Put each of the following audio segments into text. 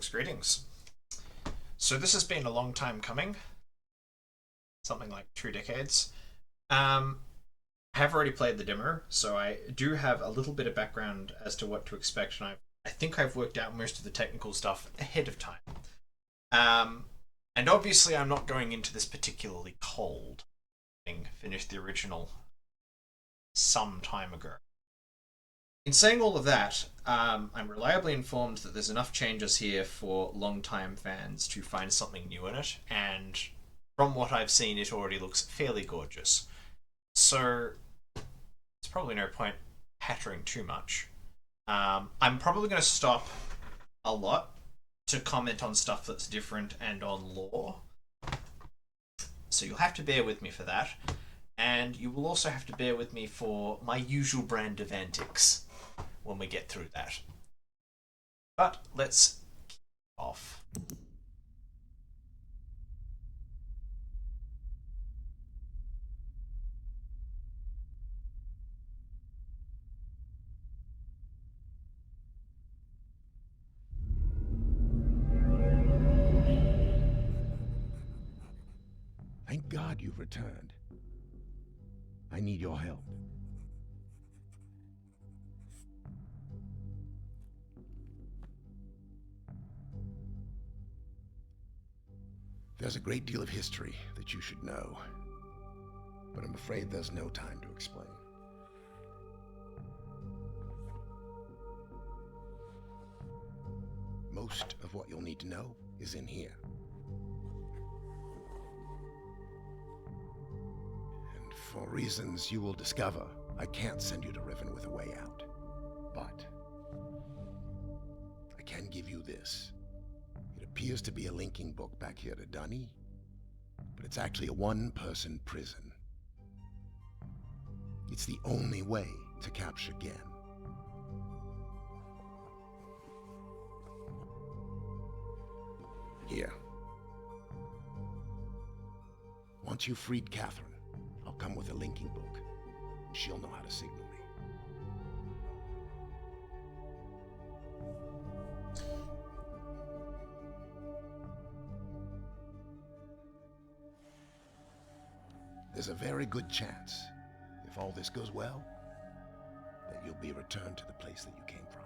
Greetings. So this has been a long time coming, something like 2 decades. I have already played the demo, so I do have a little bit of background as to what to expect, and I think I've worked out most of the technical stuff ahead of time. Um, and obviously I'm not going into this particularly cold, having finished the original some time ago. In saying all of that, I'm reliably informed that there's enough changes here for long-time fans to find something new in it, and from what I've seen, it already looks fairly gorgeous. So there's probably no point pattering too much. I'm probably going to stop a lot to comment on stuff that's different and on lore, so you'll have to bear with me for that, and you will also have to bear with me for my usual brand of antics when we get through that. But let's kick off. Thank God you've returned. I need your help. There's a great deal of history that you should know, but I'm afraid there's no time to explain. Most of what you'll need to know is in here. And for reasons you will discover, I can't send you to Riven with a way out. But I can give you this. It appears to be a linking book back here to Dunny, but it's actually a one-person prison. It's the only way to capture Gen. Here. Once you've freed Catherine, I'll come with a linking book, and she'll know how to signal me. There's a very good chance, if all this goes well, that you'll be returned to the place that you came from.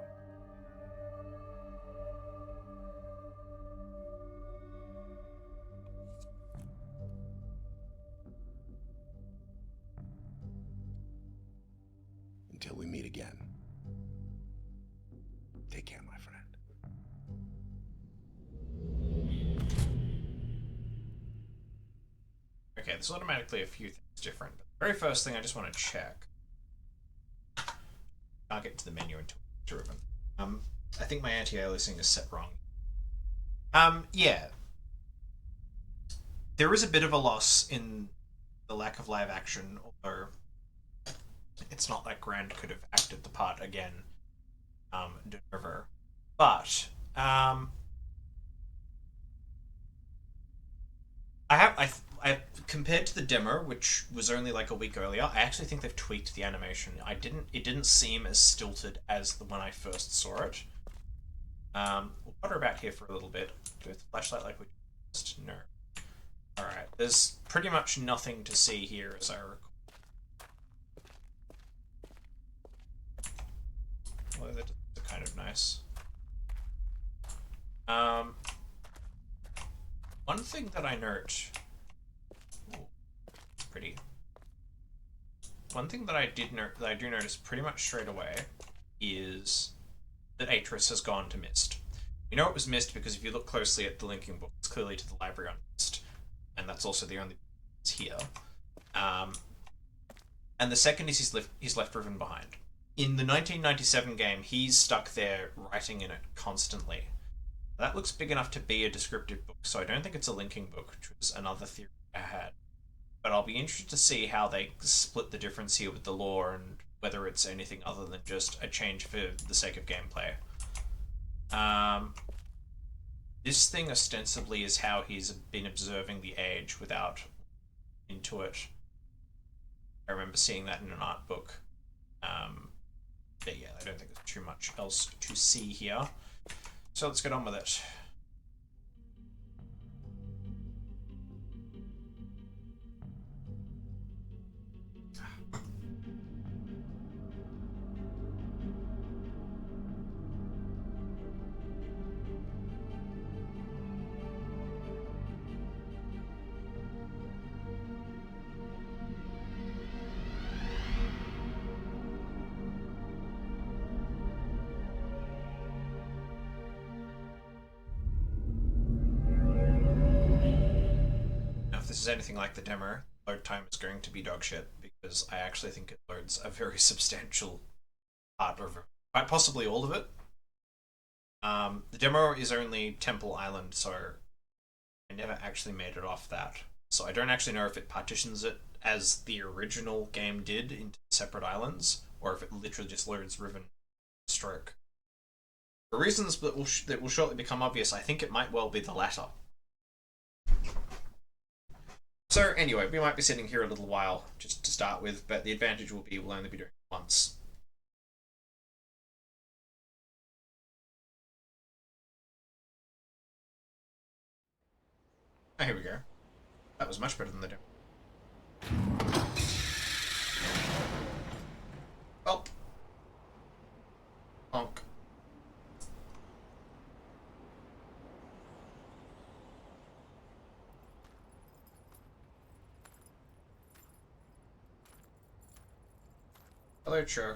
Until we meet again, take care, my friend. Okay, there's automatically a few things different, but the very first thing I just want to check. I'll get to the menu until Riven. I think my anti-aliasing is set wrong. Yeah. There is a bit of a loss in the lack of live action, although it's not like Grand could have acted the part again, de novo. But I compared to the demo, which was only like a week earlier, I actually think they've tweaked the animation. It didn't seem as stilted as when I first saw it. We'll putter about here for a little bit. Do the flashlight like we just no. All right, there's pretty much nothing to see here as I recall. Well, that's kind of nice. One thing that I note. Ooh, it's pretty. One thing that I do notice pretty much straight away is that Atris has gone to Myst. You know it was Myst because if you look closely at the linking book, it's clearly to the library on Myst, and that's also the only it's here. And the second is he's left Riven behind. In the 1997 game, he's stuck there writing in it constantly. That looks big enough to be a descriptive book, so I don't think it's a linking book, which was another theory I had. But I'll be interested to see how they split the difference here with the lore and whether it's anything other than just a change for the sake of gameplay. This thing ostensibly is how he's been observing the age without into it. I remember seeing that in an art book. But yeah, I don't think there's too much else to see here. So let's get on with it. Now, if this is anything like the demo, load time is going to be dog shit because I actually think it loads a very substantial part of it, quite possibly all of it. The demo is only Temple Island, so I never actually made it off that. So I don't actually know if it partitions it as the original game did into separate islands, or if it literally just loads Riven stroke. For reasons that will shortly become obvious, I think it might well be the latter. So anyway, we might be sitting here a little while just to start with, but the advantage will be we'll only be doing it once. Oh, here we go. That was much better than the demo. Oh. Honk. Hello, Cho.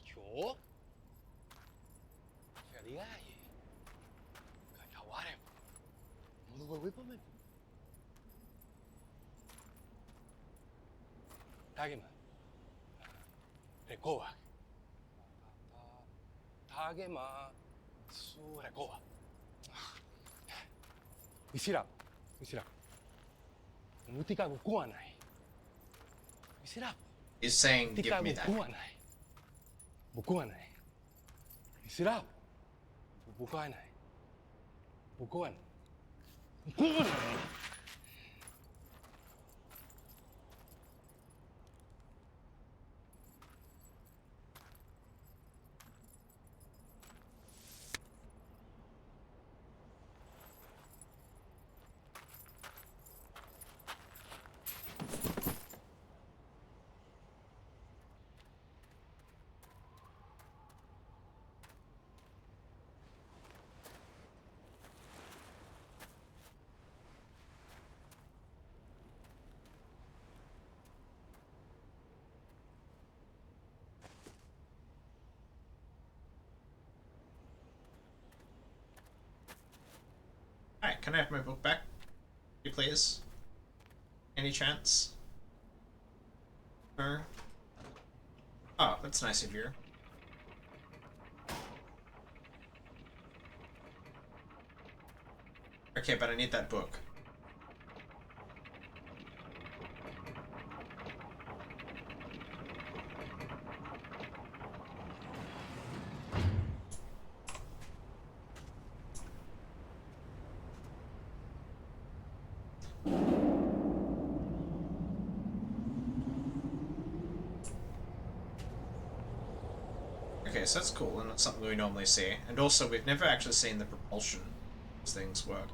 Yo? Feliz. Katawarem. Mulu pa man. Tagema. Rekoa. Tagema. Su rekoa. Isirap. Isirap. Mutika ko kuha na. Isirap. He's saying, give me that. Bukuan na. Isirap. Bukuan na. Bukuan. Bukuan na. Alright, can I have my book back? Please? Any chance? No? Oh, that's nice of you. Okay, but I need that book. Okay, so that's cool, and that's something we normally see. And also, we've never actually seen the propulsion as things work.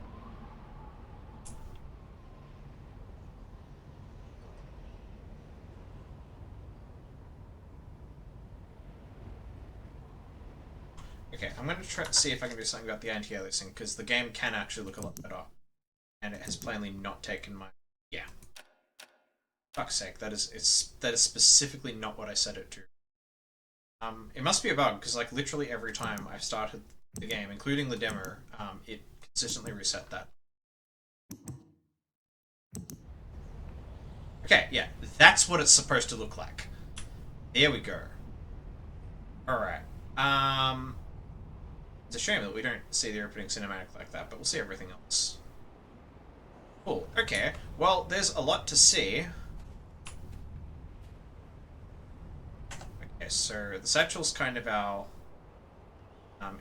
Okay, I'm going to try to see if I can do something about the anti-aliasing, because the game can actually look a lot better. And it has plainly not taken my... Yeah. Fuck's sake, that is specifically not what I set it to. It must be a bug, because like literally every time I've started the game, including the demo, it consistently reset that. Okay, yeah, that's what it's supposed to look like. There we go. Alright. It's a shame that we don't see the opening cinematic like that, but we'll see everything else. Cool, okay. Well, there's a lot to see. Okay, so the satchel's kind of our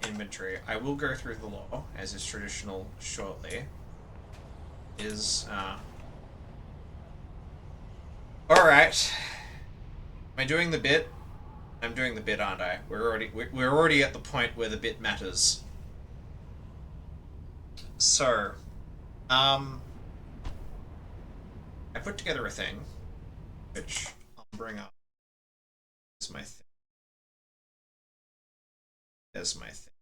inventory. I will go through the law, as is traditional, shortly. Alright. Am I doing the bit? I'm doing the bit, aren't I? We're already at the point where the bit matters. So, I put together a thing, which I'll bring up. There's my thing. There's my thing.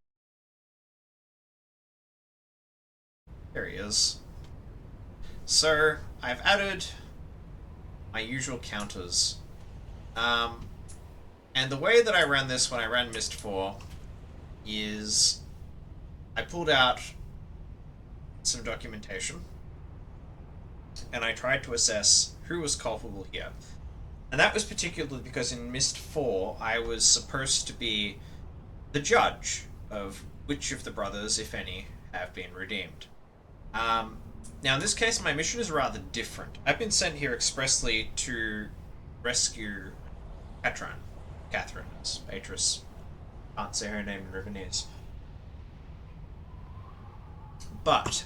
There he is. So, I've added my usual counters. And the way that I ran this when I ran Myst 4 is I pulled out some documentation and I tried to assess who was culpable here. And that was particularly because in Myst 4 I was supposed to be the judge of which of the brothers, if any, have been redeemed. Now in this case my mission is rather different. I've been sent here expressly to rescue Catherine, as Beatrice. Can't say her name in Rivenese. But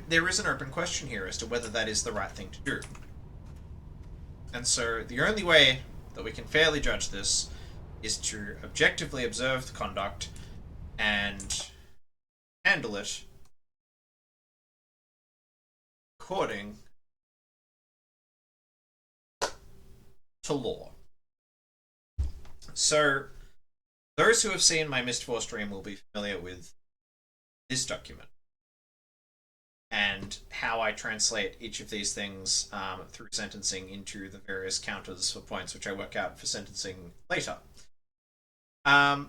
there is an open question here as to whether that is the right thing to do. And so the only way that we can fairly judge this is to objectively observe the conduct and handle it according to law. So, those who have seen my Myst 4 stream will be familiar with this document and how I translate each of these things through sentencing into the various counters for points, which I work out for sentencing later. The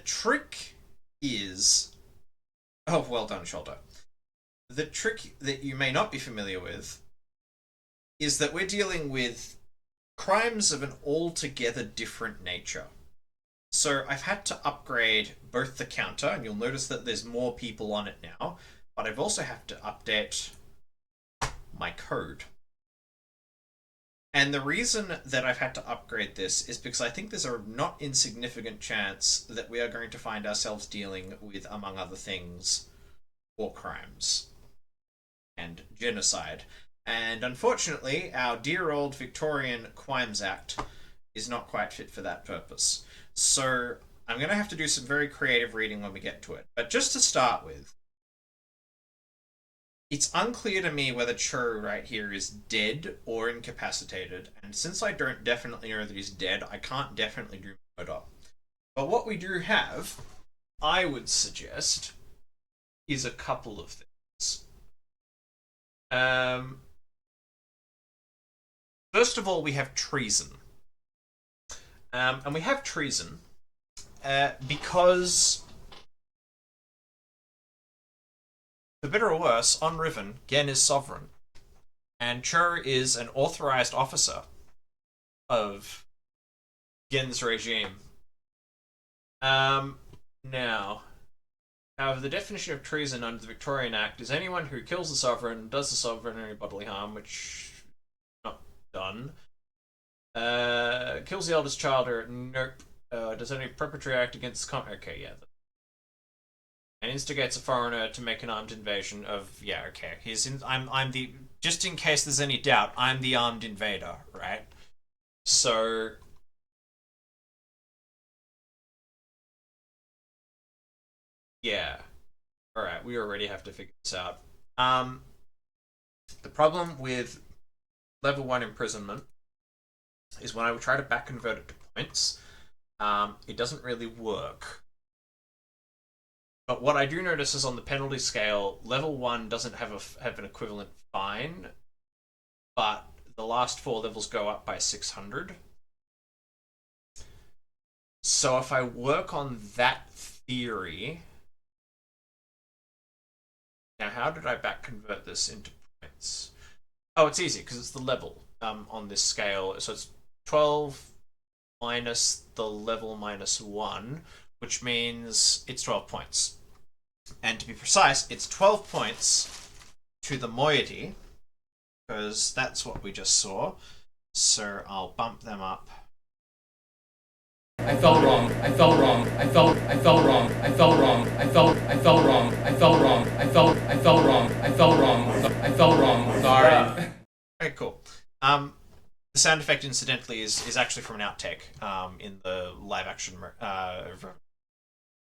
trick is... Oh, well done, Shoulder. The trick that you may not be familiar with is that we're dealing with crimes of an altogether different nature. So I've had to upgrade both the counter, and you'll notice that there's more people on it now, but I've also had to update my code. And the reason that I've had to upgrade this is because I think there's a not insignificant chance that we are going to find ourselves dealing with, among other things, war crimes and genocide. And unfortunately, our dear old Victorian Crimes Act is not quite fit for that purpose. So I'm going to have to do some very creative reading when we get to it. But just to start with, it's unclear to me whether Cho right here is dead or incapacitated. And since I don't definitely know that he's dead, I can't definitely do murder. But what we do have, I would suggest, is a couple of things. First of all, we have treason. And we have treason because, for better or worse, on Riven, Gen is sovereign. And Cho is an authorized officer of Gen's regime. Now, however, the definition of treason under the Victorian Act is anyone who kills the sovereign, does the sovereign any bodily harm, which is not done. Kills the eldest child, or nope. Does any preparatory act against okay, yeah. And instigates a foreigner to make an armed invasion of, yeah, okay. I'm the, just in case there's any doubt, I'm the armed invader, right? So, yeah. Alright, we already have to figure this out. The problem with level 1 imprisonment is when I would try to back convert it to points, it doesn't really work. But what I do notice is on the penalty scale, level 1 doesn't have an equivalent fine, but the last 4 levels go up by 600. So if I work on that theory... Now, how did I back convert this into points? Oh, it's easy, because it's the level on this scale. So it's 12 minus the level minus 1, which means it's 12 points. And to be precise, it's 12 points to the moiety, because that's what we just saw. So I'll bump them up I felt wrong. I felt wrong. I felt wrong. I felt wrong. I felt wrong. I felt wrong. I felt wrong. I felt wrong. I felt wrong. Sorry. Okay, cool. The sound effect, incidentally, is actually from an outtake in the live action.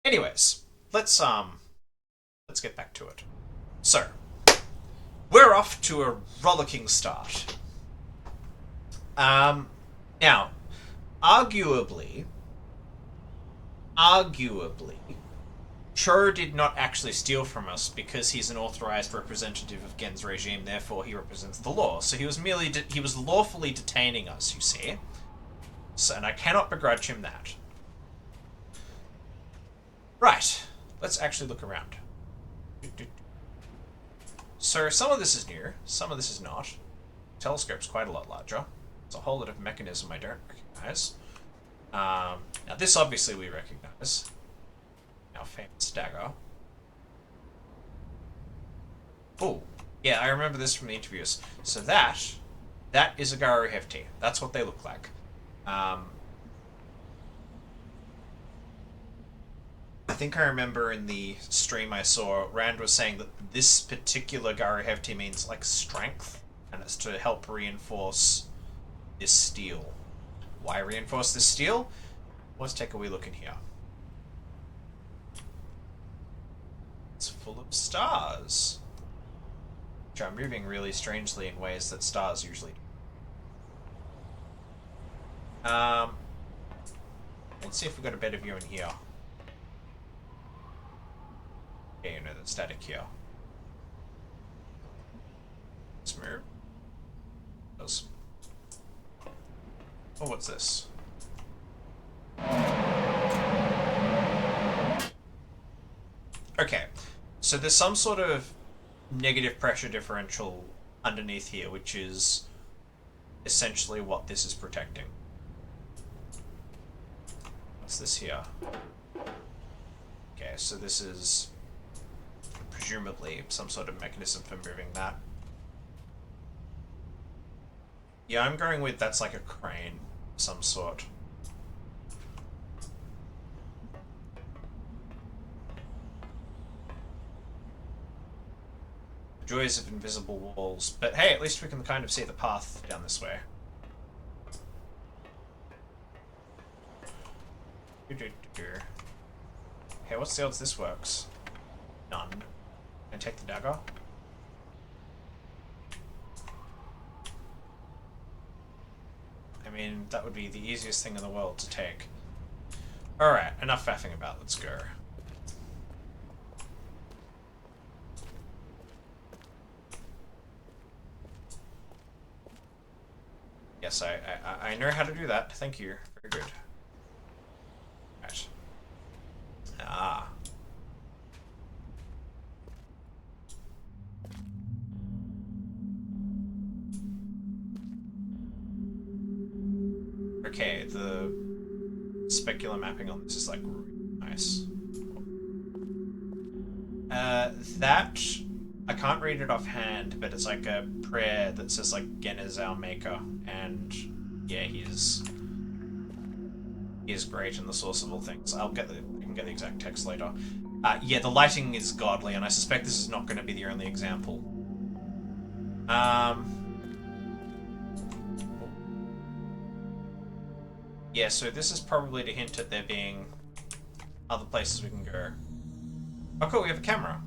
Anyways, let's get back to it. So, we're off to a rollicking start. Now, arguably, Cho did not actually steal from us because he's an authorized representative of Gen's regime, therefore he represents the law. So he was he was lawfully detaining us, you see. So, and I cannot begrudge him that. Right, let's actually look around. So some of this is new, some of this is not. The telescope's quite a lot larger. It's a whole lot of mechanism I don't recognize. Now this obviously we recognize. Our famous dagger. Oh, yeah, I remember this from the interviews. So that is a Garu Hefti. That's what they look like. I think I remember in the stream I saw, Rand was saying that this particular Garu Hefti means like strength, and it's to help reinforce this steel. Why reinforce this steel? Let's take a wee look in here. It's full of stars, which are moving really strangely in ways that stars usually do. Let's see if we've got a better view in here. Okay, you know, the static here. Let's move. Oh, what's this? Okay, so there's some sort of negative pressure differential underneath here, which is essentially what this is protecting. What's this here? Okay, so this is presumably some sort of mechanism for moving that. Yeah, I'm going with that's like a crane of some sort. The joys of invisible walls. But hey, at least we can kind of see the path down this way. Hey, what's the odds this works? None. Can I take the dagger? I mean, that would be the easiest thing in the world to take. Alright, enough faffing about, let's go. Yes, I know how to do that, thank you. Very good. Right. Ah. Okay, the specular mapping on this is like really nice. That I can't read it offhand, but it's like a prayer that says like Gen is our maker, and yeah, he is great and the source of all things. I can get the exact text later. Yeah, the lighting is godly, and I suspect this is not going to be the only example. Yeah, so this is probably to hint at there being other places we can go. Oh cool, we have a camera.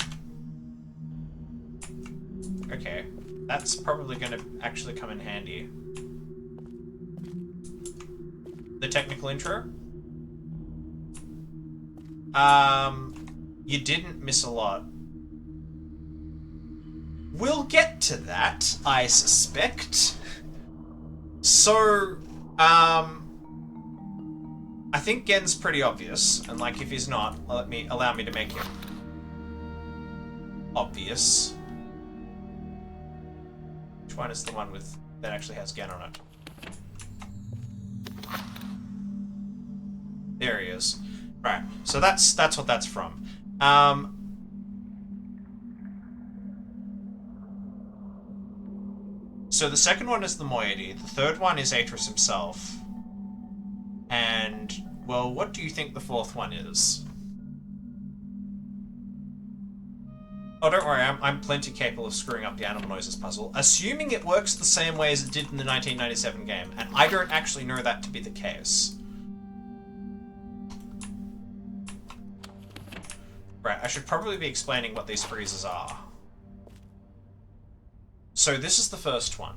Okay, that's probably going to actually come in handy. The technical intro? You didn't miss a lot. We'll get to that, I suspect. So, I think Gen's pretty obvious, and like if he's not, allow me to make him obvious. Which one is the one that actually has Gen on it? There he is. Right. So that's what that's from. So the second one is the moiety. The third one is Atris himself. And Well, what do you think the fourth one is? Oh, don't worry, I'm plenty capable of screwing up the animal noises puzzle, assuming it works the same way as it did in the 1997 game, and I don't actually know that to be the case. Right, I should probably be explaining what these freezes are. So this is the first one.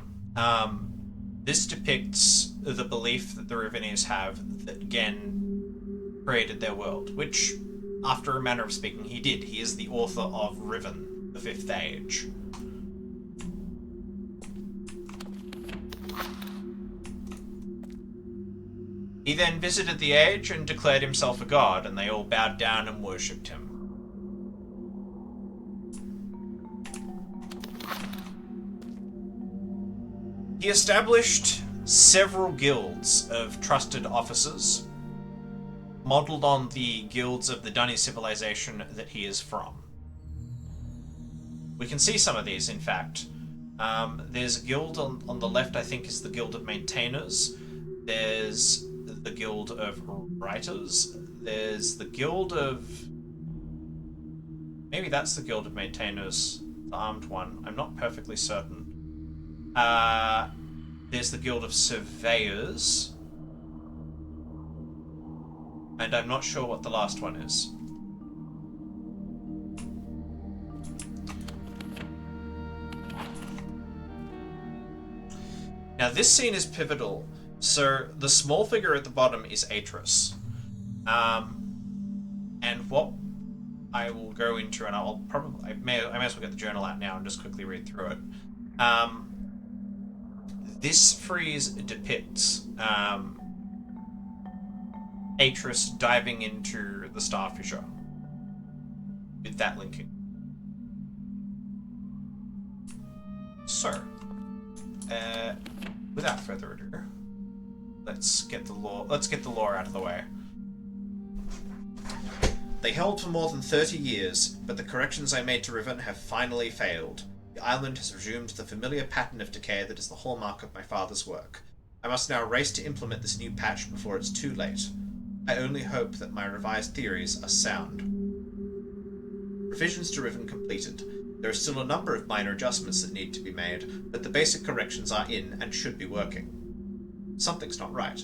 This depicts the belief that the Rivenese have that Gen created their world, which, after a manner of speaking, he did. He is the author of Riven, the Fifth Age. He then visited the age and declared himself a god, and they all bowed down and worshipped him. He established several guilds of trusted officers, modelled on the guilds of the Dunny civilization that he is from. We can see some of these, in fact. There's a guild on the left, I think, is the Guild of Maintainers. There's the Guild of Writers. There's the Guild of... Maybe that's the Guild of Maintainers, the armed one. I'm not perfectly certain. There's the Guild of Surveyors. And I'm not sure what the last one is. Now this scene is pivotal. So the small figure at the bottom is Atris. And what I will go into, and I may as well get the journal out now and just quickly read through it. This frieze depicts Atris diving into the star fissure with that linking. So, without further ado, let's get the lore out of the way. They held for more than 30 years, but the corrections I made to Riven have finally failed. The island has resumed the familiar pattern of decay that is the hallmark of my father's work. I must now race to implement this new patch before it's too late. I only hope that my revised theories are sound. Revisions to Riven completed. There are still a number of minor adjustments that need to be made, but the basic corrections are in and should be working. Something's not right.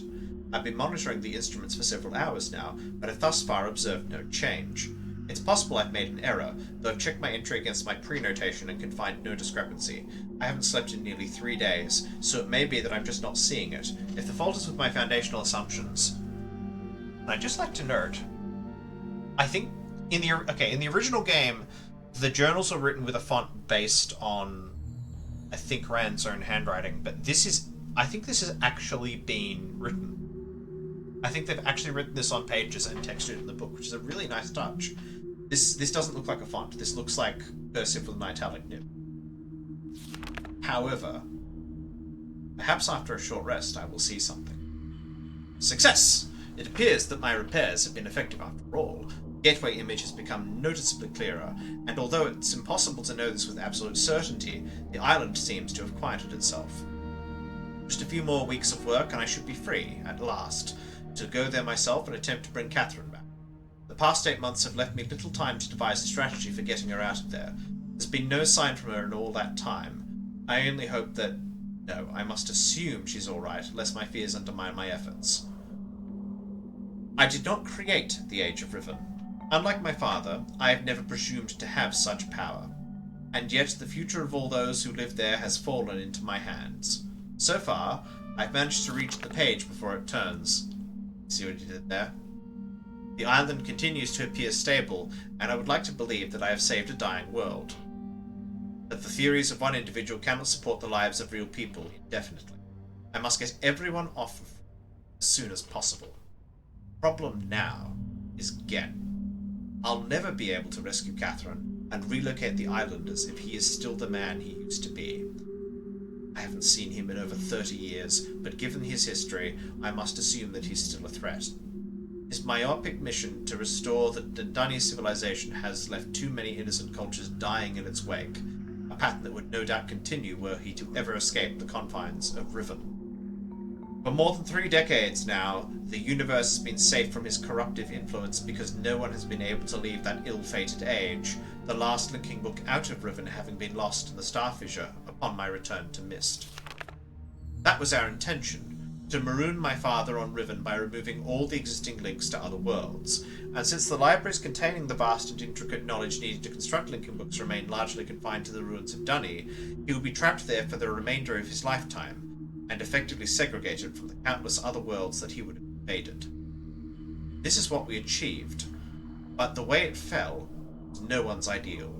I've been monitoring the instruments for several hours now, but have thus far observed no change. It's possible I've made an error, though I've checked my entry against my pre-notation and can find no discrepancy. I haven't slept in nearly 3 days, so it may be that I'm just not seeing it. If the fault is with my foundational assumptions... And I'd just like to note, I think in the original game, the journals were written with a font based on, I think, Rand's own handwriting, but I think this has actually been written. I think they've actually written this on pages and textured it in the book, which is a really nice touch. This doesn't look like a font. This looks like cursive with an italic nib. However, perhaps after a short rest I will see something. Success! It appears that my repairs have been effective after all. The gateway image has become noticeably clearer, and although it's impossible to know this with absolute certainty, the island seems to have quieted itself. Just a few more weeks of work and I should be free, at last, to go there myself and attempt to bring Catherine back. The past 8 months have left me little time to devise a strategy for getting her out of there. There's been no sign from her in all that time. I only hope that... No, I must assume she's alright, lest my fears undermine my efforts. I did not create the Age of Riven. Unlike my father, I have never presumed to have such power. And yet the future of all those who live there has fallen into my hands. So far, I've managed to reach the page before it turns. See what he did there? The island continues to appear stable, and I would like to believe that I have saved a dying world. That the theories of one individual cannot support the lives of real people indefinitely. I must get everyone off of as soon as possible. Problem now is Gen. I'll never be able to rescue Catherine and relocate the islanders if he is still the man he used to be. I haven't seen him in over 30 years, but given his history, I must assume that he's still a threat. His myopic mission to restore the Dundani civilization has left too many innocent cultures dying in its wake, a pattern that would no doubt continue were he to ever escape the confines of Riven. For more than 3 decades now, the universe has been safe from his corruptive influence because no one has been able to leave that ill-fated age, the last linking book out of Riven having been lost in the star fissure upon my return to Myst. That was our intention, to maroon my father on Riven by removing all the existing links to other worlds, and since the libraries containing the vast and intricate knowledge needed to construct linking books remain largely confined to the ruins of Dunny, he would be trapped there for the remainder of his lifetime, and effectively segregated from the countless other worlds that he would have invaded. This is what we achieved, but the way it fell was no one's ideal,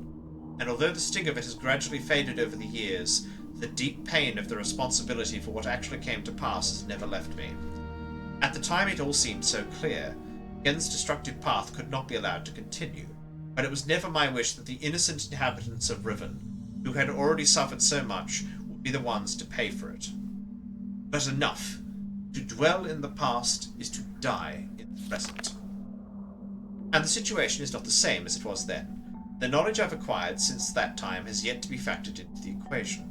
and although the sting of it has gradually faded over the years, the deep pain of the responsibility for what actually came to pass has never left me. At the time it all seemed so clear. Gen's destructive path could not be allowed to continue, but it was never my wish that the innocent inhabitants of Riven, who had already suffered so much, would be the ones to pay for it. But enough. To dwell in the past is to die in the present. And the situation is not the same as it was then. The knowledge I've acquired since that time has yet to be factored into the equation.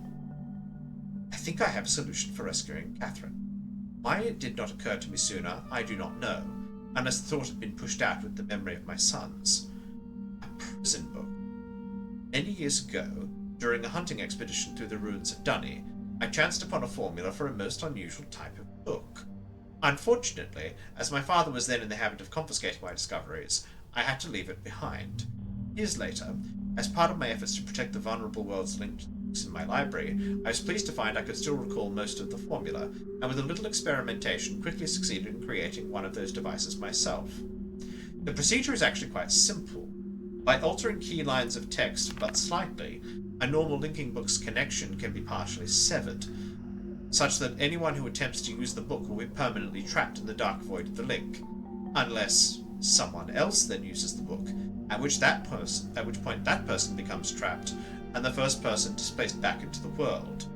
I think I have a solution for rescuing Catherine. Why it did not occur to me sooner, I do not know, unless the thought had been pushed out with the memory of my sons. A prison book. Many years ago, during a hunting expedition through the ruins of Dunny, I chanced upon a formula for a most unusual type of book. Unfortunately, as my father was then in the habit of confiscating my discoveries, I had to leave it behind. Years later, as part of my efforts to protect the vulnerable worlds linked to the books in my library, I was pleased to find I could still recall most of the formula, and with a little experimentation quickly succeeded in creating one of those devices myself. The procedure is actually quite simple. By altering key lines of text but slightly, a normal linking book's connection can be partially severed, such that anyone who attempts to use the book will be permanently trapped in the dark void of the link, unless someone else then uses the book, at which point that person becomes trapped, and the first person displaced back into the world.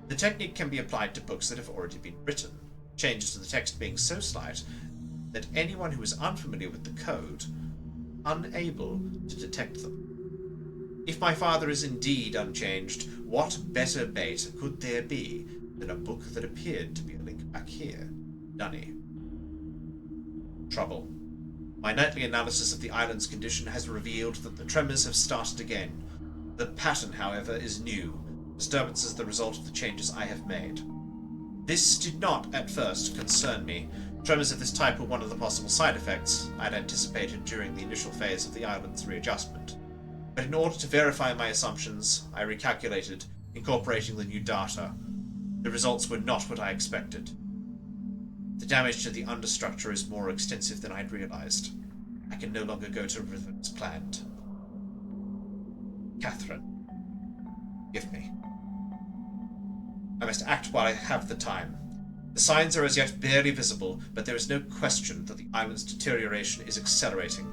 The technique can be applied to books that have already been written, changes to the text being so slight that anyone who is unfamiliar with the code, unable to detect them. If my father is indeed unchanged, what better bait could there be than a book that appeared to be a link back here? Dunny. Trouble. My nightly analysis of the island's condition has revealed that the tremors have started again. The pattern, however, is new. Disturbances the result of the changes I have made. This did not, at first, concern me. Tremors of this type were one of the possible side effects I had anticipated during the initial phase of the island's readjustment. But in order to verify my assumptions, I recalculated, incorporating the new data. The results were not what I expected. The damage to the understructure is more extensive than I'd realized. I can no longer go to Riven as planned. Catherine, give me. I must act while I have the time. The signs are as yet barely visible, but there is no question that the island's deterioration is accelerating.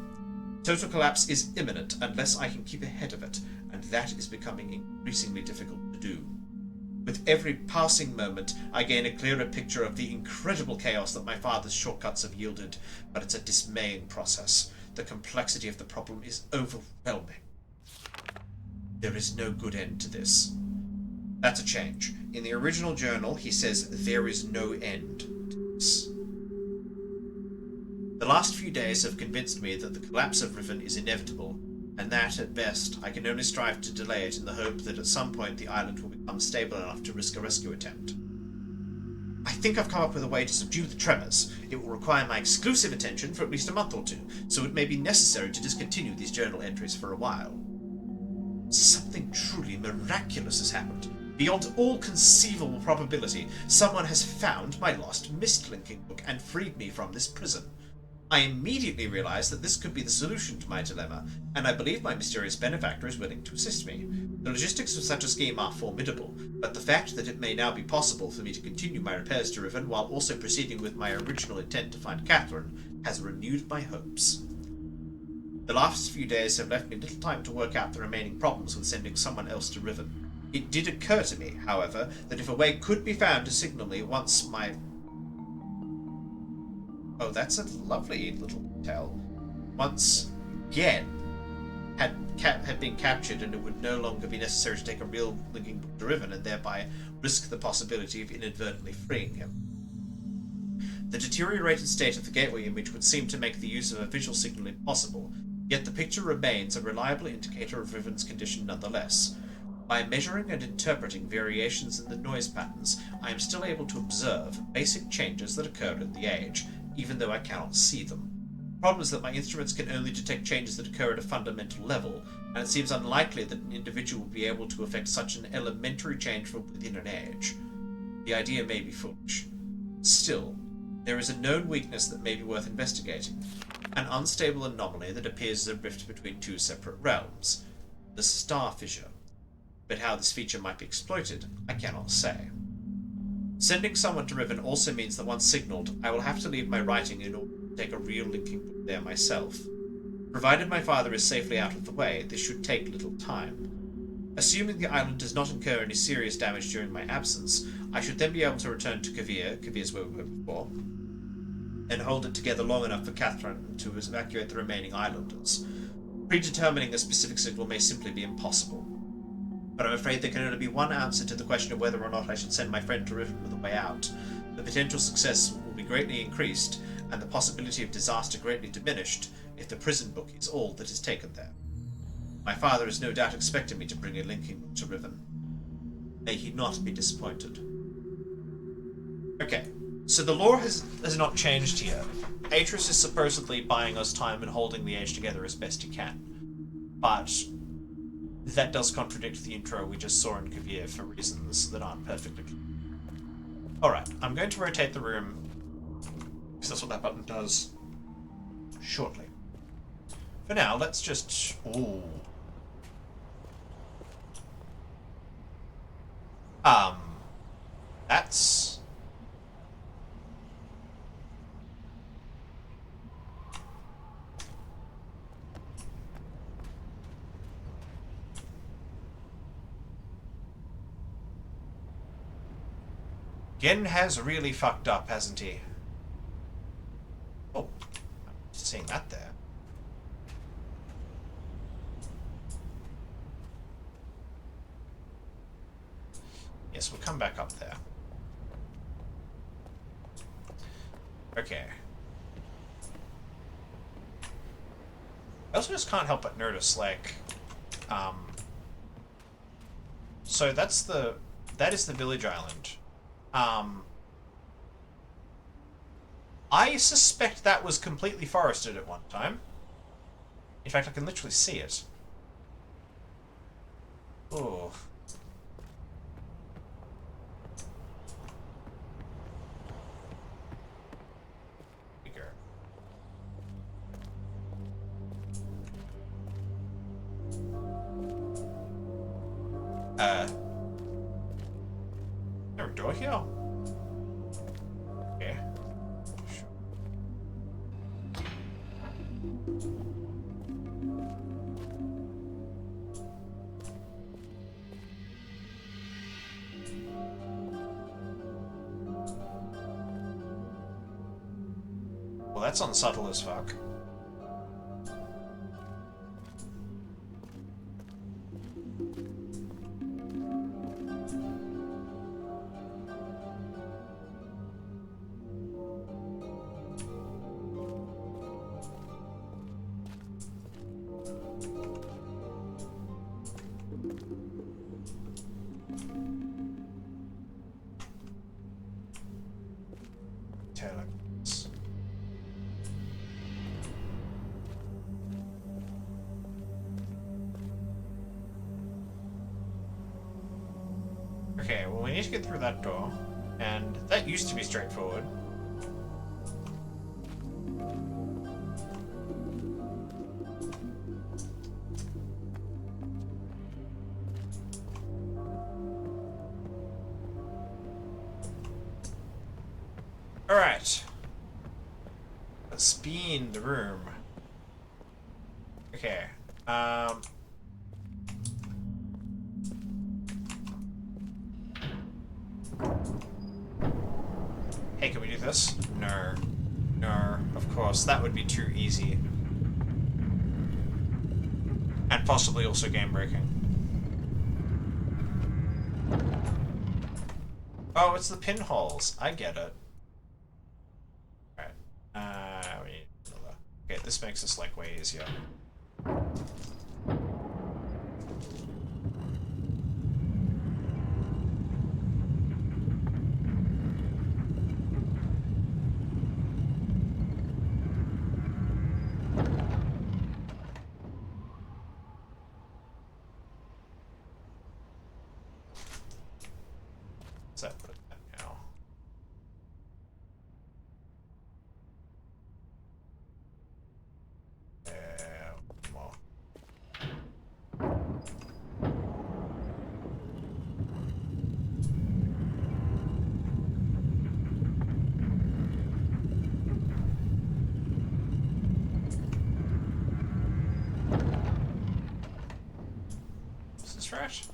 Total collapse is imminent unless I can keep ahead of it, and that is becoming increasingly difficult to do. With every passing moment, I gain a clearer picture of the incredible chaos that my father's shortcuts have yielded, but it's a dismaying process. The complexity of the problem is overwhelming. There is no good end to this. That's a change. In the original journal, he says there is no end to this. The last few days have convinced me that the collapse of Riven is inevitable, and that, at best, I can only strive to delay it in the hope that at some point the island will become stable enough to risk a rescue attempt. I think I've come up with a way to subdue the tremors. It will require my exclusive attention for at least a month or two, so it may be necessary to discontinue these journal entries for a while. Something truly miraculous has happened. Beyond all conceivable probability, someone has found my lost Myst linking book and freed me from this prison. I immediately realized that this could be the solution to my dilemma, and I believe my mysterious benefactor is willing to assist me. The logistics of such a scheme are formidable, but the fact that it may now be possible for me to continue my repairs to Riven while also proceeding with my original intent to find Catherine has renewed my hopes. The last few days have left me little time to work out the remaining problems with sending someone else to Riven. It did occur to me, however, that if a way could be found to signal me once my... Oh, that's a lovely little detail. Once Gen had been captured, and it would no longer be necessary to take a real linking book to Riven and thereby risk the possibility of inadvertently freeing him. The deteriorated state of the gateway image would seem to make the use of a visual signal impossible, yet the picture remains a reliable indicator of Riven's condition nonetheless. By measuring and interpreting variations in the noise patterns, I am still able to observe basic changes that occur in the age, even though I cannot see them. The problem is that my instruments can only detect changes that occur at a fundamental level, and it seems unlikely that an individual will be able to affect such an elementary change from within an age. The idea may be foolish. Still, there is a known weakness that may be worth investigating, an unstable anomaly that appears as a rift between two separate realms, the star fissure. But how this feature might be exploited, I cannot say. Sending someone to Riven also means that once signaled, I will have to leave my writing in order to take a real linking point there myself. Provided my father is safely out of the way, this should take little time. Assuming the island does not incur any serious damage during my absence, I should then be able to return to Kavir's where we were before, and hold it together long enough for Catherine to evacuate the remaining islanders. Predetermining a specific signal may simply be impossible. But I'm afraid there can only be one answer to the question of whether or not I should send my friend to Riven with a way out. The potential success will be greatly increased, and the possibility of disaster greatly diminished, if the prison book is all that is taken there. My father is no doubt expecting me to bring a linking to Riven. May he not be disappointed. Okay, so the lore has not changed here. Atris is supposedly buying us time and holding the age together as best he can. But that does contradict the intro we just saw in Kavir for reasons that aren't perfectly clear. Alright, I'm going to rotate the room, because that's what that button does, shortly. For now, let's just... Ooh. That's... Gen has really fucked up, hasn't he? Oh, I'm seeing that there. Yes, we'll come back up there. Okay. I also just can't help but notice, like, so that is the village island. I suspect that was completely forested at one time. In fact, I can literally see it. Oh. Bigger. There a door here? Okay. Sure. Well, that's unsubtle as fuck. Telex. Okay, well, we need to get through that door, and that used to be straightforward. Alright. Let's be in the room. Okay. Hey, can we do this? No. No, of course. That would be too easy. And possibly also game-breaking. Oh, it's the pinholes. I get it. This makes this like way easier. That put it at now. More. Is this right?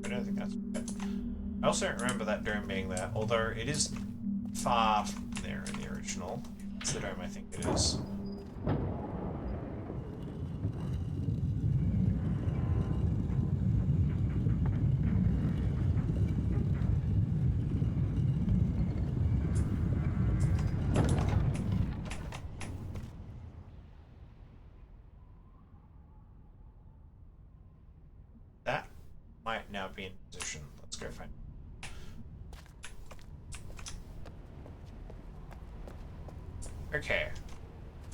I don't think that's right. I also don't remember that dome being there, although it is far from there in the original. It's the dome I think it is. That might now be in position. Let's go find it. Okay.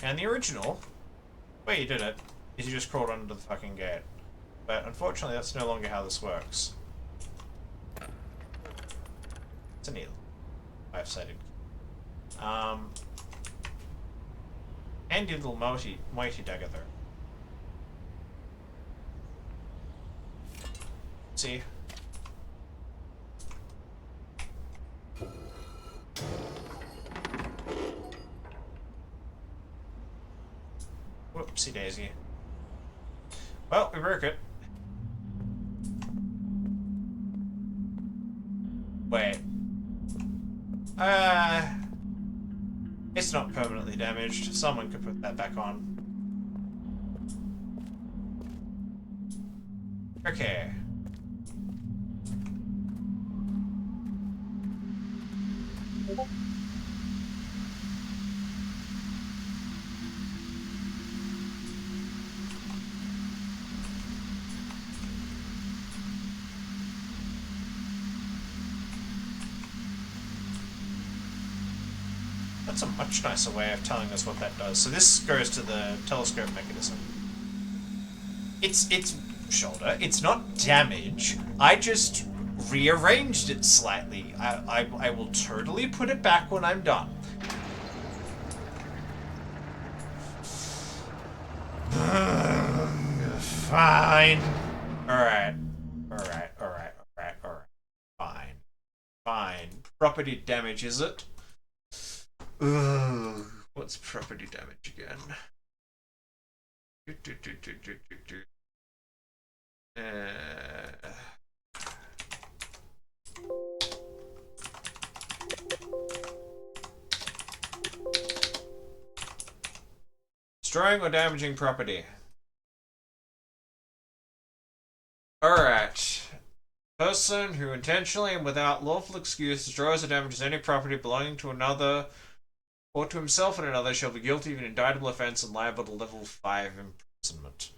And the original way you did it is you just crawled under the fucking gate. But unfortunately that's no longer how this works. It's a neat 5-sided. Handy little mighty dagger though. See? Whoopsie daisy. Well, we broke it. Wait. It's not permanently damaged. Someone could put that back on. Okay. That's a much nicer way of telling us what that does. So this goes to the telescope mechanism. It's shoulder. It's not damage. I just rearranged it slightly. I will totally put it back when I'm done. Fine. Alright. Fine. Property damage, is it? Ugh. What's property damage again? Destroying or damaging property. Alright. Person who intentionally and without lawful excuse destroys or damages any property belonging to another or to himself and another shall be guilty of an indictable offense and liable to level 5 imprisonment.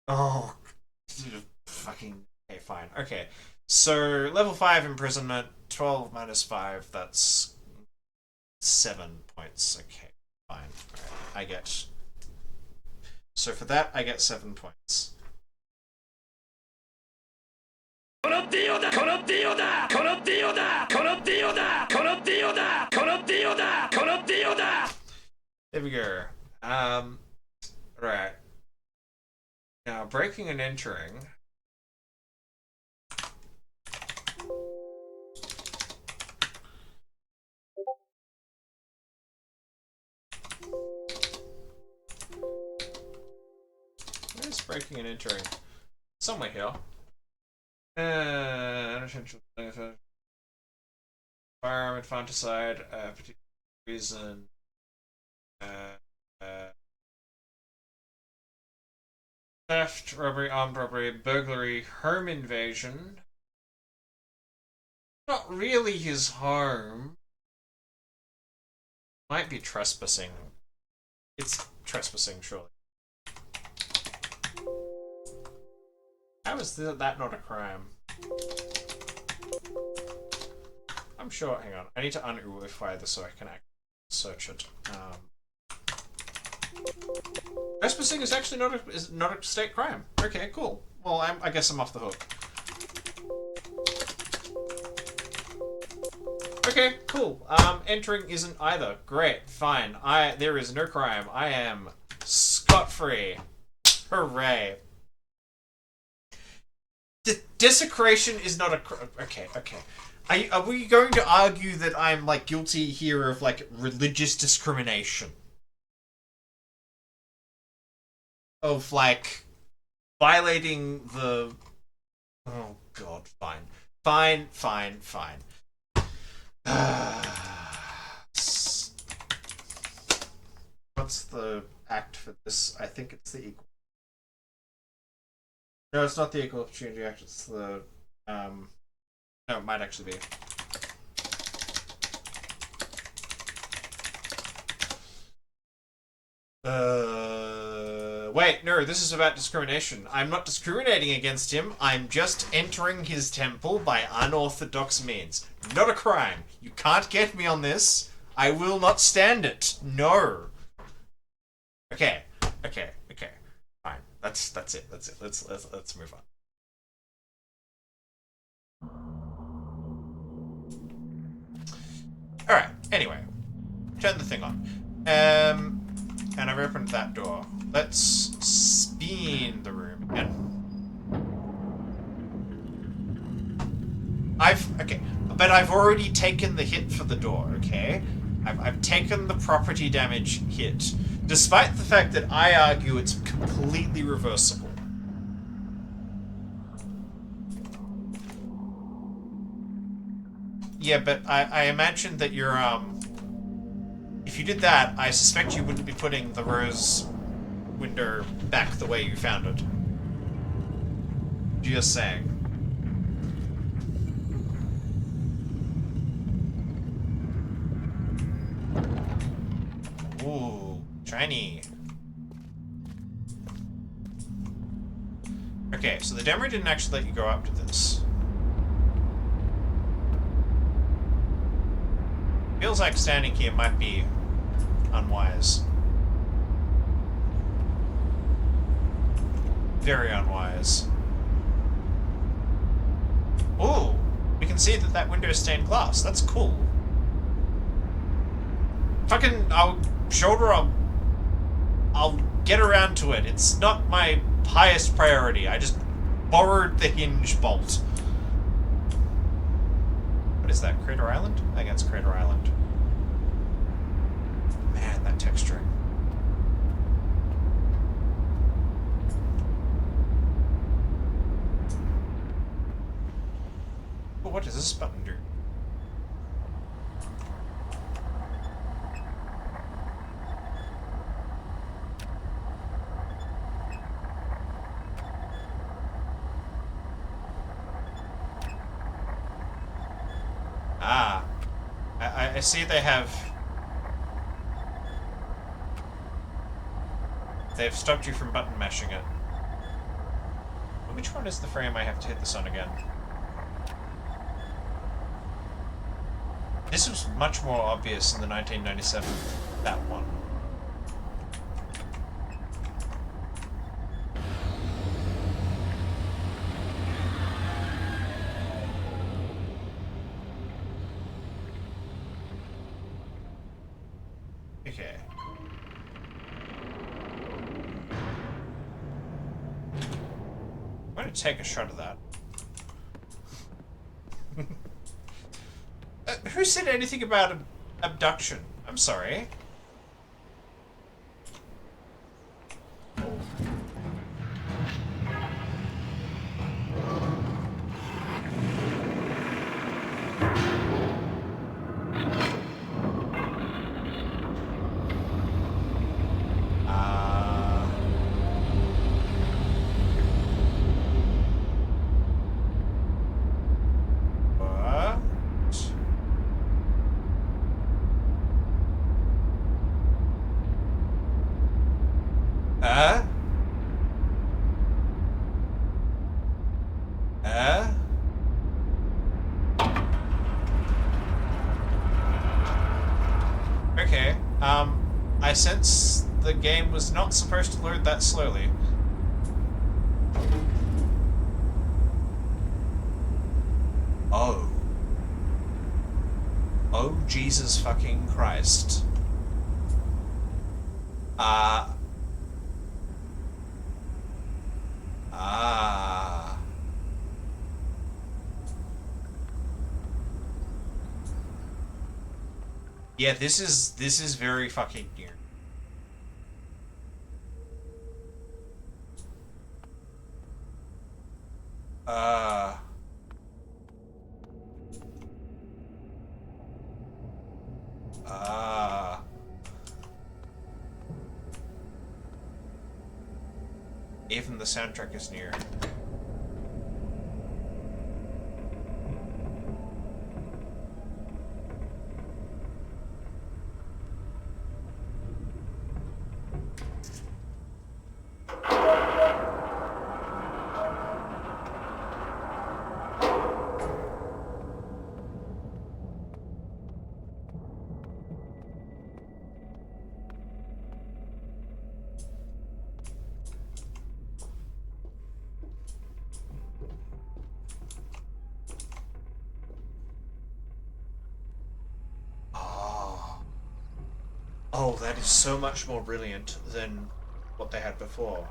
Oh, fucking... Okay, fine. Okay, so level 5 imprisonment, 12 minus 5, that's 7 points. Okay, fine. Right. I get... So for that, I get 7 points. There we go. Right. Now, breaking and entering. Where's breaking and entering? Somewhere here. Unessential firearm, infanticide, particular reason. Theft, robbery, armed robbery, burglary, home invasion. Not really his home. Might be trespassing. It's trespassing, surely. How is that not a crime? I'm sure. Hang on. I need to un-uify this so I can actually search it. Trespassing is actually not a state crime. Okay, cool. Well, I guess I'm off the hook. Okay, cool. Entering isn't either. Great, fine. There is no crime. I am scot-free. Hooray. Desecration is not a okay. Are we going to argue that I'm like guilty here of like religious discrimination? Of like violating the oh god, fine. What's the act for this? I think it's the equal. No, it's not the Equal Opportunity Act. It's the no, it might actually be. Wait, no, this is about discrimination. I'm not discriminating against him. I'm just entering his temple by unorthodox means. Not a crime. You can't get me on this. I will not stand it. No. Okay. Fine. That's it. Let's move on. All right. Anyway, turn the thing on. And I've opened that door. Let's spin the room again. But I've already taken the hit for the door. Okay, I've taken the property damage hit, despite the fact that I argue it's completely reversible. Yeah, but I imagine that you're if you did that, I suspect you wouldn't be putting the rose window back the way you found it. Just saying. Ooh, shiny. Okay, so the demo didn't actually let you go up to this. Feels like standing here might be unwise. Very unwise. Ooh, we can see that window is stained glass. That's cool. Fucking, I'll get around to it. It's not my highest priority. I just borrowed the hinge bolt. What is that, Crater Island? I think it's Crater Island. Man, that texturing. But what does this button do? Ah. I see they've stopped you from button mashing it. Which one is the frame I have to hit this on again? This was much more obvious in the 1997, that one. Okay. I'm going to take a shot of that. Who said anything about abduction? I'm sorry. What? Uh? Uh? Okay, I sense the game was not supposed to load that slowly. Oh. Oh, Jesus fucking Christ. Ah. Yeah, this is very fucking new. Uh. Uh. Even the soundtrack is new. Oh. Oh, that is so much more brilliant than what they had before.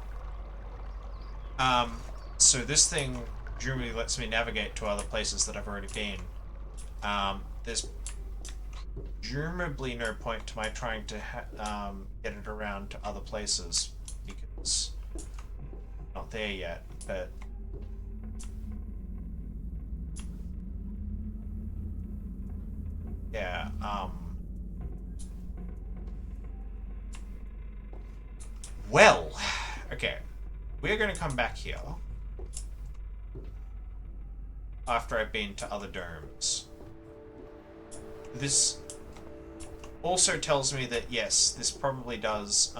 So this thing presumably lets me navigate to other places that I've already been. There's presumably no point to my trying to get it around to other places because not there yet, but yeah, well, okay. We're going to come back here after I've been to other domes. This also tells me that, yes, this probably does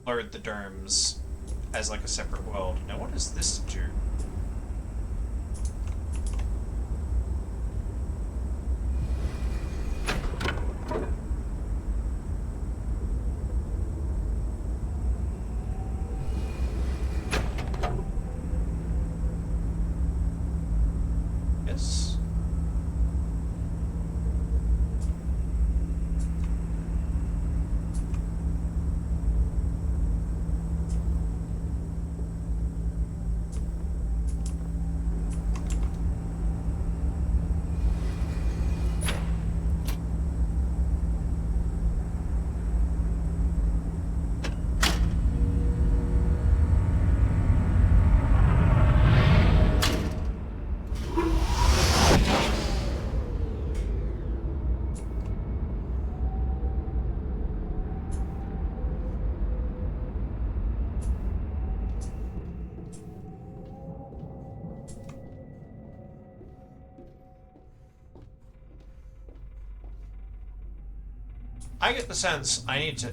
load the domes as like a separate world. Now, what does this do? Yes. I get the sense I need to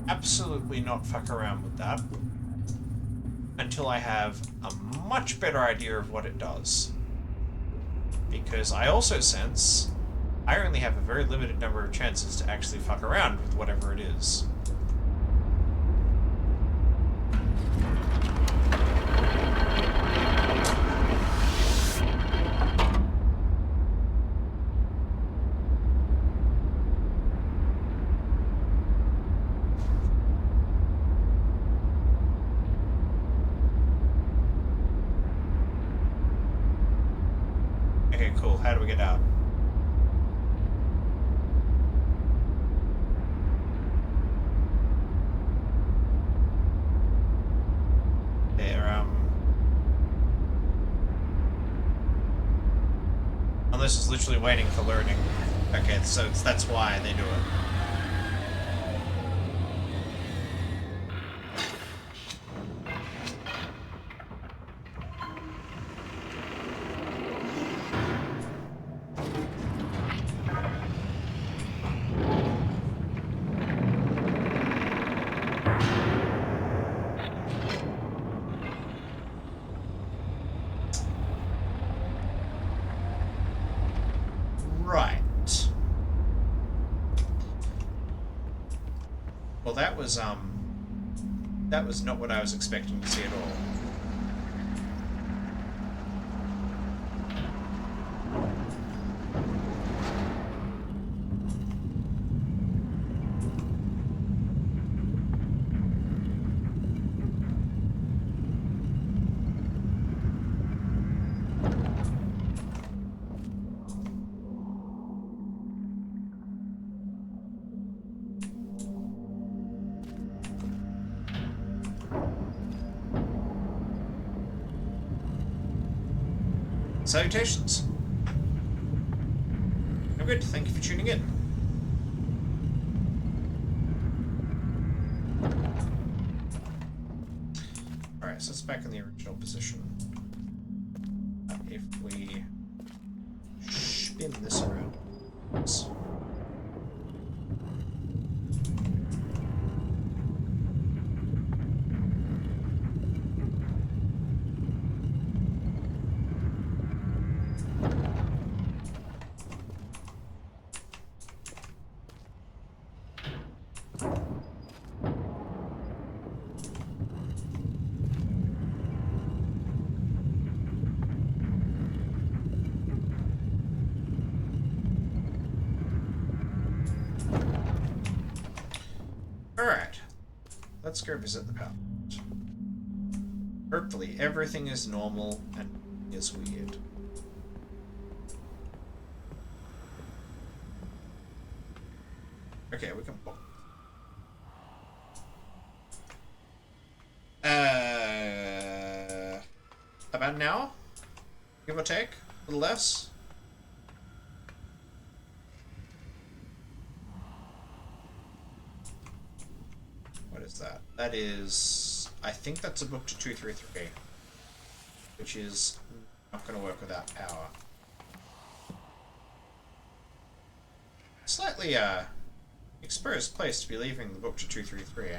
absolutely not fuck around with that until I have a much better idea of what it does. Because I also sense I only have a very limited number of chances to actually fuck around with whatever it is. Okay, cool. How do we get out? There, unless it's literally waiting for learning. Okay, so that's why they do it. Right. Well, that was not what I was expecting to see at all. Salutations. I'm good, thank you for tuning in. Alright, so it's back in the original position. If we spin this around. Oops. Alright, let's go visit the power plant. Hopefully everything is normal and is weird. Okay, we can walk. About an hour? Give or take? A little less? What is that? That is... I think that's a book to 233. Which is not going to work without power. Slightly, exposed place to be leaving the book to 233, eh?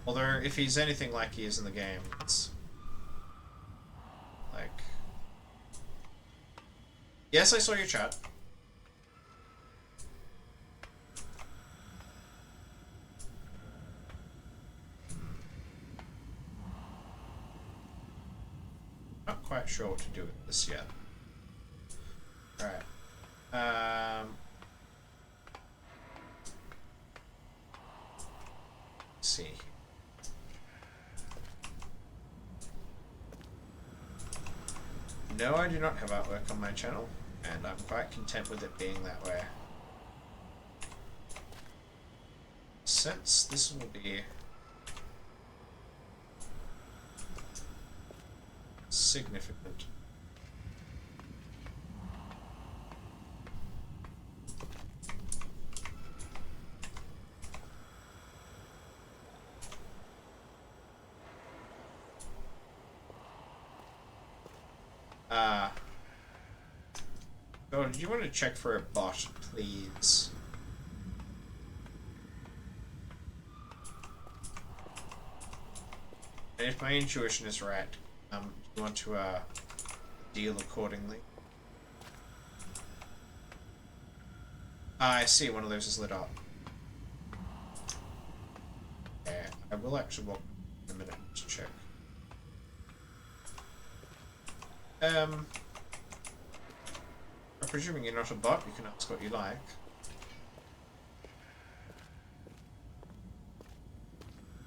Although, if he's anything like he is in the game, it's... like... Yes, I saw your chat. Not quite sure what to do with this yet. Alright. Let's see. No, I do not have artwork on my channel, and I'm quite content with it being that way. Since this will be significant. Oh, did you want to check for a bot, please? And if my intuition is right, you want to deal accordingly. I see, one of those is lit up. Yeah, I will actually walk in a minute to check. I'm presuming you're not a bot, you can ask what you like.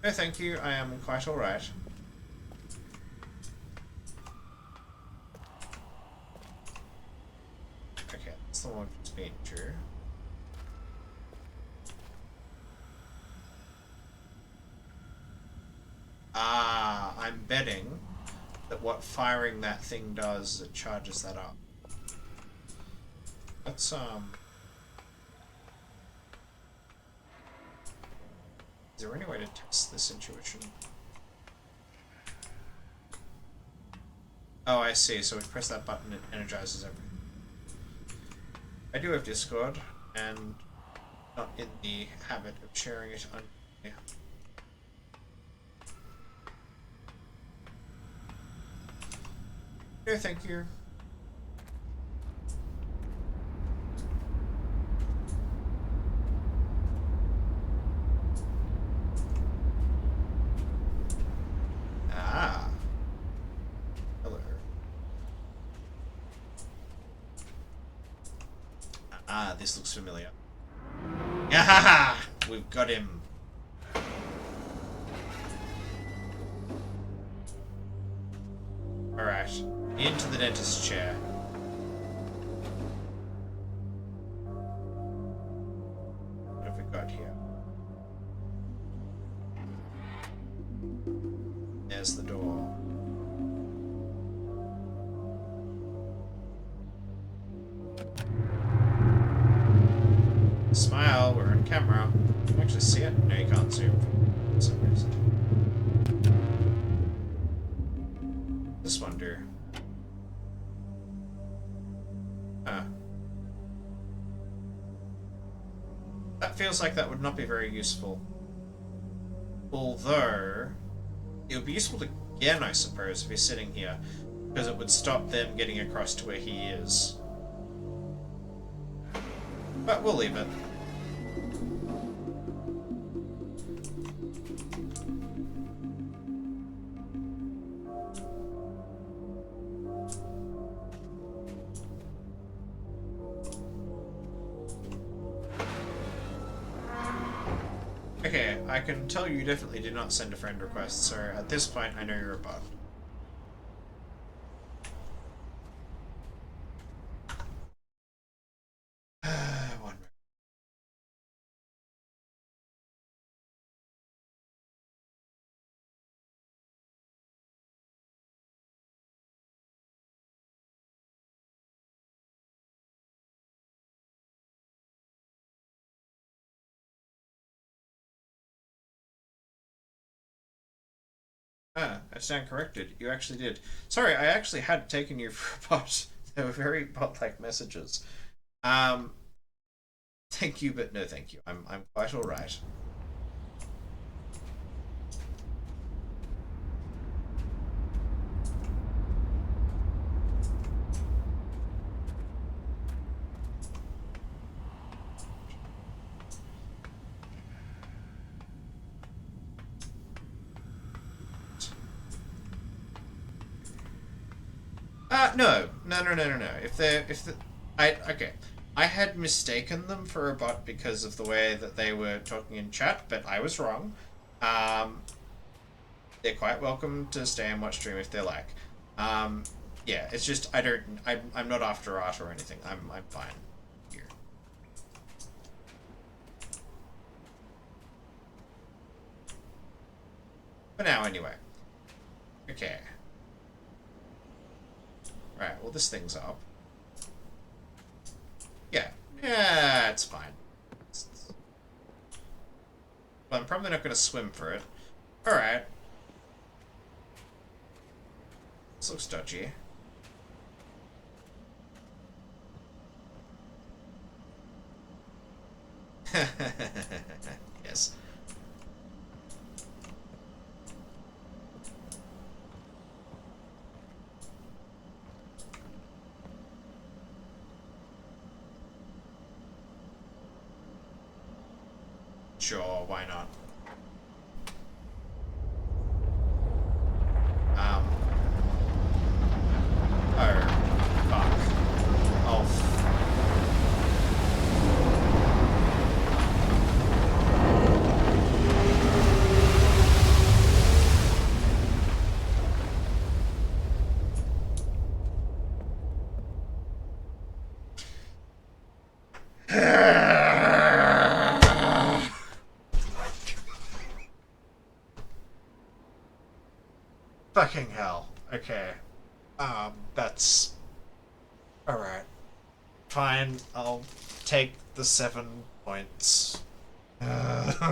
No, thank you, I am quite alright. Okay, that's the one that's been true. Ah, I'm betting that what firing that thing does is it charges that up. Let's, is there any way to test this intuition? Oh, I see. So if we press that button, it energizes everything. I do have Discord, and not in the habit of sharing it on... Yeah. No, thank you. Ah, this looks familiar. Yahaha! We've got him. Alright. Into the dentist's chair. What have we got here? There's the door. Smile, we're on camera. Can you actually see it? No, you can't zoom for some reason. This one do? Huh. That feels like that would not be very useful. Although, it would be useful again, I suppose, if he's sitting here, because it would stop them getting across to where he is. But we'll leave it. Okay, I can tell you definitely did not send a friend request, so at this point I know you're a bot. One minute. Ah, I stand corrected. You actually did. Sorry, I actually had taken you for a bot. They were very bot-like messages. Um, Thank you, but no thank you. I'm quite alright. No. Okay. I had mistaken them for a bot because of the way that they were talking in chat, but I was wrong. Um, they're quite welcome to stay and watch stream if they like. Yeah, it's just I'm not after art or anything. I'm fine here. For now, anyway. Okay. Right. Well, this thing's up. Yeah, it's fine. Well, I'm probably not going to swim for it. Alright. This looks dodgy. Yes. Sure, why not? Oh, fuck. Oh, fucking hell. Okay. That's... Alright. Fine, I'll take the 7 points. Fuck.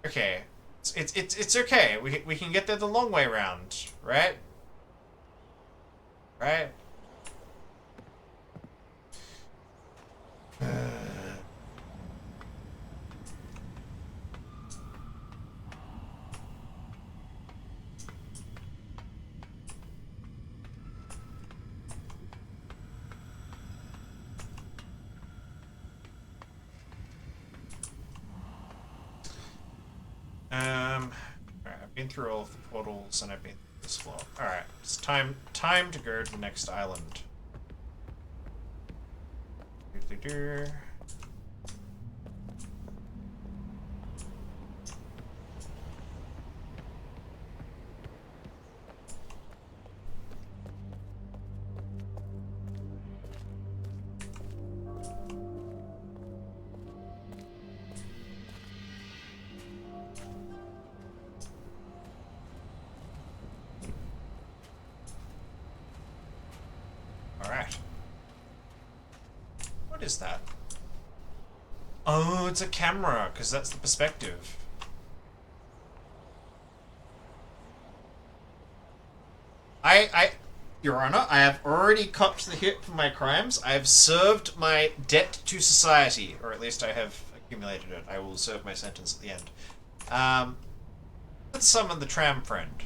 Okay. It's okay. We can get there the long way round, right? Right? Been through all of the portals and I've been through this floor. Alright, it's time to go to the next island. Alright. What is that? Oh, it's a camera, because that's the perspective. Your Honor, I have already copped the hit for my crimes. I have served my debt to society, or at least I have accumulated it. I will serve my sentence at the end. Let's summon the tram friend.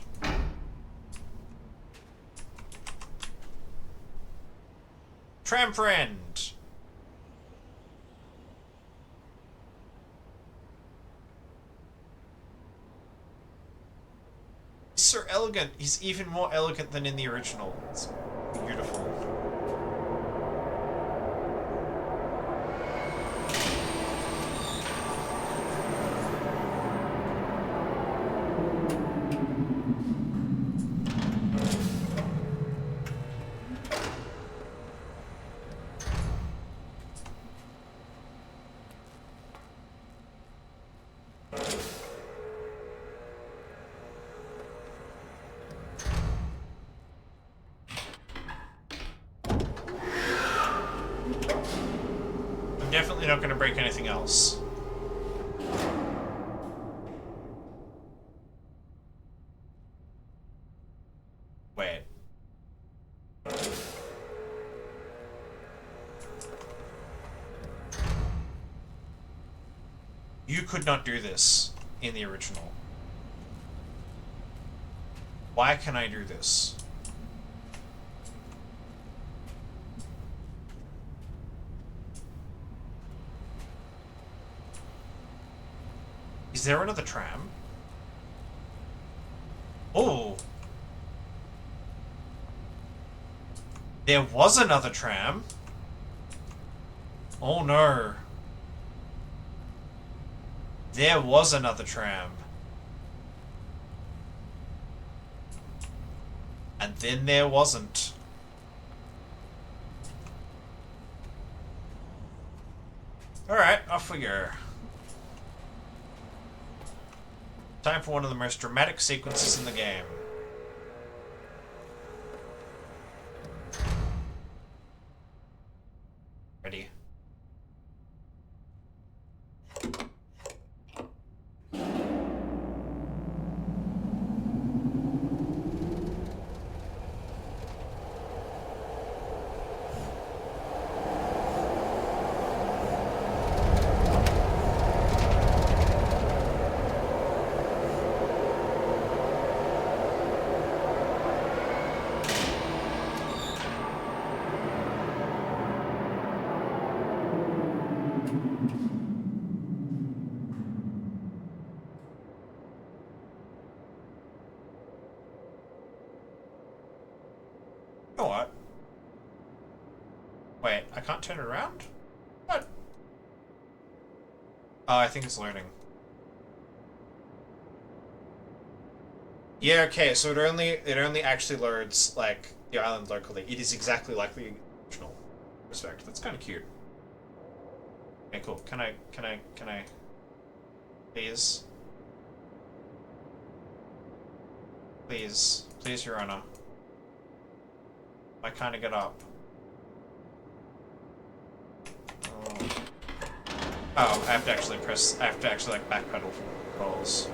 Tram friend! He's so elegant. He's even more elegant than in the original. It's beautiful. I'm definitely not going to break anything else. Wait. You could not do this in the original. Why can I do this? Is there another tram? Oh! There was another tram? Oh no. There was another tram. And then there wasn't. Alright, off we go. Time for one of the most dramatic sequences in the game. Ready? You know what? Wait, I can't turn it around? What? Oh, I think it's loading. Yeah, okay, so it only actually loads like the island locally. It is exactly like the original. Respect. That's kind of cute. Okay, cool. Can I please? Please, Your Honor. I kind of get up. Oh, I have to actually like backpedal from the controls.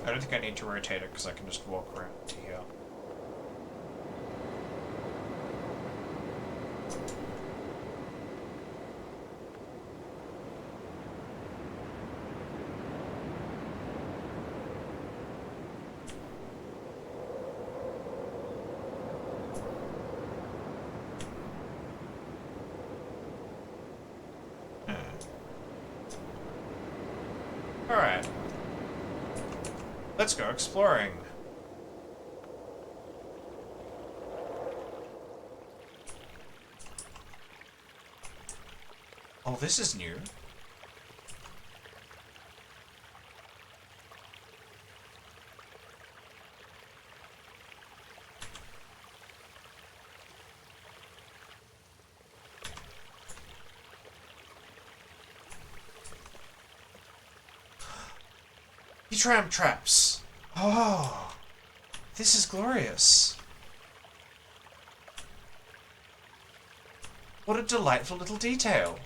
I don't think I need to rotate it because I can just walk around to here. Alright. Let's go exploring. Oh, this is new. Tram traps. Oh, this is glorious. What a delightful little detail.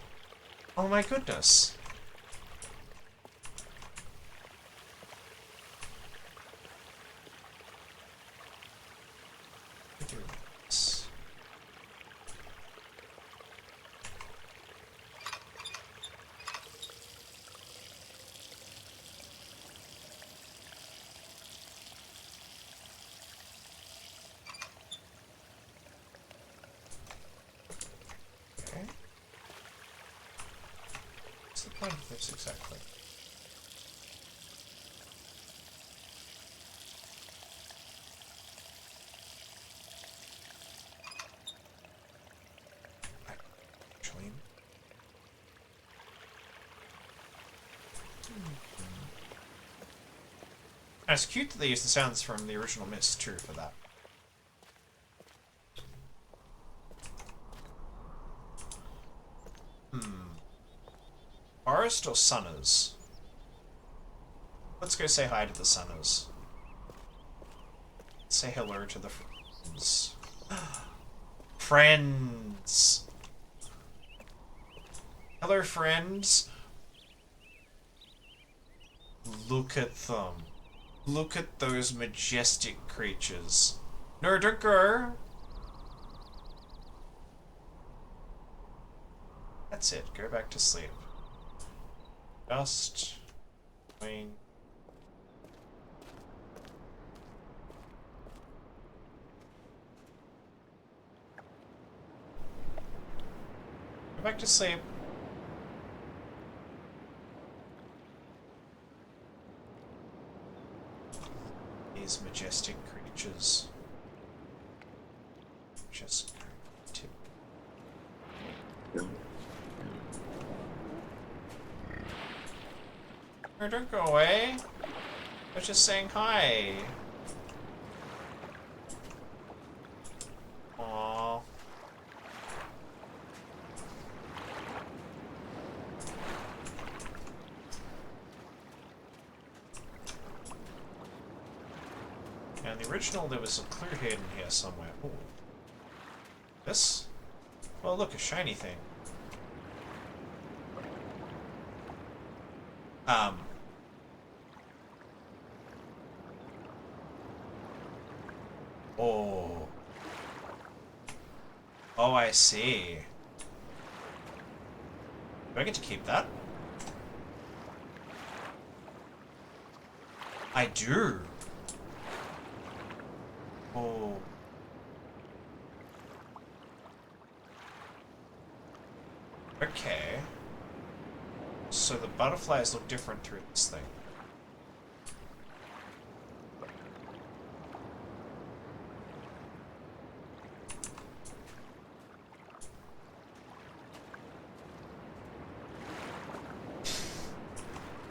Oh my goodness. What's the point of this exactly? Actually. And it's cute that they use the sounds from the original Myst too for that. Forest or Sunners? Let's go say hi to the Sunners. Say hello to the friends. Friends! Hello, friends. Look at them. Look at those majestic creatures. No, don't go! That's it. Go back to sleep. Just... wing. Go back to sleep. These majestic creatures. Just tip. No, don't go away. I was just saying hi. Aww. And the original, there was a clue hidden here somewhere. Ooh. This? Well, look, a shiny thing. Oh. Oh, I see. Do I get to keep that? I do. Oh. Okay. So the butterflies look different through this thing.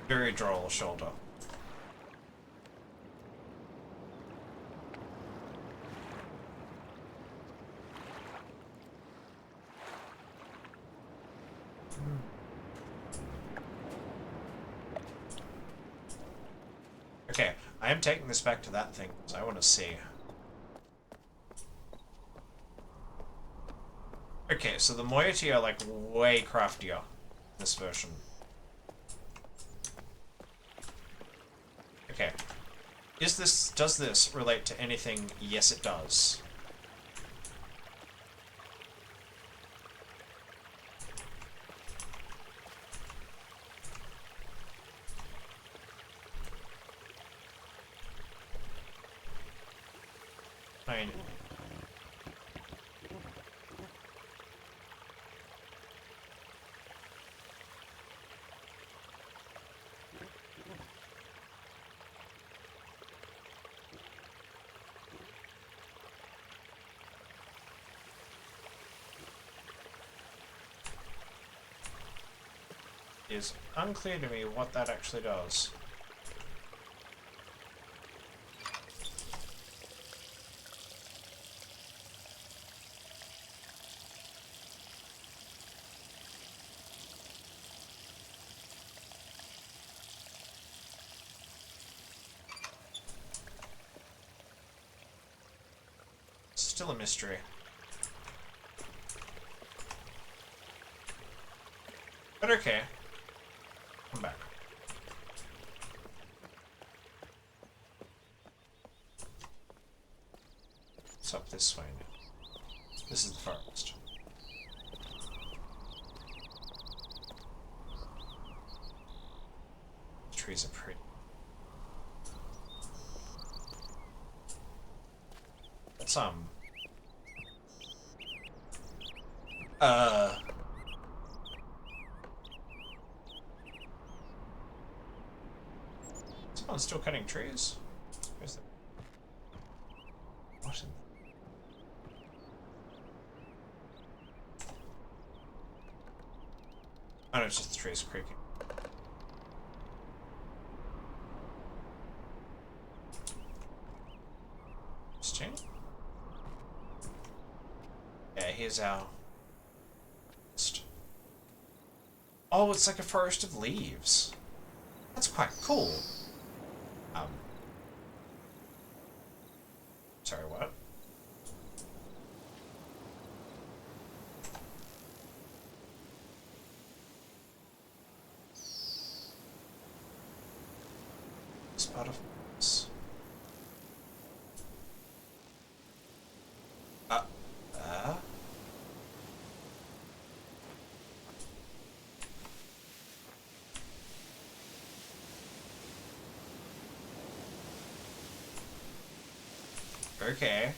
Very droll shoulder. Okay, I am taking this back to that thing because I want to see. Okay, so the moiety are like way craftier in this version. Okay. Does this relate to anything? Yes, it does. I mean, is unclear to me what that actually does. Still a mystery. But okay. Come back. It's up this way now. This is the forest. The trees are pretty. That's Someone's still cutting trees? Where's that? What in Oh no, it's just the trees creaking. Interesting. Yeah, here's our list. Oh, it's like a forest of leaves. That's quite cool. Sorry, what? Spot of this. Okay.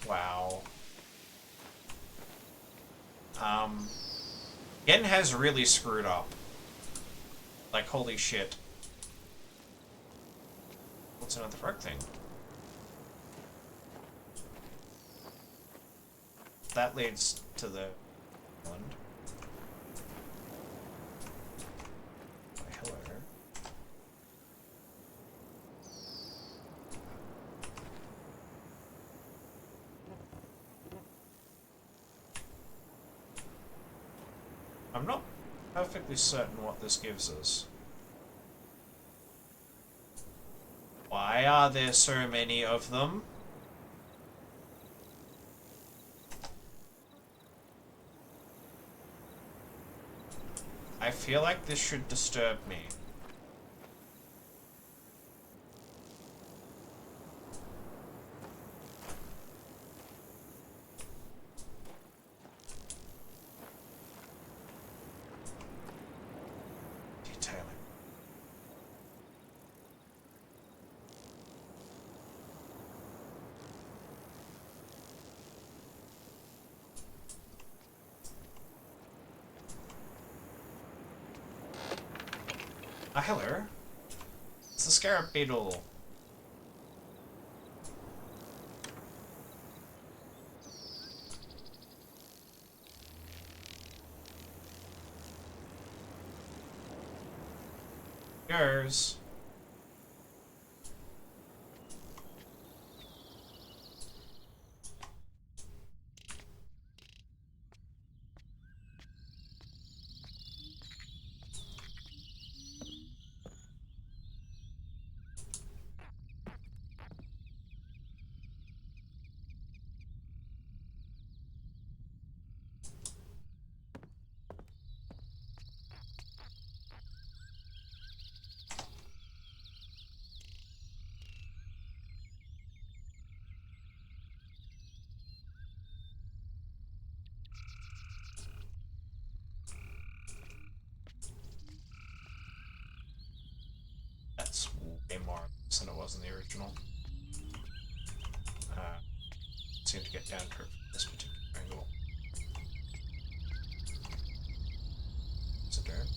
Wow. Gen has really screwed up. Like, holy shit. What's another frog thing? That leads to the island. Oh, hello. I'm not perfectly certain what this gives us. Why are there so many of them? I feel like this should disturb me. Detailing. Ah, hello. It's the scarab beetle. Goes. That's way more than it was in the original. Seem to get down to this particular angle. Is it dirt?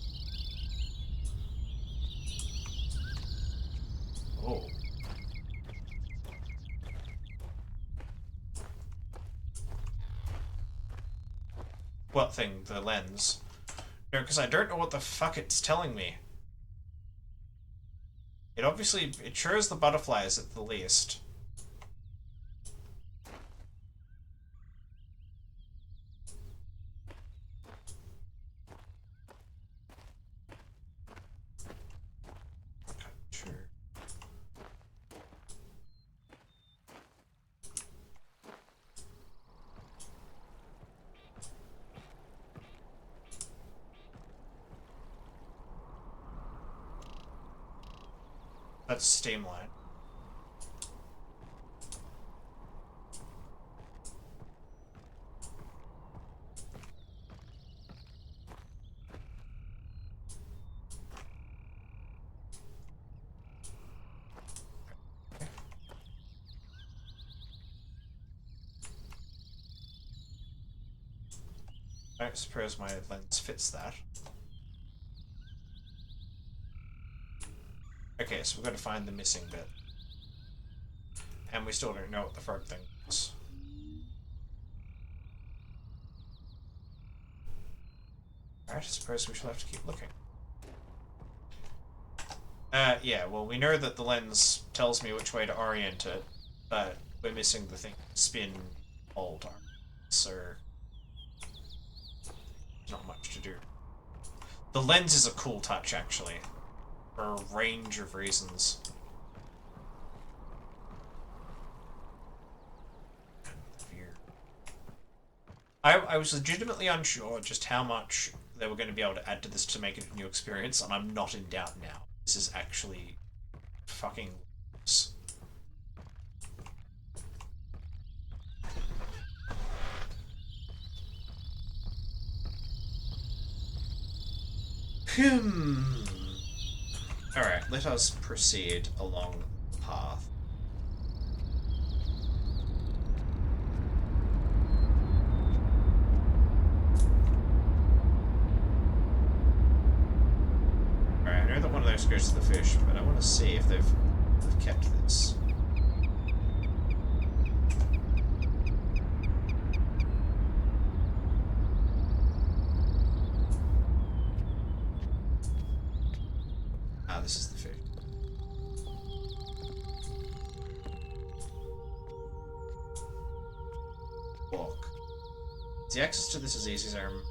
Oh. What thing? The lens. No, because I don't know what the fuck it's telling me. It shows the butterflies at the least. Sure. That's steam line. I don't suppose my lens fits that. Okay, so we've got to find the missing bit. And we still don't know what the frog thing is. Alright, I suppose we shall have to keep looking. Yeah, well, we know that the lens tells me which way to orient it, but we're missing the thing spin, hold, so not much to do. The lens is a cool touch, actually, for a range of reasons. I was legitimately unsure just how much they were going to be able to add to this to make it a new experience, and I'm not in doubt now. This is actually fucking loose. Alright, let us proceed along the path. Alright, I know that one of those goes to the fish, but I want to see if they've kept this. Ah, this is the fish. Walk. The access to this is easy as I'm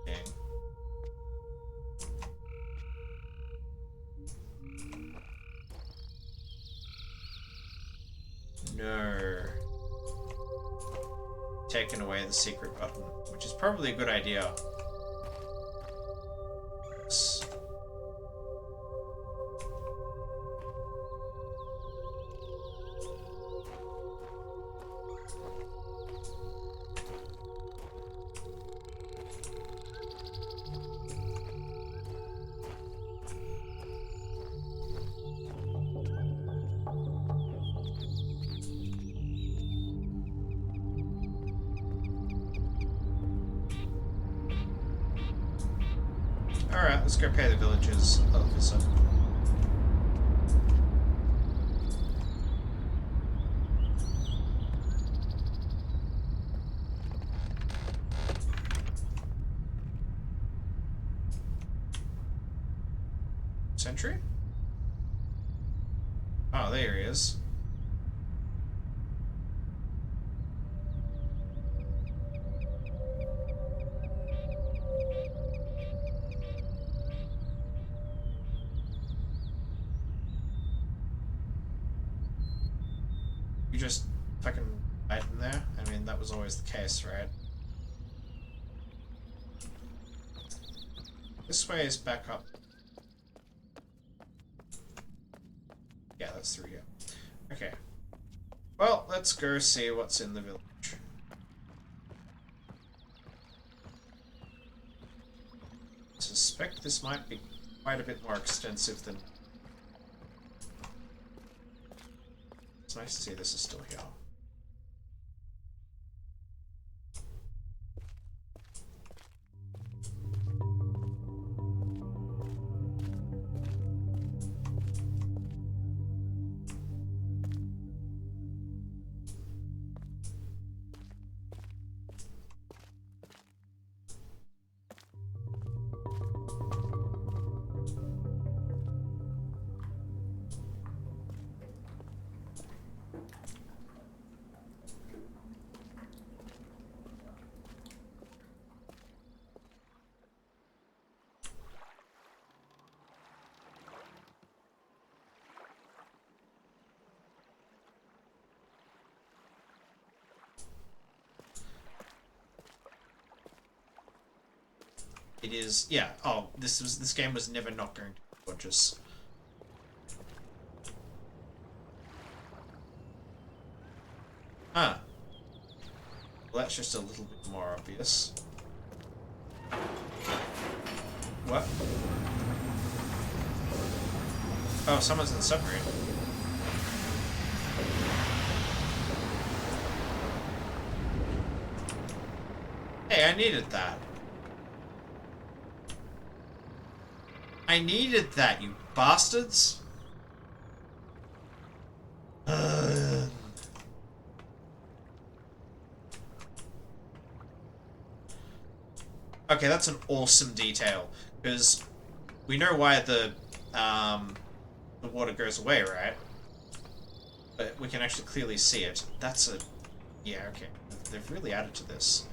saying. No. Taken away the secret button, which is probably a good idea. Alright, let's go pay the villagers a visit. Sentry? Oh, there he is. You just fucking hide in there? I mean, that was always the case, right? This way is back up. Yeah, that's through here. Okay. Well, let's go see what's in the village. I suspect this might be quite a bit more extensive than... It's nice to see this is still here. It is, yeah. Oh, this game was never not going to be gorgeous. Huh. Well, that's just a little bit more obvious. What? Oh, someone's in the submarine. Hey, I needed that. I needed that, you bastards! Okay, that's an awesome detail, because we know why the water goes away, right? But we can actually clearly see it. That's a... Yeah, okay. They've really added to this.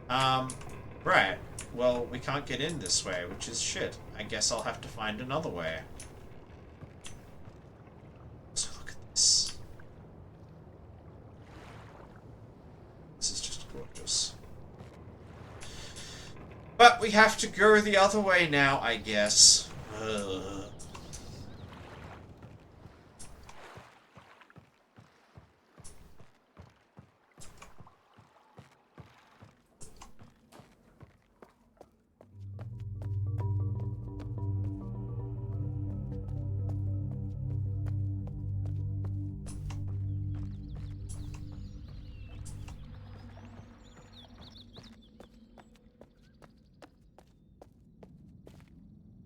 Right. Well, we can't get in this way, which is shit. I guess I'll have to find another way. So look at this. This is just gorgeous. But we have to go the other way now, I guess. Ugh.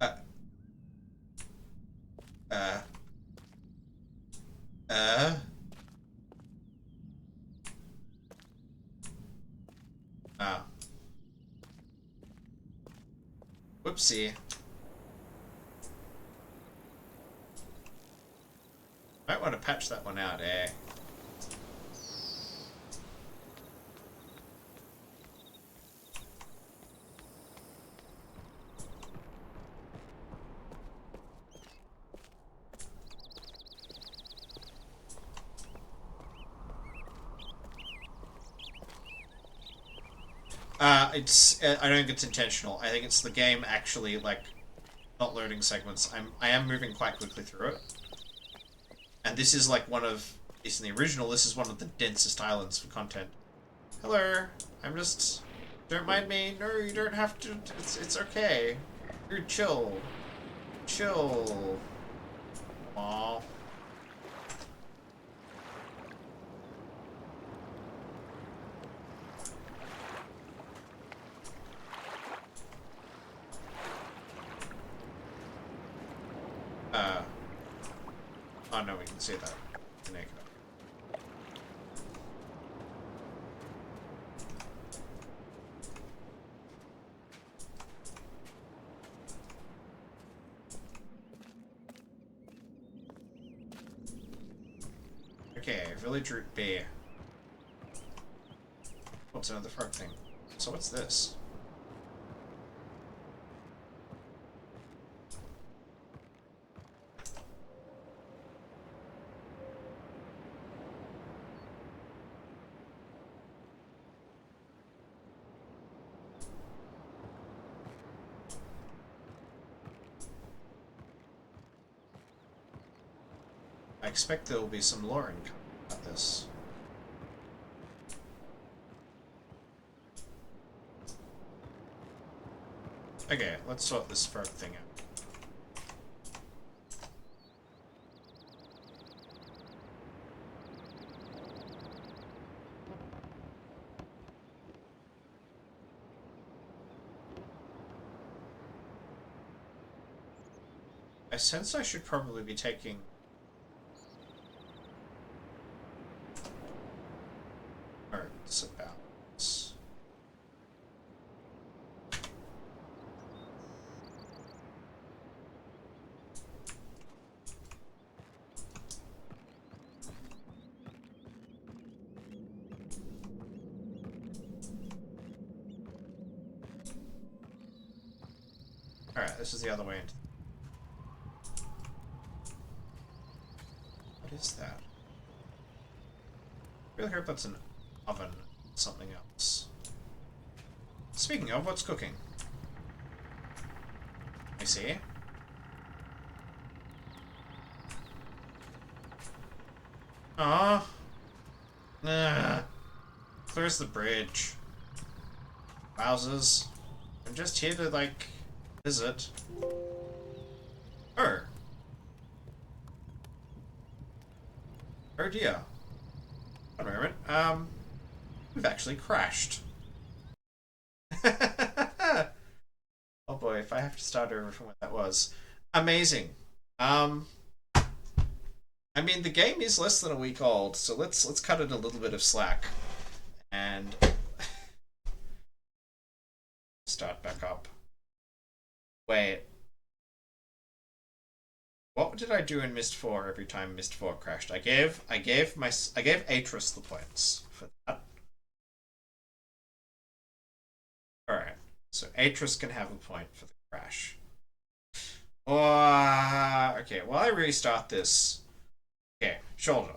Uh. Uh. Uh. Oh. Whoopsie. Might want to patch that one out, eh? I don't think it's intentional. I think it's the game actually, like, not loading segments. I am moving quite quickly through it. And this is like one of, at least in the original, this is one of the densest islands for content. Hello, I'm just, don't mind me. No, you don't have to, it's okay. You're chill. Chill. Aww. Oh no, we can see that. Naked. Okay, village route B. What's another frog thing? So what's this? I expect there will be some lore incoming about this. Okay, let's sort this frog thing out. I sense I should probably be taking... Arts about this. Alright, this is the other way into... What is that? I really hope that's an oven, something else. Speaking of, what's cooking? me see. Aww. Clears the bridge. Wowzers. I'm just here to, like, visit. Oh. Oh dear. One moment. We've actually crashed. Oh boy, if I have to start over from what that was. Amazing. I mean, the game is less than a week old, so let's cut it a little bit of slack and start back up. Wait. What did I do in Myst 4 every time Myst 4 crashed? I gave Atris the points for that. Alright. So Atris can have a point for the crash. Okay, while I restart this. Okay, shoulder.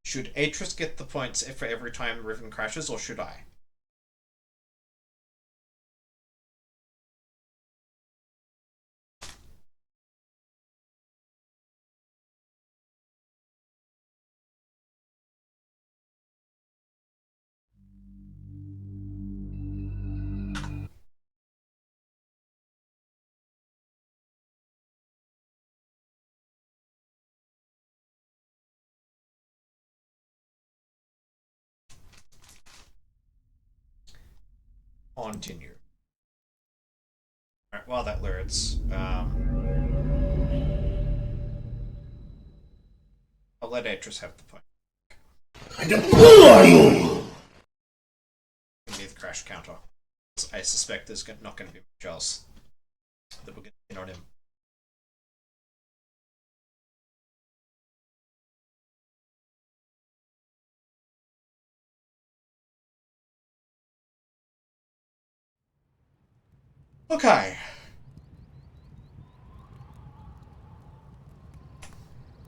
Should Atris get the points for every time Riven crashes, or should I? Continue. Alright, while that loads, I'll let Atris have the point. And a fool are you! Give me the crash counter. I suspect there's not going to be much else that we're going to hit on him. Okay.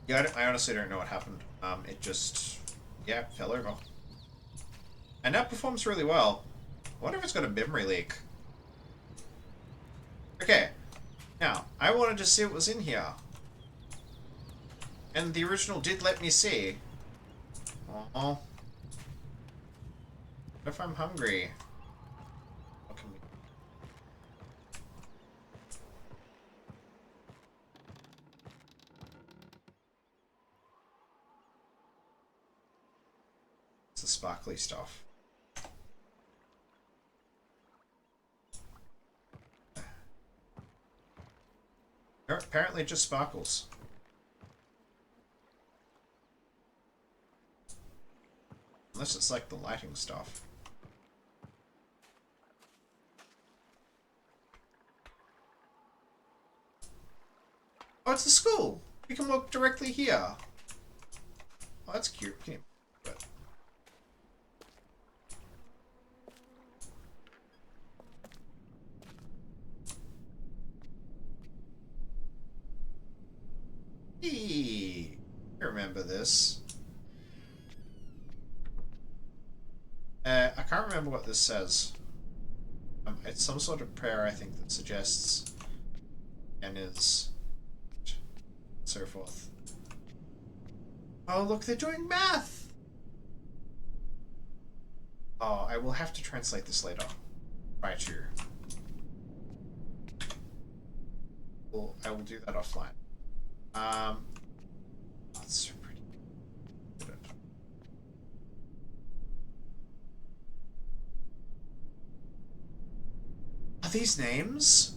Yeah, I honestly don't know what happened. It just, yeah, fell over. And that performs really well. I wonder if it's got a memory leak. Okay. Now, I wanted to see what was in here. And the original did let me see. Oh. What if I'm hungry? What can we... It's the sparkly stuff. Apparently it just sparkles. Unless it's like the lighting stuff. Oh, it's the school! We can walk directly here. Oh, that's cute. Can you... But... Eee, I remember this. I can't remember what this says. It's some sort of prayer, I think, that suggests and is so forth. Oh, look, they're doing math! Oh, I will have to translate this later. Try to. Well, I will do that offline. That's so pretty. Are these names?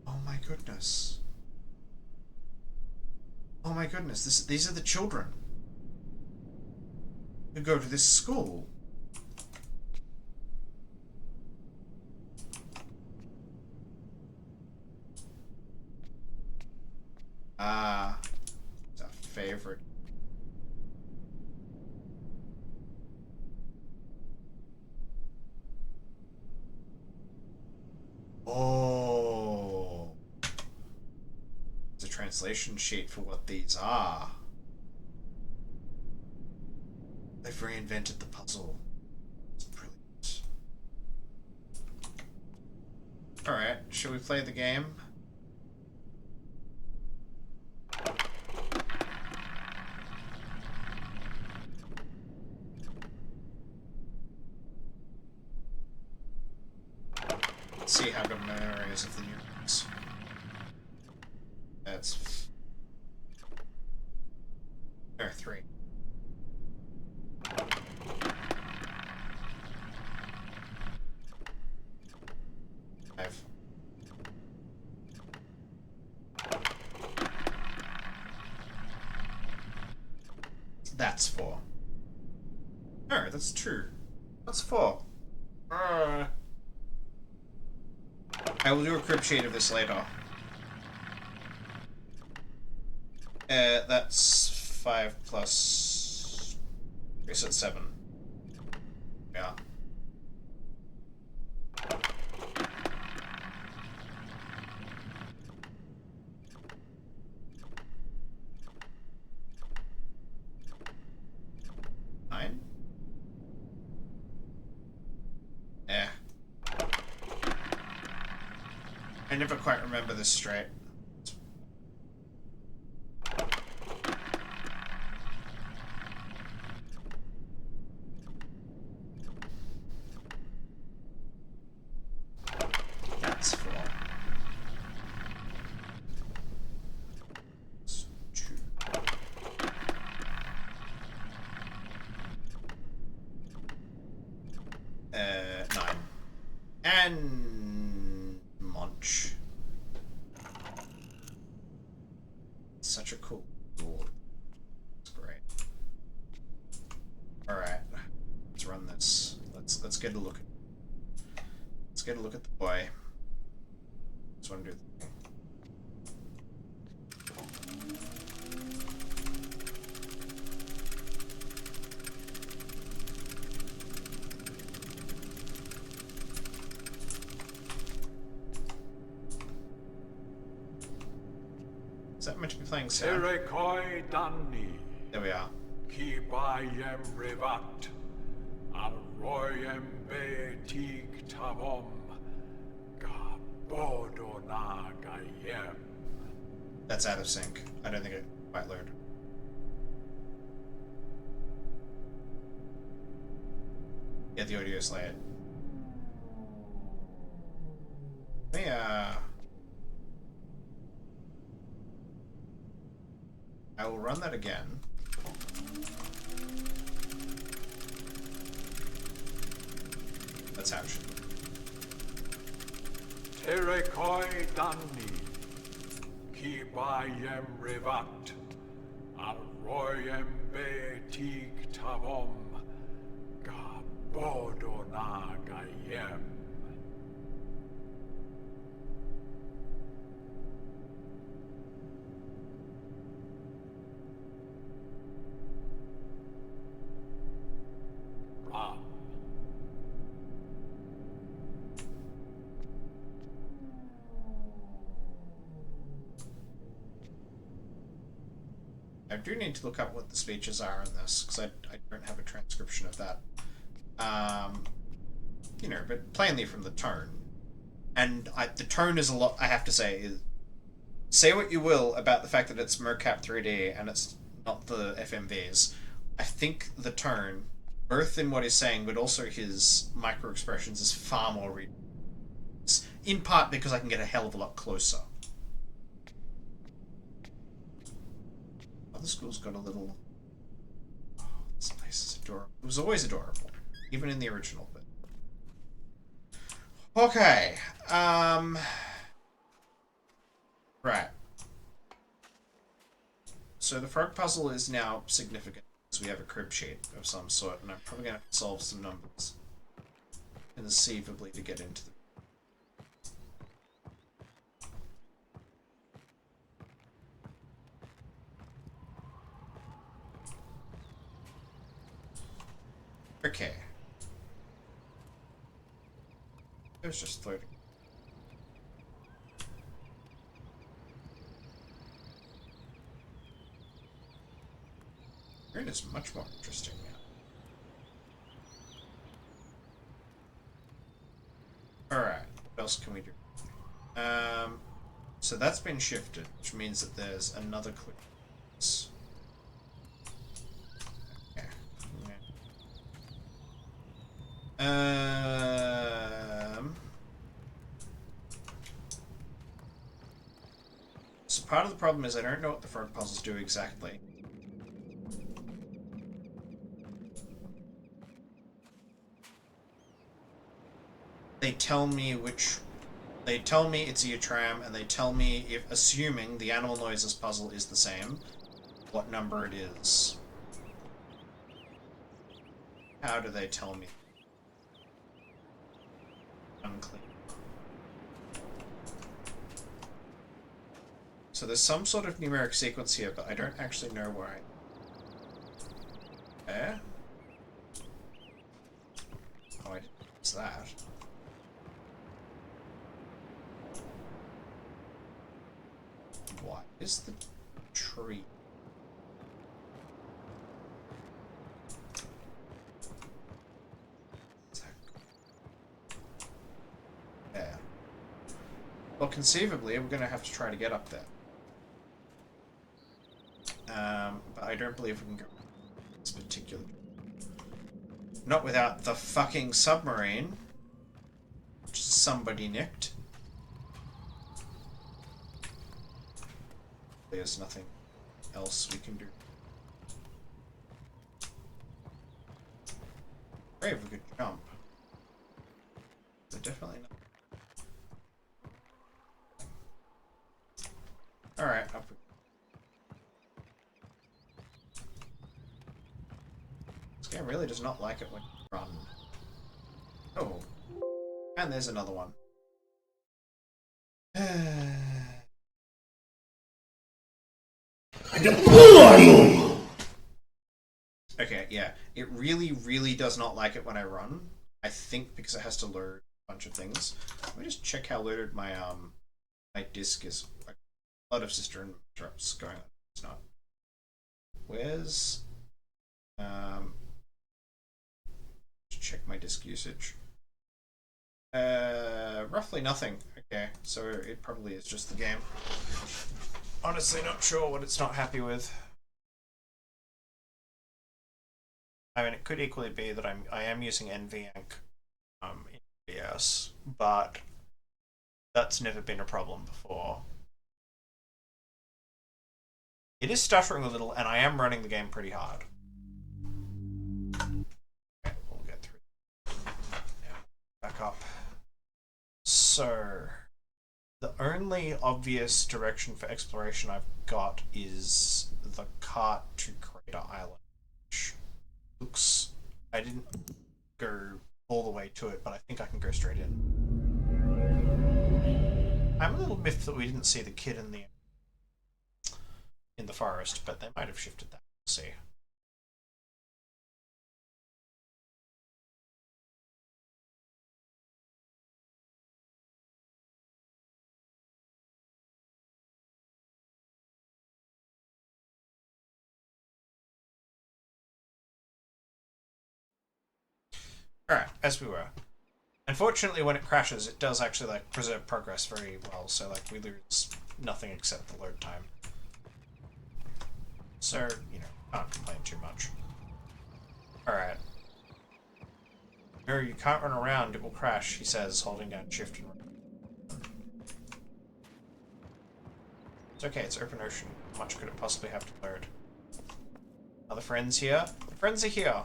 Oh my goodness. Oh my goodness, these are the children who go to this school. It's a favorite. Oh. It's a translation sheet for what these are. reinvented the puzzle. It's brilliant. Alright, shall we play the game? Let's see how good my memory is of the new ones. That's... There are 3. 5. That's 4. No, that's 2. That's 4. I will do a crib sheet of this later. That's 5 plus... I guess it's 7. Yeah. I never quite remember this straight. That's 4. That's 2. 9. And... Munch. Such a cool tool. It's great. Alright. Let's run this. Let's get a look. Let's get a look at the boy. Just want to do the thing. Is that meant to be playing Cyan? There we are. Kibayem revat, arroyem betik tavom, gabodonagayem. That's out of sync. I don't think it quite learned. Yeah, the audio is layered. Yeah. I will run that again. That's how it should look. Terekoi dani, kibayem revat, arroyem betik tavom, gabodonagayem. I do need to look up what the speeches are in this, because I don't have a transcription of that. You know, but plainly from the tone. And the tone is a lot, I have to say, say what you will about the fact that it's mocap 3D and it's not the FMVs. I think the tone, both in what he's saying, but also his micro expressions, is far more readable. In part because I can get a hell of a lot closer. The school's got a little... Oh, this place is adorable. It was always adorable, even in the original, but... Okay, right. So the frog puzzle is now significant, because we have a crib sheet of some sort, and I'm probably going to have to solve some numbers conceivably to get into the... Okay. It was just floating. Green is much more interesting now. Alright, what else can we do? So that's been shifted, which means that there's another click. Okay. So part of the problem is I don't know what the frog puzzles do exactly. They tell me it's a tram, and they tell me, if assuming the animal noises puzzle is the same, what number it is. How do they tell me? Unclear. So there's some sort of numeric sequence here, but I don't actually know where There? Oh, what's that? What is the tree? There. Well, conceivably, we're going to have to try to get up there. But I don't believe we can go this particular. Not without the fucking submarine, which somebody nicked. There's nothing else we can do. Great, we could jump. But definitely not. Alright, up we go. This game really does not like it when you run. Oh. And there's another one. Okay, yeah. It really, really does not like it when I run. I think because it has to load a bunch of things. Let me just check how loaded my my disk is. A lot of sister interrupts going on. It's not. Where's check my disk usage. Roughly nothing. Okay, so it probably is just the game. Honestly, not sure what it's not happy with. I mean, it could equally be that I am using NVEnc in OBS, but that's never been a problem before. It is stuttering a little, and I am running the game pretty hard. Okay, we'll get through. Yeah, back up. So, the only obvious direction for exploration I've got is the cart to Crater Island. Which looks... I didn't go all the way to it, but I think I can go straight in. I'm a little miffed that we didn't see the kid in the forest, but they might have shifted that. We'll see. Alright, as we were. Unfortunately, when it crashes, it does actually like preserve progress very well, so like we lose nothing except the load time. So, you know, can't complain too much. Alright. No, you can't run around, it will crash, he says, holding down shift and run. It's okay, it's open ocean. How much could it possibly have to load? Other friends here? Friends are here!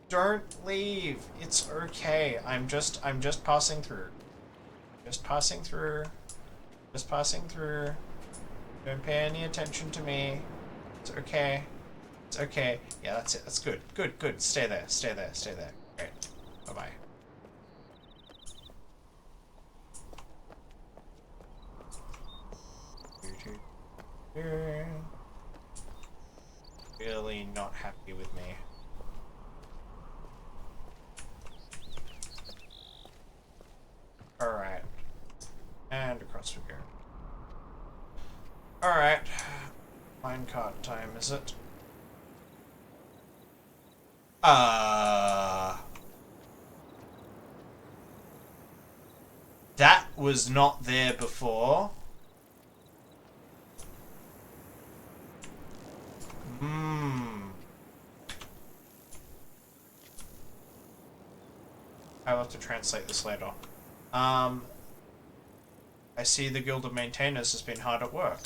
Don't leave. It's okay. I'm just passing through. Just passing through. Just passing through. Don't pay any attention to me. It's okay. It's okay. Yeah, that's it. That's good. Good, good. Stay there. Stay there. Stay there. Great. Bye-bye. Really not happy with me. Alright. And across we go. Alright. Minecart time, is it? That was not there before. I'll have to translate this later. I see the Guild of Maintainers has been hard at work.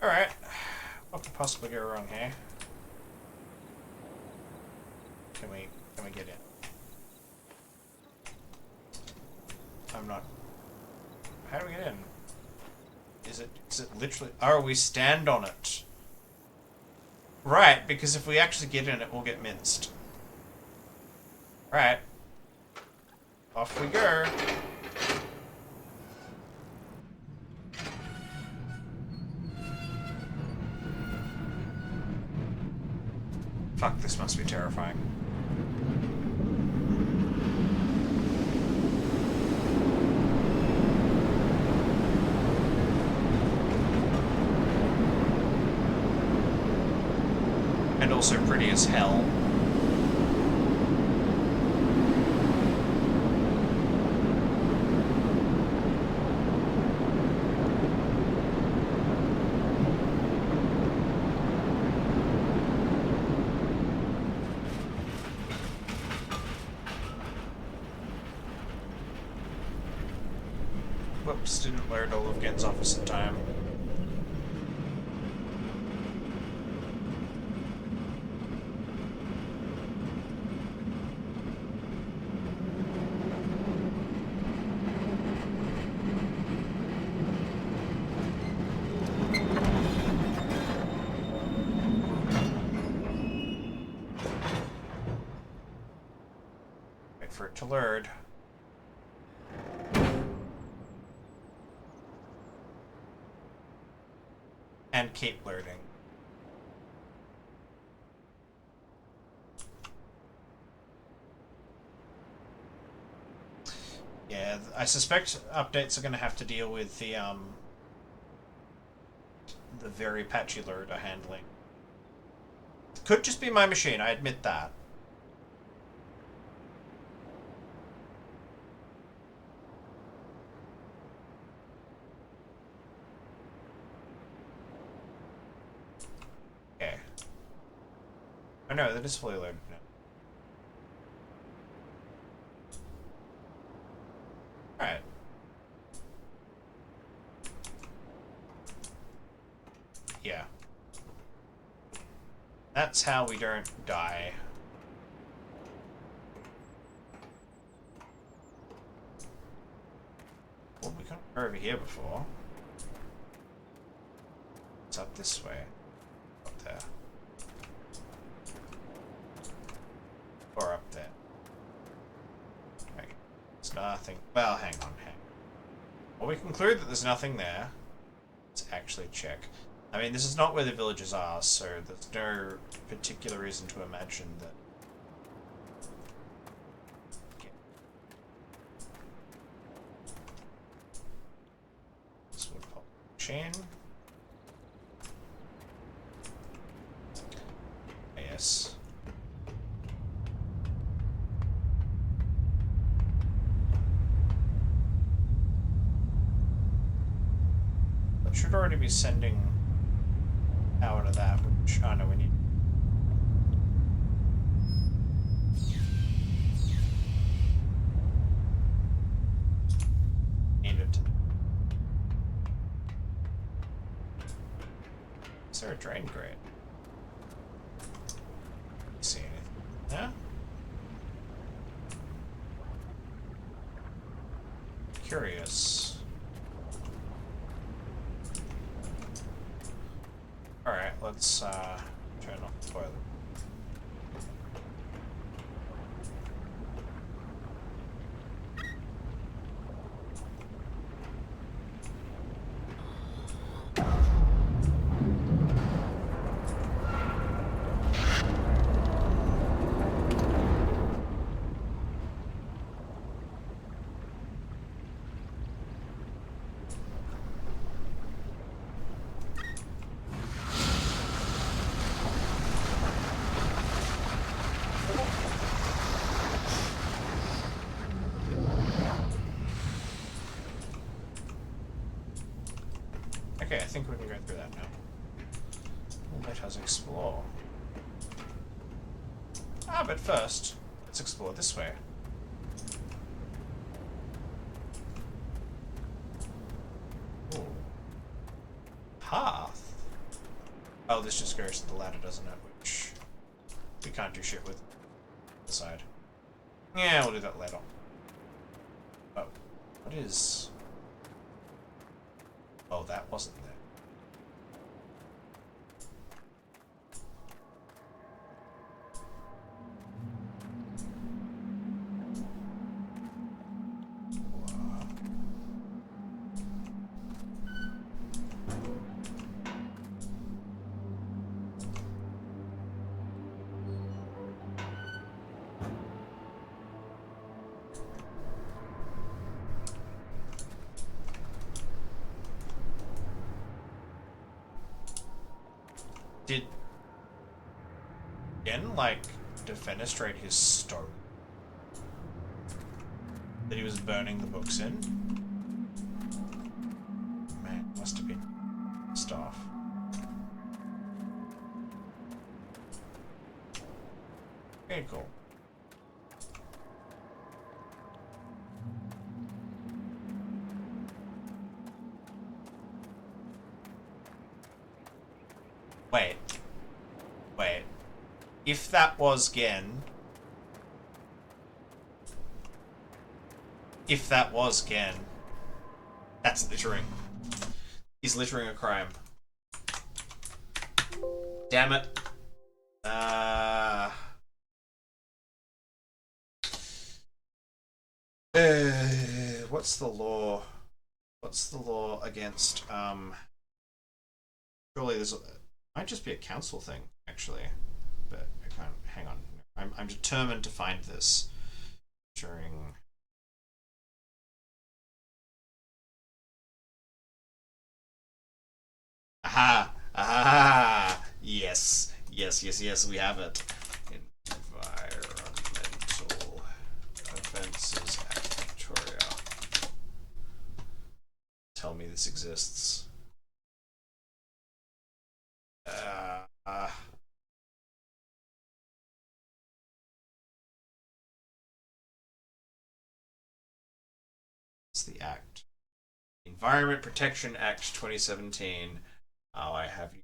Alright. What could possibly go wrong here? Can we get in? I'm not... How do we get in? Is it literally... Oh, we stand on it. Right, because if we actually get in it, we'll get minced. Right. Off we go. Fuck, this must be terrifying. And also pretty as hell. Whoops, didn't load all of Gen's office in time. Wait for it to load. And keep loading. Yeah, I suspect updates are going to have to deal with the very patchy loader handling. Could just be my machine, I admit that. Okay. Oh no, that is fully loaded now. Alright. Yeah. That's how we don't die. Well, we couldn't go over here before. It's up this way. Up there. Or up there. Okay. There's nothing. Well, hang on. Well, we conclude that there's nothing there. Let's actually check. I mean, this is not where the villages are, so there's no particular reason to imagine that. Yeah. This would pop chain. Yes. That should already be sending power to that, which I know we need. Need it. Is there a drain grate? See anything? Yeah? Curious. Alright, let's turn off the toilet. Okay, I think we can go through that now. Let us explore. Ah, but first, let's explore this way. Ooh. Path. Oh, this just goes to the ladder, doesn't it? Which we can't do shit with. The side. Yeah, we'll do that later. Oh, what is? Oh, that wasn't there. Did Yen, like, defenestrate his stone? That he was burning the books in? Man, must have been stuff. Okay, cool. Wait. Wait. If that was Gen... If that was Gen... That's littering. Is littering a crime? Damn it. What's the law? What's the law against, surely there's a... Might just be a council thing, actually. But I can't... Hang on. I'm determined to find this during... Aha! Aha! Yes. Yes, yes, yes, we have it. Environmental Offences Act Victoria. Tell me this exists. It's the Act. Environment Protection Act 2017. Oh, I have you.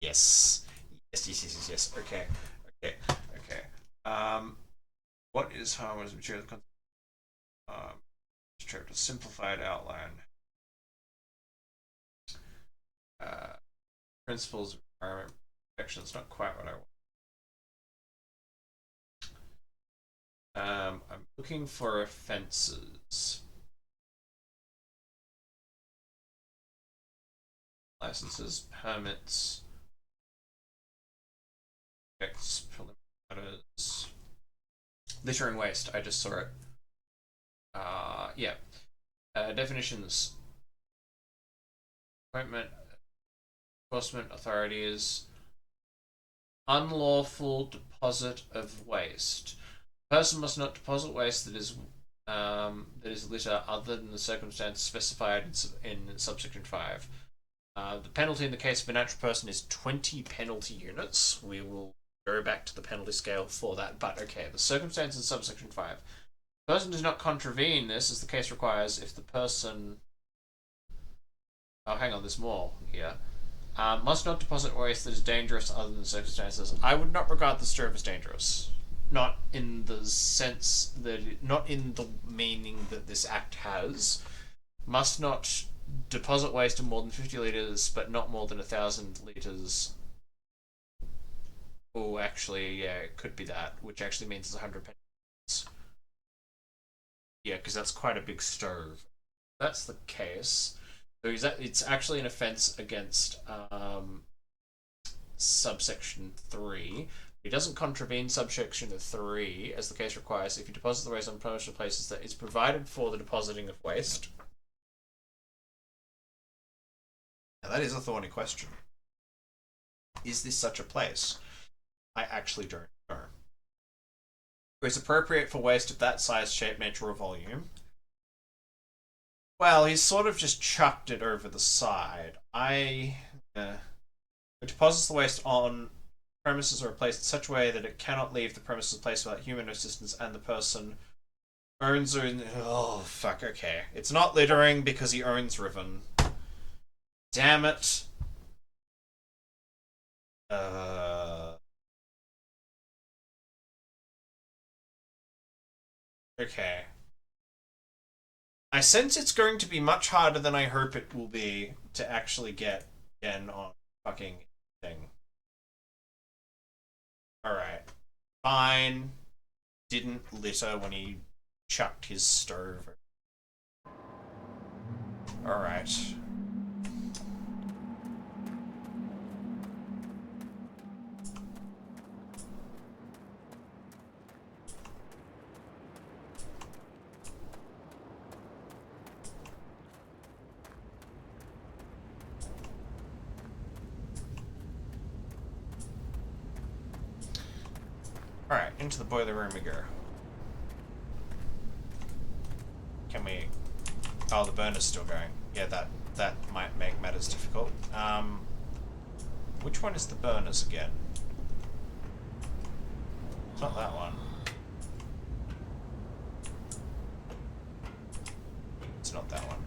Yes. Yes, yes, yes, yes, yes. Okay. Okay. Okay. What is harmless material? Try to simplified outline. Principles of environment protection. It's not quite what I want. I'm looking for offences. Licenses, permits, checks, preliminary matters. Litter and waste. I just saw it. Yeah. Definitions. Appointment, enforcement authorities. Unlawful deposit of waste. A person must not deposit waste that is litter other than the circumstance specified in subsection 5. The penalty in the case of a natural person is 20 penalty units. We will go back to the penalty scale for that, but okay, the circumstance in subsection 5. The person does not contravene this as the case requires if the person... Oh, hang on, there's more here. Must not deposit waste that is dangerous other than circumstances. I would not regard the stirrup as dangerous. Not in the sense that... Not in the meaning that this act has. Must not deposit waste of more than 50 litres, but not more than 1,000 litres. Oh, actually, yeah, it could be that, which actually means it's 100 pennies. Yeah, because that's quite a big stove. That's the case. So it's actually an offence against subsection 3. It doesn't contravene subsection 3, as the case requires, if you deposit the waste on commercial places that is provided for the depositing of waste. Now that is a thorny question. Is this such a place? I actually don't know. It's appropriate for waste of that size, shape, nature, or volume. Well, he's sort of just chucked it over the side. It deposits the waste on premises or placed in such a way that it cannot leave the premises place without human assistance, and the person owns it. Oh, fuck, okay. It's not littering because he owns Riven. Damn it. Okay. I sense it's going to be much harder than I hope it will be to actually get Yen on fucking thing. Alright. Fine. Didn't litter when he chucked his stove. Alright. Alright, into the boiler room we go. Can we... Oh, the burner's still going. Yeah, that might make matters difficult. Which one is the burners again? It's not that one. It's not that one.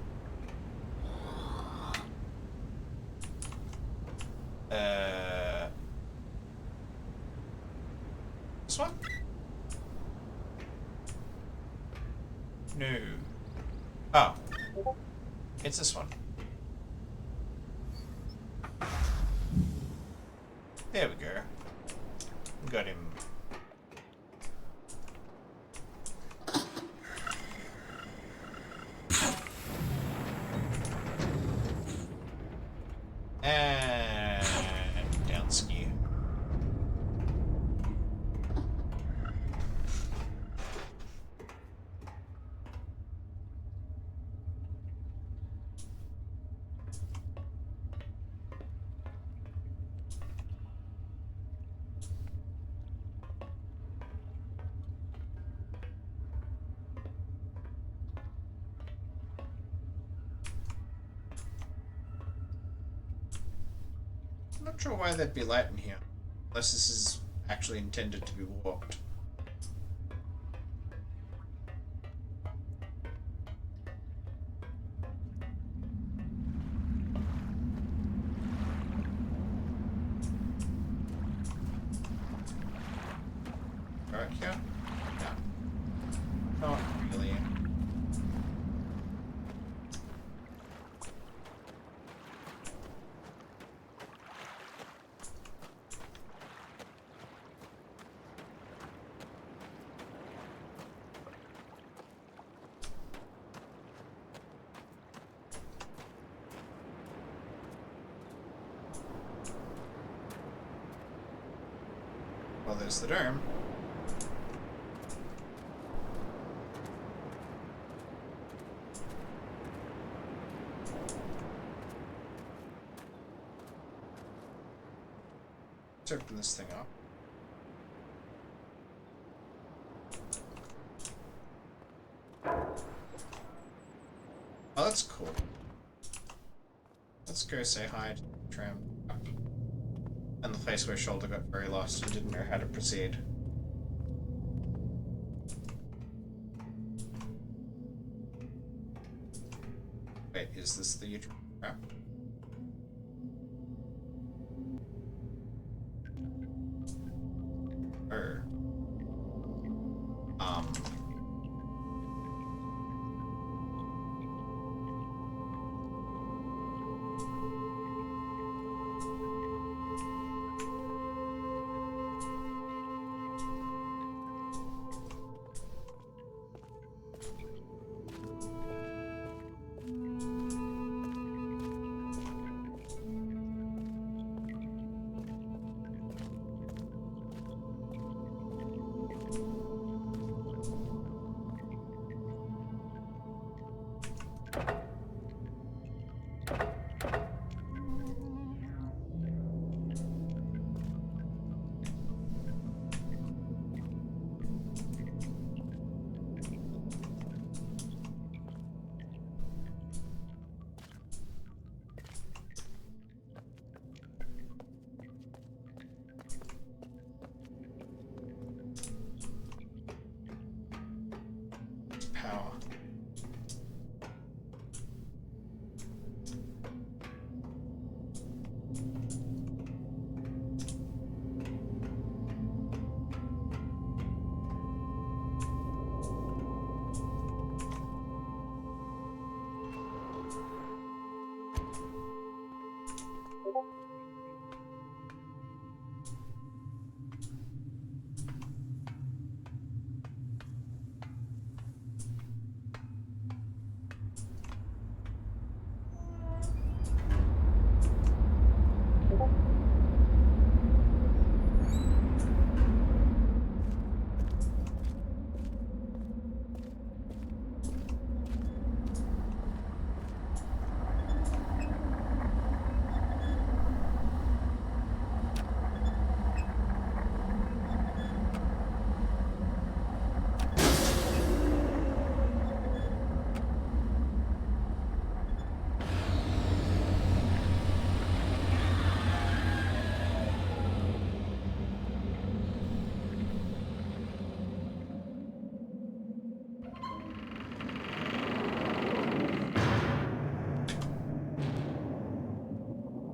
This one? No. Oh. It's this one. There we go. Got him. And down ski. I'm not sure why there'd be light in here. Unless this is actually intended to be warped. Right here? No. Not really. Well, there's the dome. Let's open this thing up. Oh, that's cool. Let's go say hi to the tram. And the place where Shoulder got very lost and didn't know how to proceed. Wait, is this the YouTube trap? Or... power.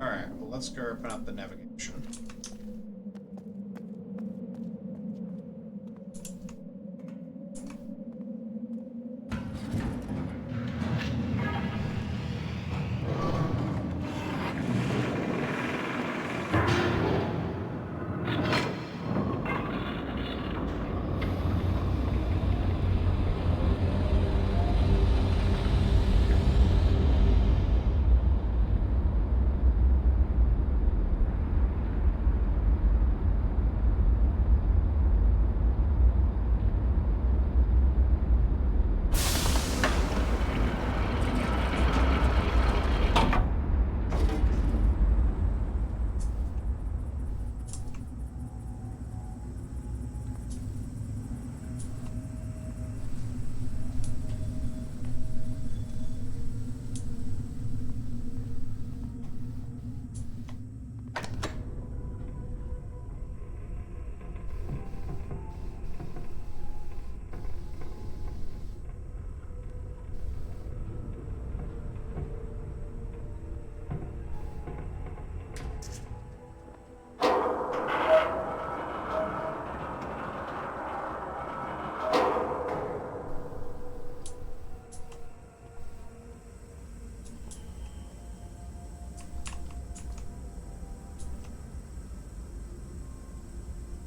Alright, well, let's go open up the navigation.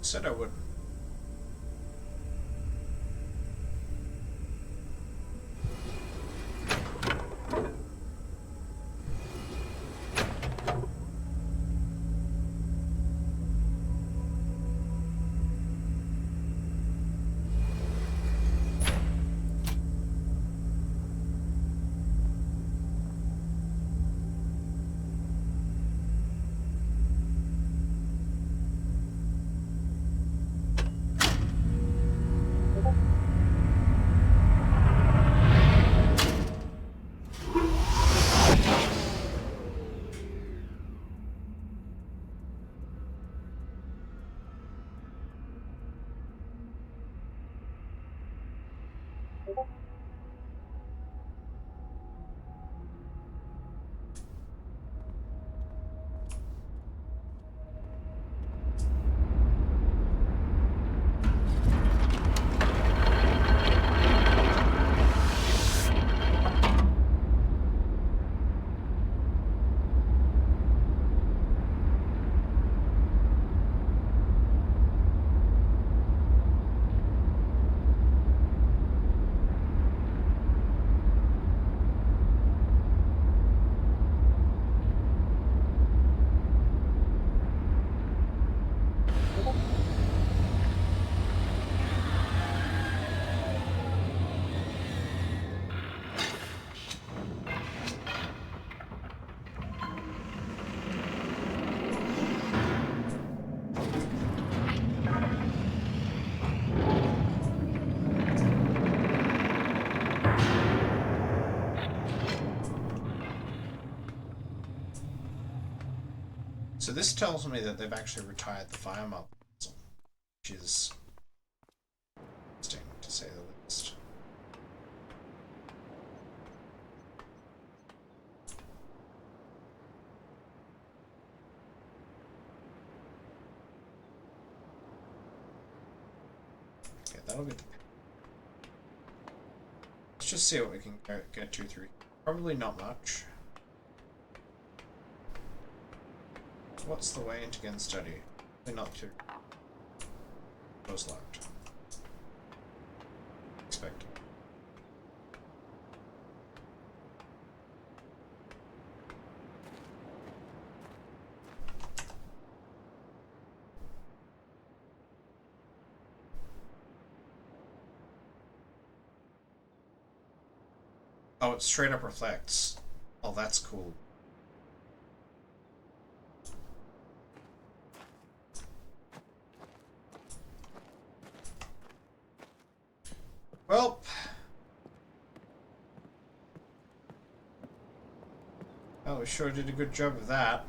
Said I wouldn't. So this tells me that they've actually retired the fire marshal, which is interesting to say the least. That'll get the. Let's just see what we can get to through. Probably not much. What's the way into Gen Study? Probably not too. Close locked. Expected. Oh, it straight up reflects. Oh, that's cool. Well, we sure did a good job of that.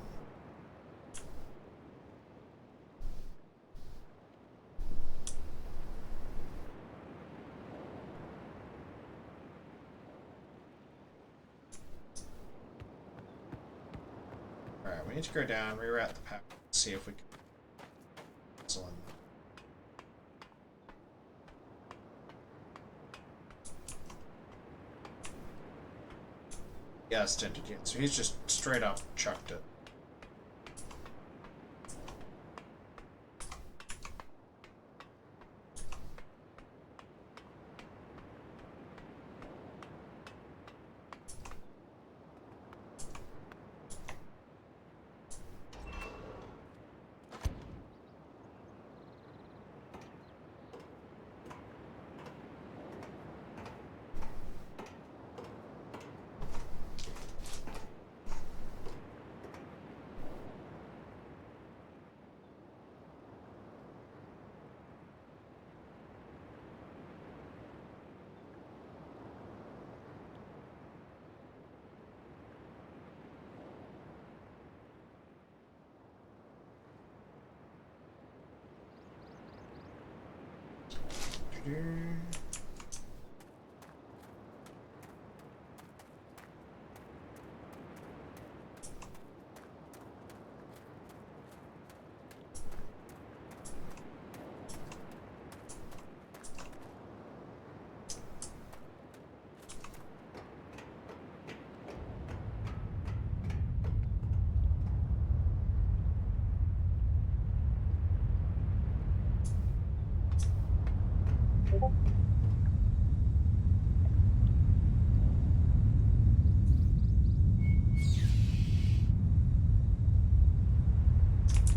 Alright, we need to go down, reroute the pack, see if we can puzzle in. Yeah, it's tinted yet, so he's just straight up chucked it.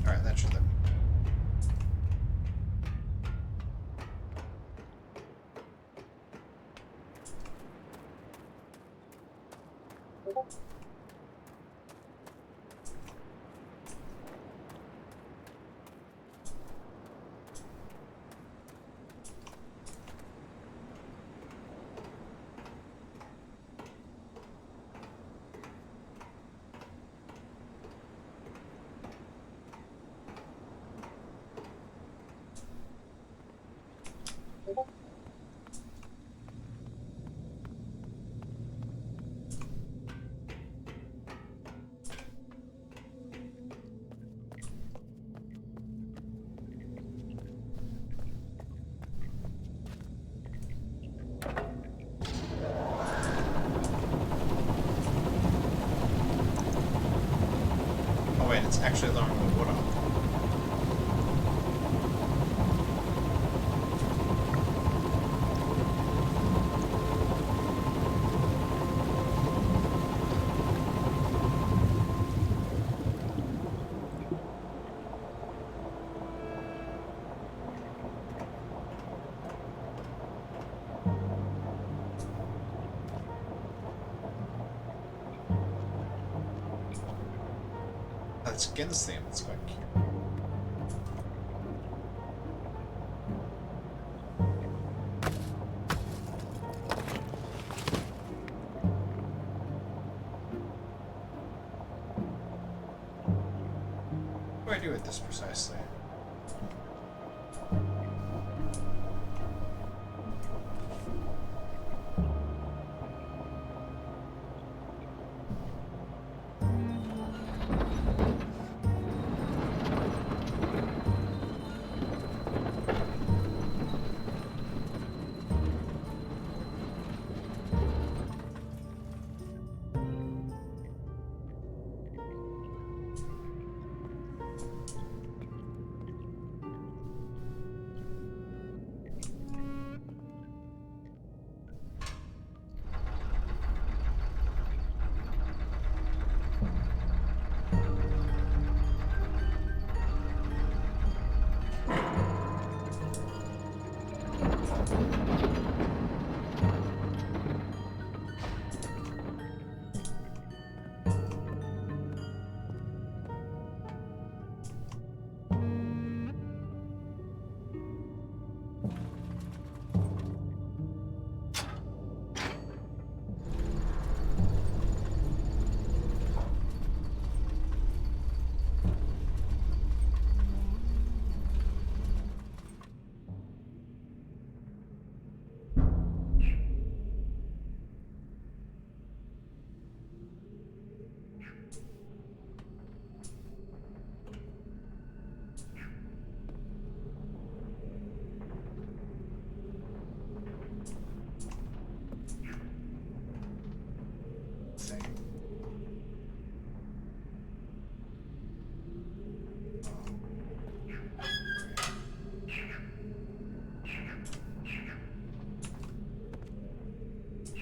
Alright, that should let me. Oh wait, it's actually lowering the water. That's against them, it's quite cute. What do I do with this precisely?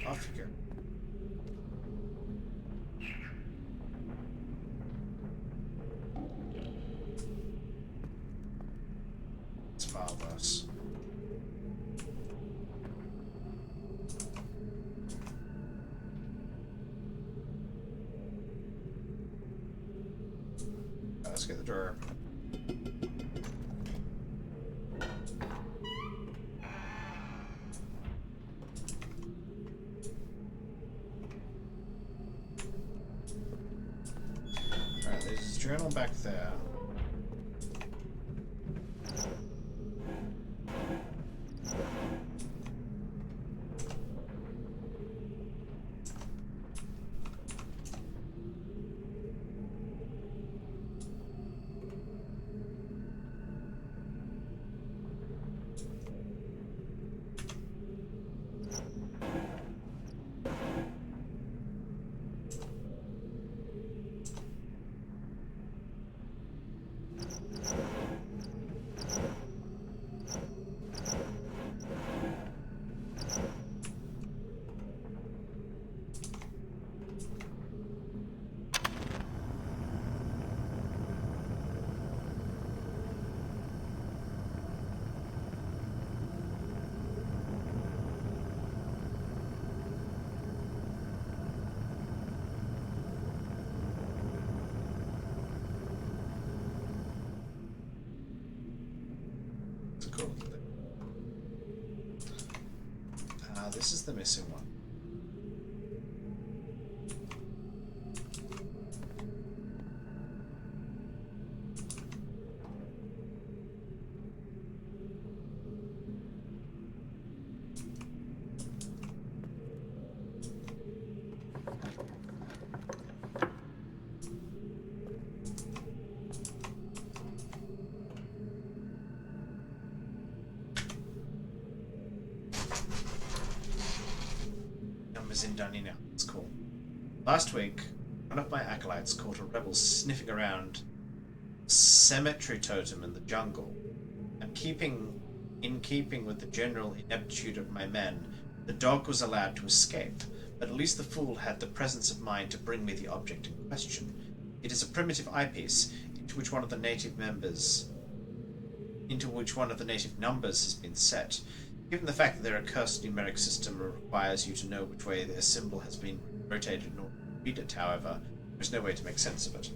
Configure. It's far worse. Let's get the door open. Alright, there's his journal back there. It's a cool thing. This is the missing one. Numbers in Dunny now. It's cool. Last week, one of my acolytes caught a rebel sniffing around a cemetery totem in the jungle, and in keeping with the general ineptitude of my men, the dog was allowed to escape, but at least the fool had the presence of mind to bring me the object in question. It is a primitive eyepiece into which one of the native numbers has been set. Given the fact that their accursed numeric system requires you to know which way their symbol has been rotated in order to read it, however, there is no way to make sense of it.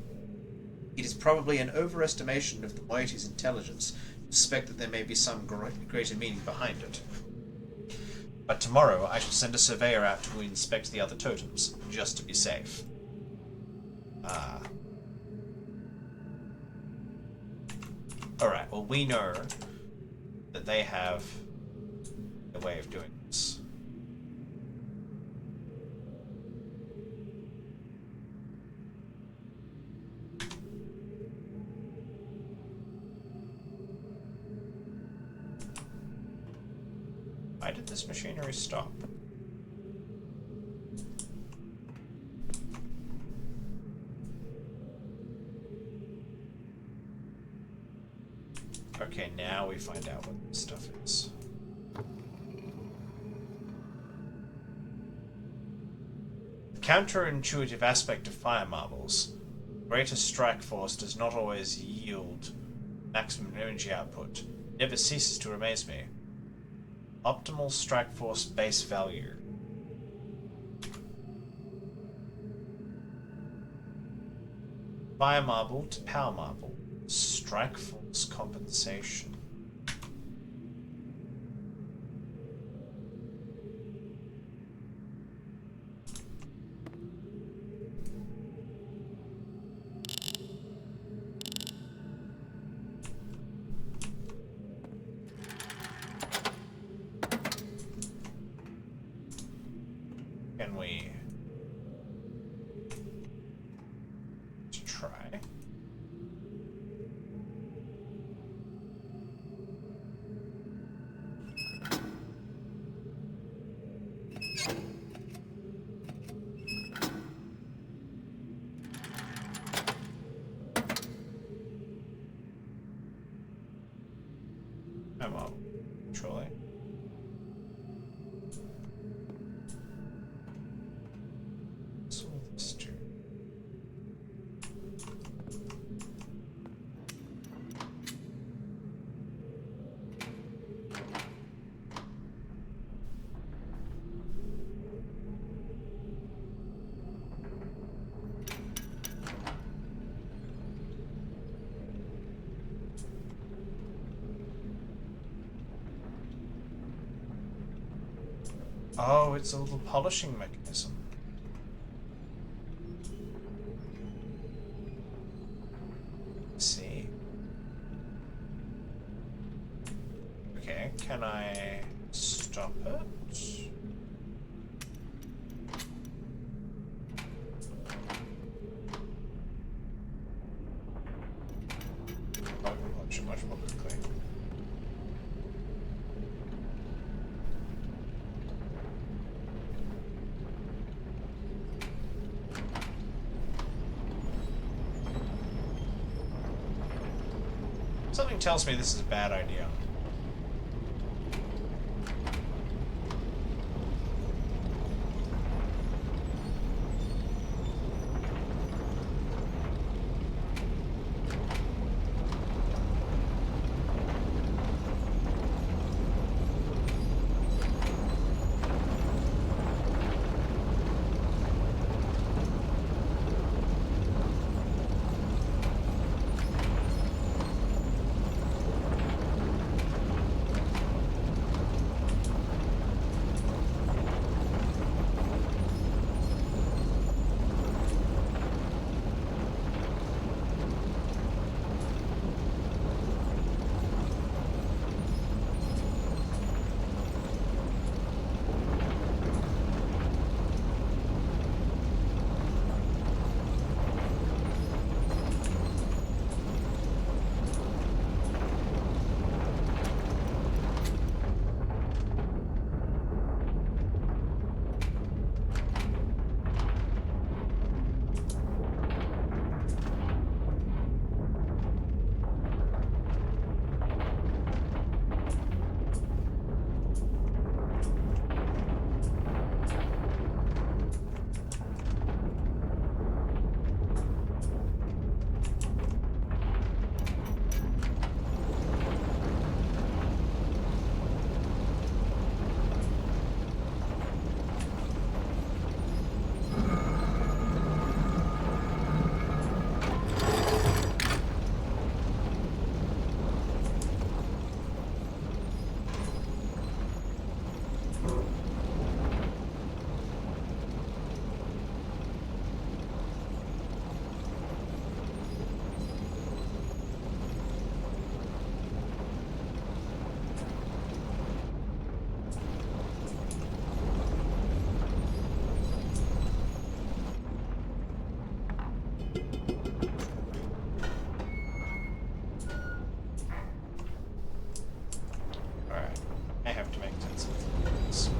It is probably an overestimation of the moiety's intelligence to suspect that there may be some greater meaning behind it. But tomorrow I shall send a surveyor out to inspect the other totems, just to be safe. Alright, well we know that they have a way of doing this. Why did this machinery stop? Okay, now we find out what this stuff is. The counterintuitive aspect of fire marbles. Greater strike force does not always yield maximum energy output. It never ceases to amaze me. Optimal strike force base value. Fire marble to power marble. Strike force compensation. Can we try? I'm up. Controlling. Oh, it's a little polishing mechanism. See. Okay, can I stop it? Oh, polish it much more quickly. Something tells me this is a bad idea. Alright, I have to make sense of this.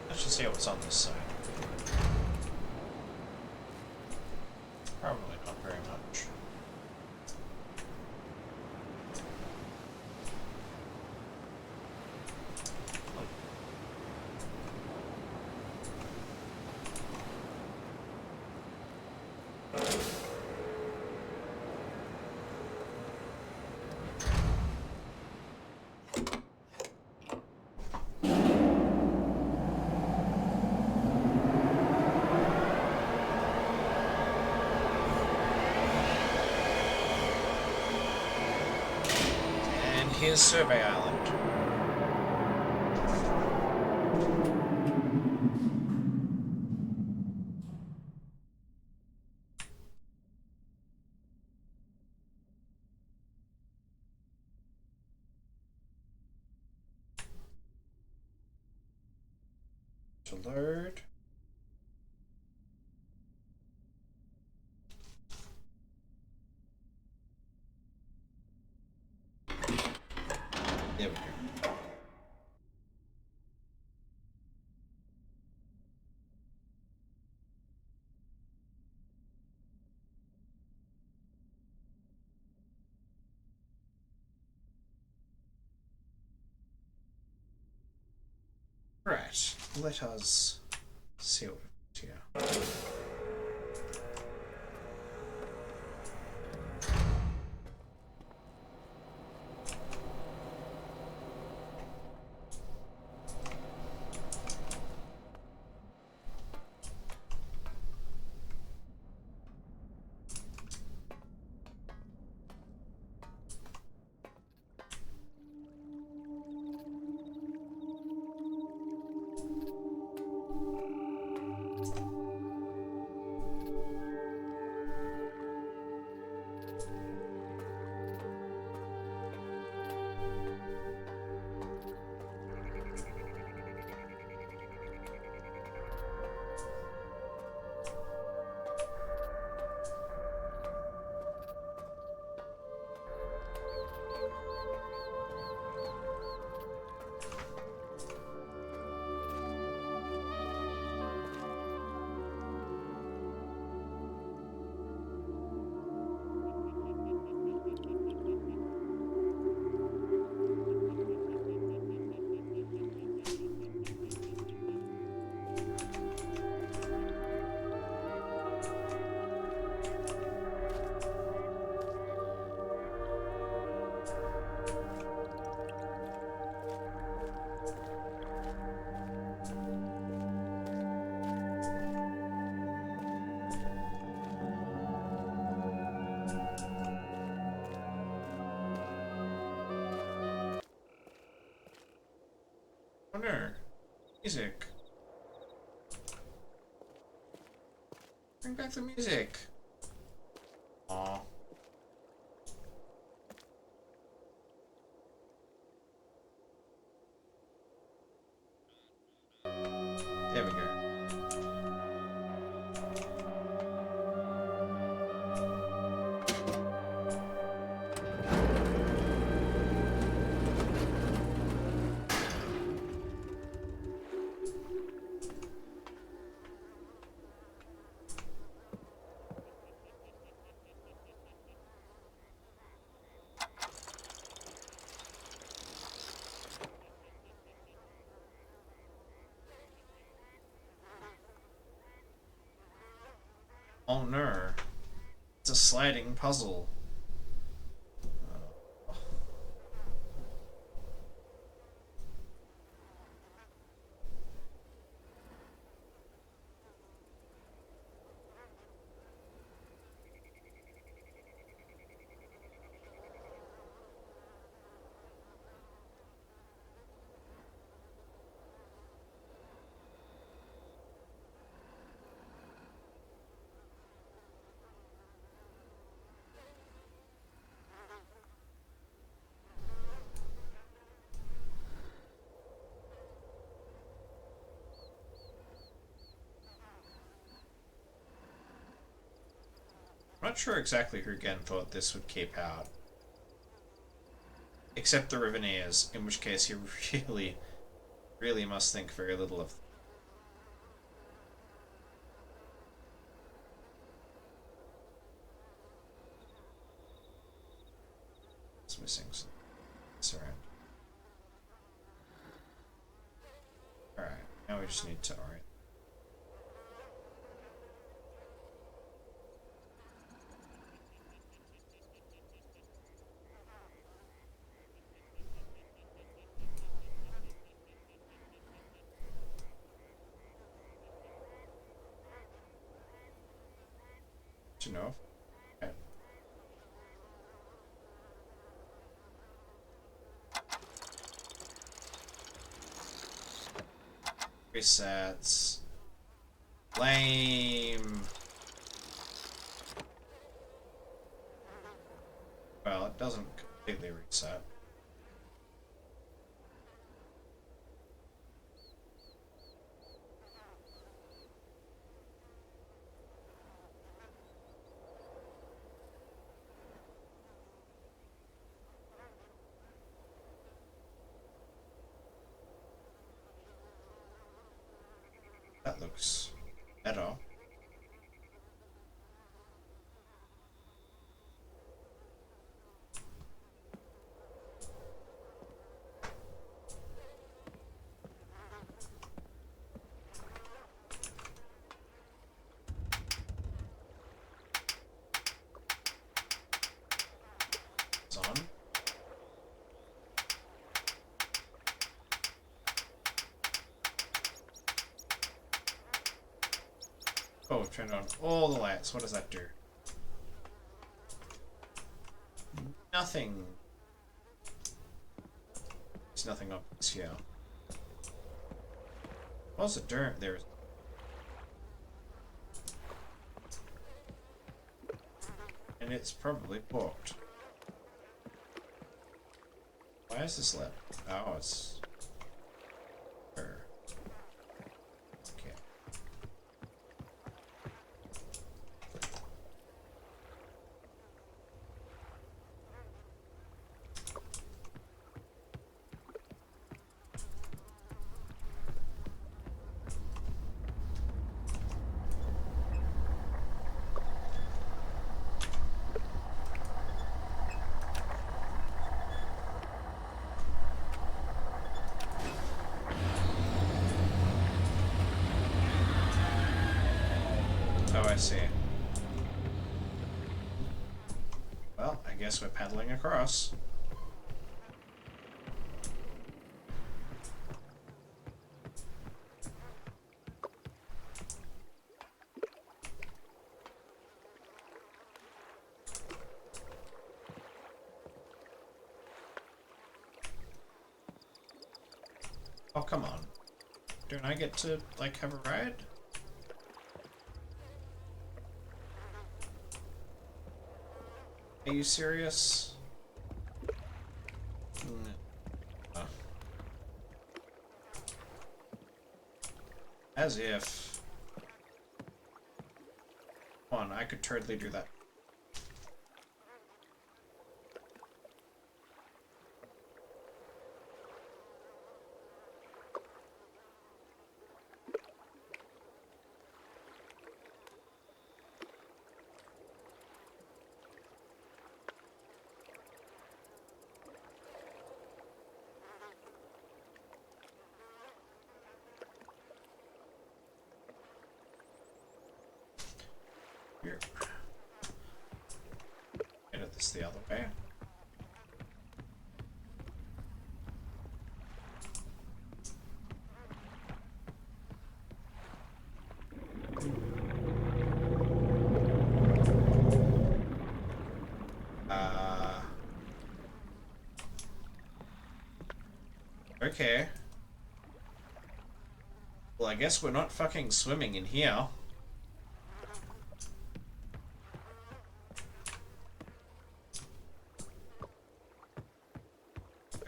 Let's just see what's on this side. Probably not very much. here's Survey Island. To load. There we go. Right, let us see what we've got here. Oh no. Music. Bring back the music. Aww. There we go. Oh no. It's a sliding puzzle. I'm not sure exactly who again thought this would keep out. Except the Riveneers, in which case you really, really must think very little of them. It's missing some around. Alright, now we just need to orient. You know. Okay. Resets. Lame. Well, it doesn't completely reset. That looks better. It's on. Oh, turned on all the lights. What does that do? Nothing. There's nothing obvious here. What's it doing? There's. And it's probably blocked. Why is this lit? Oh, it's. Okay. Oh, I see. Well, I guess we're paddling across. Oh, come on. Don't I get to, like, have a ride? Are you serious? No. As if. Come on, I could totally do that. Here. Edit this the other way. Okay. Well, I guess we're not fucking swimming in here.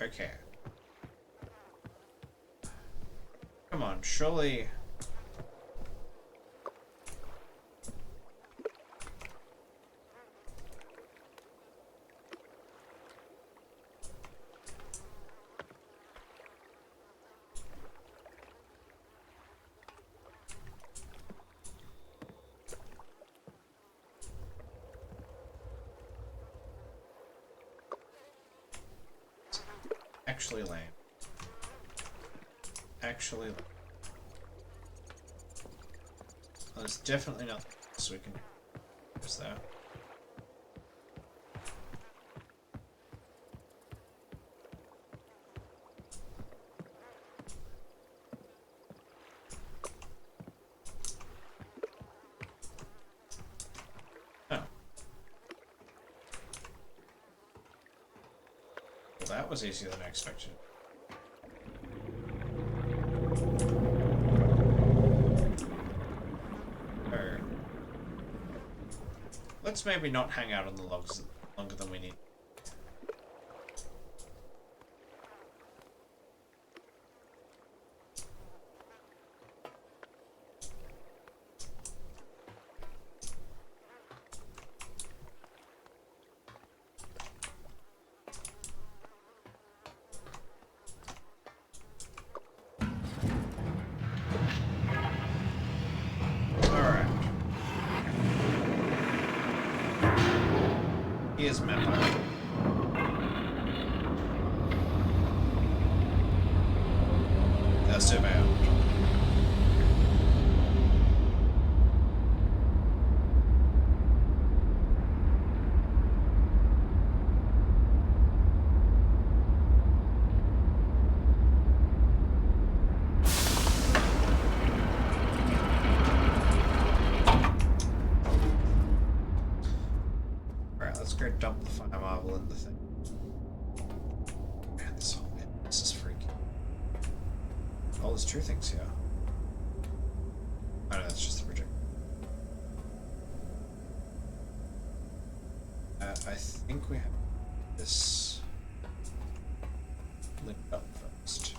Okay. Come on, surely. Actually lame. Actually lame. Well, there's definitely nothing else we can do. Is there? Oh. Well, that was easier than I expected. Let's maybe not hang out on the logs longer than we need. Here's map. Surveyor. Go dump the fire marble in the thing. Man, this whole bit, this is freaky. Oh, there's two things here. Oh no, that's just the project. I think we have this lit up first.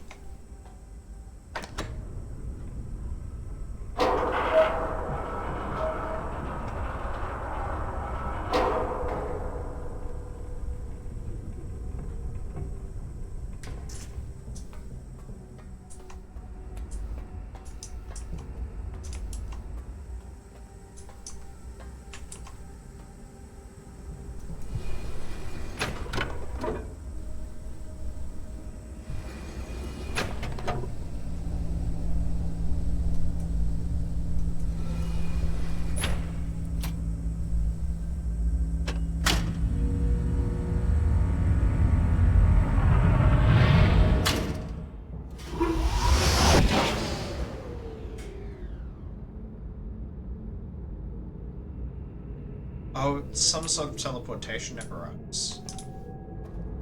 Oh, some sort of teleportation apparatus.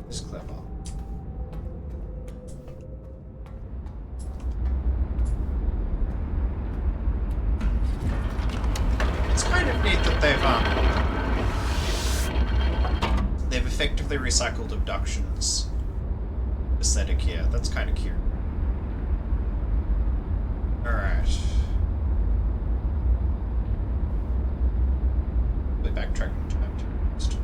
It's clever. It's kind of neat that they've effectively recycled abductions aesthetic here. That's kind of cute. Alright. Backtracking time to Myst.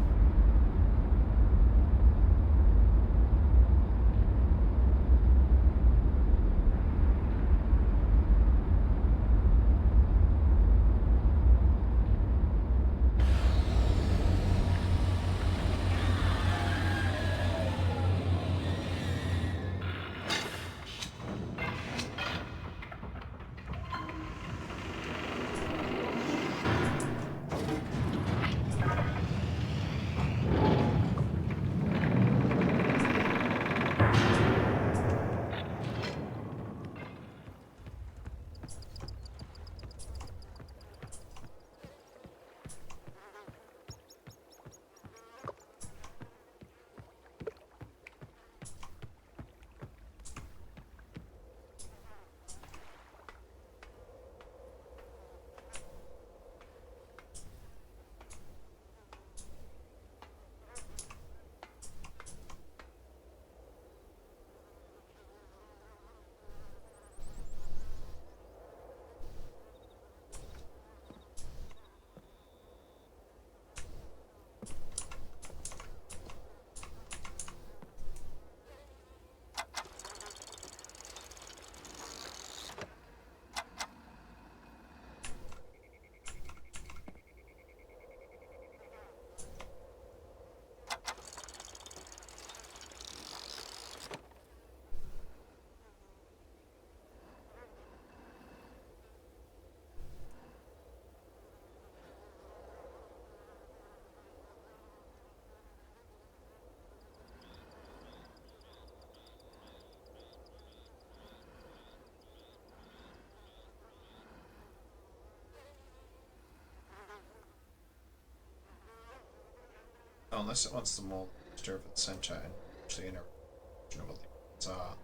Oh, unless it wants them all to over the center and actually interaction of what the are.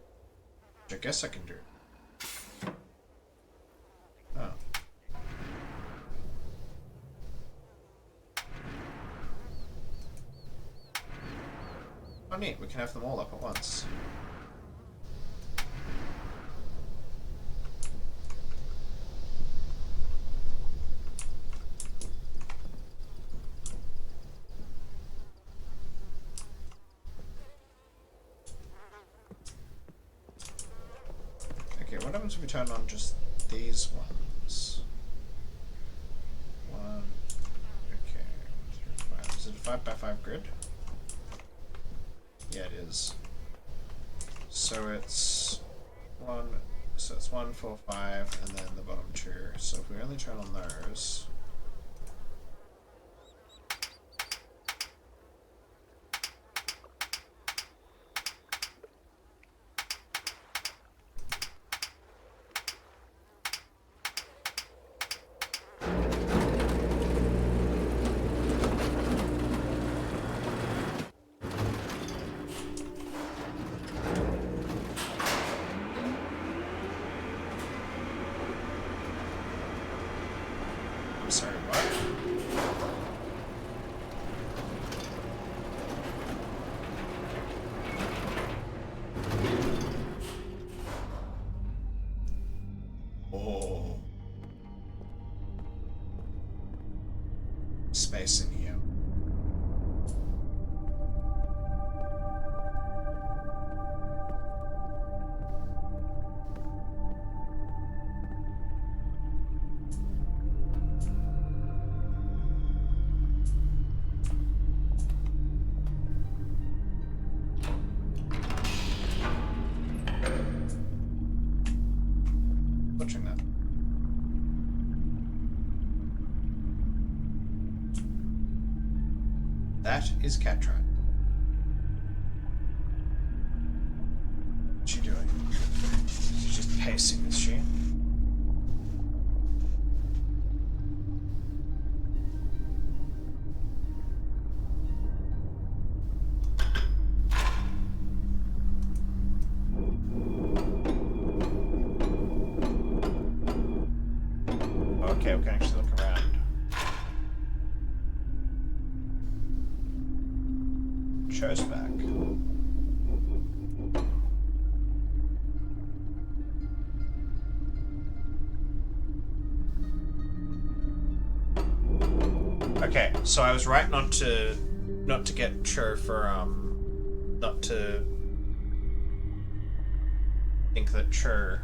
Which I guess I can do. Oh. neat, we can have them all up at once. Okay, what happens if we turn on just these ones? One. Okay, 1 through 5. Is it a 5x5 grid? Yeah, it is. So it's 1. So it's 1, 4, 5, and then the bottom 2. So if we only turn on those. I'm sorry, what? Oh. Space in here. Butchering that. That is Catrat. What's she doing? She's just pacing, is she? Okay, we can actually look around. Cho's back. Okay, so I was right not to get Cho for not to think that Cho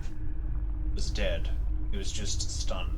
was dead. He was just stunned.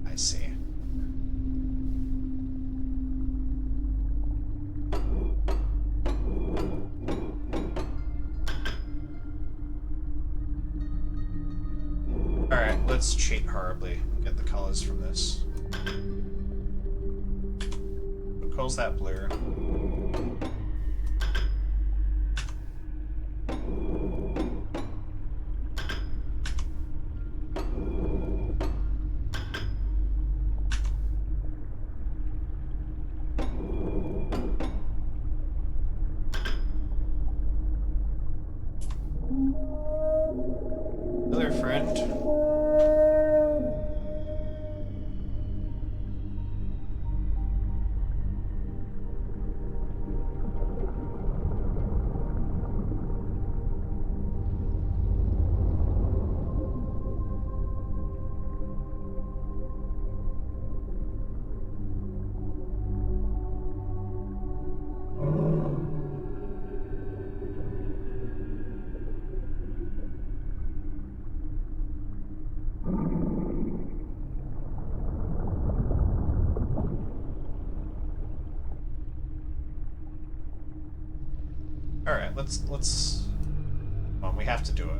I see. Alright, let's cheat horribly. Get the colors from this. What calls that blue? other end. Alright, let's... Well, we have to do it.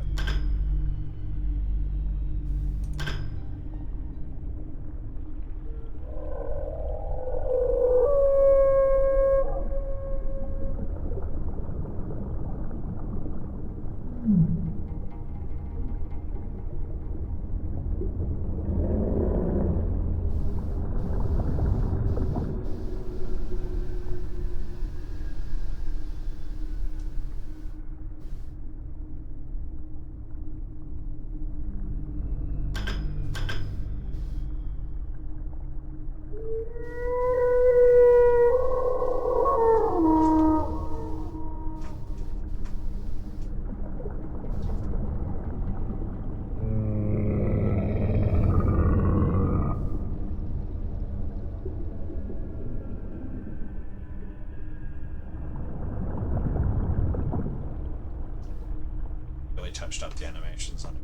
Really touched up the animations on it.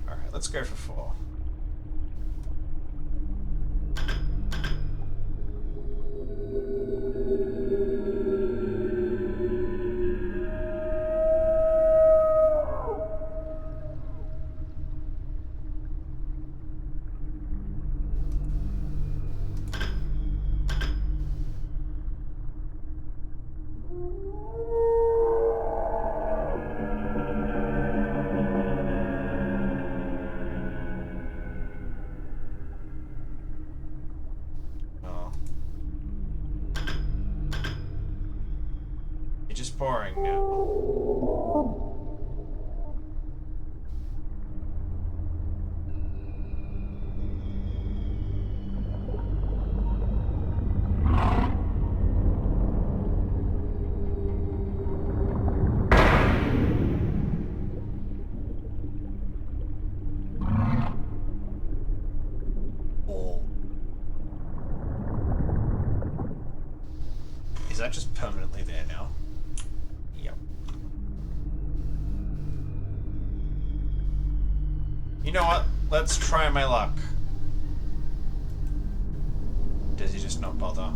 Alright, let's go for 4. Just boring now. Is that just permanently there now? Yep. You know what? Let's try my luck. Does he just not bother?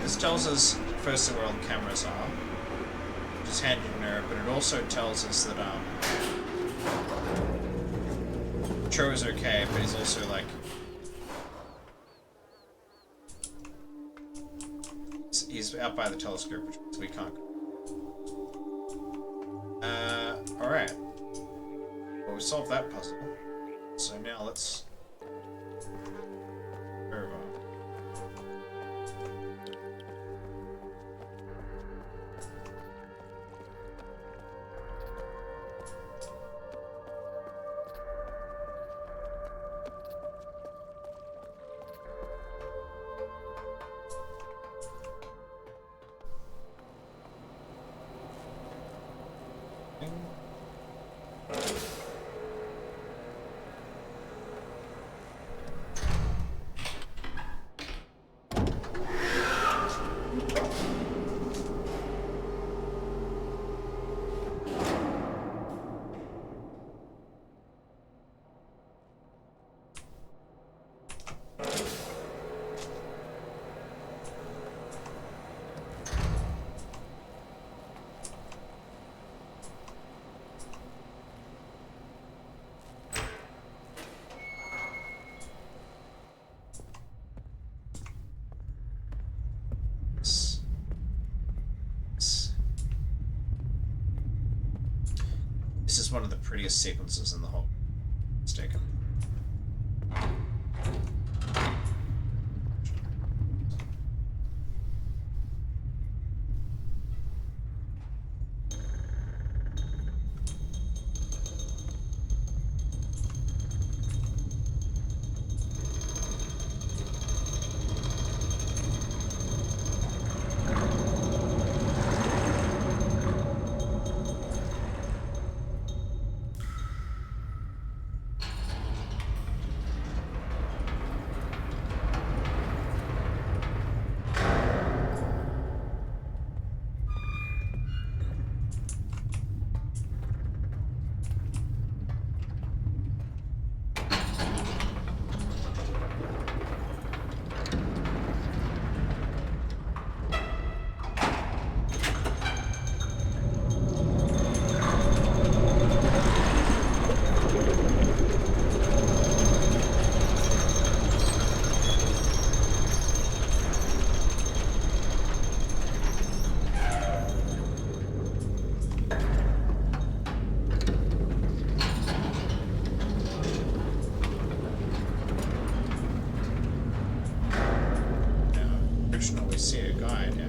This tells us firstly where all the cameras are, which is handy to know, but it also tells us that Cho is okay, but he's also like he's out by the telescope, which means we can't. All right. Well, we solved that puzzle. So now let's. Very well. This is one of the prettiest sequences in the whole mistaken. See a guide, yeah.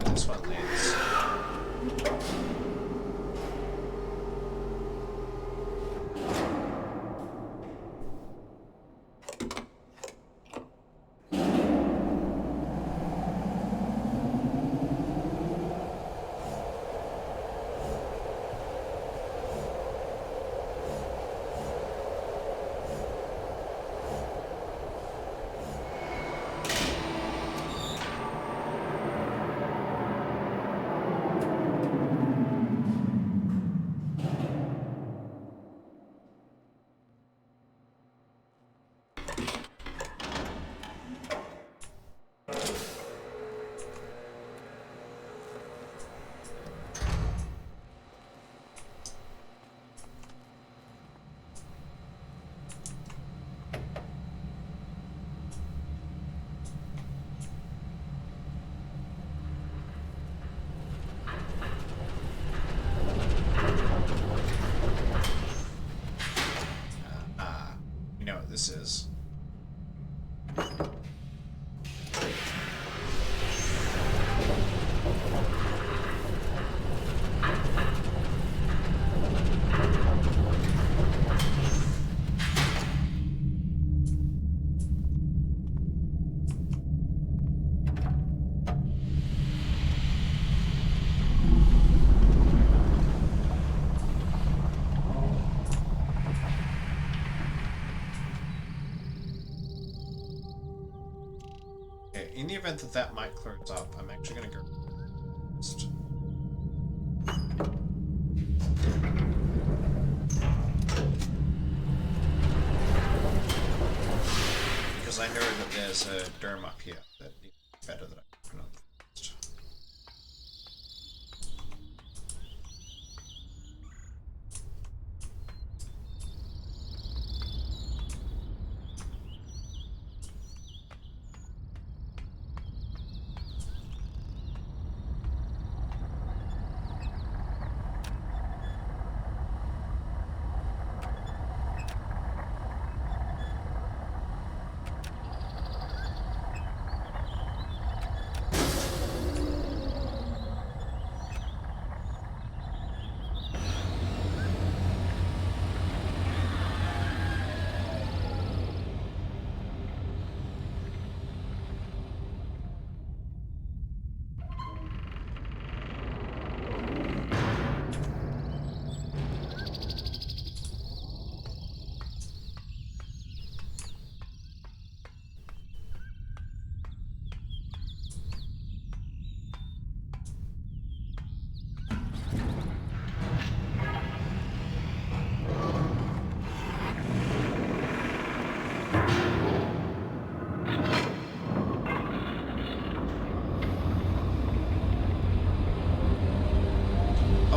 This one leads. You know what this is. In the event that that might clear up, I'm actually going to go Myst. Because I know that there's a derm up here that is better than I can.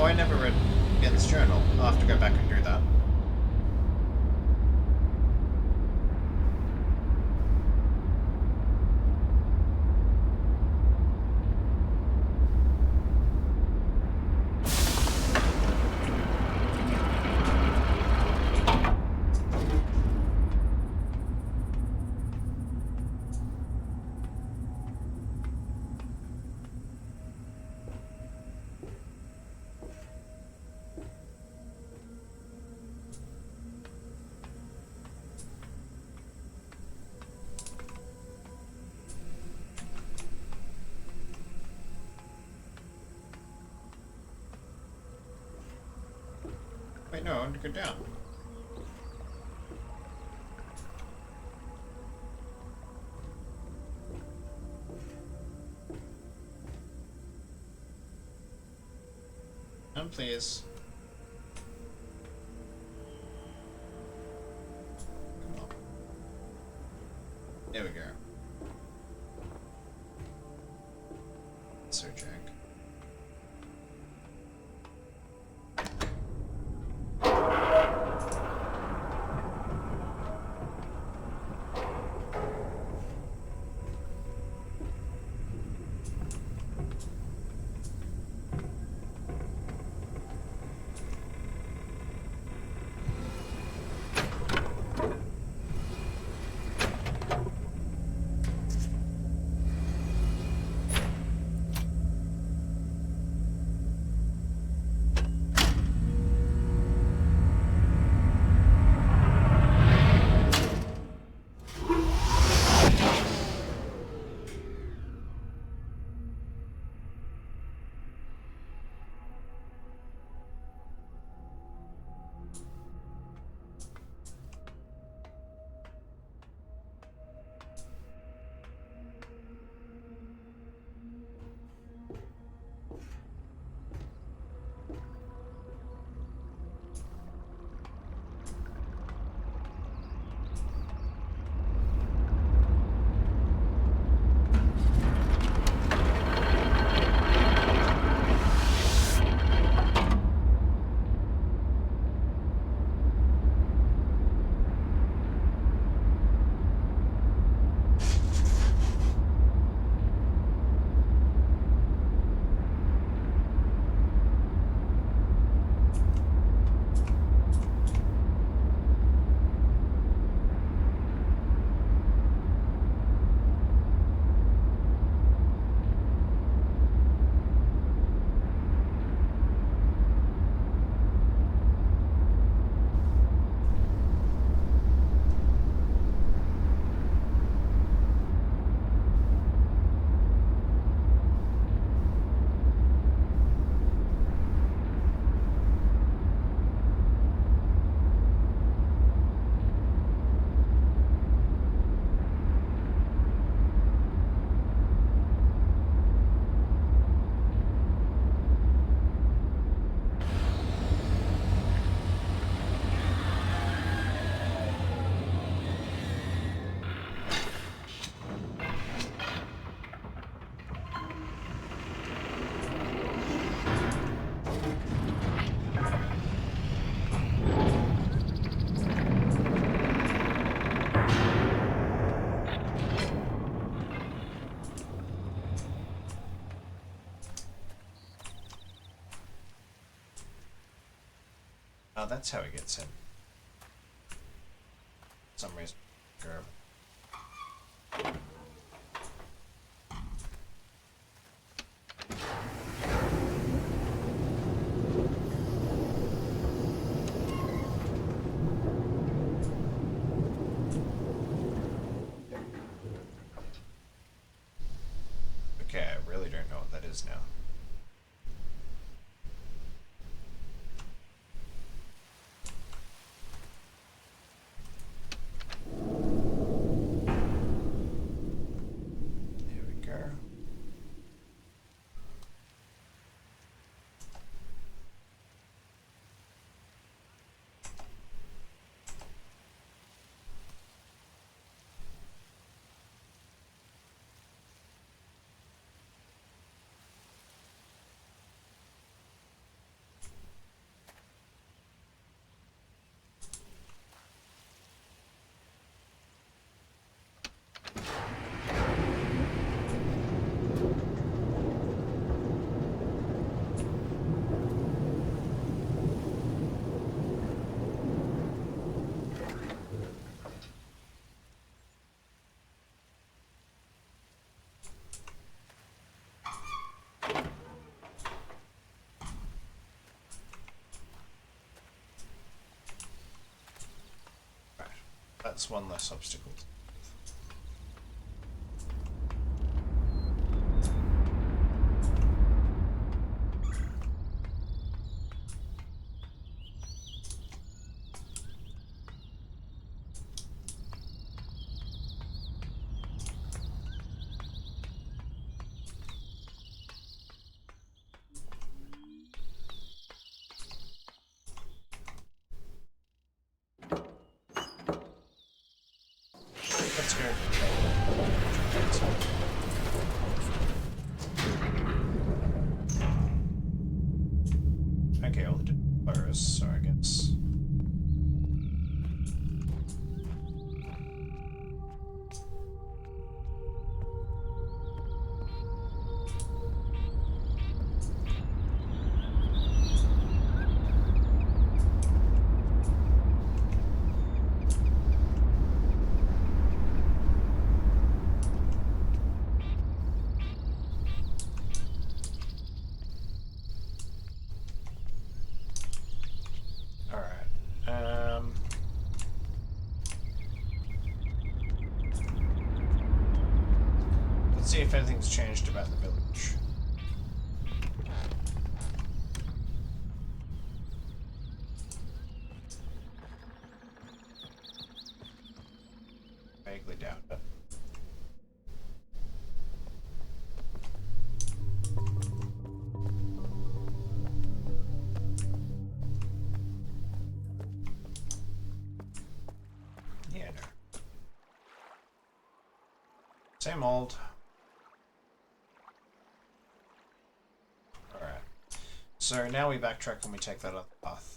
I never read Ian's journal. I'll have to go back and do that. Wait, no, I want to go down. Down, please. Come on. There we go. So jank. Oh, that's how he gets in. For some reason. Girl. Okay, I really don't know what that is now. There we go. that's one less obstacle. Let's go. Okay, all the doors, so I guess. Let's see if anything's changed about the village. Vaguely doubt it. Yeah, no. Same old. Alright. So now we backtrack and we take that other path.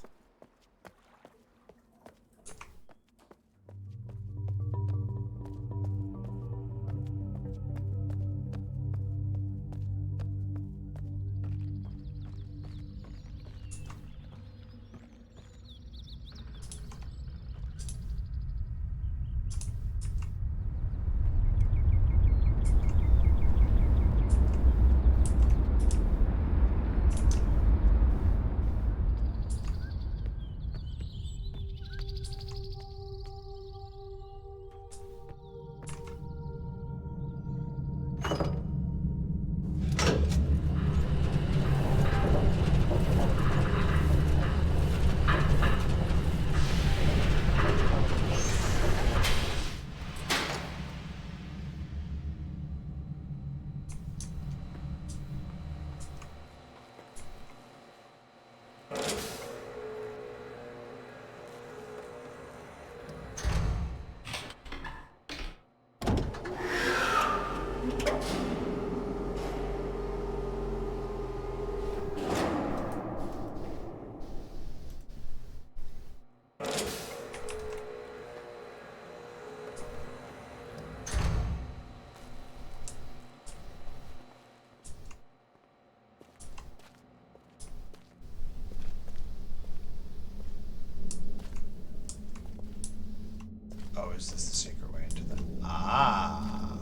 Oh, is this the secret way into the... Ah!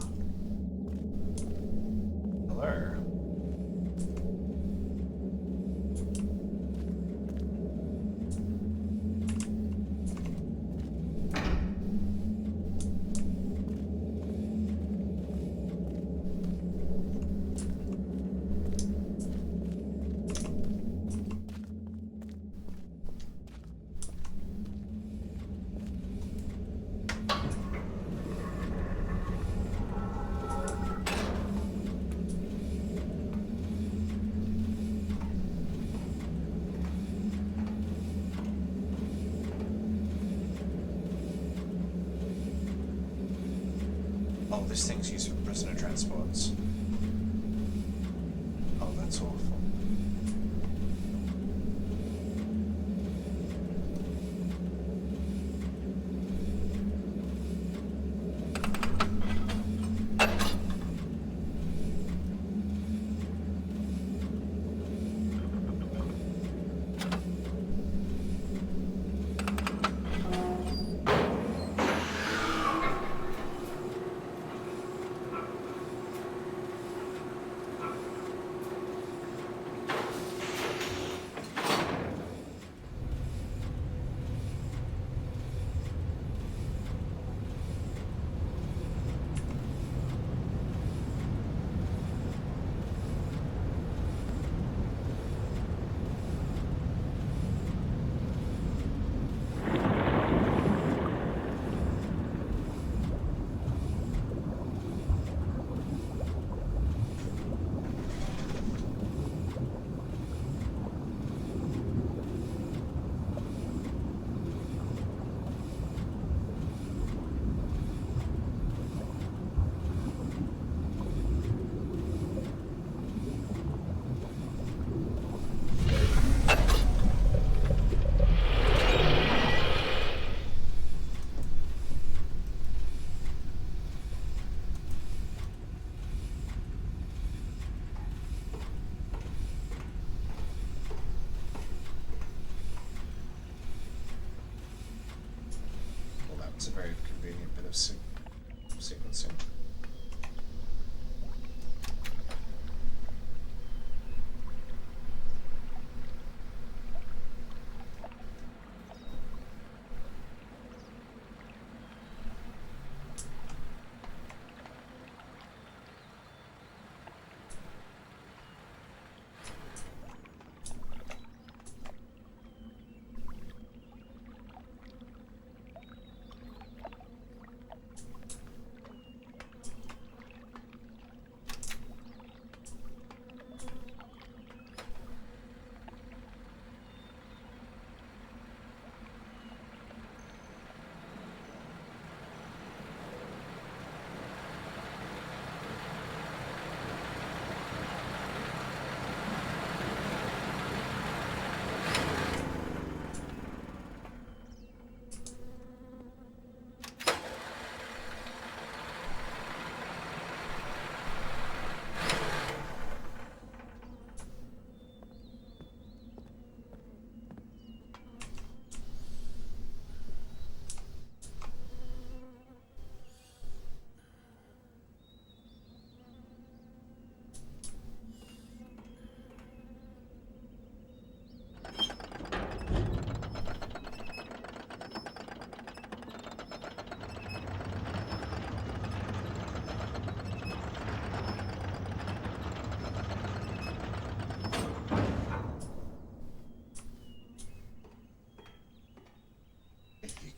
Hello. Oh, this thing's used for prisoner transports. Oh, that's awful. It's a very convenient bit of sequencing.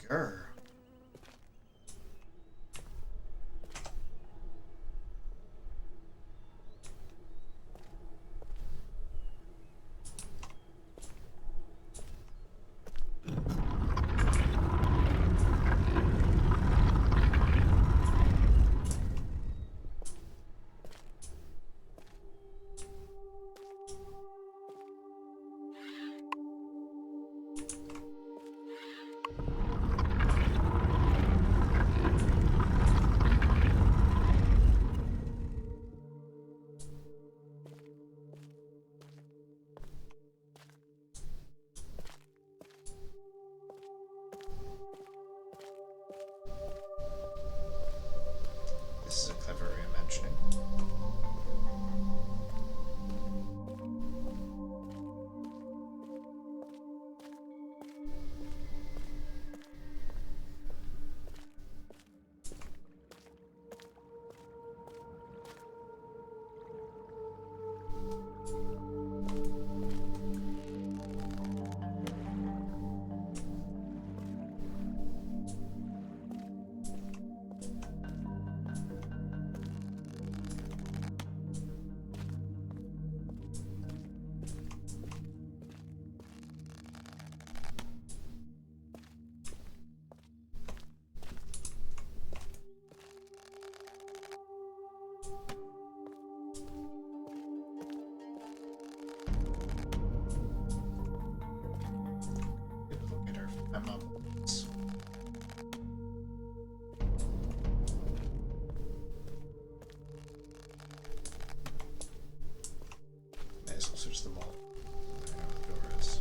Grr. This is a clever reimagining. May as well switch them all. I know the door is.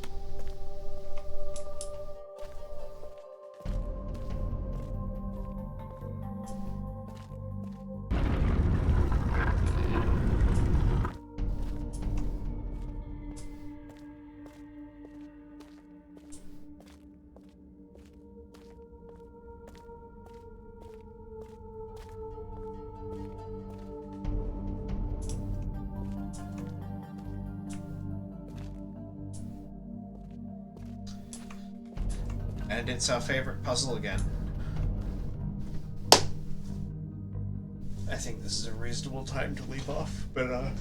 And it's our favorite puzzle again. I think this is a reasonable time to leave off, but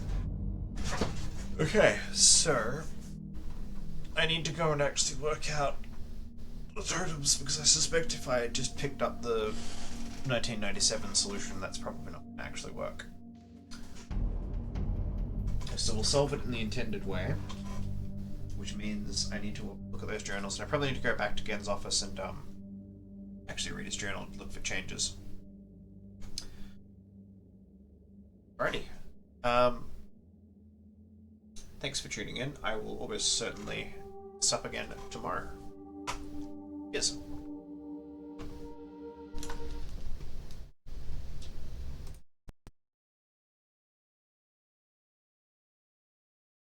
okay, so I need to go and actually work out the totems because I suspect if I just picked up the 1997 solution, that's probably not going to actually work. So we'll solve it in the intended way, which means I need to look at those journals, and I probably need to go back to Gen's office and actually read his journal and look for changes. Alrighty. Thanks for tuning in. I will almost certainly sup again tomorrow. Yes.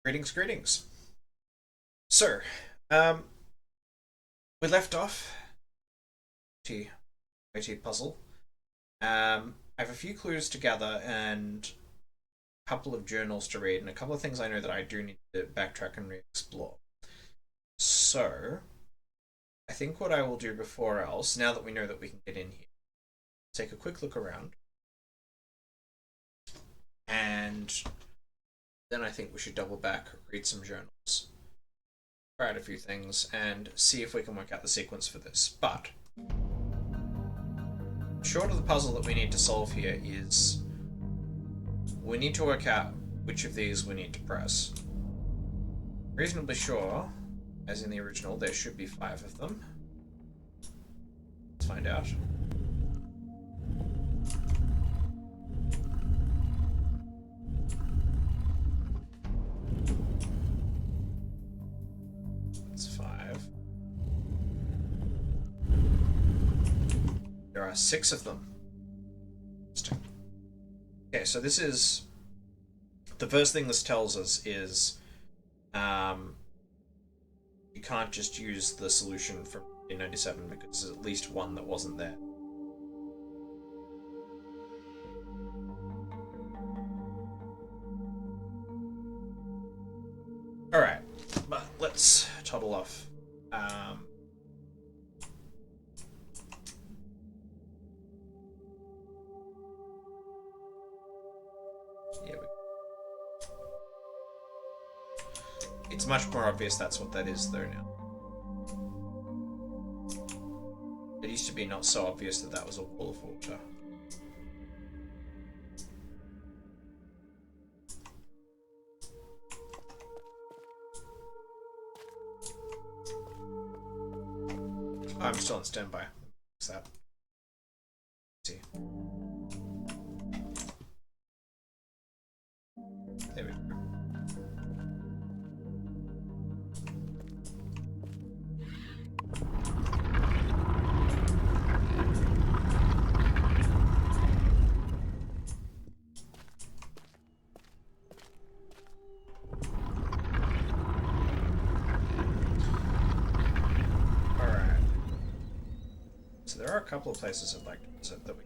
Greetings, greetings. So, we left off OT puzzle. I have a few clues to gather and a couple of journals to read and a couple of things I know that I do need to backtrack and re-explore. So, I think what I will do before else, now that we know that we can get in here, take a quick look around. And then I think we should double back, read some journals, try out a few things, and see if we can work out the sequence for this. But short of the puzzle that we need to solve here is we need to work out which of these we need to press. Reasonably sure, as in the original, there should be 5 of them. Let's find out. That's 5. There are 6 of them. Interesting. Okay, so this is the first thing this tells us is you can't just use the solution from 1997 because there's at least one that wasn't there. Alright, but let's toddle off. It's much more obvious that's what that is, though, now. It used to be not so obvious that that was a wall of water. Oh, I'm still on standby. What's that? Let's see. There we go. There are a couple of places I'd like to visit that we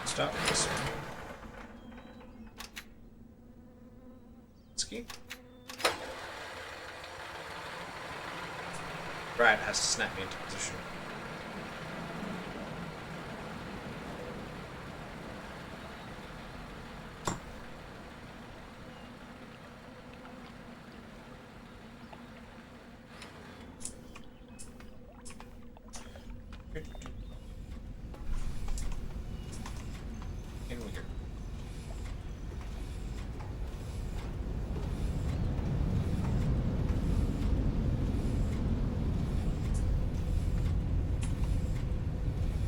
start with this one. Ski. Right, it has to snap me into position.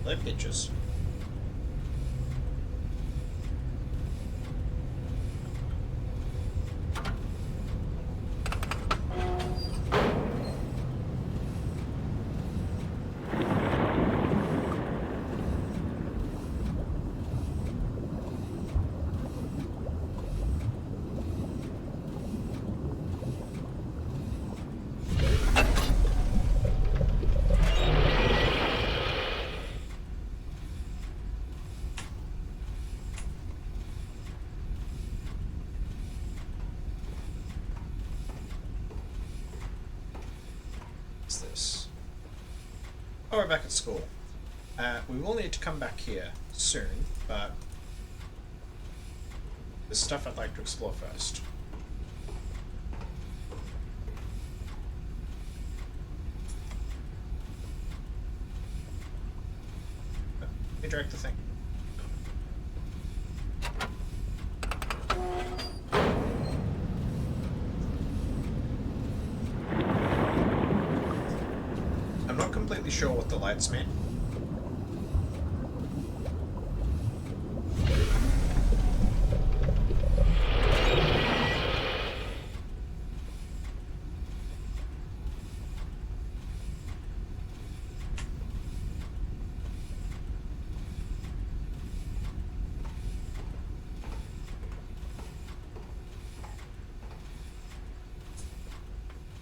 Play pictures. This. Oh, we're back at school. We will need to come back here soon, but there's stuff I'd like to explore first. Let me drag the thing. I'm not completely sure what the lights mean.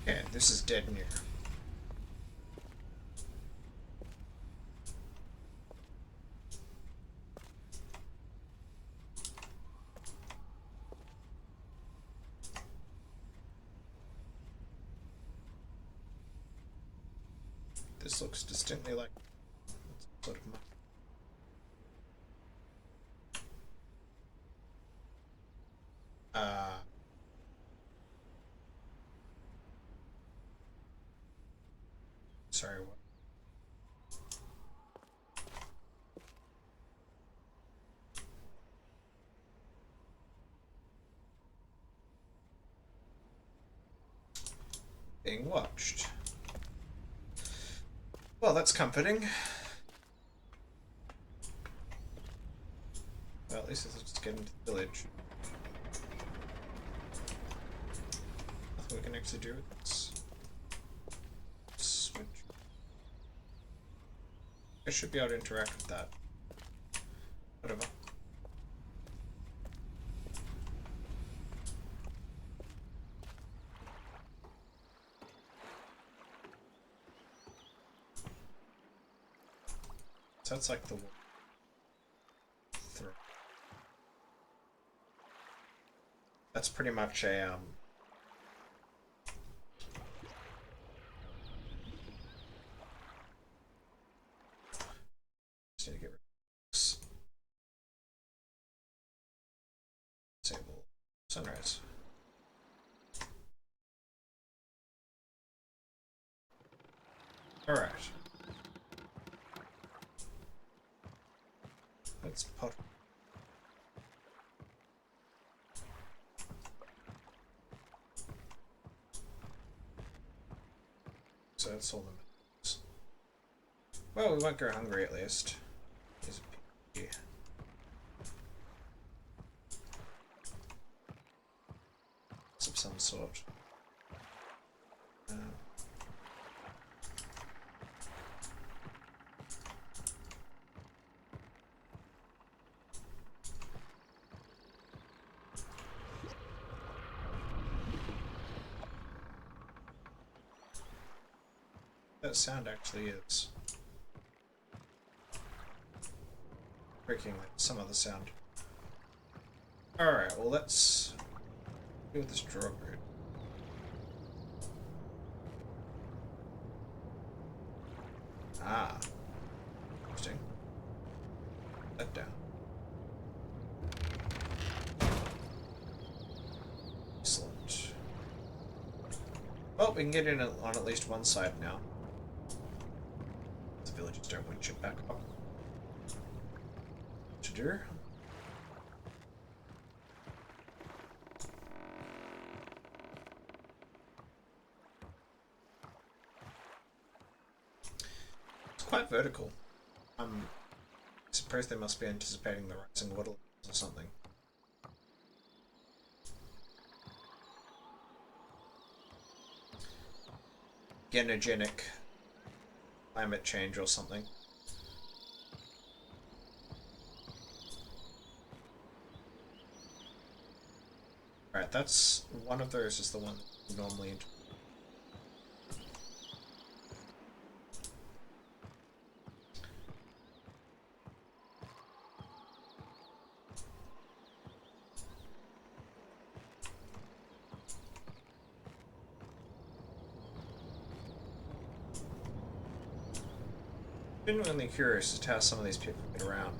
Yeah, this is dead near. This looks distinctly like sort of sorry, what? Being watched. Well, that's comforting. Well, at least let's get into the village. Nothing we can actually do with this. Switch. I should be able to interact with that. Whatever. So that's like the throw. That's pretty much a just need to get rid of this. Disable sunrise. All right. Let's put. So that's all the minutes. Well, we won't go hungry at least. There's a pig. It's of some sort. That sound actually is breaking some of the sound. Alright, well let's do this drawbridge. Ah. Interesting. That down. Excellent. Well, we can get in on at least one side now. The villagers don't winch it back up. To do. It's quite vertical. I suppose they must be anticipating the rising water levels or something. Genogenic climate change or something. Alright, that's one of those is the one that normally genuinely curious as to how some of these people get around.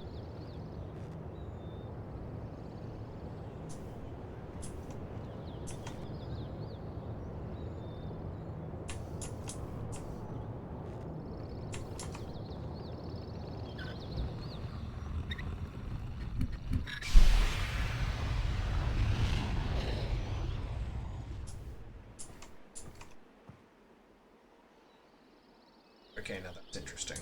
Okay, now that's interesting.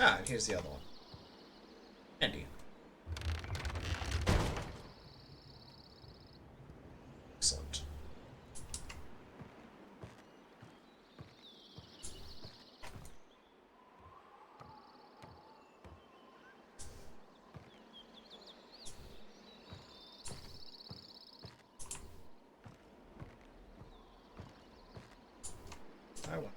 Ah, and here's the other one. Handy. Excellent. I want.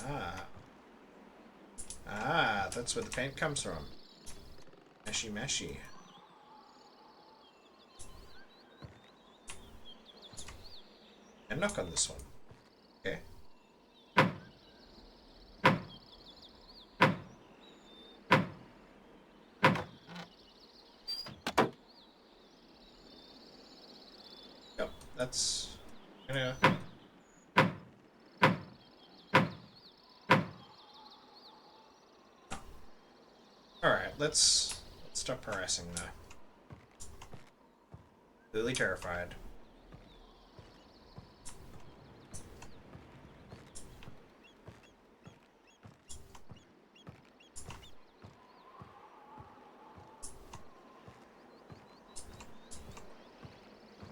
Ah. Ah, that's where the paint comes from. Meshy, meshy. And knock on this one. Okay. Yep, that's gonna. Alright, let's stop harassing now. Clearly terrified.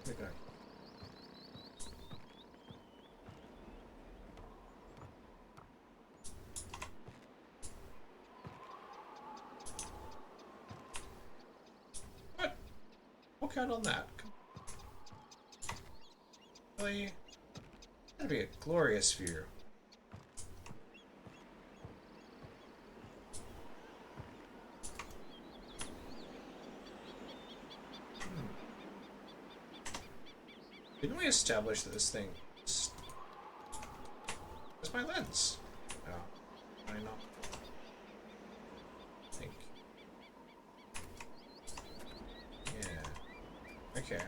Here we go. What? Walk out on that. Really? That'd be a glorious view. Didn't we establish that this thing is... Where's my lens? Oh, why not? I think. Yeah. Okay.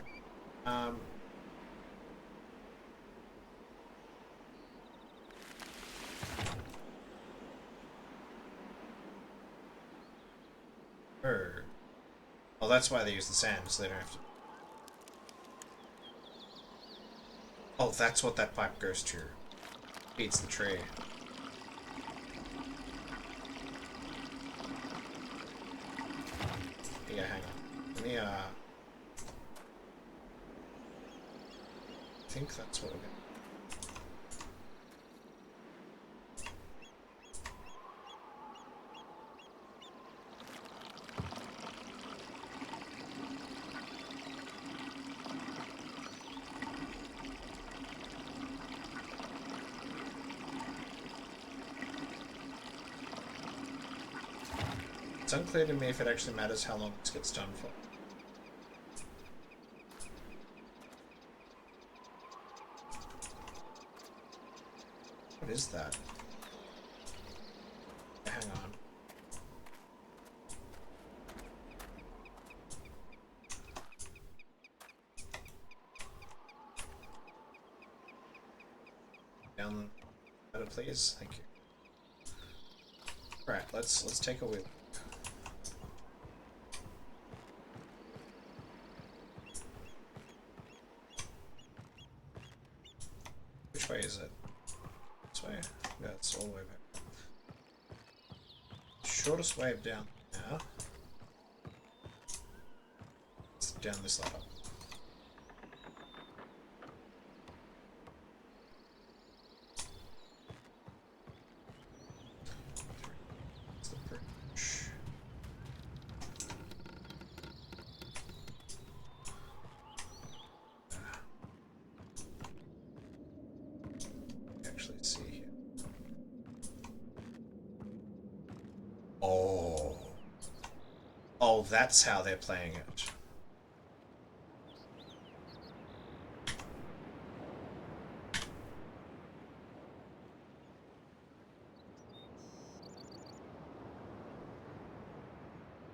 Oh, that's why they use the sand, so they don't have to... Oh, that's what that pipe goes to. Feeds the tree. Yeah, hang on. Let me, I think that's what we're gonna... It's unclear to me if it actually matters how long this gets done for. What is that? Hang on. Down better, please. Thank you. Right, let's take a wheel. Which way is it? This way? Yeah, it's all the way back. Shortest way down now. It's down this ladder. It's the bridge. Actually see here. Oh. Oh, that's how they're playing it.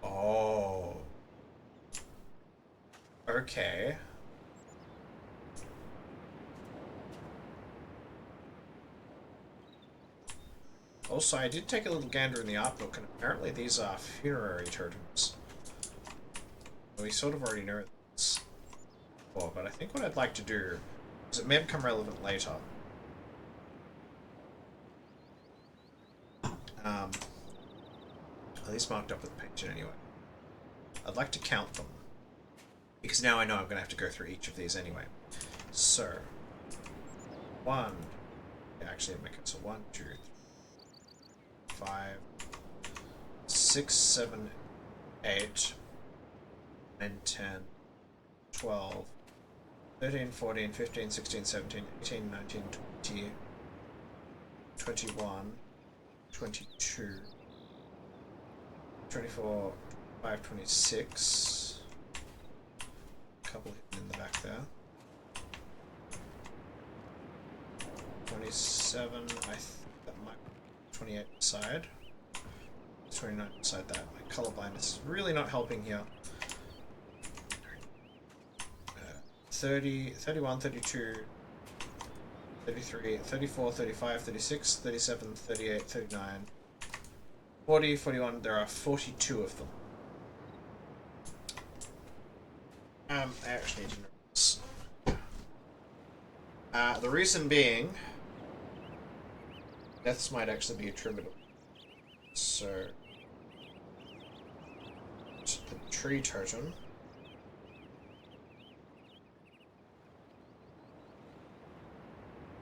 Oh. Okay. Also, I did take a little gander in the art book, and apparently these are funerary totems. We sort of already know this before, but I think what I'd like to do is it may become relevant later. At least marked up with painted anyway. I'd like to count them, because now I know I'm going to have to go through each of these anyway. So, 1, yeah, actually make it so 1, 2, 3, 5, 6, 7, 8, 9, 10, 12, 13, 14, 15, 16, 17, 18, 19, 20, 21, 22, 24, 25, 26. A couple hidden in the back there. 27, I think that might be 28 side. 29 beside that. My color blindness is really not helping here. 30, 31, 32, 33, 34, 35, 36, 37, 38, 39, 40, 41. There are 42 of them. I actually need to know this. The reason being, deaths might actually be attributable. So, the tree totem.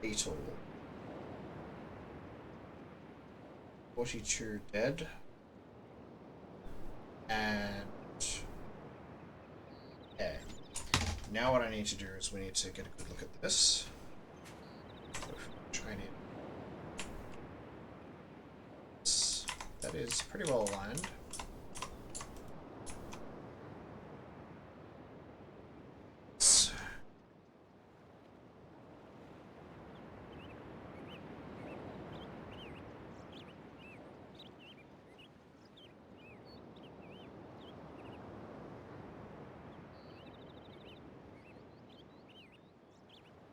Beetle. 42 dead. And yeah. Now what I need to do is we need to get a good look at this. Shiny. That is pretty well aligned.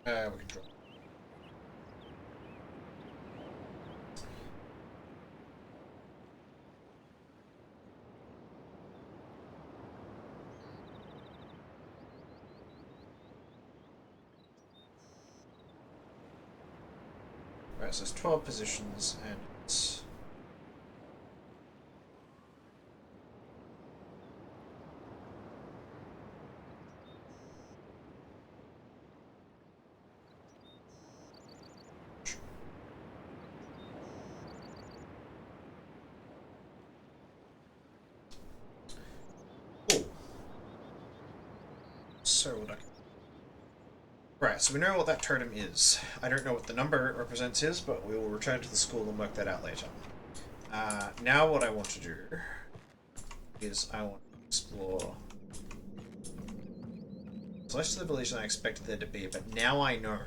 We can draw. Right, so there's 12 positions, and it's cool. So what I can... Right, so we know what that totem is. I don't know what the number it represents is, but we will return to the school and work that out later. Now what I want to do is I want to explore... It's less to the village than I expected there to be, but now I know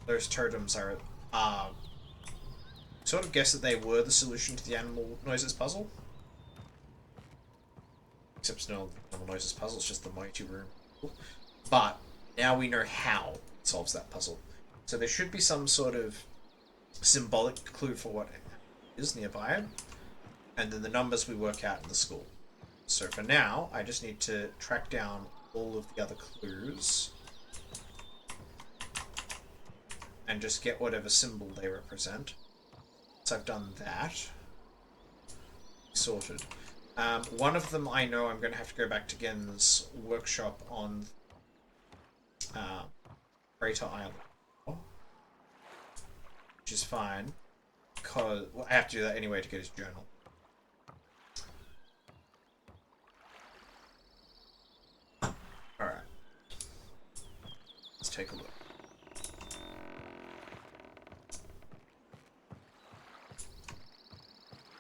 those totems are... sort of guess that they were the solution to the animal noises puzzle. Except it's no animal noises puzzle, it's just the mighty room. But now we know how it solves that puzzle. So there should be some sort of symbolic clue for what is nearby, and then the numbers we work out in the school. So for now, I just need to track down all of the other clues and just get whatever symbol they represent. So I've done that. Sorted. One of them I know I'm going to have to go back to Gen's workshop on Crater Island, which is fine because I have to do that anyway to get his journal. Alright, let's take a look.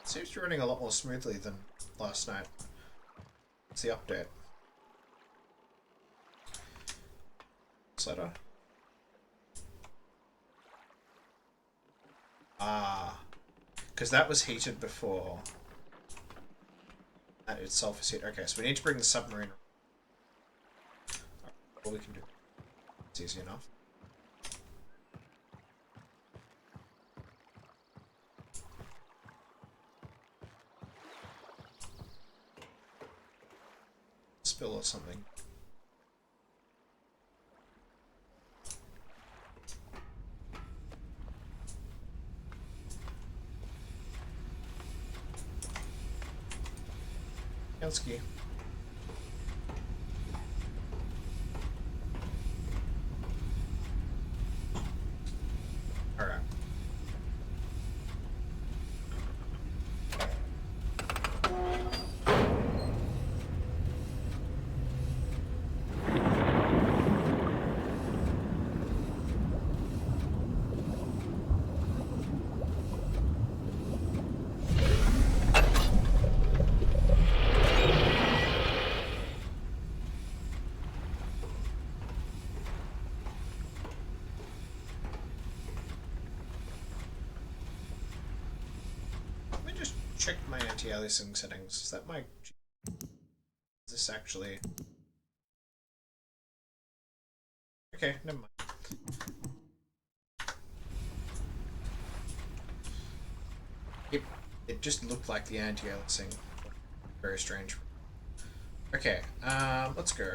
Seems to be running a lot more smoothly than last night. What's the update? Letter. Because that was heated before. That itself is heated. Okay, so we need to bring the submarine. What we can do. It's easy enough. Spill or something. Penske. Alright. Check my anti-aliasing settings. Is that my... Is this actually... Okay, never mind. It just looked like the anti-aliasing. Very strange. Okay, let's go.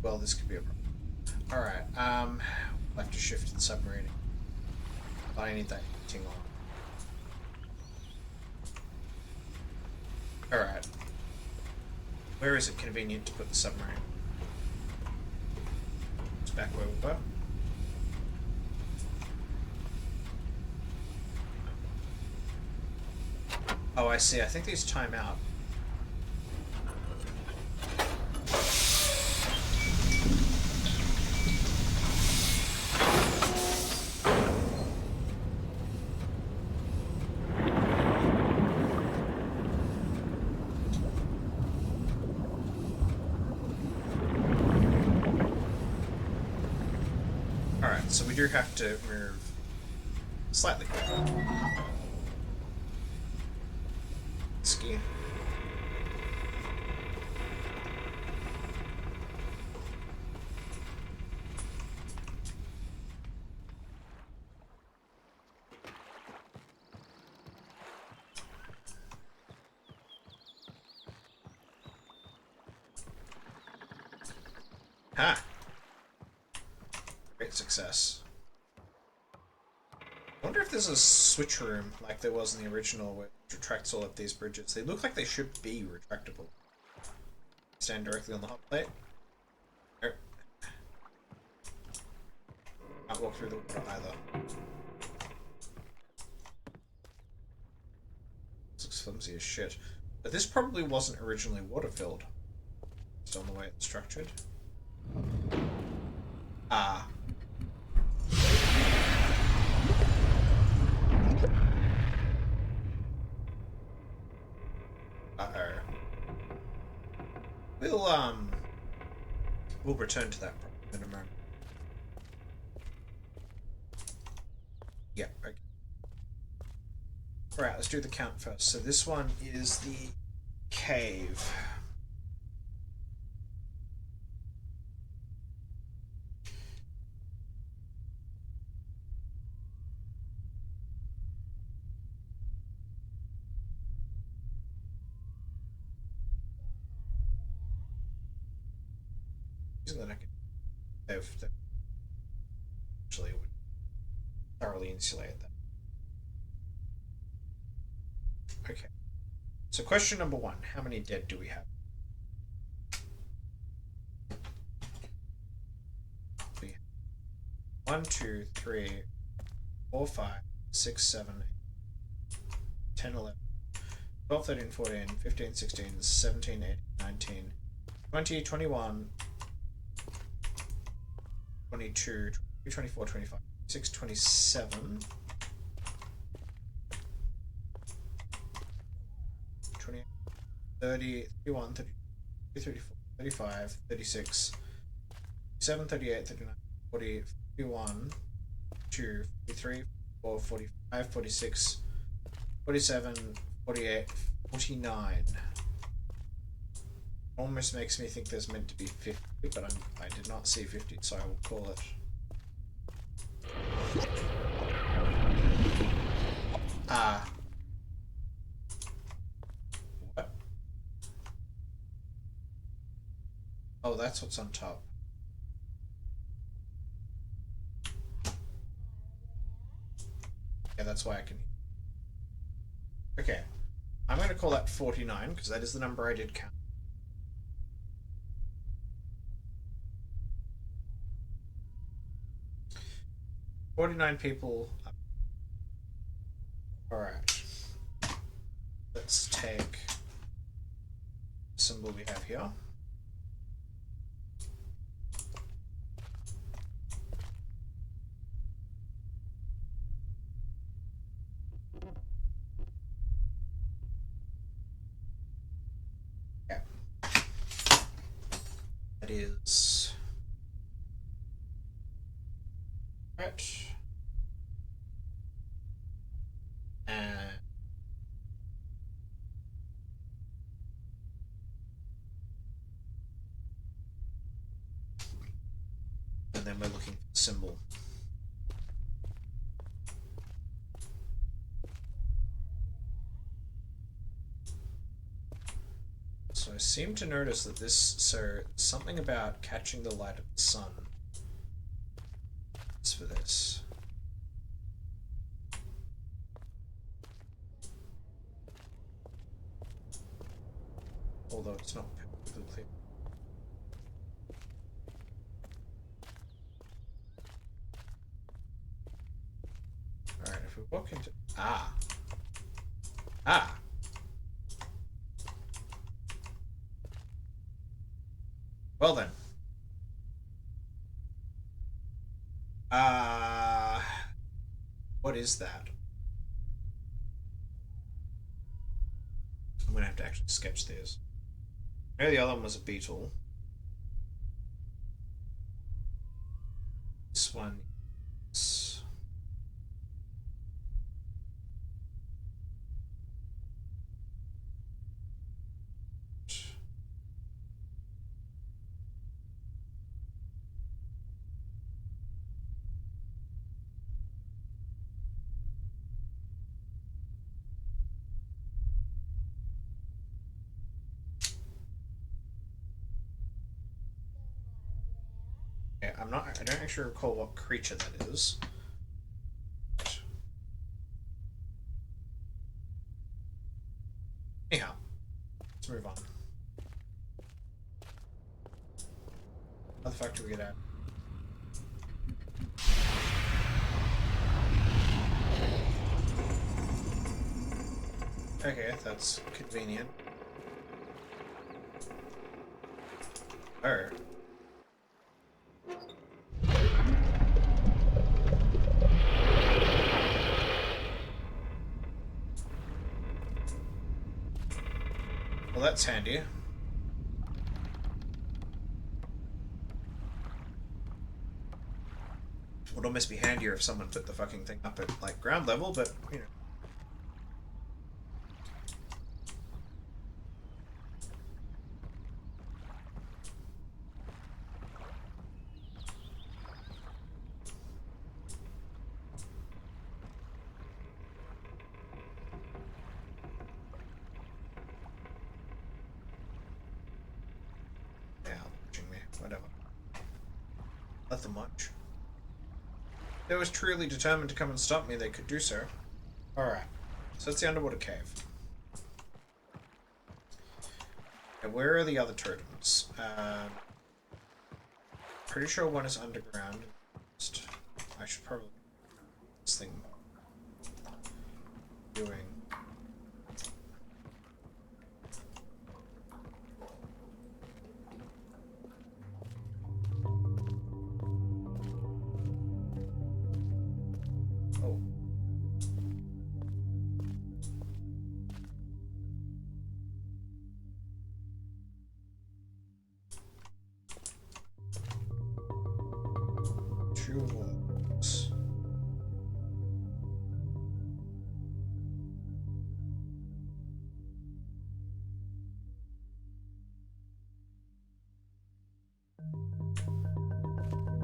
Well, this could be a problem. Alright, I'll have to shift the submarine. But I need that thing on. Alright. Where is it convenient to put the submarine? It's back where we were. Oh, I see. I think these time out. So we do have to move slightly. Ski. Ha! Great success. I wonder if there's a switch room like there was in the original which retracts all of these bridges. They look like they should be retractable. Stand directly on the hot plate. Nope. Can't walk through the water either. This looks flimsy as shit. But this probably wasn't originally water filled. Just on the way it's structured. Ah. Uh-oh. We'll return to that in a moment. Yeah, okay. Alright, let's do the count first. So this one is the cave. That I can have actually would thoroughly insulate that. Okay. So question number one, how many dead do we have? We have 1, 2, 3, 4, 5, 6, 7, 8, 10, 11, 12, 13, 14, 15, 16, 17, 18, 19, 20, 21, 22, 23, 24, 25, 26, 27, 28, 30, 31, 32, 34, 35, 36, 37, 38, 39, 40, 41, 42, 43, 44, 45, 46, 47, 48, 49. Almost makes me think there's meant to be 50, but I did not see 50, so I will call it. What? Oh, that's what's on top. Yeah, that's why I can. Okay. I'm going to call that 49 because that is the number I did count. "49 people. Alright. Let's take the symbol we have here. Okay. That is... Right. And then we're looking for the symbol. So I seem to notice that this, so something about catching the light of the sun is for this. Although it's not perfectly clear. Alright, if we walk into... Ah! Ah! Well then. What is that? I'm gonna have to actually sketch this. I know the other one was a beetle. This one is... Yeah, I don't actually recall what creature that is. Anyhow, let's move on. How the fuck do we get out? Okay, that's convenient. Oh. Well, that's handy. Would almost be handier if someone put the fucking thing up at, like, ground level, but, you know. Yeah, watching me. Whatever. Let them watch. If they was truly determined to come and stop me, they could do so. Alright. So that's the underwater cave. And where are the other totems? Pretty sure one is underground. I should probably this thing doing. Oh. Two walls.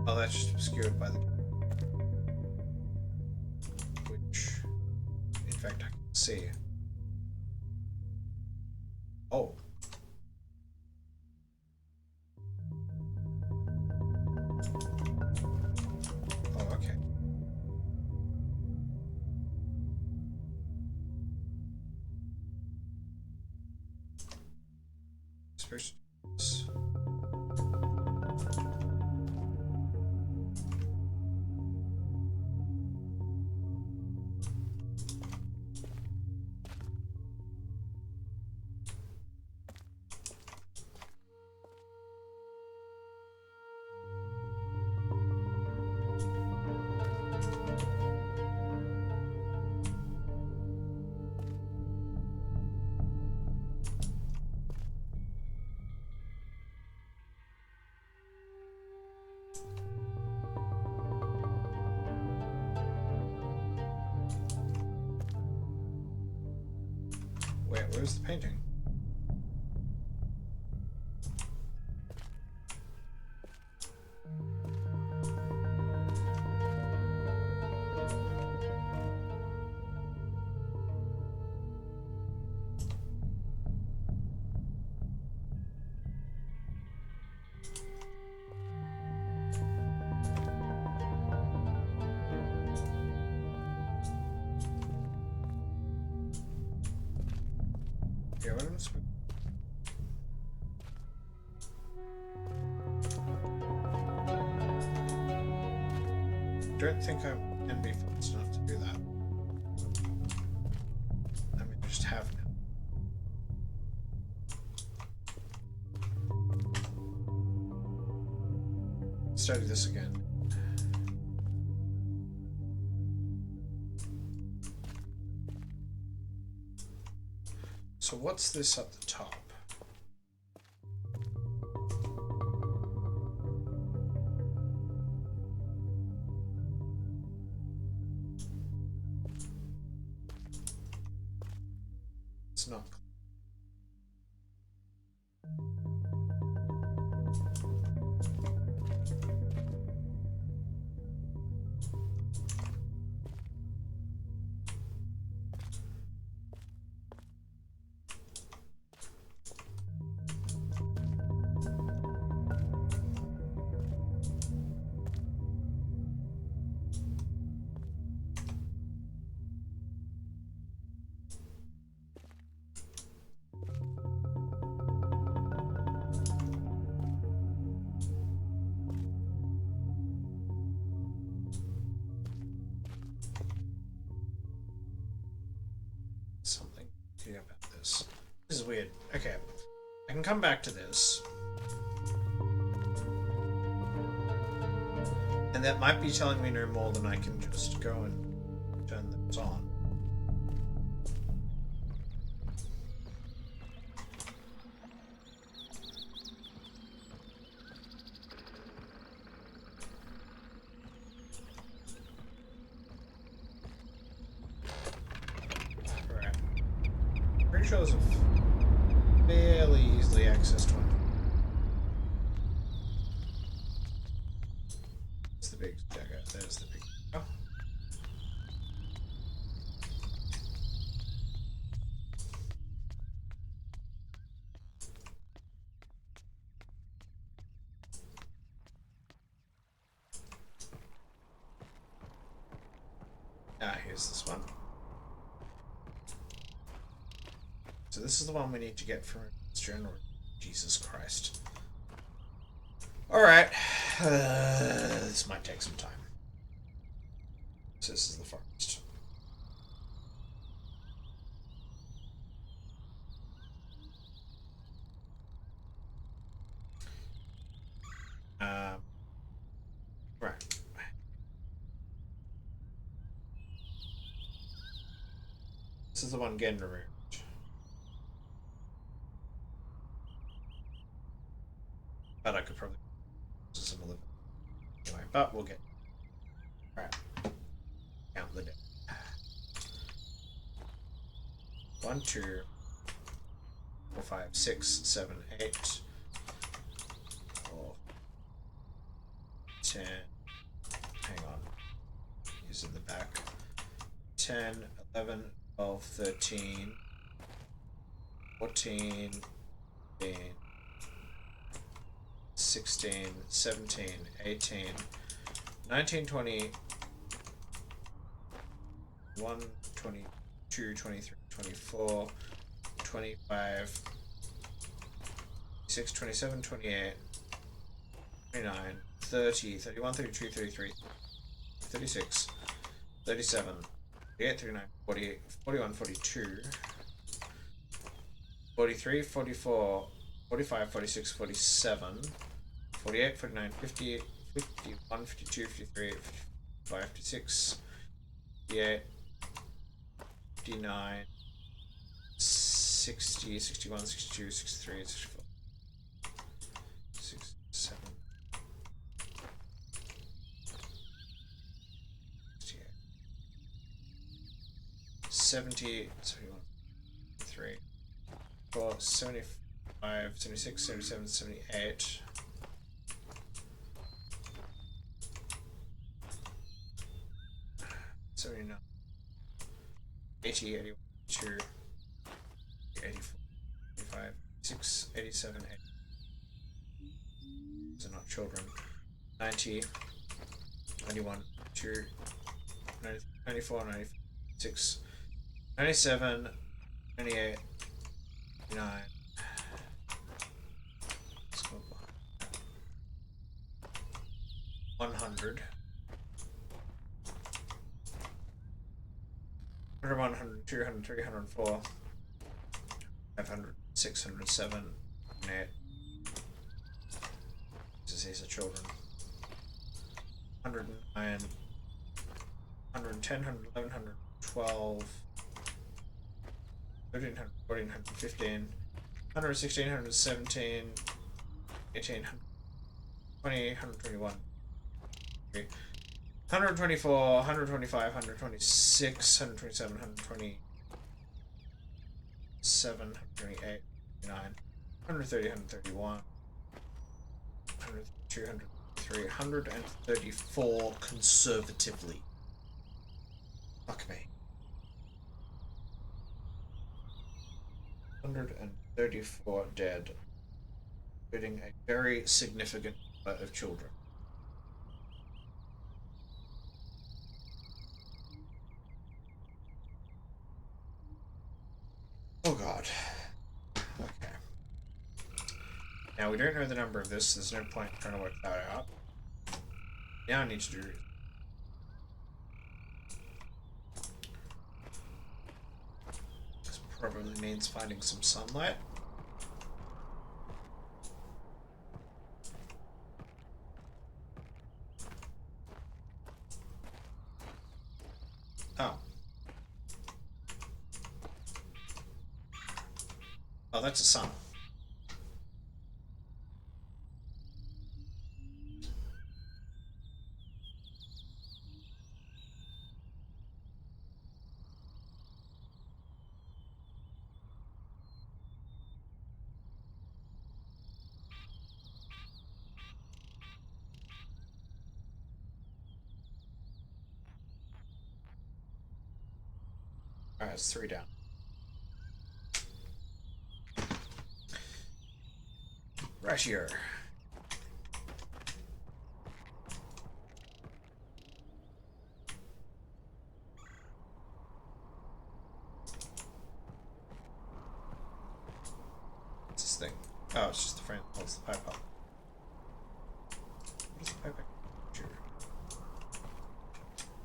Oh, that's just obscured by the... Which, in fact, I can see. Oh. supposed to do this. Where's the painting? Yeah, what am I supposed don't think I can be fast enough to do that. I mean, I just have now. Study this again. So what's this at the top? It's not. Something here about this. This is weird. Okay, I can come back to this. And that might be telling me no more than I can just go and turn this on. Alright. Pretty sure there's a fairly easily accessed one. It's the big dagger. There's the big. Oh. Ah, here's this one. So this is the one we need to get from its general. Jesus Christ. Alright. This might take some time. So this is the forest. Right. This is the one getting removed. But I could probably use some of them anyway. But we'll get. Right. Count the dead. 1, 2, 4, 5, 6, 7, 8. 4, 10. Hang on. Using the back. 10, 11, 12, 13, 14, 15, 16, 17, 18, 19, 20, 1, 22, 23, 24, 25, 26, 27, 28, 29, 30, 31, 32, 33, 36, 37, 38, 39, 40, 41, 42, 43, 44, 45, 46, 47, 48, 49, 50, 51, 52, 53, 55, 56, 58, 59, 60, 61, 62, 63, 64, 67, 68, 70, 71, 3, 4, 75, 76, 77, 78, 79, 80, 81, 82, 84, 85, 86, 87, 80. These are not children. 90, 91, 2, 90, 94, 96, 97, 98, 99. Let's go 100. 100, 100, 200, 300, 4, 500, 600, 7, 8. These are children. 109, 110, 111, 112, 1300, 1400, 15, 116, 117, 18, 120, 121, 124, 125, 126, 127, 127, 128, 129, 130, 131, 132, 133, 134 conservatively. Fuck me. 134 dead, including a very significant number of children. Oh god. Okay. Now we don't know the number of this, so there's no point in trying to work that out. Now I need to do this. Probably means finding some sunlight. Oh. Oh, that's a sun. Alright, it's 3 down. Right here. What's this thing? Oh, it's just the frame that holds the pipe up. What is the pipe do?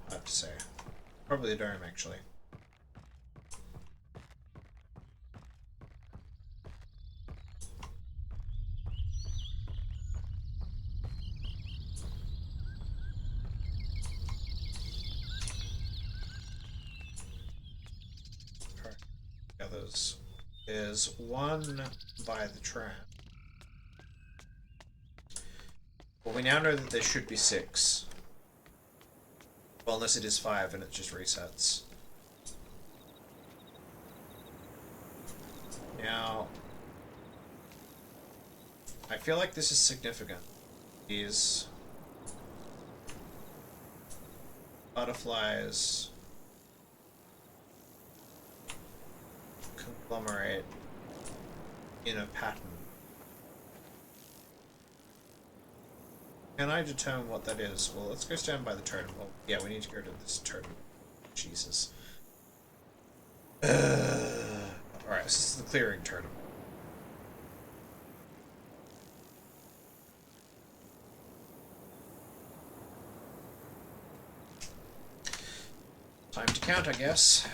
I have to say. Probably the dome, actually. Others is 1 by the tram. Well, we now know that there should be 6. Well, unless it is 5 and it just resets. Now, I feel like this is significant. These butterflies conglomerate in a pattern. Can I determine what that is? Well, let's go stand by the totem. Well, yeah, we need to go to this totem. Jesus. Alright, this is the clearing totem. count, I guess.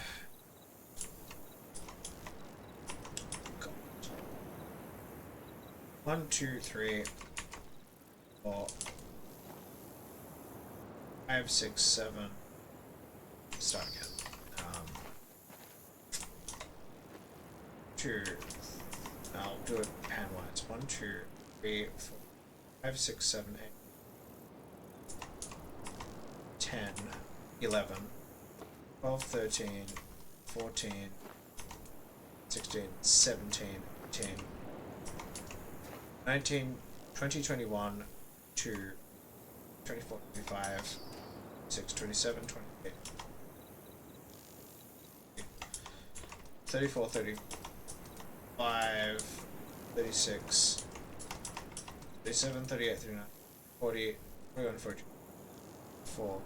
1, 2, 3, 4, 5, 6, 7. Start again. 2. I'll do it pan-wise. 1, 2, 3, 4, 5, 6, 7, 8, 10, 11, 12, 13, 14, 16, 17, 18, 19, 20, 21, 2, 24, 25, 6, 27, 28, 34, 35, 36, 37, 38, 39, 40, 41, 44,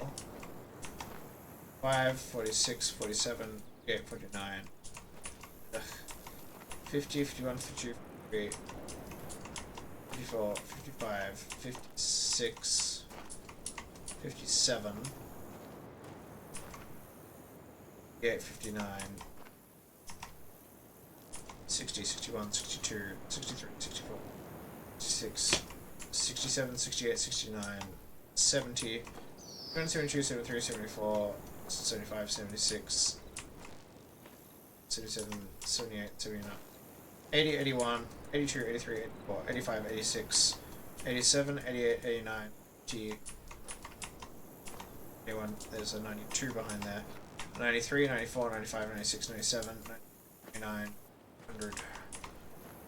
5, 46, 47, 48, 49, 50, 51, 52, 53, 54, 55, 56, 57, 58, 59, 60, 61, 62, 63, 64, 66, 67, 68, 69, 70, 72, 73, 74, 75, 76, 77, 78, 79, 80, 81, 82, 83, 84, 85, 86, 87, 88, 89, 90, 81, there's a 92 behind there, 93, 94, 95, 96, 97, 99, 100,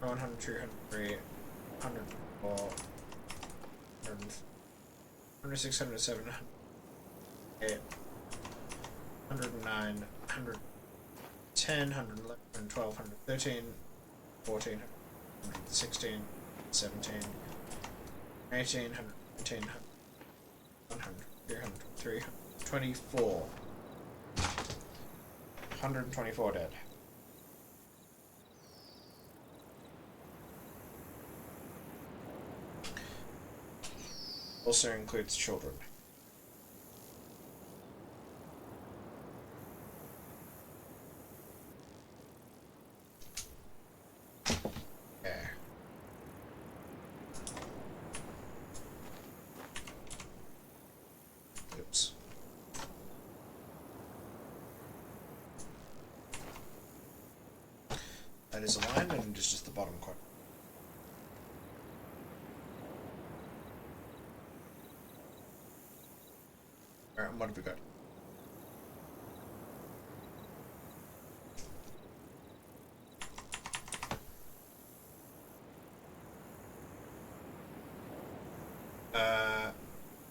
102, 103, 104, 106, 107, 108, 109, 110, 111, 112, 113, 14, 116, 17, 18, 119, 100, 103, 124. 124 dead. Also includes children. Yeah. Oops. That is aligned and it's just the bottom quadrant. Alright, what have we got?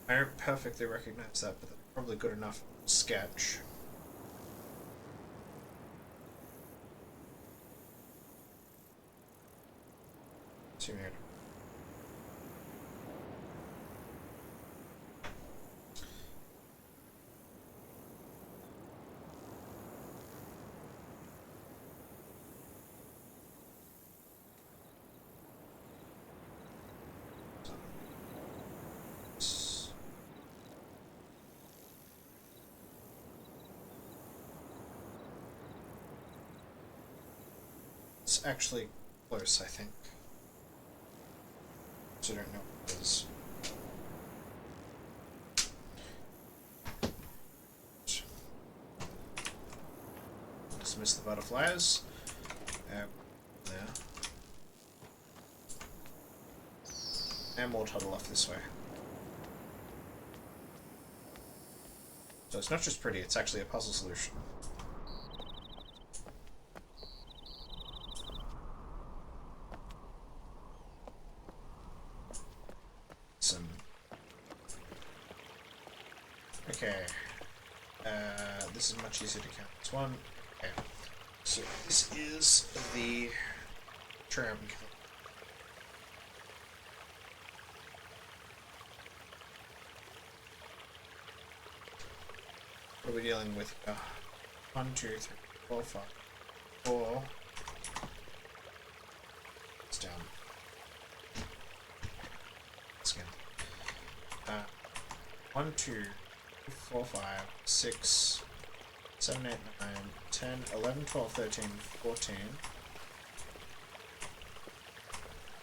I don't perfectly recognize that, but that's probably good enough sketch. See here. It's actually close, I think. So I don't know what it is. Dismiss the butterflies. There. And more tunnel off this way. So it's not just pretty, it's actually a puzzle solution. Okay, this is much easier to count. This one. Okay, so this is the tram. What are we dealing with? 1, 2, 3, 4, 5, 4. It's down. Let's go. 1, 2. 4, 5, 6, 7, 8, 9, 10, 11, 12, 13, 14.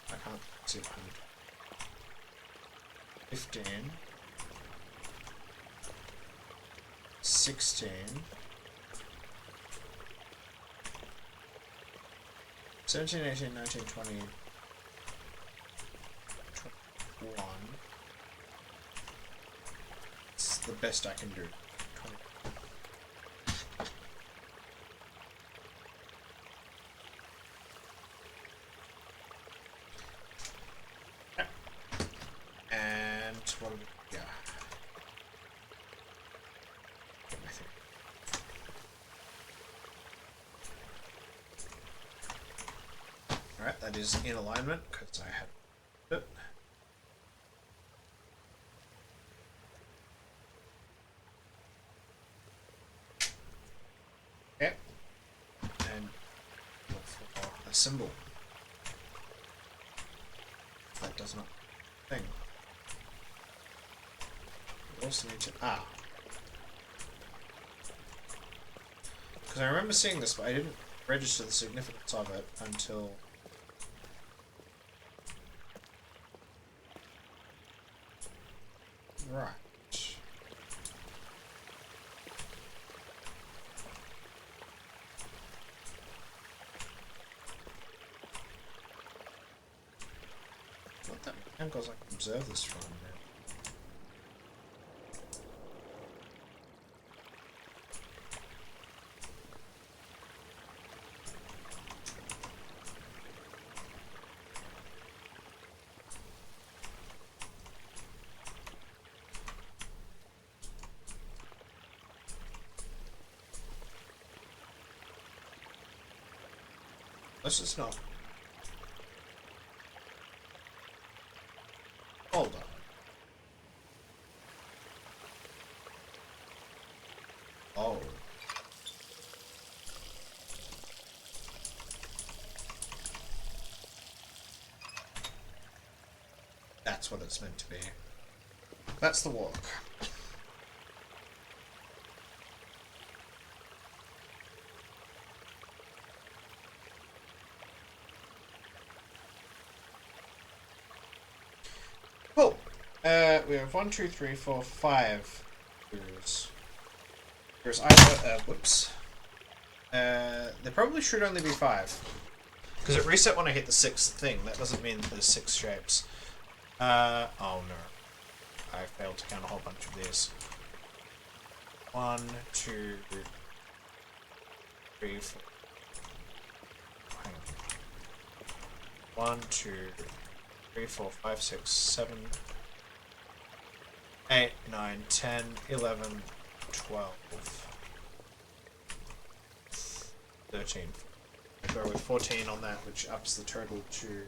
I can't see 15. 16. 17, 18, 19, 20, 21. It's the best I can do. 20. And what do we got? Alright, that is in alignment because I had it. Okay. And look for a symbol. That does not thing. We also need to because I remember seeing this, but I didn't register the significance of it until right. What the angles I can observe this from? Let's just not. Hold on. Oh. That's what it's meant to be. That's the walk. Cool. We have 1, 2, 3, 4, 5 heroes. There's either whoops. There probably should only be 5. Because it reset when I hit the 6th thing. That doesn't mean there's 6 shapes. Oh no. I failed to count a whole bunch of these. 1, 2, 3, 4. Hang on. 1, 2, 3, 4, 5, 6, 7, 8, 9, 10, 11, 12, 13. I go with 14 on that, which ups the total to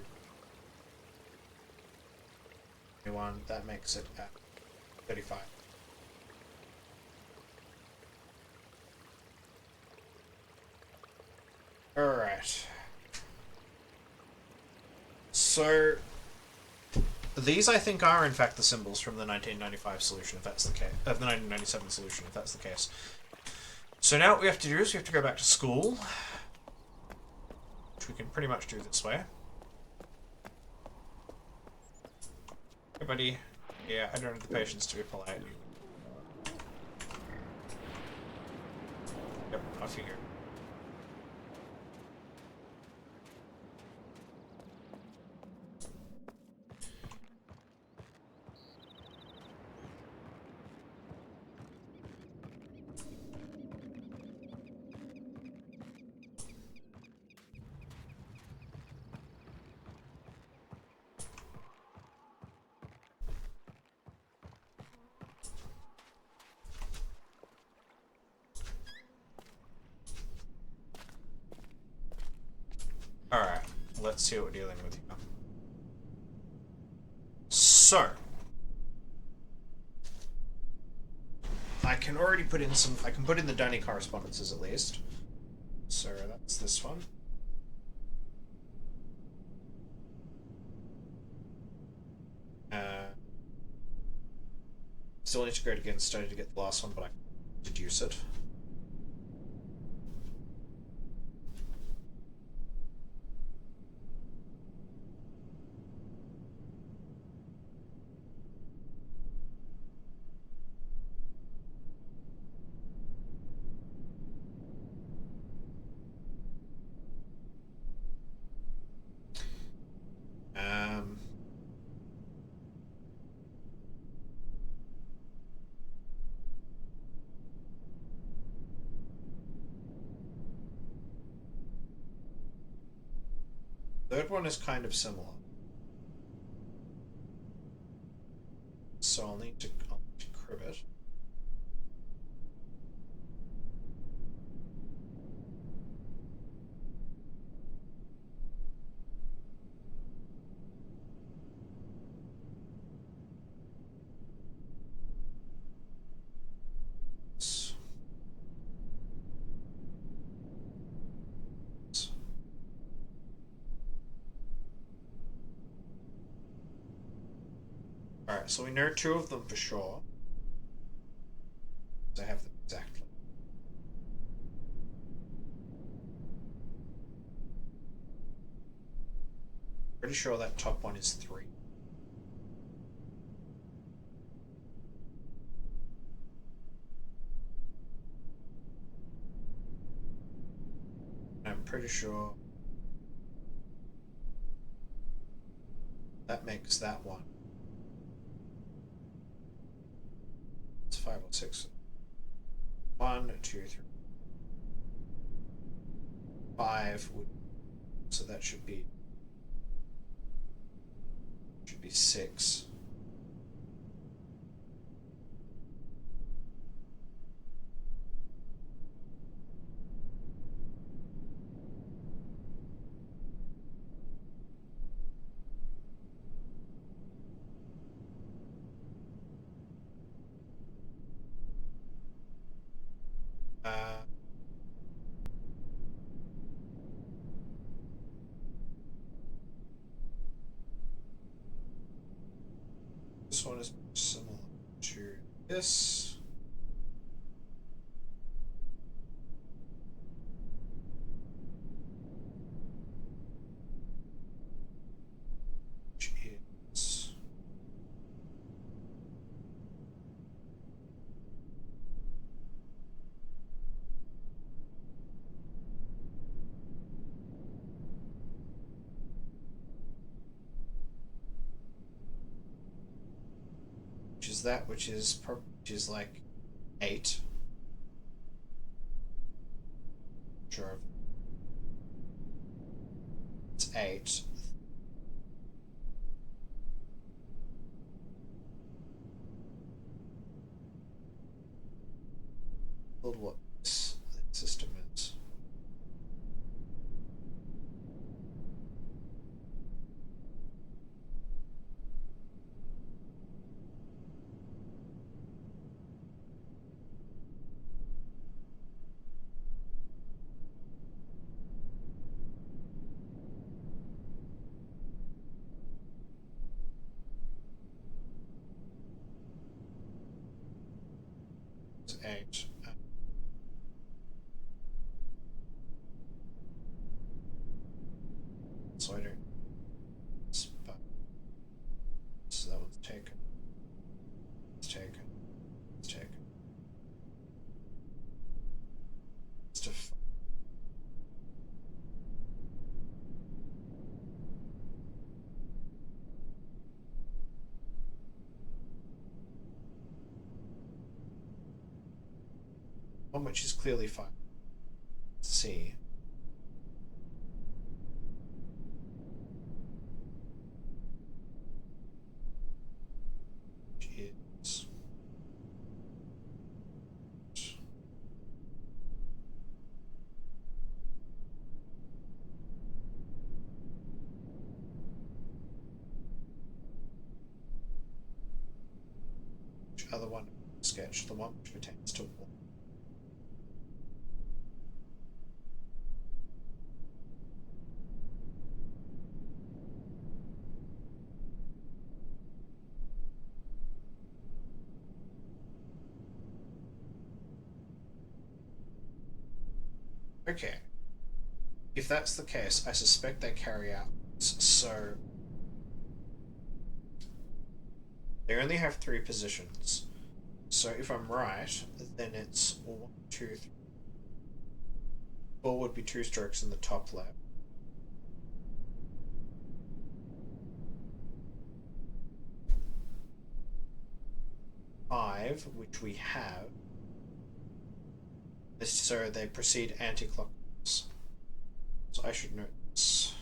21. That makes it at 35. Alright. So these, I think, are in fact the symbols from the 1995 solution, if that's the case. The 1997 solution, if that's the case. So now what we have to do is we have to go back to school, which we can pretty much do this way. Hey, buddy. Yeah, I don't have the patience to be polite. Yep, I figured. Alright, let's see what we're dealing with here. So, I can already put in some, I can put in the Donny correspondences at least. So that's this one. Still need to go again, study to get the last one, but I can deduce it. Third one is kind of similar. So I'll need to crib it. Alright, so we know two of them for sure. I have them exactly. Pretty sure that top one is 3. I'm pretty sure that makes that one. It's 5 or 6. 1, 2, 3, 5 would, so that should be 6. This one is similar to this. Which is that, which is like 8. Sure. It's 8. Build what this system is. It's 8. So I don't. But so that one's taken. It's taken. It's taken. It's to. One which is clearly 5. C. Which is which other one sketch? The one which pertains to war. Okay. If that's the case, I suspect they carry out. So they only have 3 positions. So if I'm right, then it's 1, 2, 3. 4 would be 2 strokes in the top left. Five, which we have. So they proceed anti-clockwise. So I should note this.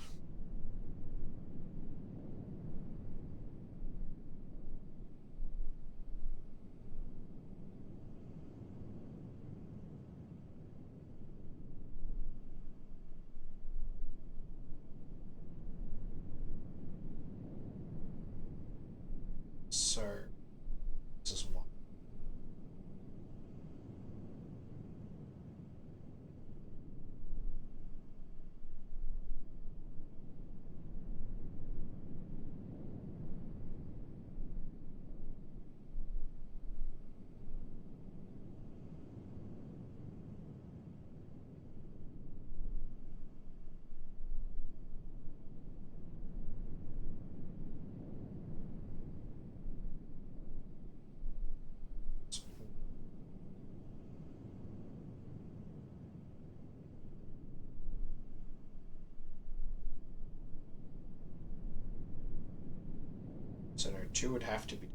So no, 2 would have to be.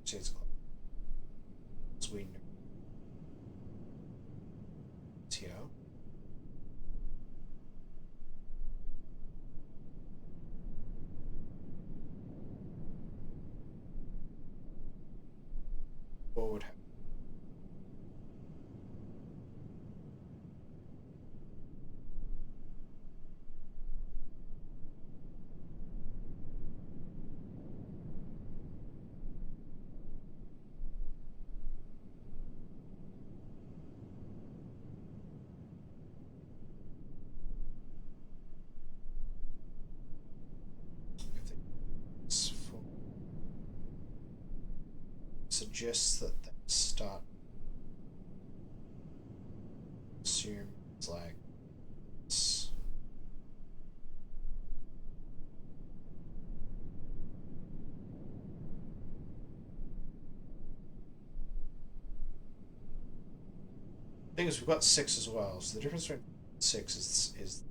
See, it's close. So we know it's here. What would have? If it's for suggests that they start assume it's like this. The thing is, we've got 6 as well, so the difference between 6 is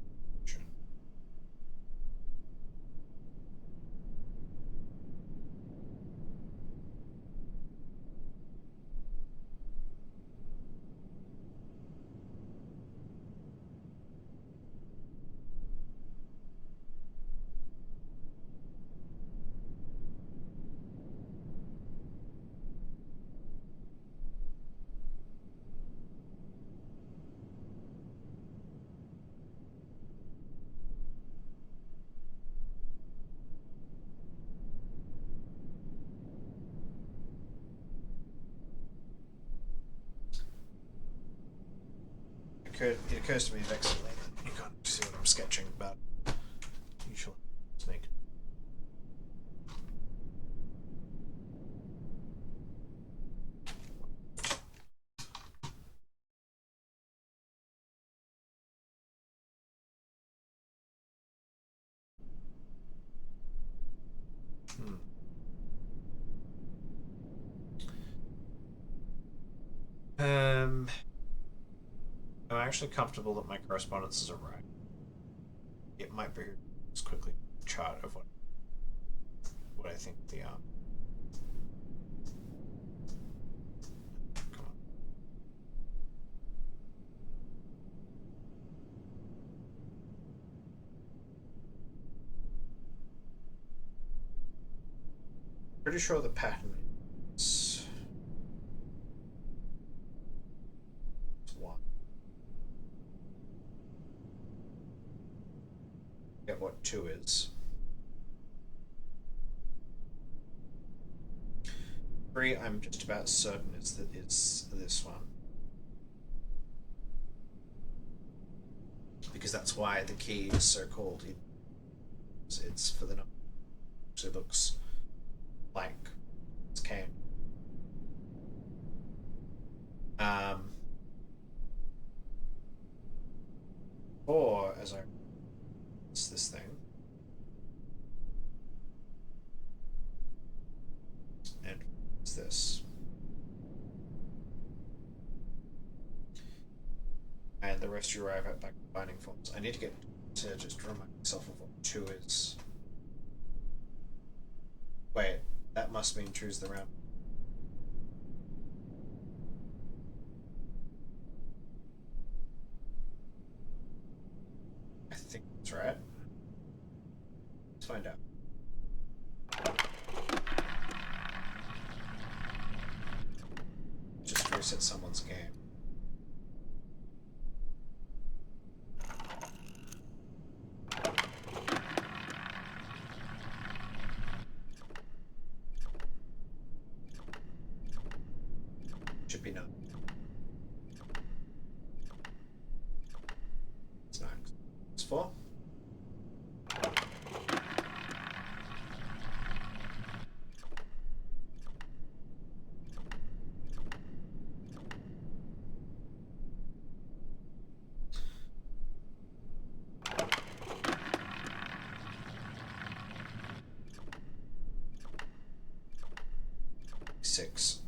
it occurs to me vexingly that you can't see what I'm sketching, but usually snake. I'm actually comfortable that my correspondences are right. It might be just quickly chart of what I think the come on. Pretty sure the pattern is 1. Get what 2 is. 3, I'm just about certain it's this one. Because that's why the key is so called. It's for the number. So it looks like it's came. Or as it's this thing. And it's this. And the rest you arrive at by combining forms. I need to get to just remind myself of what 2 is. Wait, that must mean choose the round. I think that's right. Let's find out. Just reset someone's game. Should be none. It's 9. It's 4. Six.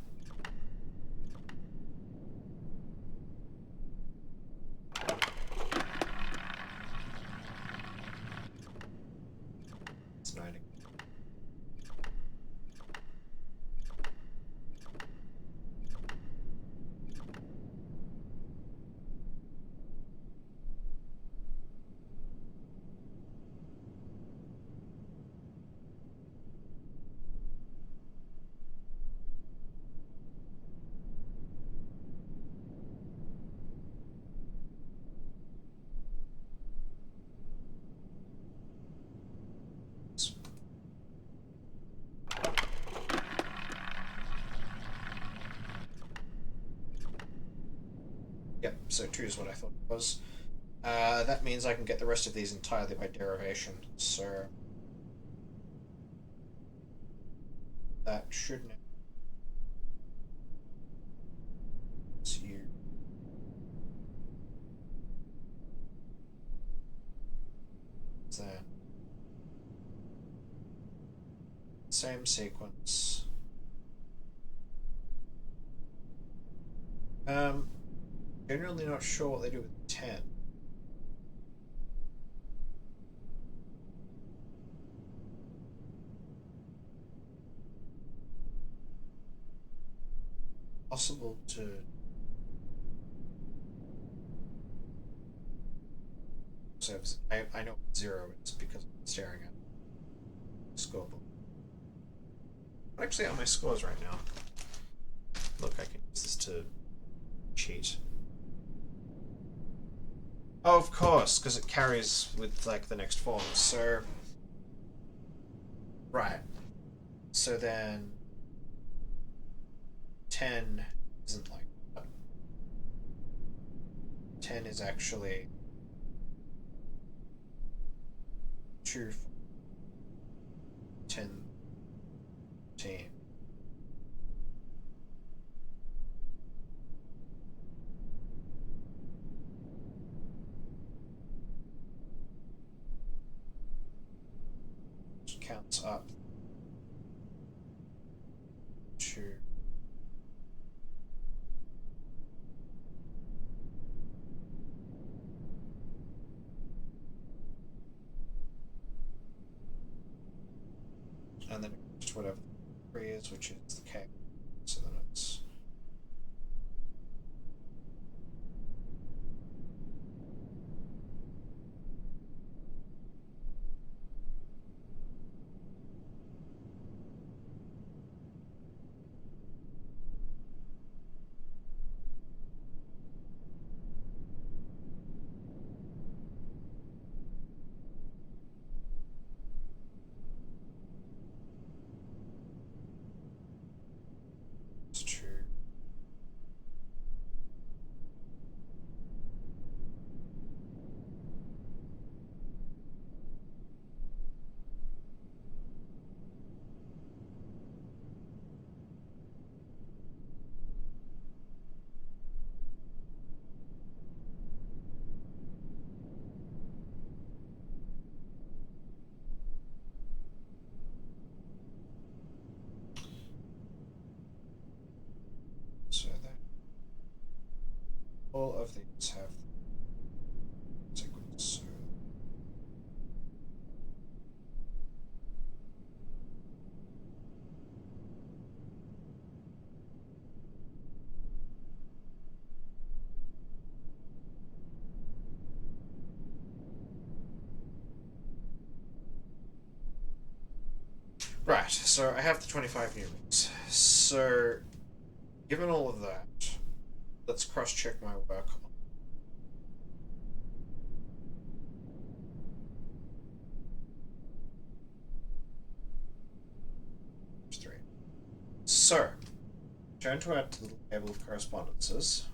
It's 9. so 2 is what I thought it was. That means I can get the rest of these entirely by derivation. So that should now you. Then same sequence. Generally not sure what they do with 10. Possible to so I know what 0 is because I'm staring at the scoreboard. I'm actually on my scores right now. Look, I can use this to cheat. Oh, of course, because it carries with like the next form. So, right. So then, 10 isn't like that. 10 is actually 2, 10, 10. Which counts up to and then just whatever the 3 is, which is the K. So then it's it's 2. So then all of these have sequence. So right, so I have the 25 numerics. So, given all of that, let's cross-check my work on 3. So, turn to add to the table of correspondences.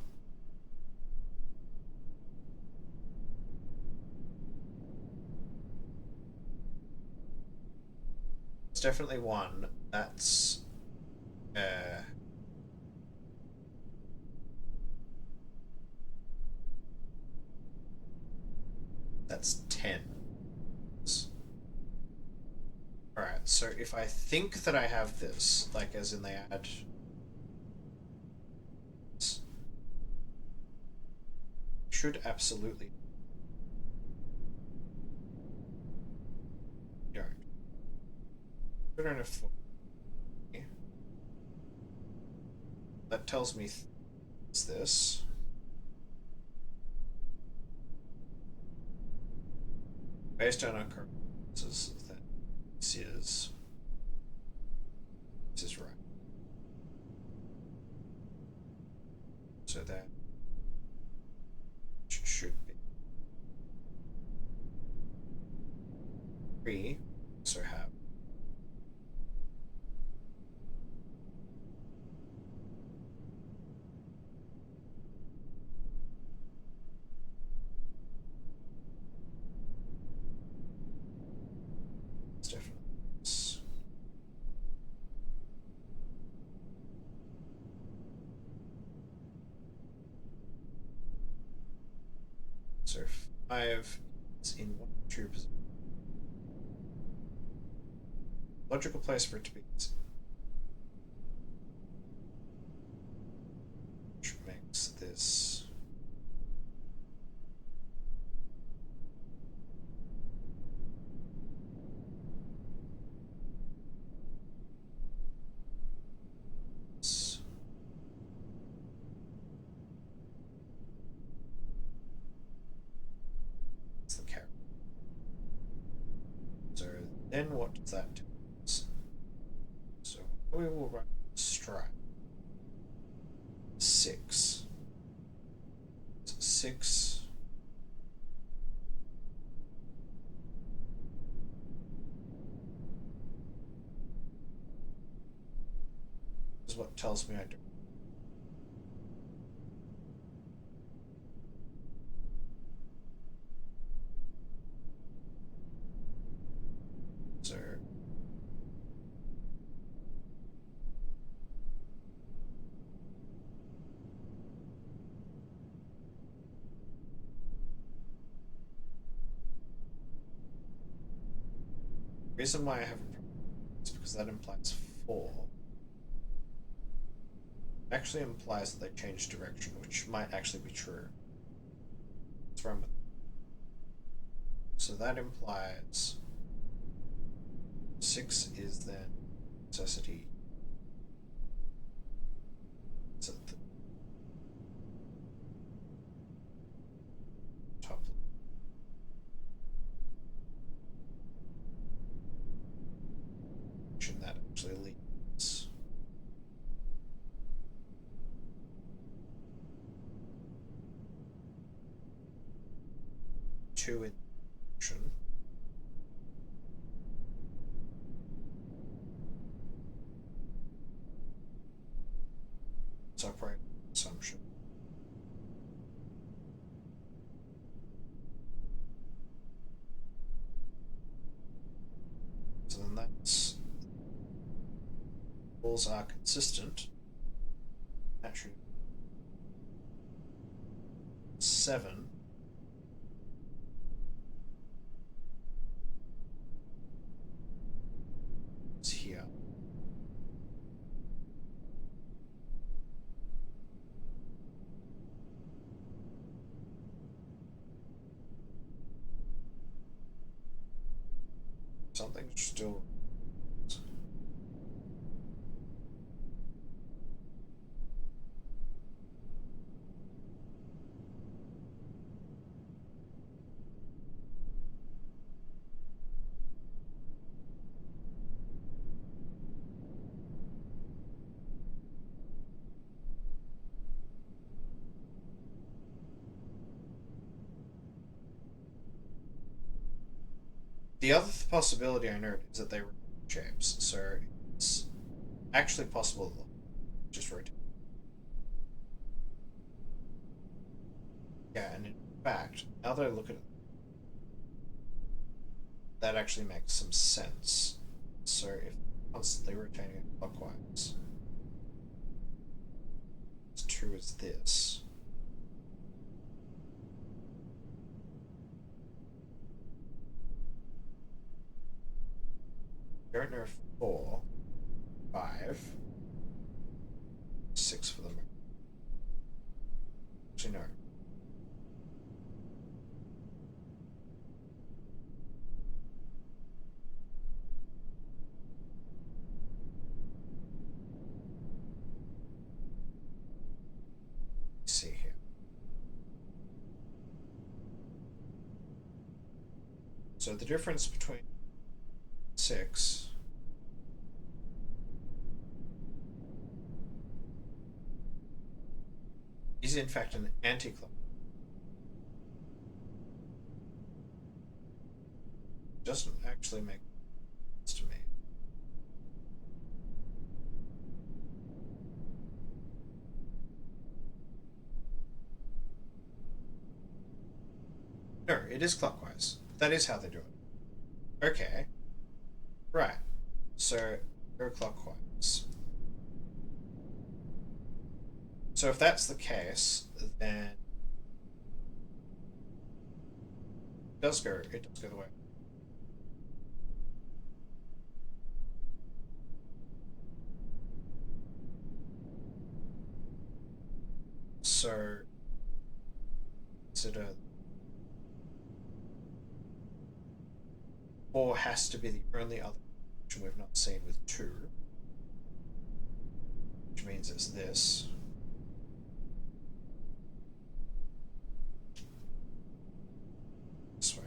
It's definitely 1. That's that's 10. Alright, so if I think that I have this, like as in they add should absolutely don't. Put on a 4. That tells me is this. Based on occurrences that this is right. So that should be 3. So have So 5 is in 1, 2 position. Logical place for it to be is, which makes this the character. So then what does that do? So we will run strike 6. So 6 is what tells me I do. So the reason why I have a problem is because that implies 4. Actually implies that they change direction, which might actually be true. Let's run with it. So that implies 6 is then necessity. So the top that actually leads 2 in action. Let's operate on assumption. So then that's rules are consistent. That should 7 is here. Something's still. The other possibility I note is that they rotate shapes, so it's actually possible to just rotate. Yeah, and in fact, now that I look at it, that actually makes some sense. So if constantly rotating it clockwise, as true as this. Don't know if 4, 5, 6 for the moment. Actually, no. Let's see here. So the difference between 6 is in fact an anti-clock. Doesn't actually make sense to me. No, it is clockwise. That is how they do it. Okay. Right. So go clockwise. So if that's the case, then does go. It does go the way. So consider 4 has to be the only other option we've not seen with 2, which means it's this. This way.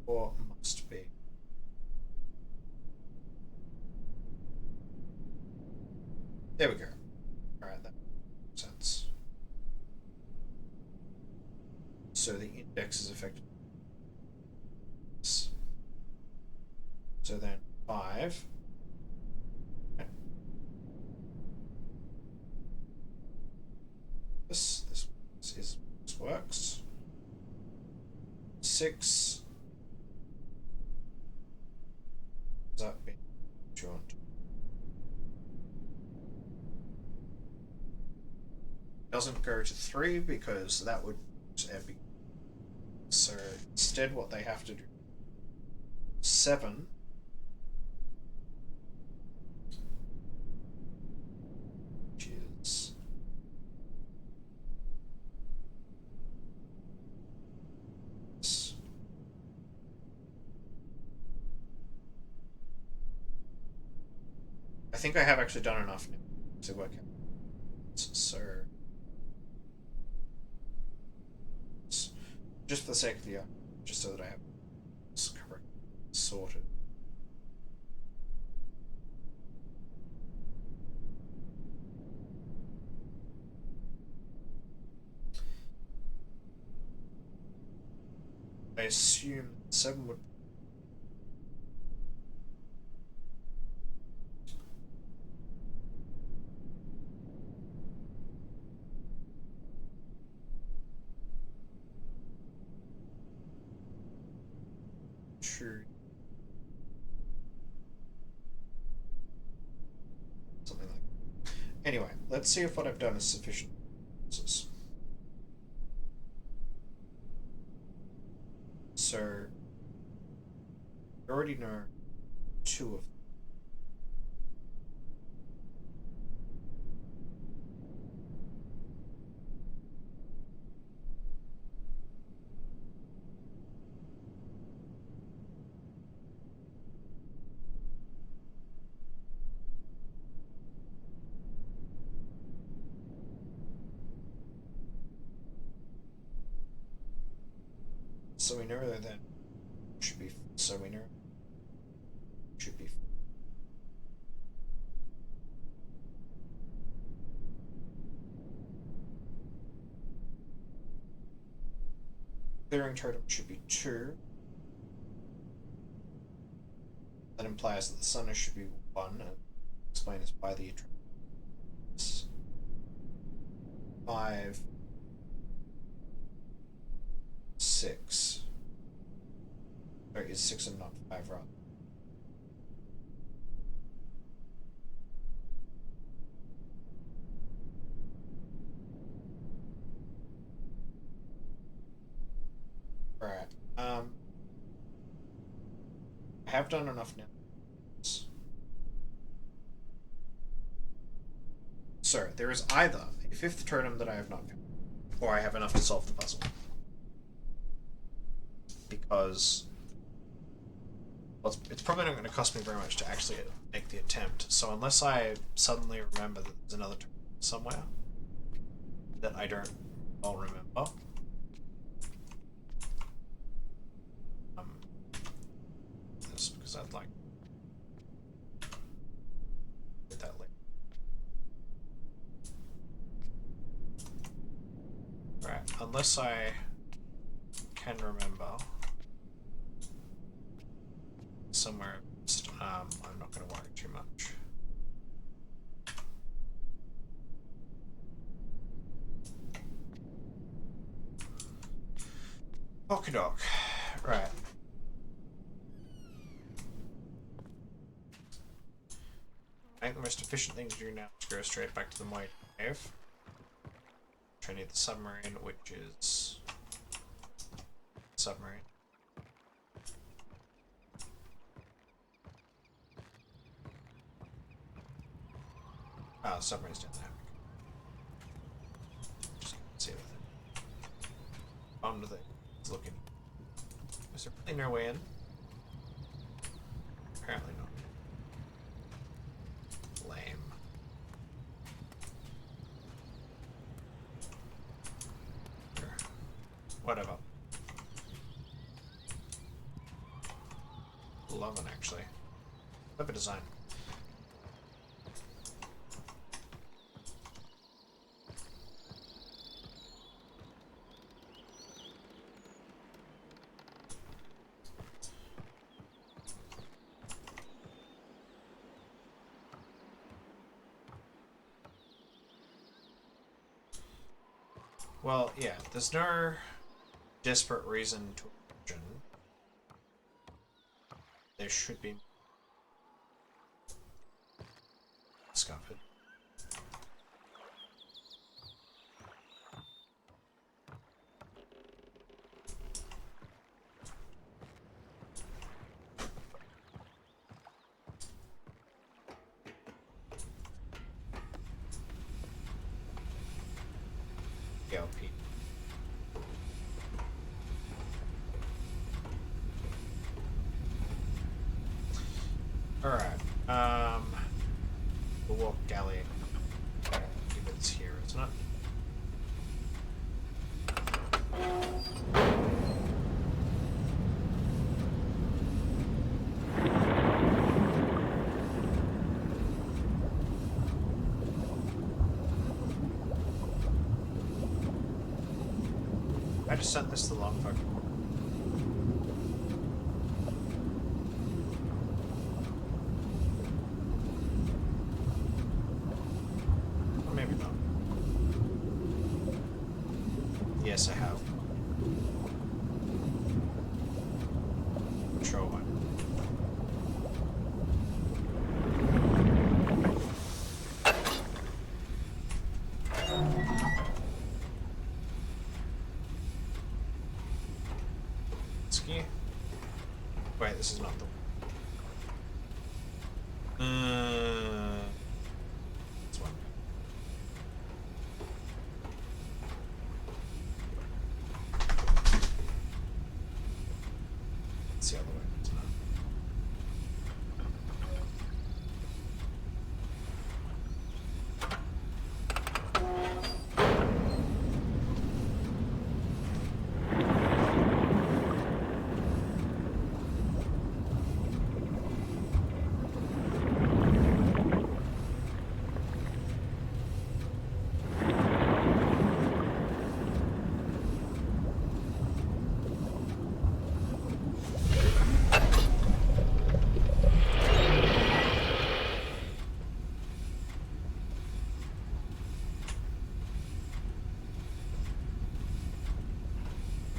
4 must be. There we go. Alright, that makes sense. So the index is effectively this. So then 5. Okay. This works. 6 is that being joined. Doesn't go to 3 because that would be. So instead, what they have to do 7 which is this. I think I have actually done enough now to work out. So just for the sake of the just so that I have this correct sorted. I assume 7 would. True. Something like that. Anyway, let's see if what I've done is sufficient. So, I already know 2 of them. So we know that then should be. So we know should be. Clearing totem should be 2. That implies that the sun should be 1. And explain this by the 5, 6. Or is 6 and not 5 rather? Right. I have done enough now. So there is either a 5th totem that I have not found, or I have enough to solve the puzzle. Because well, it's probably not going to cost me very much to actually make the attempt. So unless I suddenly remember that there's another totem somewhere that I don't all remember. Just because I'd like to get that later. Right, unless I can remember somewhere, I'm not going to worry too much. Okie doke. Right. I think the most efficient thing to do now is go straight back to the White Cave. Which I need the submarine, which is submarine. Oh, submarine's down there. Just see with it. On with it. It's looking. Is there really no way in? Apparently not. Lame. Sure. Whatever. Loving actually. Clever design. Well, yeah, there's no desperate reason to imagine there should be discovered. LP. Alright, the warp galley. If it's here, isn't it? I just sent this to the long fucking. Or maybe not. Yes, I have. Sure why. Ski. Wait, this is not the. This one. It's the other way. It's not.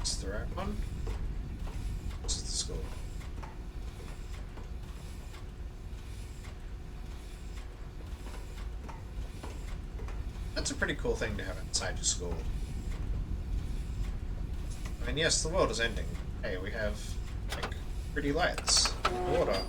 Is the right one? This is the school. That's a pretty cool thing to have inside your school. I mean, yes, the world is ending. Hey, we have, like, pretty lights, water.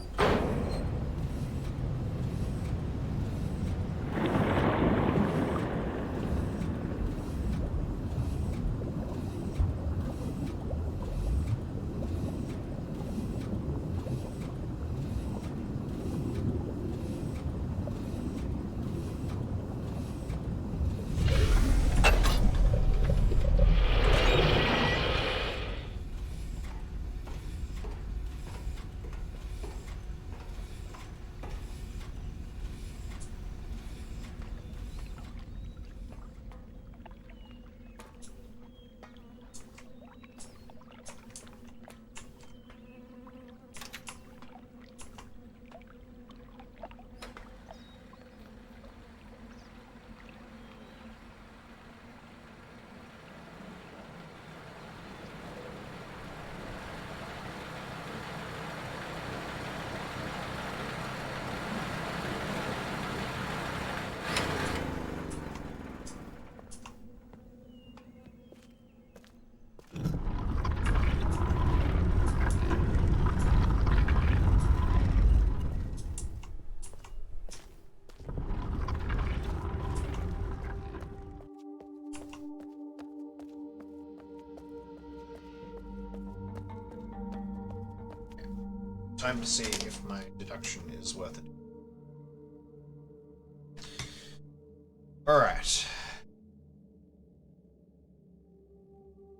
Time to see if my deduction is worth it. Alright.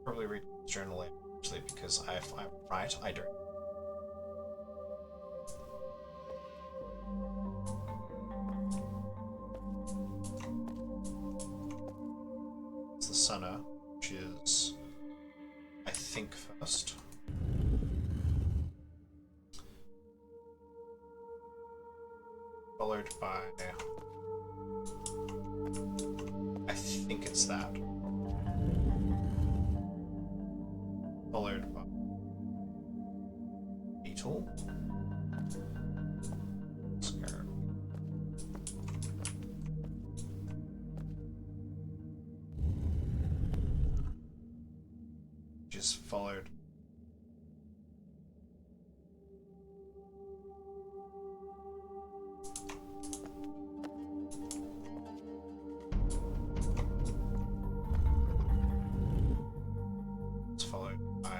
Probably read the journal later, actually, because if I'm right, I don't. It's the Sunna, which is, I think, first. Followed by, I think it's that. Followed by Beetle. Scarab. Just followed. It's followed by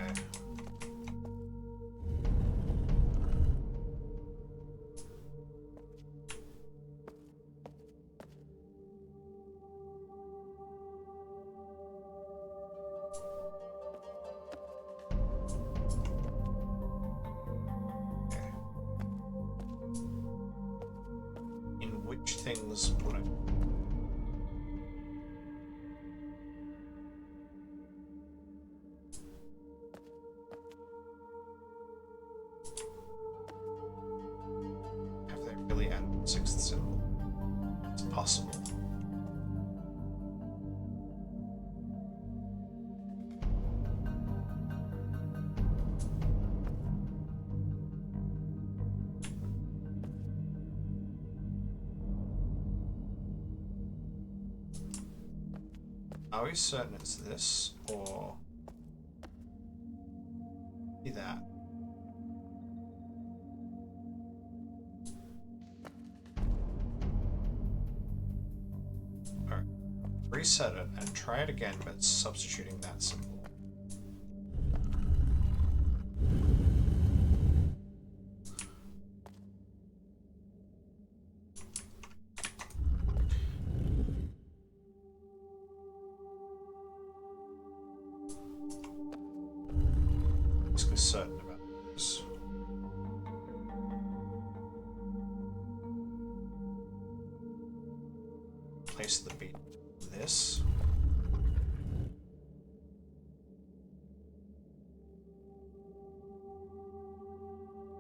in which things would I? Have they really added a sixth symbol? It's possible. Are we certain it's this, or be that? Alright. Reset it and try it again, but substituting that symbol. Basically certain about this. Place the beat this.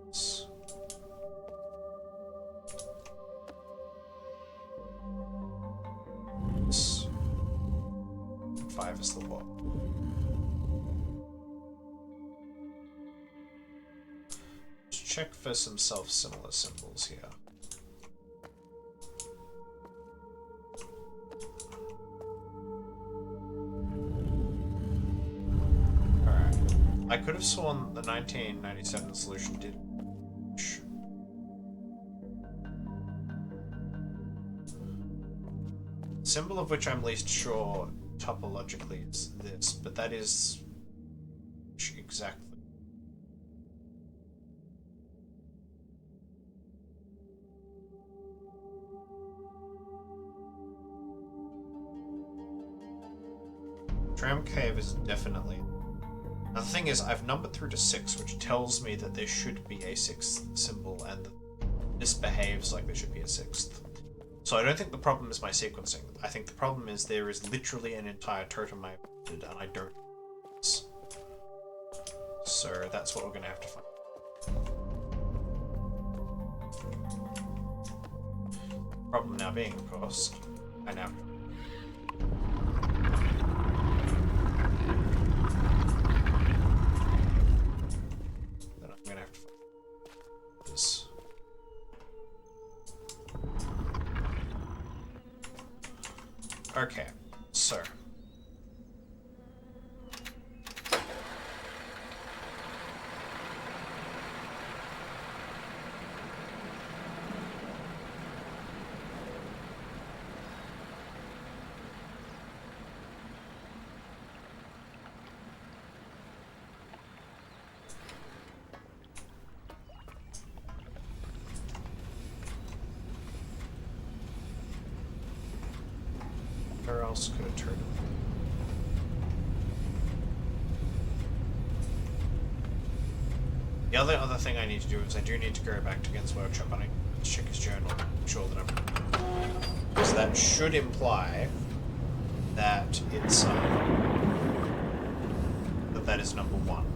This. This. 5 is the what? Just check for some self-similar symbols here. Alright. I could have sworn the 1997 solution did. Symbol of which I'm least sure topologically is this, but that is exactly. Tram Cave is definitely. Now the thing is, I've numbered through to 6, which tells me that there should be a 6th symbol, and that this behaves like there should be a 6th. So I don't think the problem is my sequencing. I think the problem is there is literally an entire totem I've and I don't know this. So that's what we're going to have to find. Problem now being, of course, I now. Then I'm going to have to find this. Okay, so. else could a turtle be? The other thing I need to do is I do need to go back to Games Workshop and I need to check his journal, make sure that I'm... Because that should imply that it's that is number 1.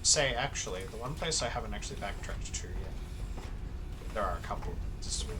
Say, actually, the one place I haven't actually backtracked to yet. There are a couple, just really.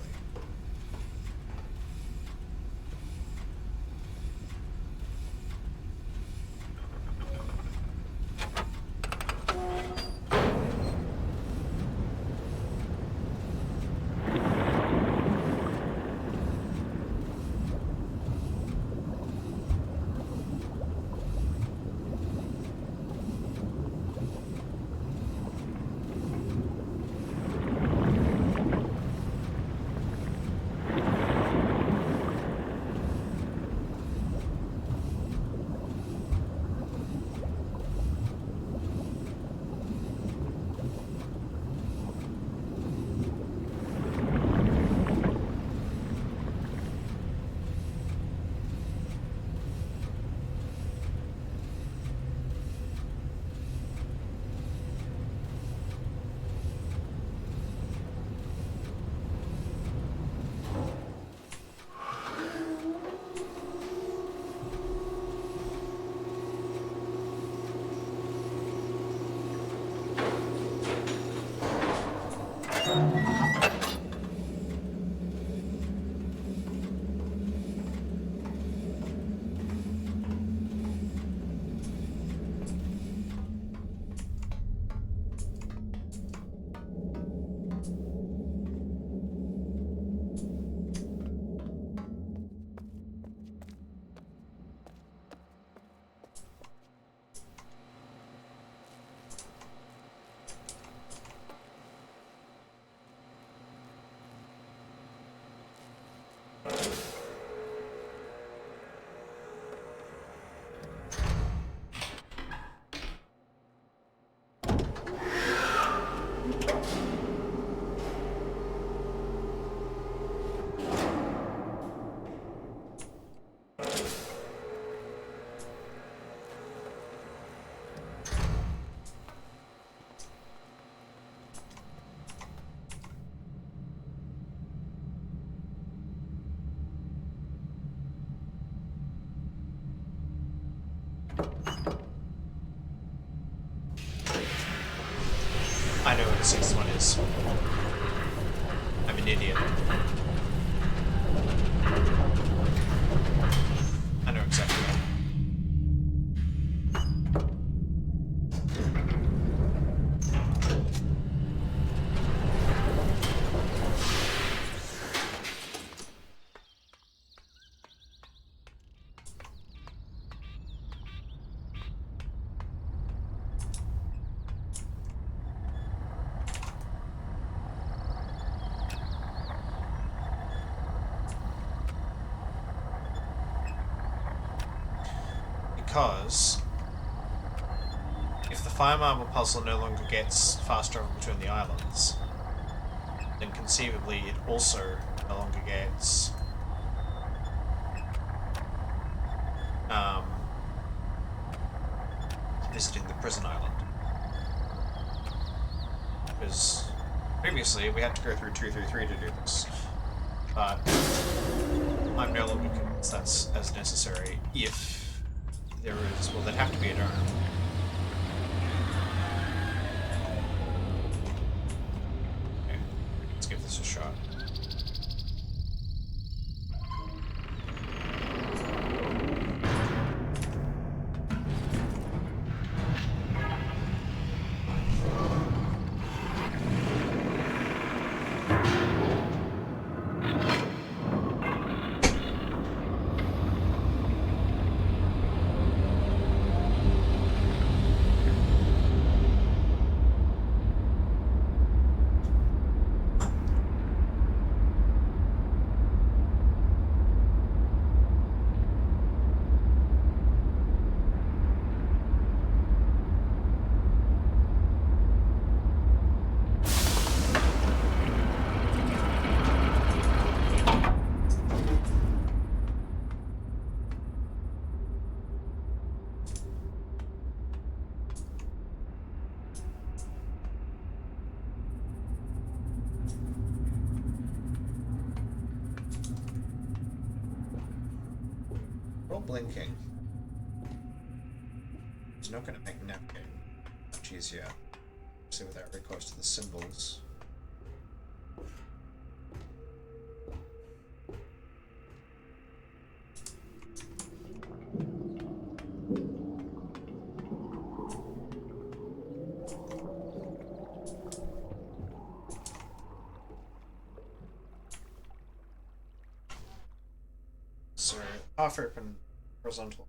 I know what the 6th one is. I'm an idiot. I know exactly what. Because if the fire marble puzzle no longer gets fast travel between the islands, then conceivably it also no longer gets visiting the prison island. Because previously we had to go through 233 to do this, but I'm no longer convinced that's as necessary if there is, well, there'd have to be a dome. Okay, let's give this a shot. All blinking. It's not going to make navigating much easier. See, without recourse to the symbols. So, half open horizontal.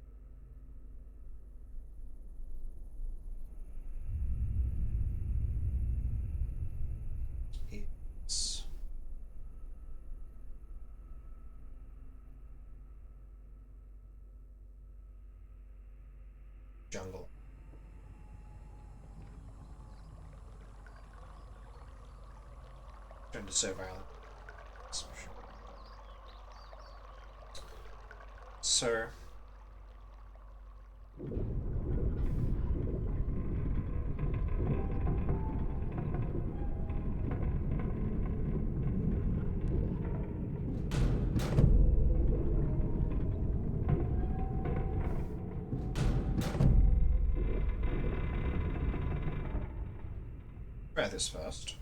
Is jungle. Trying to so violent. So try this first.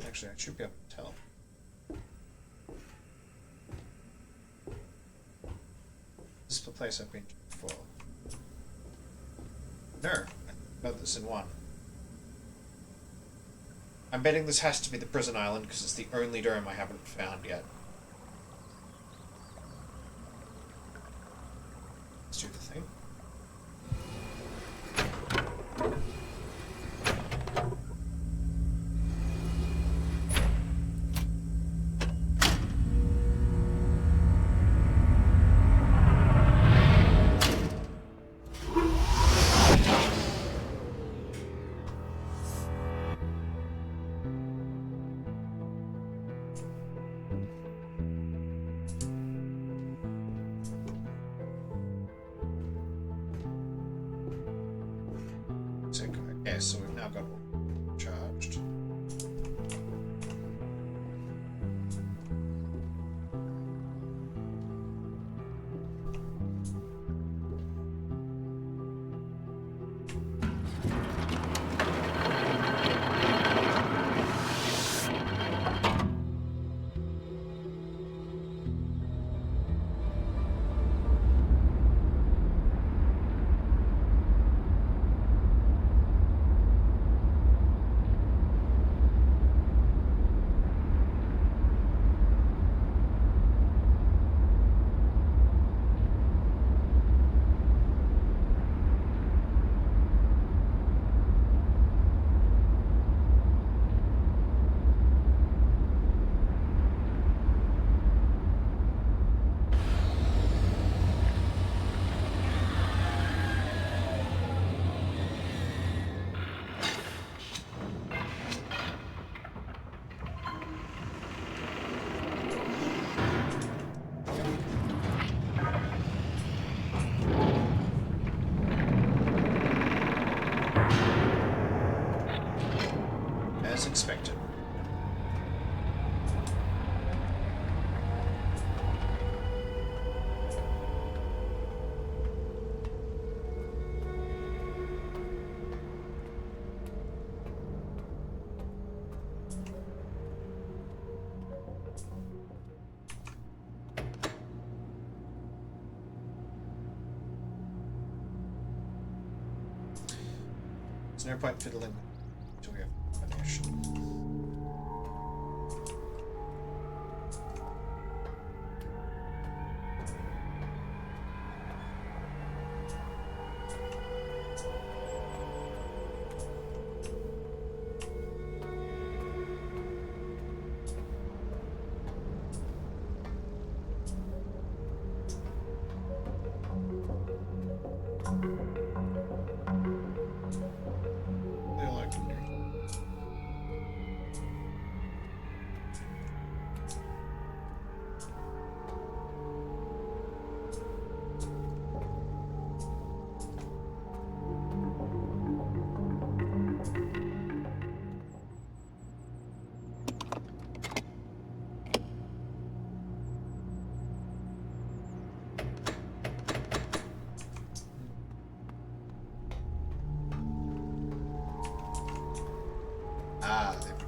Actually, I should be able to tell. This is the place I've been to before. No, I got this in one. I'm betting this has to be the prison island because it's the only dome I haven't found yet. Let's do the thing. Okay, so we've now got all charged. As expected. There's no point fiddling until we have combination. All I can do. Ah, there we go.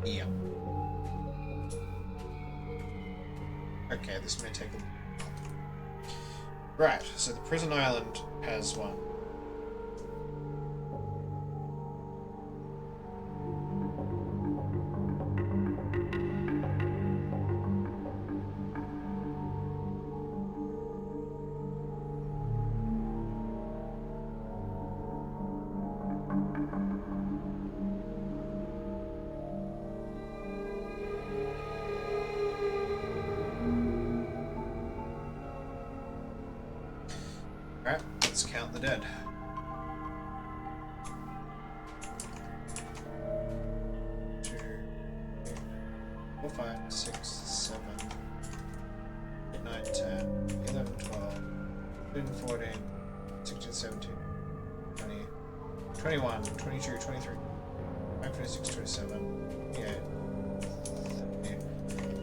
Yeah. Okay, this may take a... Right, so the prison island has one. Alright, let's count the dead. 2, 3, 4, 5, 6, 7, 8, 9, 10, 11, 12, 13, 14, 16, 17, 20, 21, 22, 23, 26, 27, 28, 30,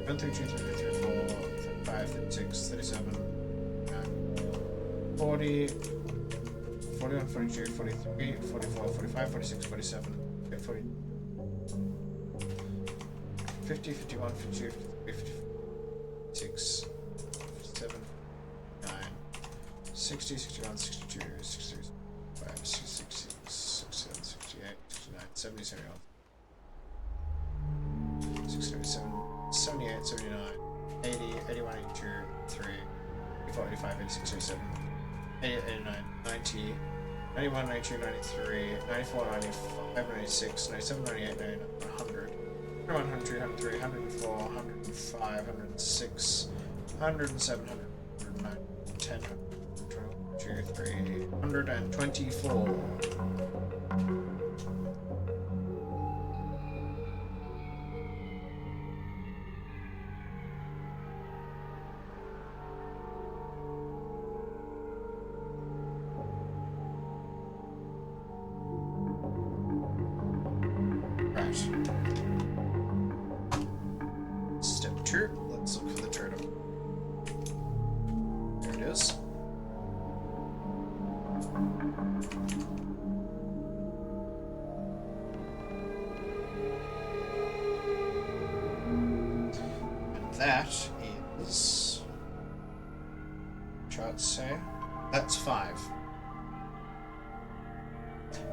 1, 2, 3, 4, 35, 36, 37, 40, 41, 42, 43, 44, 45, 46, 47, 40, 50, 51, 52, 53, 56, 57, 9, 60, 61, 62, 63, 65, 66, 67, 68, 69, 70, 71, 67, 78, 79, 80, 81, 82, 3, 84, 85, 86, 87, 88, 89, 90, 91, 92, 93, 94, 95, 96, 97, 98, 99, 100, 101, 102, 103, 104, 105, 106, 107, 109, 10, 112, 3, 124. Step 2, let's look for the totem. There it is. And that is... charts say? That's 5.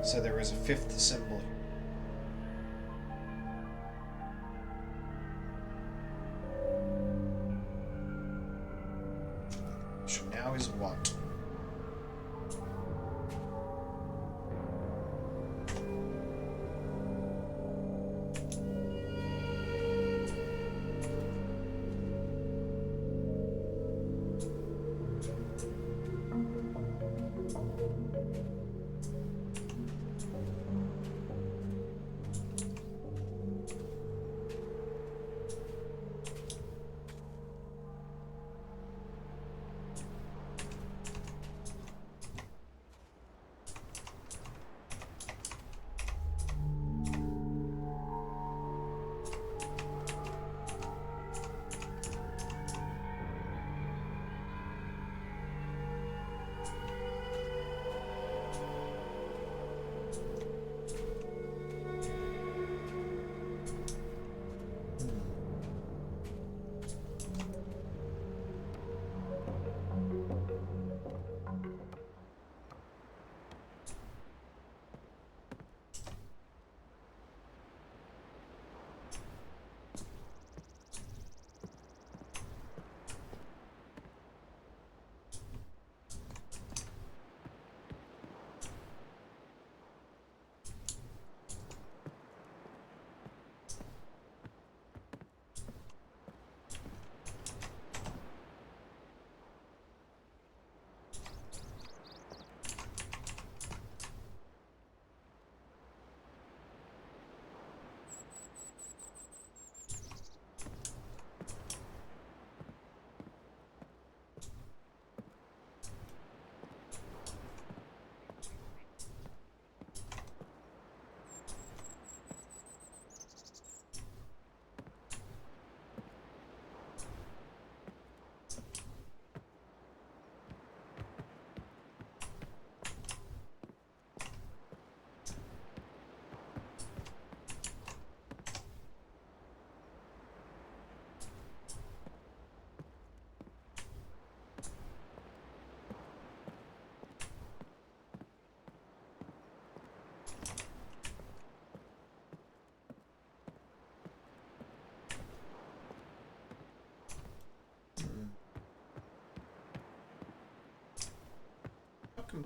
So there is a 5th symbol. Now is what?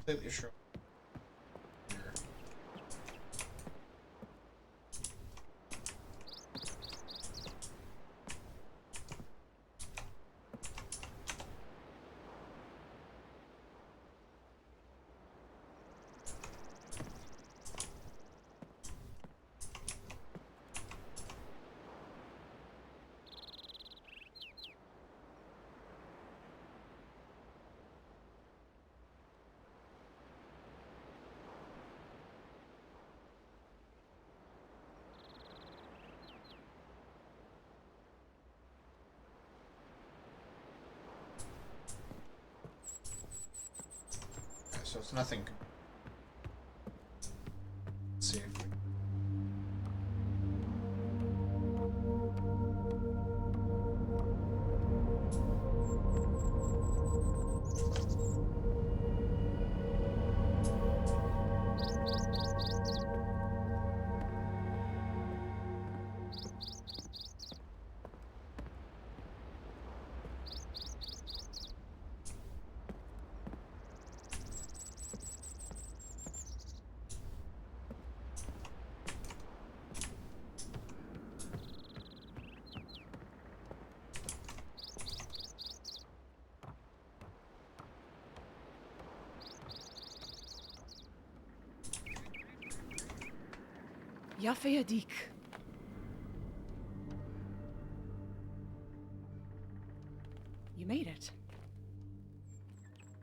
completely sure. Okay, so it's nothing. Let's see. Yafeyadik. You made it.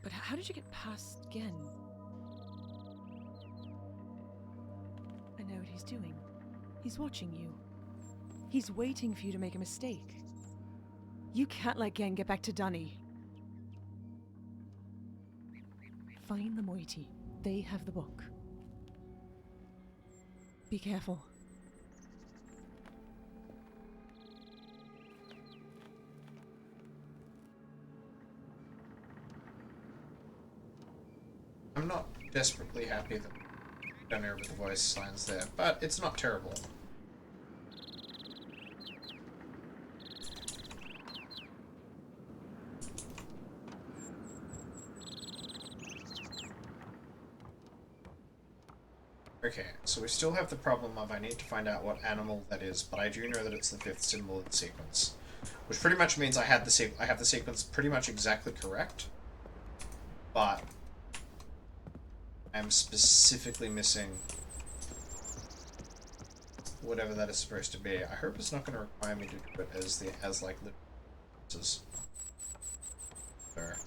But how did you get past Gen? I know what he's doing. He's watching you. He's waiting for you to make a mistake. You can't let Gen get back to Dunny. Find the moiety. They have the book. Be careful. I'm not desperately happy that I don't know with the voice lines there, but it's not terrible. Okay, so we still have the problem of I need to find out what animal that is, but I do know that it's the 5th symbol in the sequence. Which pretty much means I have the sequence pretty much exactly correct. But I'm specifically missing whatever that is supposed to be. I hope it's not going to require me to do it as like the there.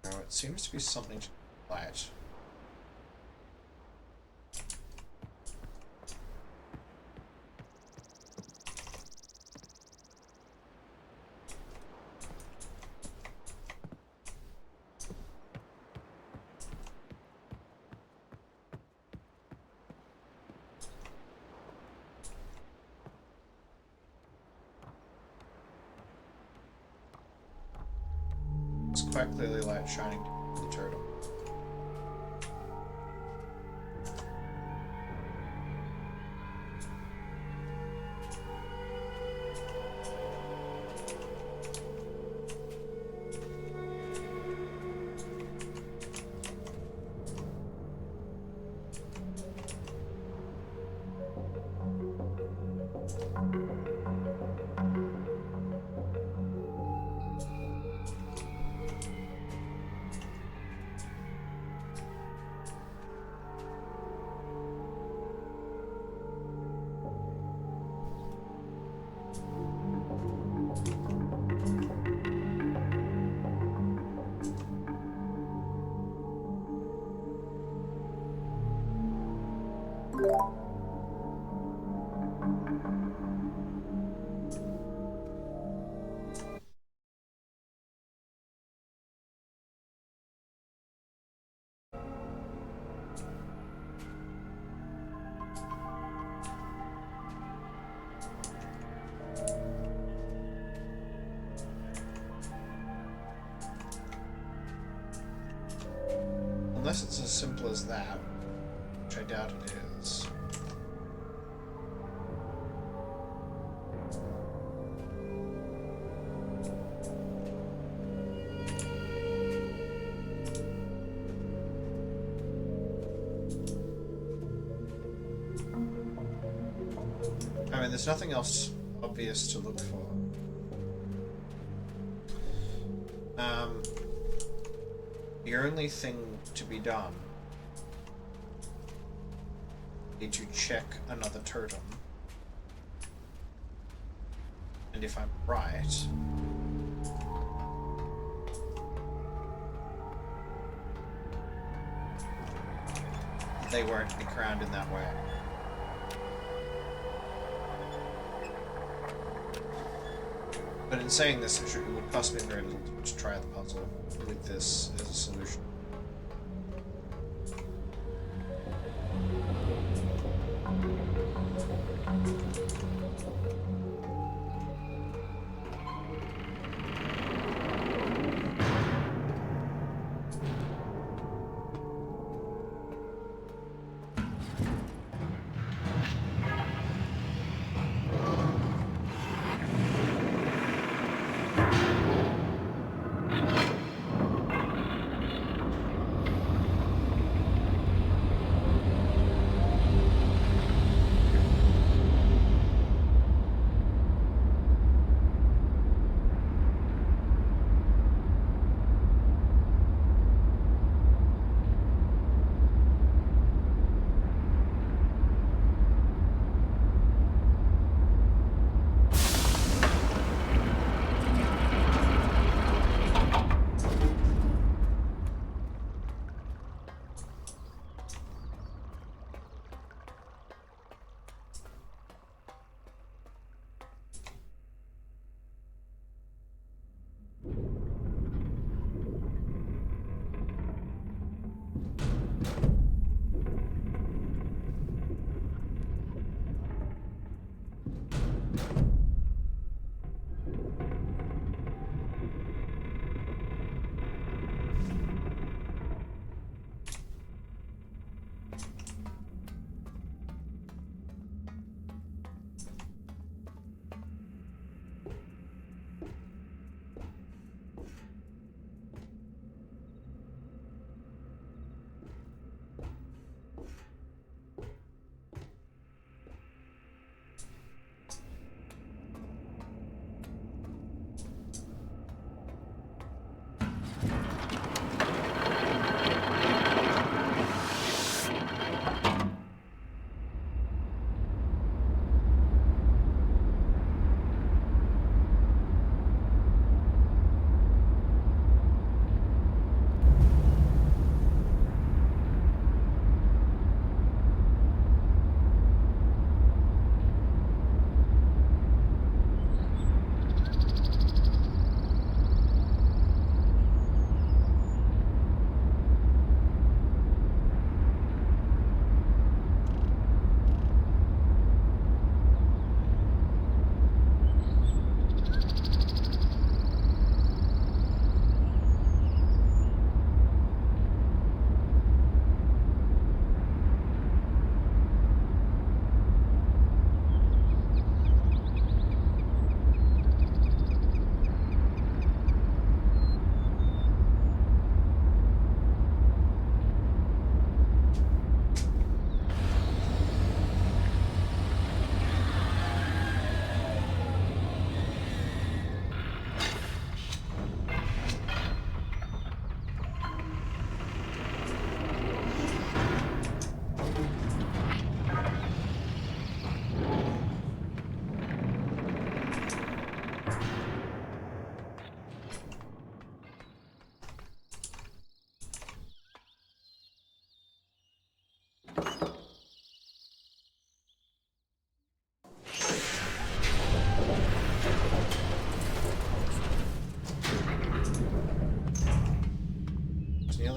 No, it seems to be something to light. It's quite clearly light shining through the turtle. Unless it's as simple as that, which I doubt it is. mean, there's nothing else obvious to look for. The only thing to be done is to check another totem. And if I'm right, they won't be crowned in that way. But in saying this, it would cost me very little to try the puzzle with this as a solution.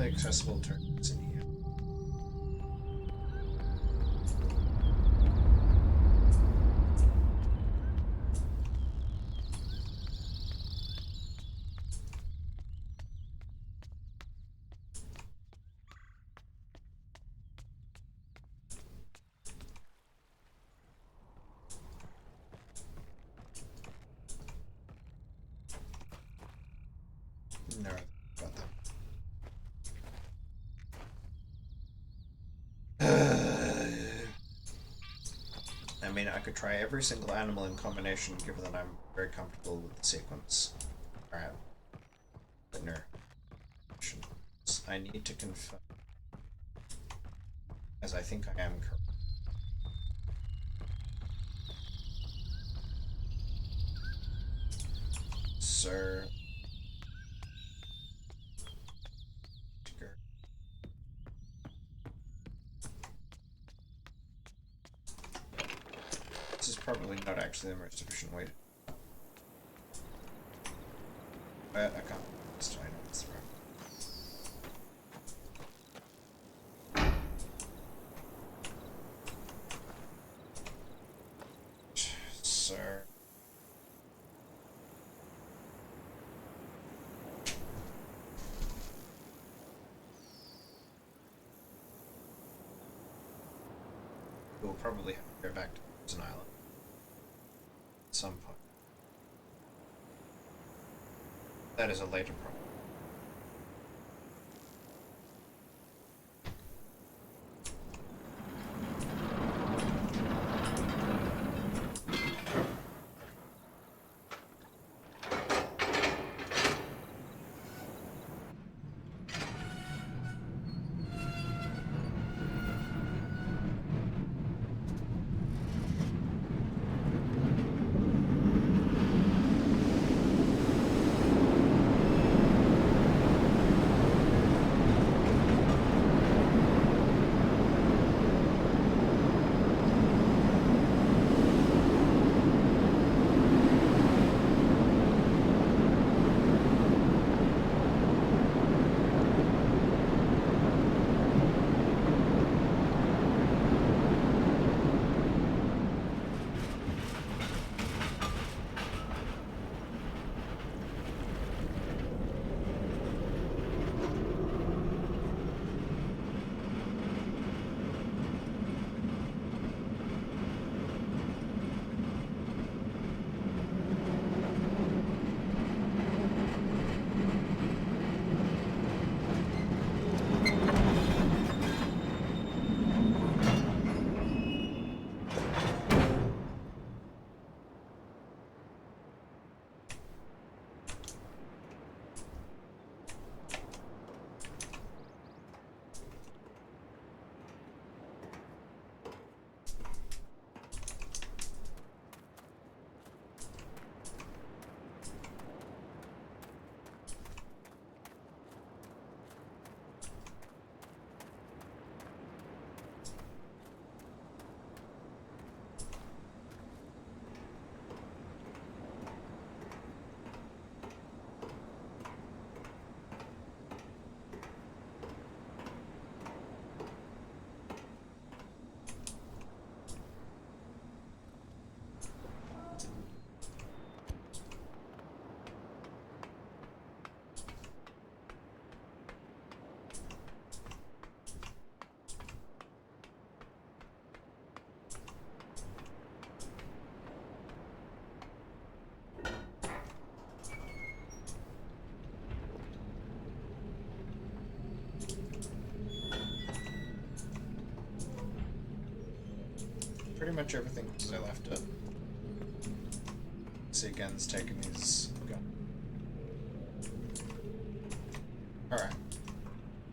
Accessible turns in here. No, got them. mean, I could try every single animal in combination, given that I'm very comfortable with the sequence. Alright. No. I need to confirm, as I think I am correct. So... This is probably not actually the most efficient way to... But I can't... This time it's wrong. So... We'll probably have to go back to Frozen Island at some point. That is a later problem. Pretty much everything as I left it. See again, it's taking his gun. Alright.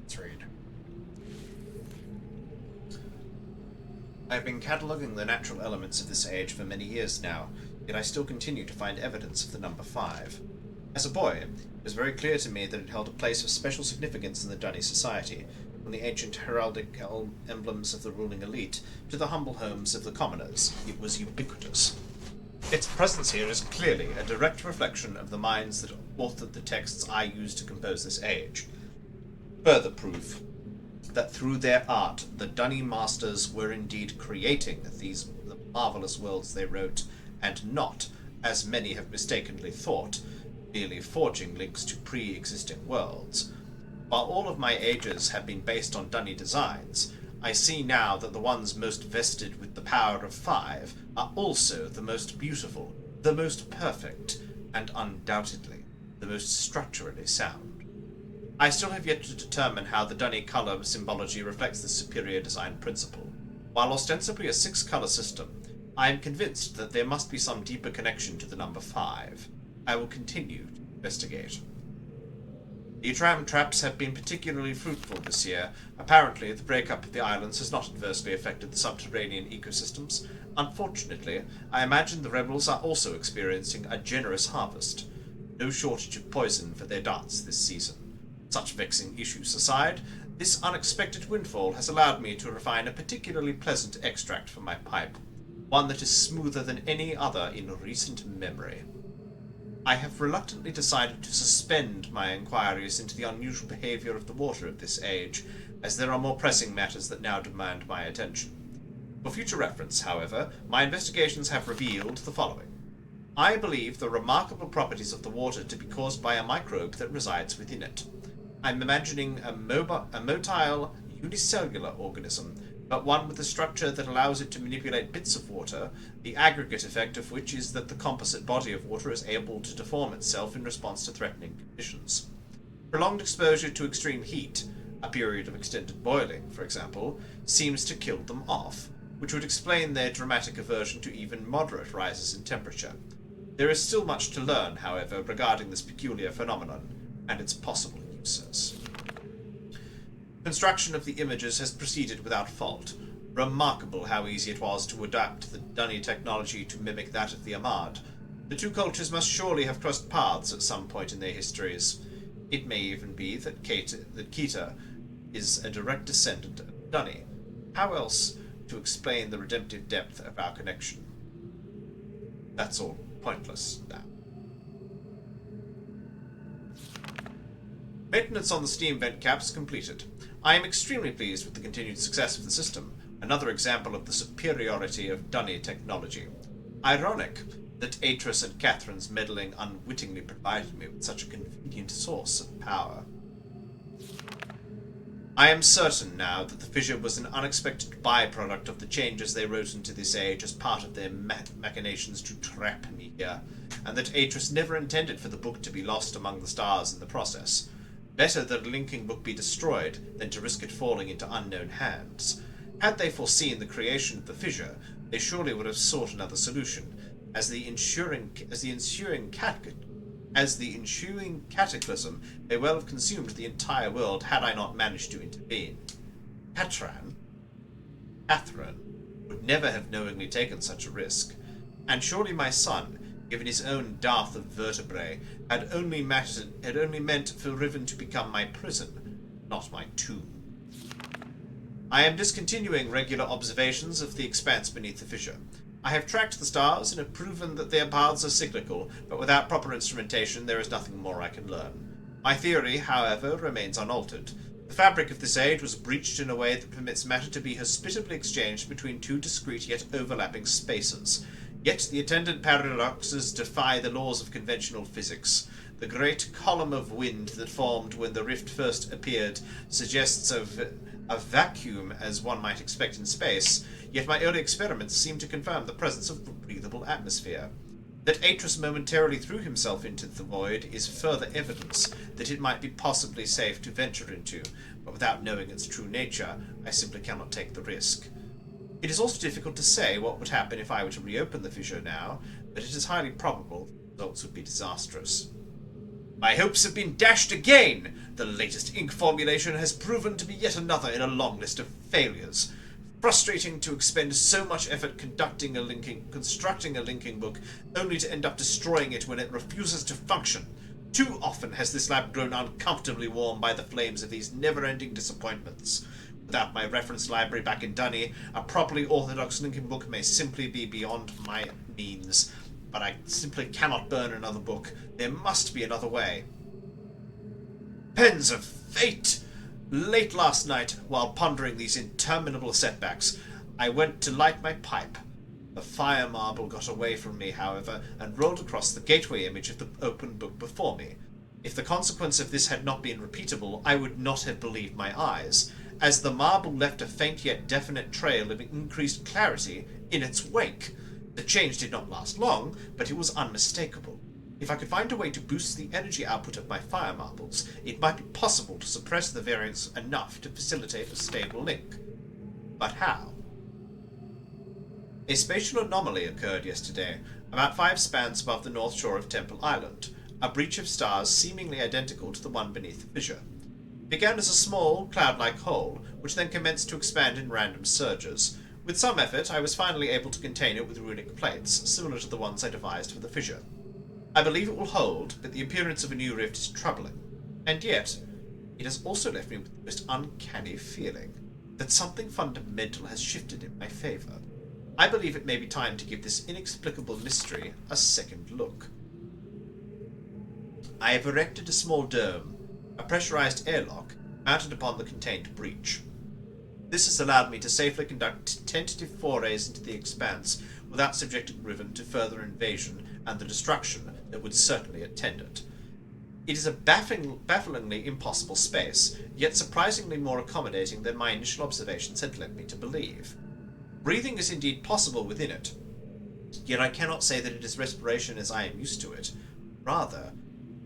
Let's read. I have been cataloguing the natural elements of this age for many years now, yet I still continue to find evidence of the number 5. As a boy, it was very clear to me that it held a place of special significance in the Dunny society, from the ancient heraldic emblems of the ruling elite to the humble homes of the commoners. It was ubiquitous. Its presence here is clearly a direct reflection of the minds that authored the texts I used to compose this age. Further proof that through their art the Dunny masters were indeed creating the marvelous worlds they wrote, and not, as many have mistakenly thought, merely forging links to pre-existing worlds. While all of my ages have been based on Dunny designs, I see now that the ones most vested with the power of 5 are also the most beautiful, the most perfect, and undoubtedly the most structurally sound. I still have yet to determine how the Dunny color symbology reflects this superior design principle. While ostensibly a 6-color system, I am convinced that there must be some deeper connection to the number 5. I will continue to investigate. The tram traps have been particularly fruitful this year. Apparently, the breakup of the islands has not adversely affected the subterranean ecosystems. Unfortunately, I imagine the rebels are also experiencing a generous harvest. No shortage of poison for their darts this season. Such vexing issues aside, this unexpected windfall has allowed me to refine a particularly pleasant extract for my pipe, one that is smoother than any other in recent memory. I have reluctantly decided to suspend my inquiries into the unusual behavior of the water of this age, as there are more pressing matters that now demand my attention. For future reference, however, my investigations have revealed the following. I believe the remarkable properties of the water to be caused by a microbe that resides within it. I'm imagining a motile, unicellular organism, but one with a structure that allows it to manipulate bits of water, the aggregate effect of which is that the composite body of water is able to deform itself in response to threatening conditions. Prolonged exposure to extreme heat, a period of extended boiling, for example, seems to kill them off, which would explain their dramatic aversion to even moderate rises in temperature. There is still much to learn, however, regarding this peculiar phenomenon and its possible uses. Construction of the images has proceeded without fault. Remarkable how easy it was to adapt the Dunny technology to mimic that of the Ahmad. The two cultures must surely have crossed paths at some point in their histories. It may even be that Kita is a direct descendant of Dunny. How else to explain the redemptive depth of our connection? That's all pointless now. Maintenance on the steam vent caps completed. I am extremely pleased with the continued success of the system, another example of the superiority of Dunny technology. Ironic that Atris and Catherine's meddling unwittingly provided me with such a convenient source of power. I am certain now that the fissure was an unexpected byproduct of the changes they wrote into this age as part of their machinations to trap me here, and that Atris never intended for the book to be lost among the stars in the process. Better that a linking book be destroyed than to risk it falling into unknown hands. Had they foreseen the creation of the fissure, they surely would have sought another solution, as the ensuing cataclysm may well have consumed the entire world had I not managed to intervene. Catherine would never have knowingly taken such a risk, and surely my son, given his own dearth of vertebrae, had only meant for Riven to become my prison, not my tomb. I am discontinuing regular observations of the expanse beneath the fissure. I have tracked the stars and have proven that their paths are cyclical, but without proper instrumentation there is nothing more I can learn. My theory, however, remains unaltered. The fabric of this age was breached in a way that permits matter to be hospitably exchanged between two discrete yet overlapping spaces. Yet the attendant paradoxes defy the laws of conventional physics. The great column of wind that formed when the rift first appeared suggests a vacuum as one might expect in space, yet my early experiments seem to confirm the presence of breathable atmosphere. That Atris momentarily threw himself into the void is further evidence that it might be possibly safe to venture into, but without knowing its true nature, I simply cannot take the risk. It is also difficult to say what would happen if I were to reopen the fissure now, but it is highly probable the results would be disastrous. My hopes have been dashed again! The latest ink formulation has proven to be yet another in a long list of failures. Frustrating to expend so much effort constructing a linking book, only to end up destroying it when it refuses to function. Too often has this lab grown uncomfortably warm by the flames of these never-ending disappointments. Without my reference library back in Dunny, a properly orthodox linking book may simply be beyond my means. But I simply cannot burn another book. There must be another way. Pens of fate! Late last night, while pondering these interminable setbacks, I went to light my pipe. The fire marble got away from me, however, and rolled across the gateway image of the open book before me. If the consequence of this had not been repeatable, I would not have believed my eyes, as the marble left a faint yet definite trail of increased clarity in its wake. The change did not last long, but it was unmistakable. If I could find a way to boost the energy output of my fire marbles, it might be possible to suppress the variance enough to facilitate a stable link. But how? A spatial anomaly occurred yesterday, about 5 spans above the north shore of Temple Island, a breach of stars seemingly identical to the one beneath the fissure. It began as a small, cloud-like hole, which then commenced to expand in random surges. With some effort, I was finally able to contain it with runic plates, similar to the ones I devised for the fissure. I believe it will hold, but the appearance of a new rift is troubling. And yet, it has also left me with the most uncanny feeling that something fundamental has shifted in my favour. I believe it may be time to give this inexplicable mystery a second look. I have erected a small dome, a pressurized airlock, mounted upon the contained breach. This has allowed me to safely conduct tentative forays into the expanse without subjecting Riven to further invasion and the destruction that would certainly attend it. It is a bafflingly impossible space, yet surprisingly more accommodating than my initial observations had led me to believe. Breathing is indeed possible within it, yet I cannot say that it is respiration as I am used to it. Rather,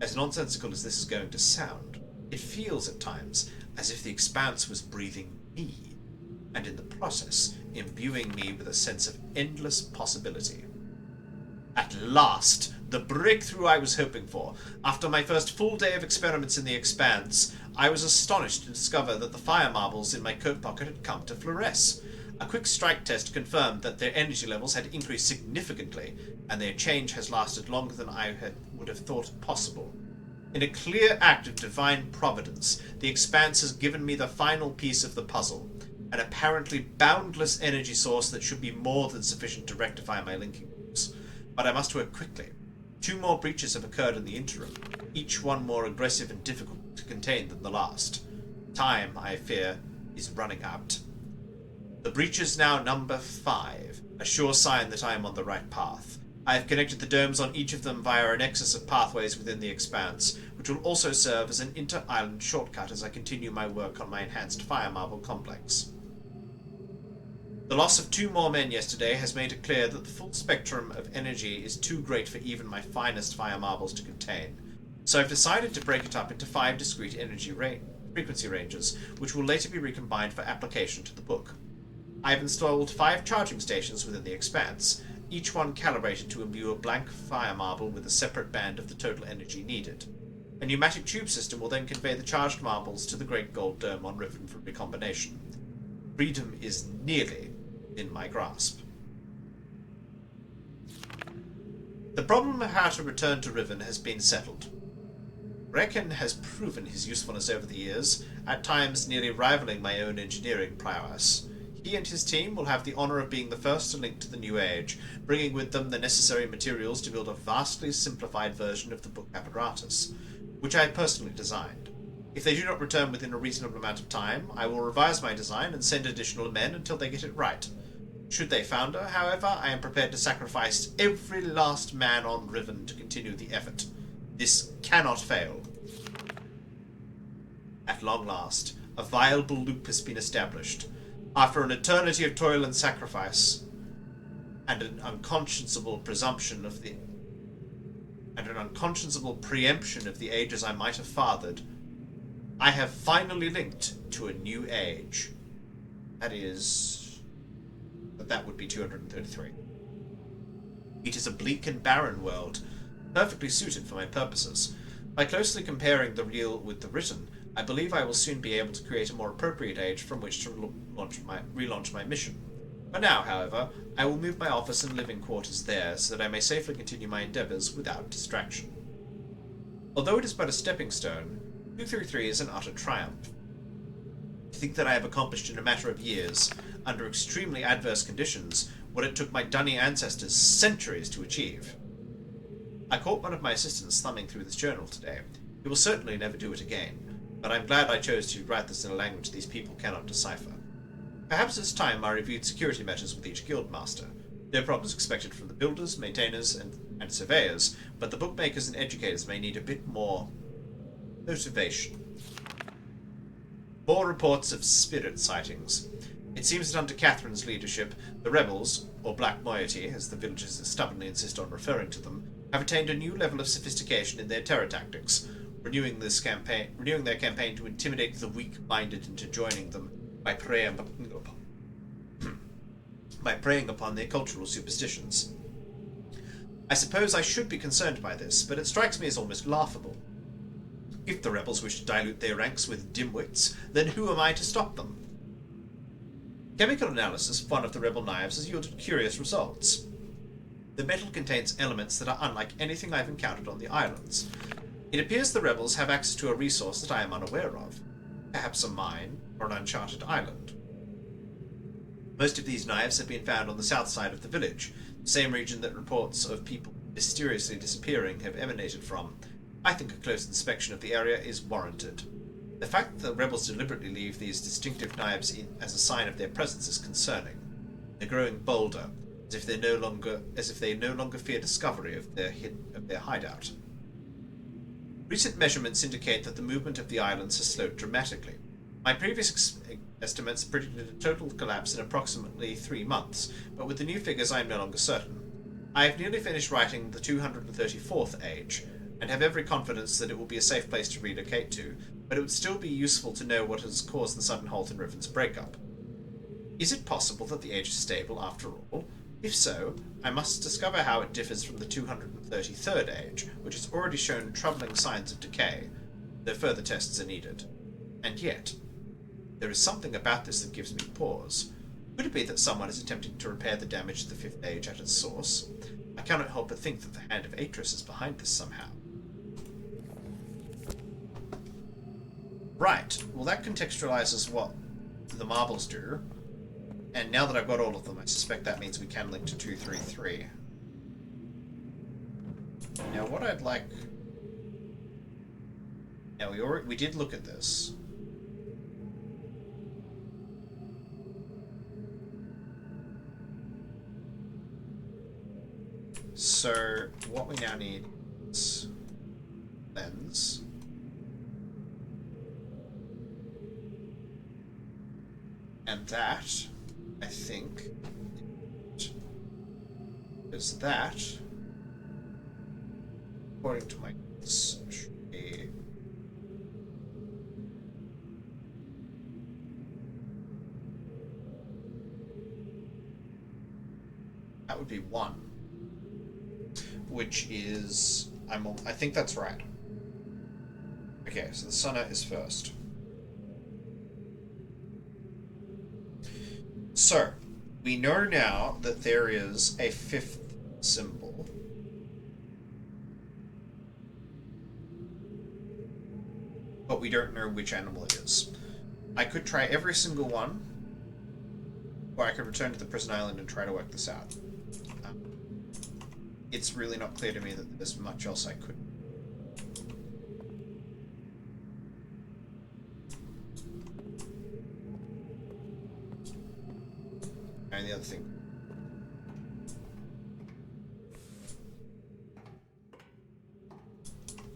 as nonsensical as this is going to sound, it feels at times as if the expanse was breathing me, and in the process imbuing me with a sense of endless possibility. At last, the breakthrough I was hoping for. After my first full day of experiments in the expanse, I was astonished to discover that the fire marbles in my coat pocket had come to fluoresce. A quick strike test confirmed that their energy levels had increased significantly, and their change has lasted longer than I would have thought possible. In a clear act of divine providence, the expanse has given me the final piece of the puzzle, an apparently boundless energy source that should be more than sufficient to rectify my linking groups. But I must work quickly. 2 more breaches have occurred in the interim, each one more aggressive and difficult to contain than the last. Time, I fear, is running out. The breaches now number 5, a sure sign that I am on the right path. I have connected the domes on each of them via a nexus of pathways within the expanse, which will also serve as an inter-island shortcut as I continue my work on my enhanced fire marble complex. The loss of 2 more men yesterday has made it clear that the full spectrum of energy is too great for even my finest fire marbles to contain, so I've decided to break it up into 5 discrete energy frequency ranges, which will later be recombined for application to the book. I have installed 5 charging stations within the expanse, each one calibrated to imbue a blank fire marble with a separate band of the total energy needed. A pneumatic tube system will then convey the charged marbles to the Great Gold Dome on Riven for recombination. Freedom is nearly in my grasp. The problem of how to return to Riven has been settled. Reckon has proven his usefulness over the years, at times nearly rivaling my own engineering prowess. He and his team will have the honor of being the first to link to the new age, bringing with them the necessary materials to build a vastly simplified version of the book apparatus, which I have personally designed. If they do not return within a reasonable amount of time, I will revise my design and send additional men until they get it right. Should they founder, however, I am prepared to sacrifice every last man on Riven to continue the effort. This cannot fail. At long last, a viable loop has been established. After an eternity of toil and sacrifice, and an unconscionable preemption of the ages I might have fathered, I have finally linked to a new age. That would be 233. It is a bleak and barren world, perfectly suited for my purposes. By closely comparing the real with the written, I believe I will soon be able to create a more appropriate age from which to relaunch my mission. For now, however, I will move my office and living quarters there, so that I may safely continue my endeavours without distraction. Although it is but a stepping stone, 233 is an utter triumph. To think that I have accomplished in a matter of years, under extremely adverse conditions, what it took my dunny ancestors centuries to achieve. I caught one of my assistants thumbing through this journal today. He will certainly never do it again, but I'm glad I chose to write this in a language these people cannot decipher. Perhaps it's time I reviewed security measures with each guildmaster. No problems expected from the builders, maintainers, and surveyors, but the bookmakers and educators may need a bit more motivation. More reports of spirit sightings. It seems that under Catherine's leadership, the rebels, or Black Moiety, as the villagers stubbornly insist on referring to them, have attained a new level of sophistication in their terror tactics, renewing their campaign to intimidate the weak-minded into joining them by by preying upon their cultural superstitions. I suppose I should be concerned by this, but it strikes me as almost laughable. If the rebels wish to dilute their ranks with dimwits, then who am I to stop them? Chemical analysis of one of the rebel knives has yielded curious results. The metal contains elements that are unlike anything I've encountered on the islands. It appears the rebels have access to a resource that I am unaware of, perhaps a mine or an uncharted island. Most of these knives have been found on the south side of the village, the same region that reports of people mysteriously disappearing have emanated from. I think a close inspection of the area is warranted. The fact that the rebels deliberately leave these distinctive knives in as a sign of their presence is concerning. They're growing bolder, as if they no longer fear discovery of their hideout. Recent measurements indicate that the movement of the islands has slowed dramatically. My previous estimates predicted a total collapse in approximately 3 months, but with the new figures I am no longer certain. I have nearly finished writing the 234th age, and have every confidence that it will be a safe place to relocate to, but it would still be useful to know what has caused the sudden halt in Riven's breakup. Is it possible that the age is stable after all? If so, I must discover how it differs from the 233rd age, which has already shown troubling signs of decay, though further tests are needed. And yet, there is something about this that gives me pause. Could it be that someone is attempting to repair the damage to the 5th age at its source? I cannot help but think that the hand of Atris is behind this somehow. Right, well that contextualizes what the marbles do. And now that I've got all of them, I suspect that means we can link to 233. Now what I'd like... Now we did look at this. So what we now need is lens. And that, I think, is that, according to my notes, should be that would be 1, which is I think that's right. Okay, so the Sunna is first. So, we know now that there is a 5th symbol. But we don't know which animal it is. I could try every single one, or I could return to the prison island and try to work this out. It's really not clear to me that there's much else I could. And the other thing.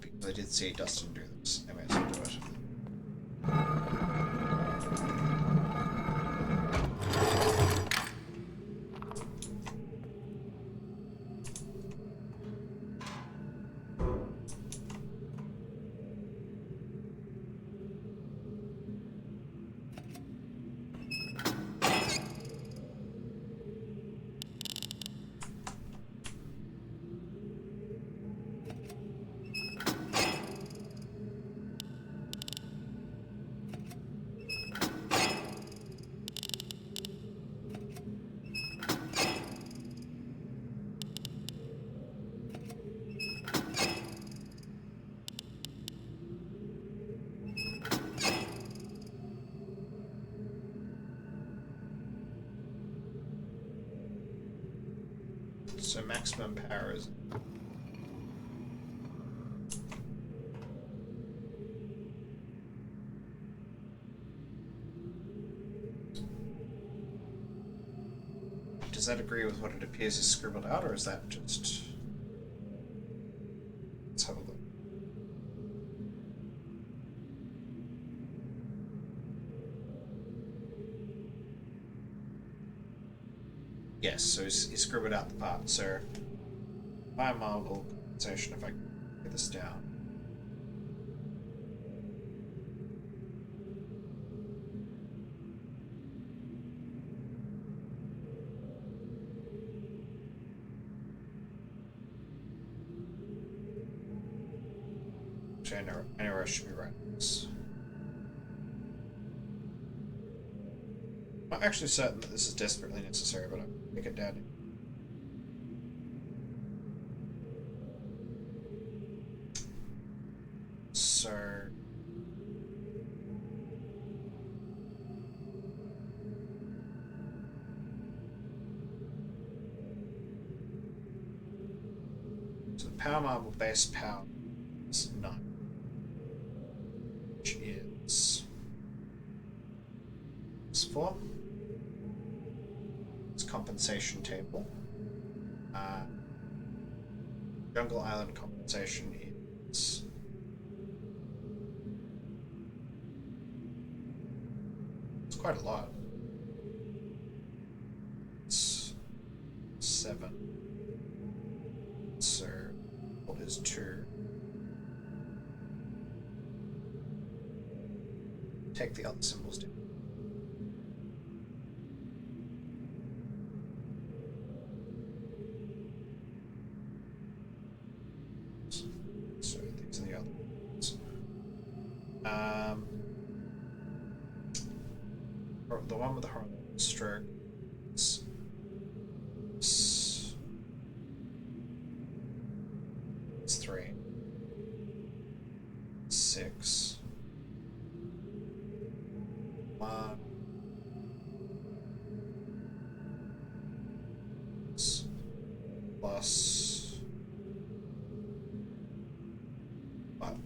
Because I did see Dustin do this. I might as well do it. So maximum power is... Does that agree with what it appears is scribbled out, or is that just... Let's have a look. Yes, so he scribbled out the part. So, biomarble compensation, if I can get this down. Actually, anywhere I should be right. I'm not actually certain that this is desperately necessary, but I'll pick it down. So the power marble base power is 9, which is 4. It's compensation table. Jungle Island compensation is quite a lot. It's 7. So what is 2? Take the other symbols down. So these are the other ones. The one with the horizontal stroke is 3, 6, 1, plus 5.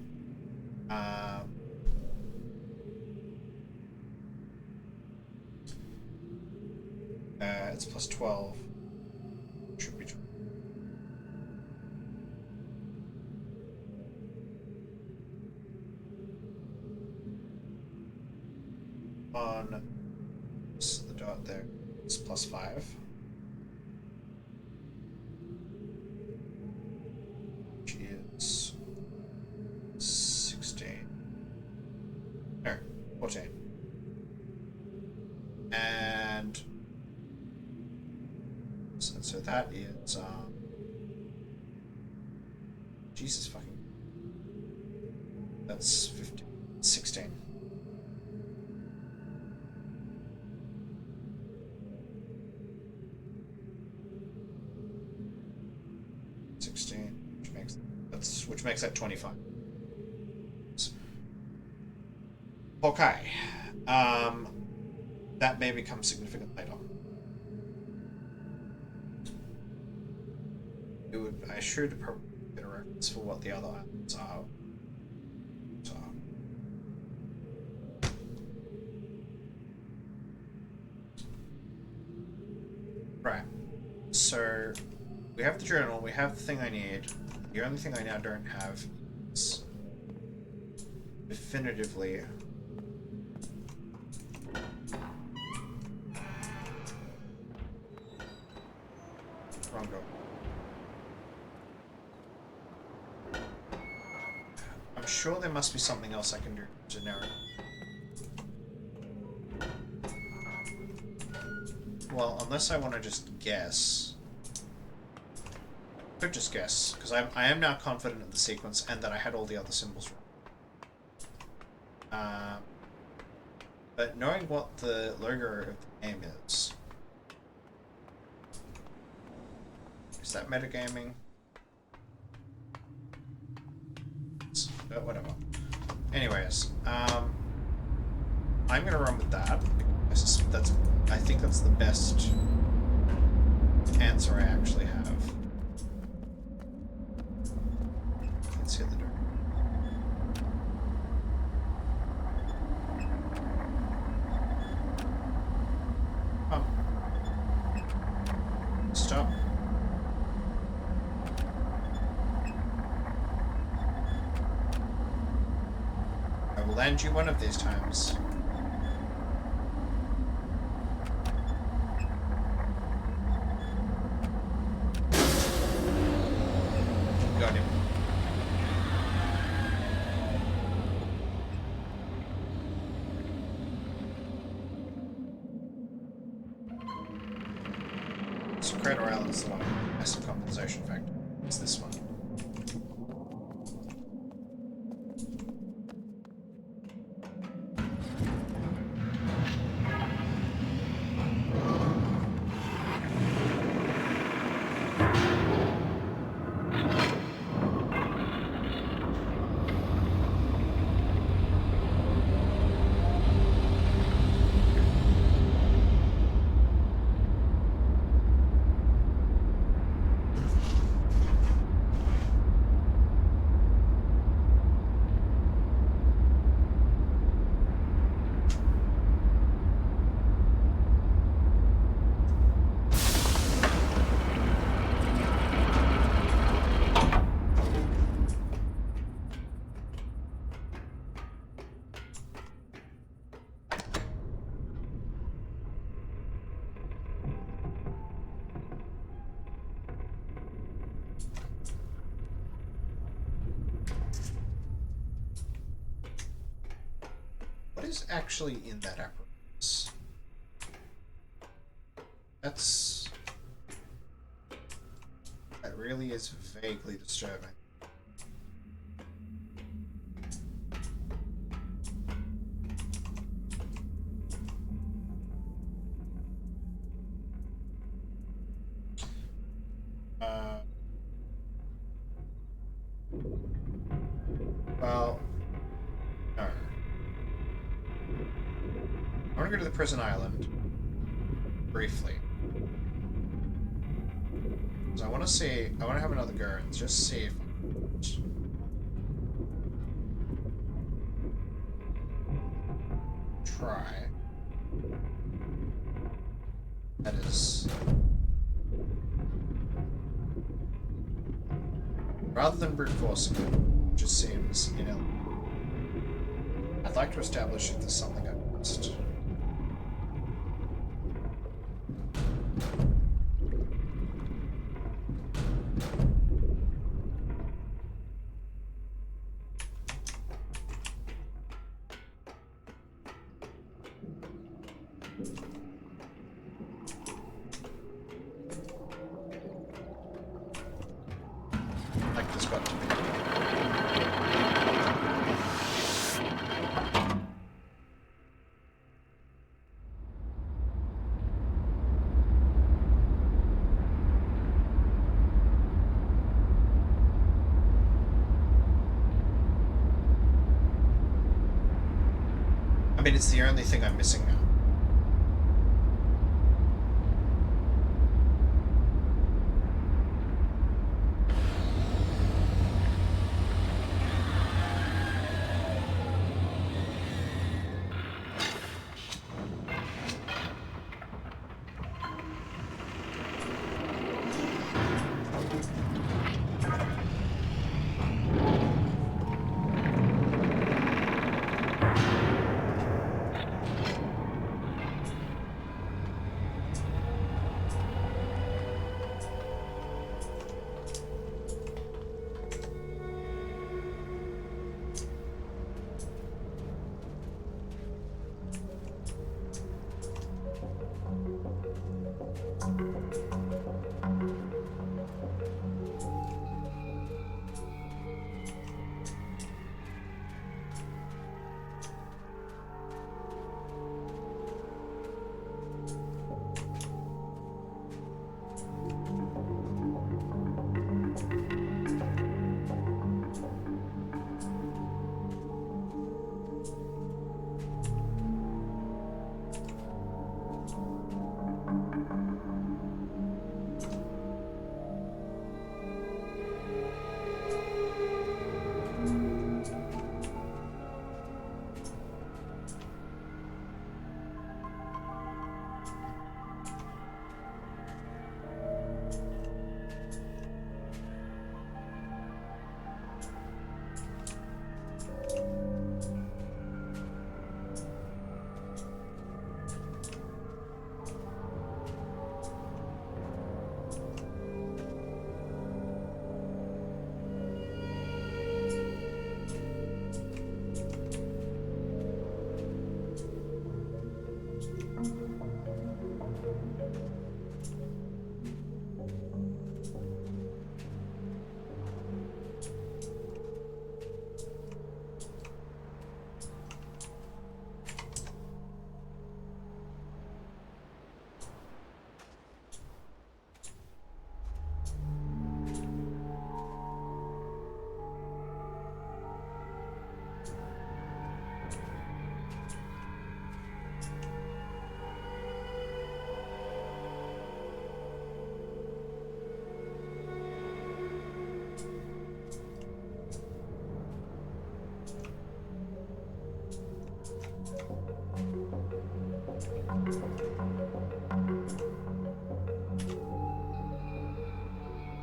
It's plus 12. Should be 12. On the dot there, it's plus 5. Which is 16. No, 14. And so that is Jesus fucking, that's 15, 16. Which makes that 25. Okay. That may become significant later. I should probably get a reference for what the other items are. So. Right. So we have the journal, we have the thing I need. The only thing I now don't have is definitively wrong go. I'm sure there must be something else I can do generic. Well, unless I want to just guess. Could just guess, because I am now confident of the sequence and that I had all the other symbols wrong. But knowing what the logo of the game is that metagaming? Whatever. Anyways, I'm gonna run with that. I think that's the best answer I actually have. Let's hit the door. Oh. Stop. I will land you one of these times. Got him. So Crater Island is the one with massive compensation factor. It's this one. is actually in that apparatus? That really is vaguely disturbing. Well, no. I want to go to the prison island briefly. So I want to have another go and just see if try. That is, rather than brute forcing it, which just seems, you know, I'd like to establish if there's something I missed. Like this button to be. I mean, it's the only thing I'm missing now.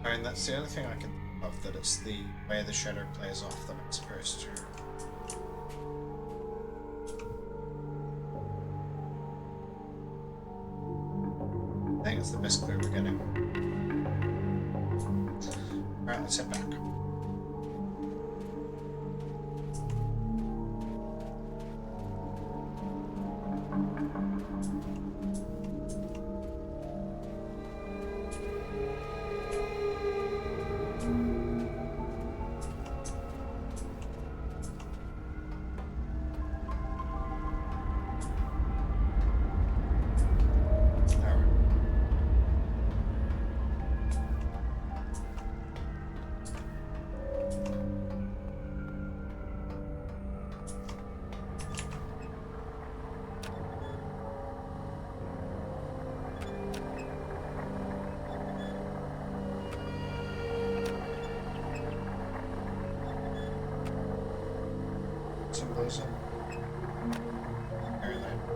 I mean, that's the only thing I can think of, that it's the way the shadow plays off that I'm supposed to. I think it's the best clue we're getting. Alright, let's head back. frozen. Very lame.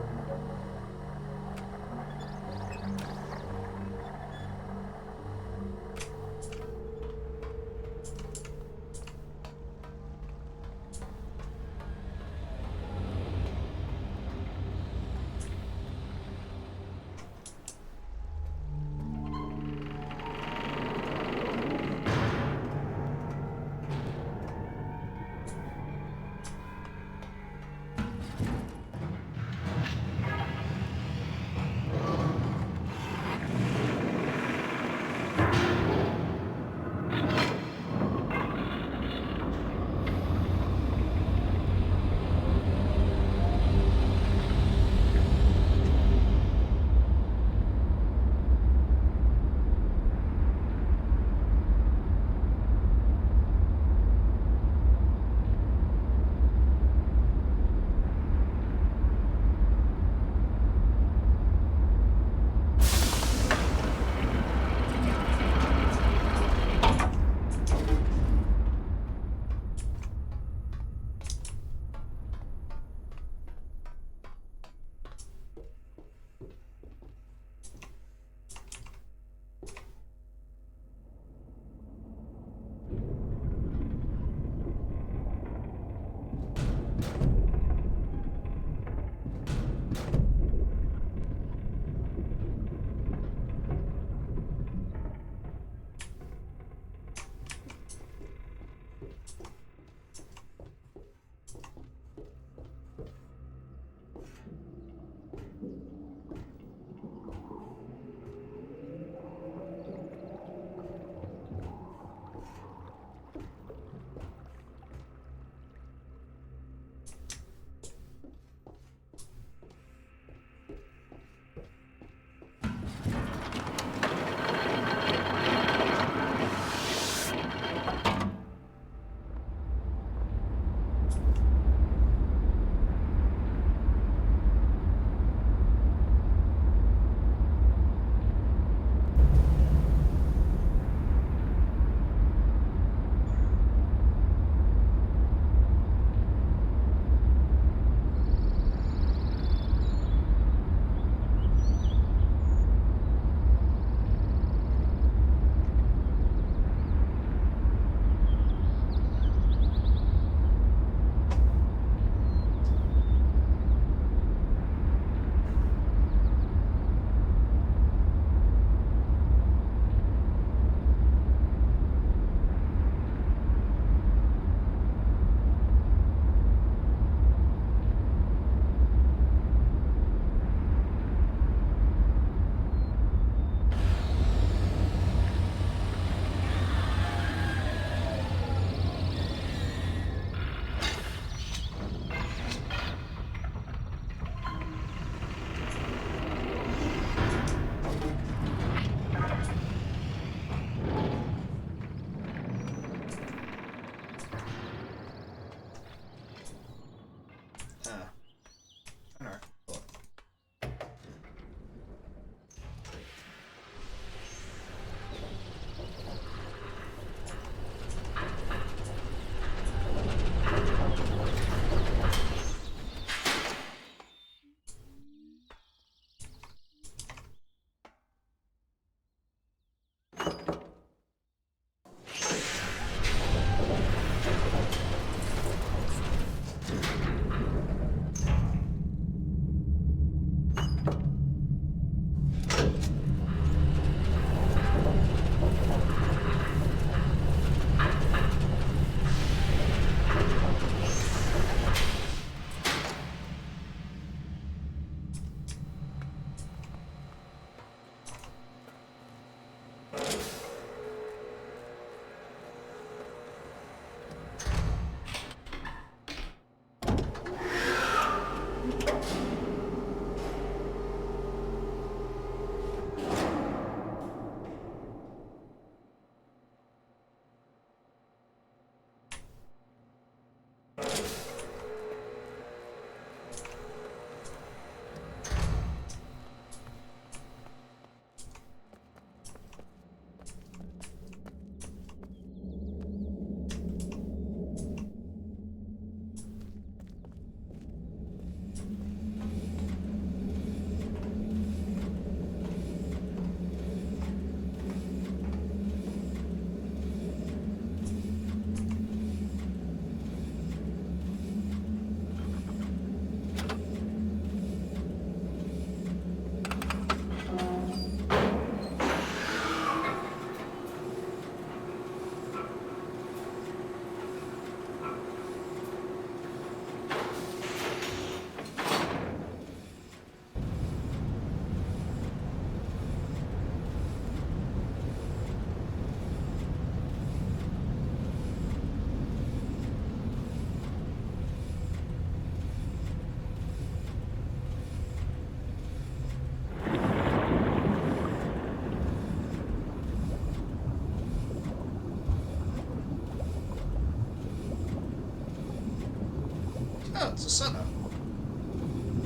Ah, it's a Senna.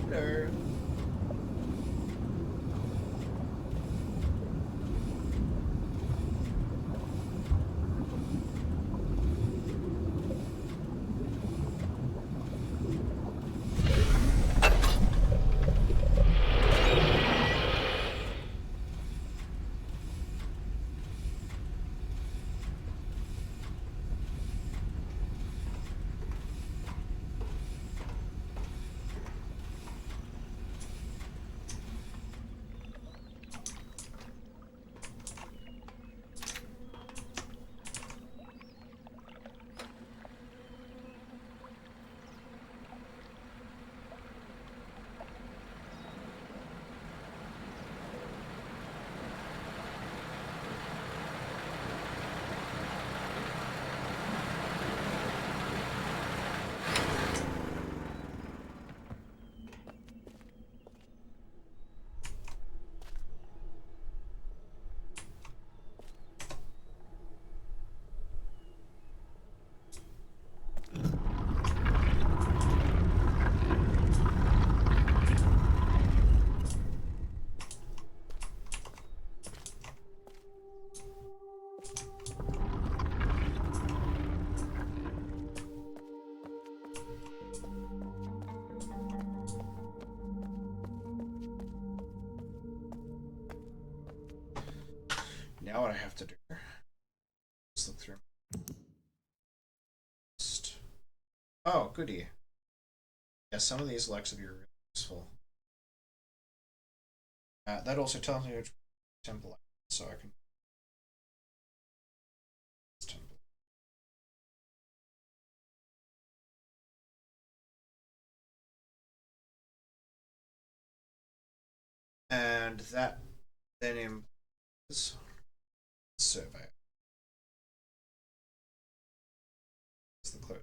Hello. Now what I have to do is look through. Oh, goody. Yeah, some of these Lex would be really useful. That also tells me which temple, so I can. Temple. And that then implies survey. It's the close.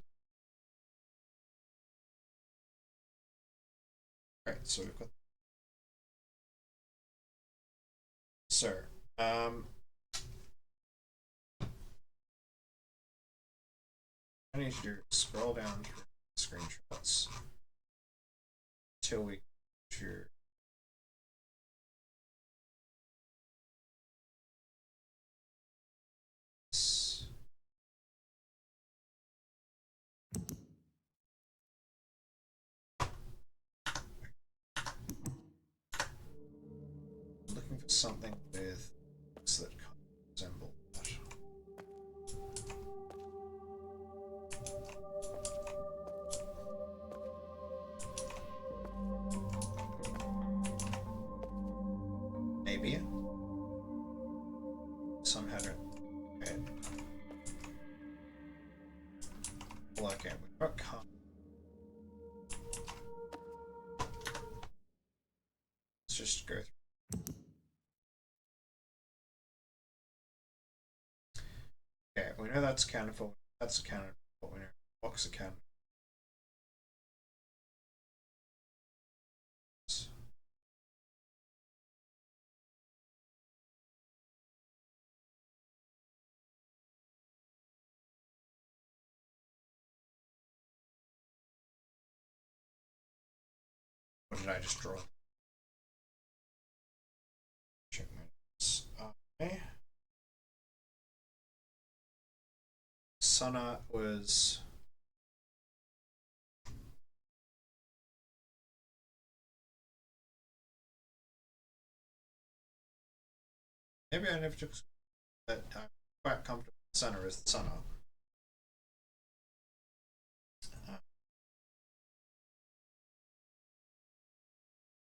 Right, so we've got. So, I need to do scroll down through screenshots till we to looking for something with that kind of resemble that. Maybe somehow to okay. Well, okay, we've got car. Let's just go through. Okay, we know that's accounted for. That's accounted for. We know box accounted. What did I just draw? Check my notes. Okay. Sana was. Maybe I never took that. I'm quite comfortable with Sana as the Sana.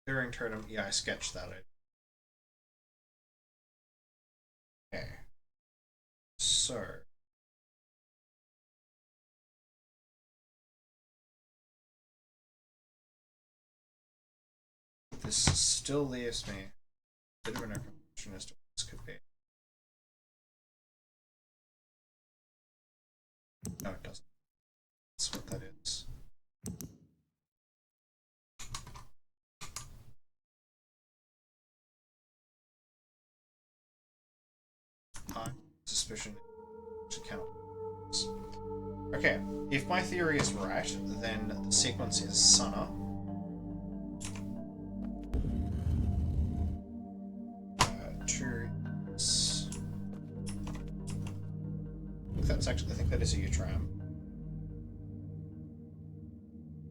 During tournament, yeah, I sketched that. Okay. So. This still leaves me a bit of an open question as to what this could be. No, it doesn't. That's what that is. I suspicion to count. Okay, if my theory is right, then the sequence is Sana. Two is... I think that is a Utram.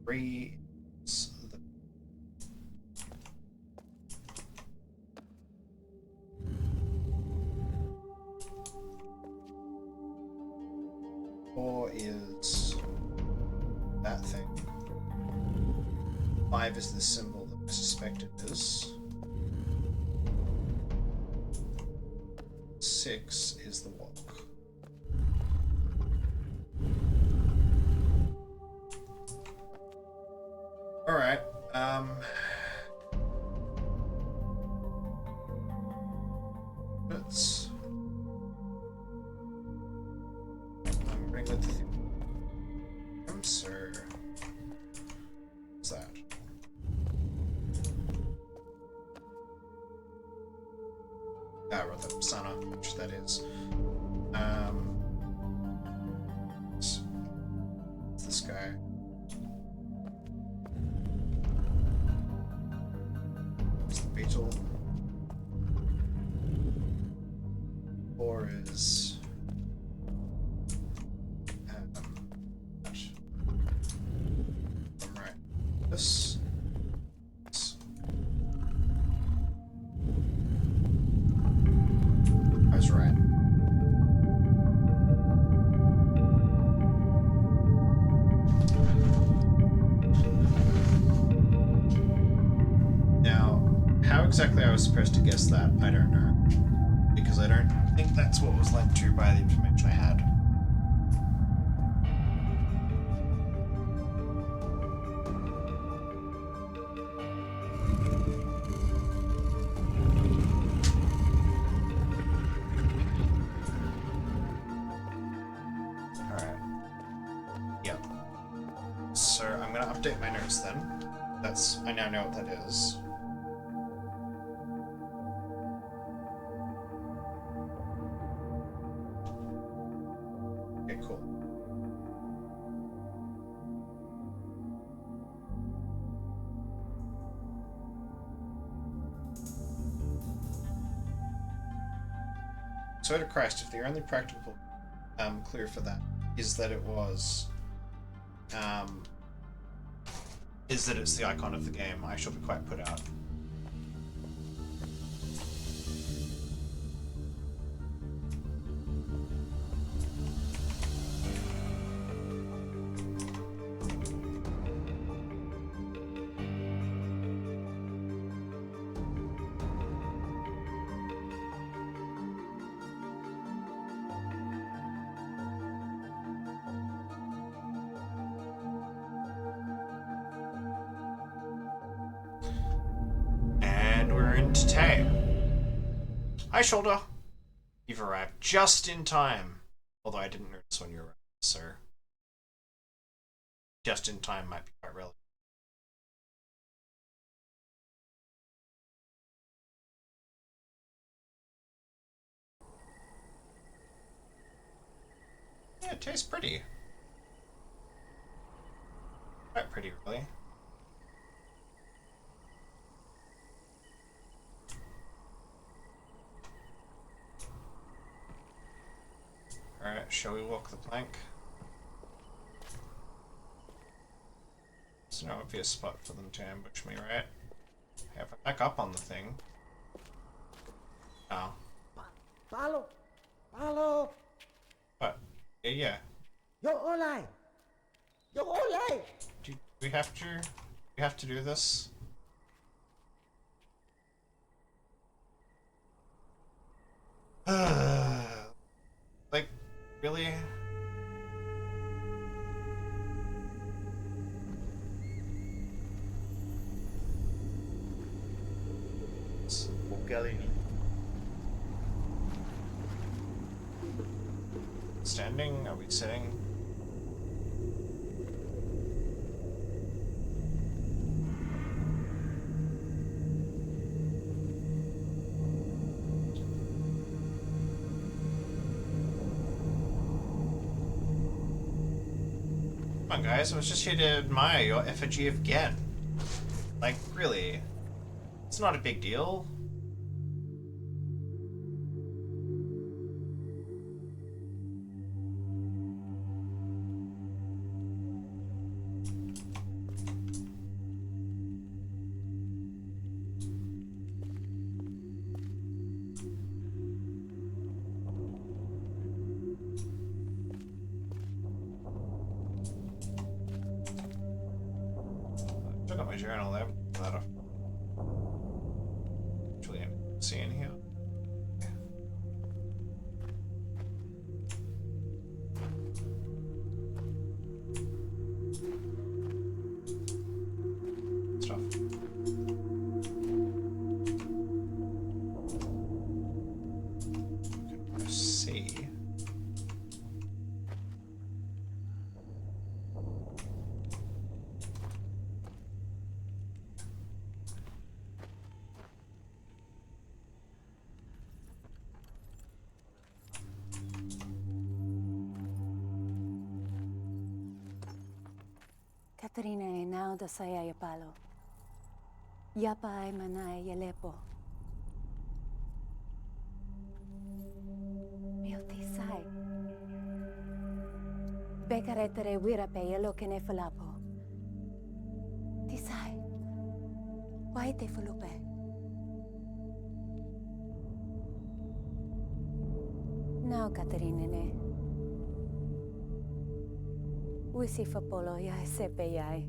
3 is the... Four is that thing. 5 is the symbol that I suspect it is. 6 is the walk. Alright, let's... I'm running with the thing. So... What's that? Ah, right, the Sana, which that is. It's this guy. It's the beetle. 4 is... that. I'm right. This. I was right. Now, how exactly I was supposed to guess that, I don't know. Because I don't think that's what was led to by the information I had. Alright. Yep. So I'm gonna update my notes then. I now know what that is. Okay, cool. So to Christ, if the only practical clue for that is that it was is that it's the icon of the game, I shall be quite put out. Hi, Shoulder. You've arrived just in time. Although I didn't notice when you arrived, so just in time might be quite relative. Yeah, it tastes pretty. Quite pretty, really. Alright, shall we walk the plank? There's no obvious spot for them to ambush me, right? Yeah, if I back up on the thing. Oh. Follow! Follow! What? Yeah. Yo olay! Yo olay! Do we have to? We have to do this? Like, really? Standing? Are we sitting? Come on, guys. I was just here to admire your effigy of Gen. Like, really. It's not a big deal. Took out my journal there. Without actually seeing here. Stuff. Okay, let's see. Katarina e now da saya ya palo. Yapa ay manay ya lepo. Beauty sai. Bekaretere wira pe yelo kene falapo. Tisai. Why te fulupe? Now Katarina ne. Wisi fa polo ya sepe yai.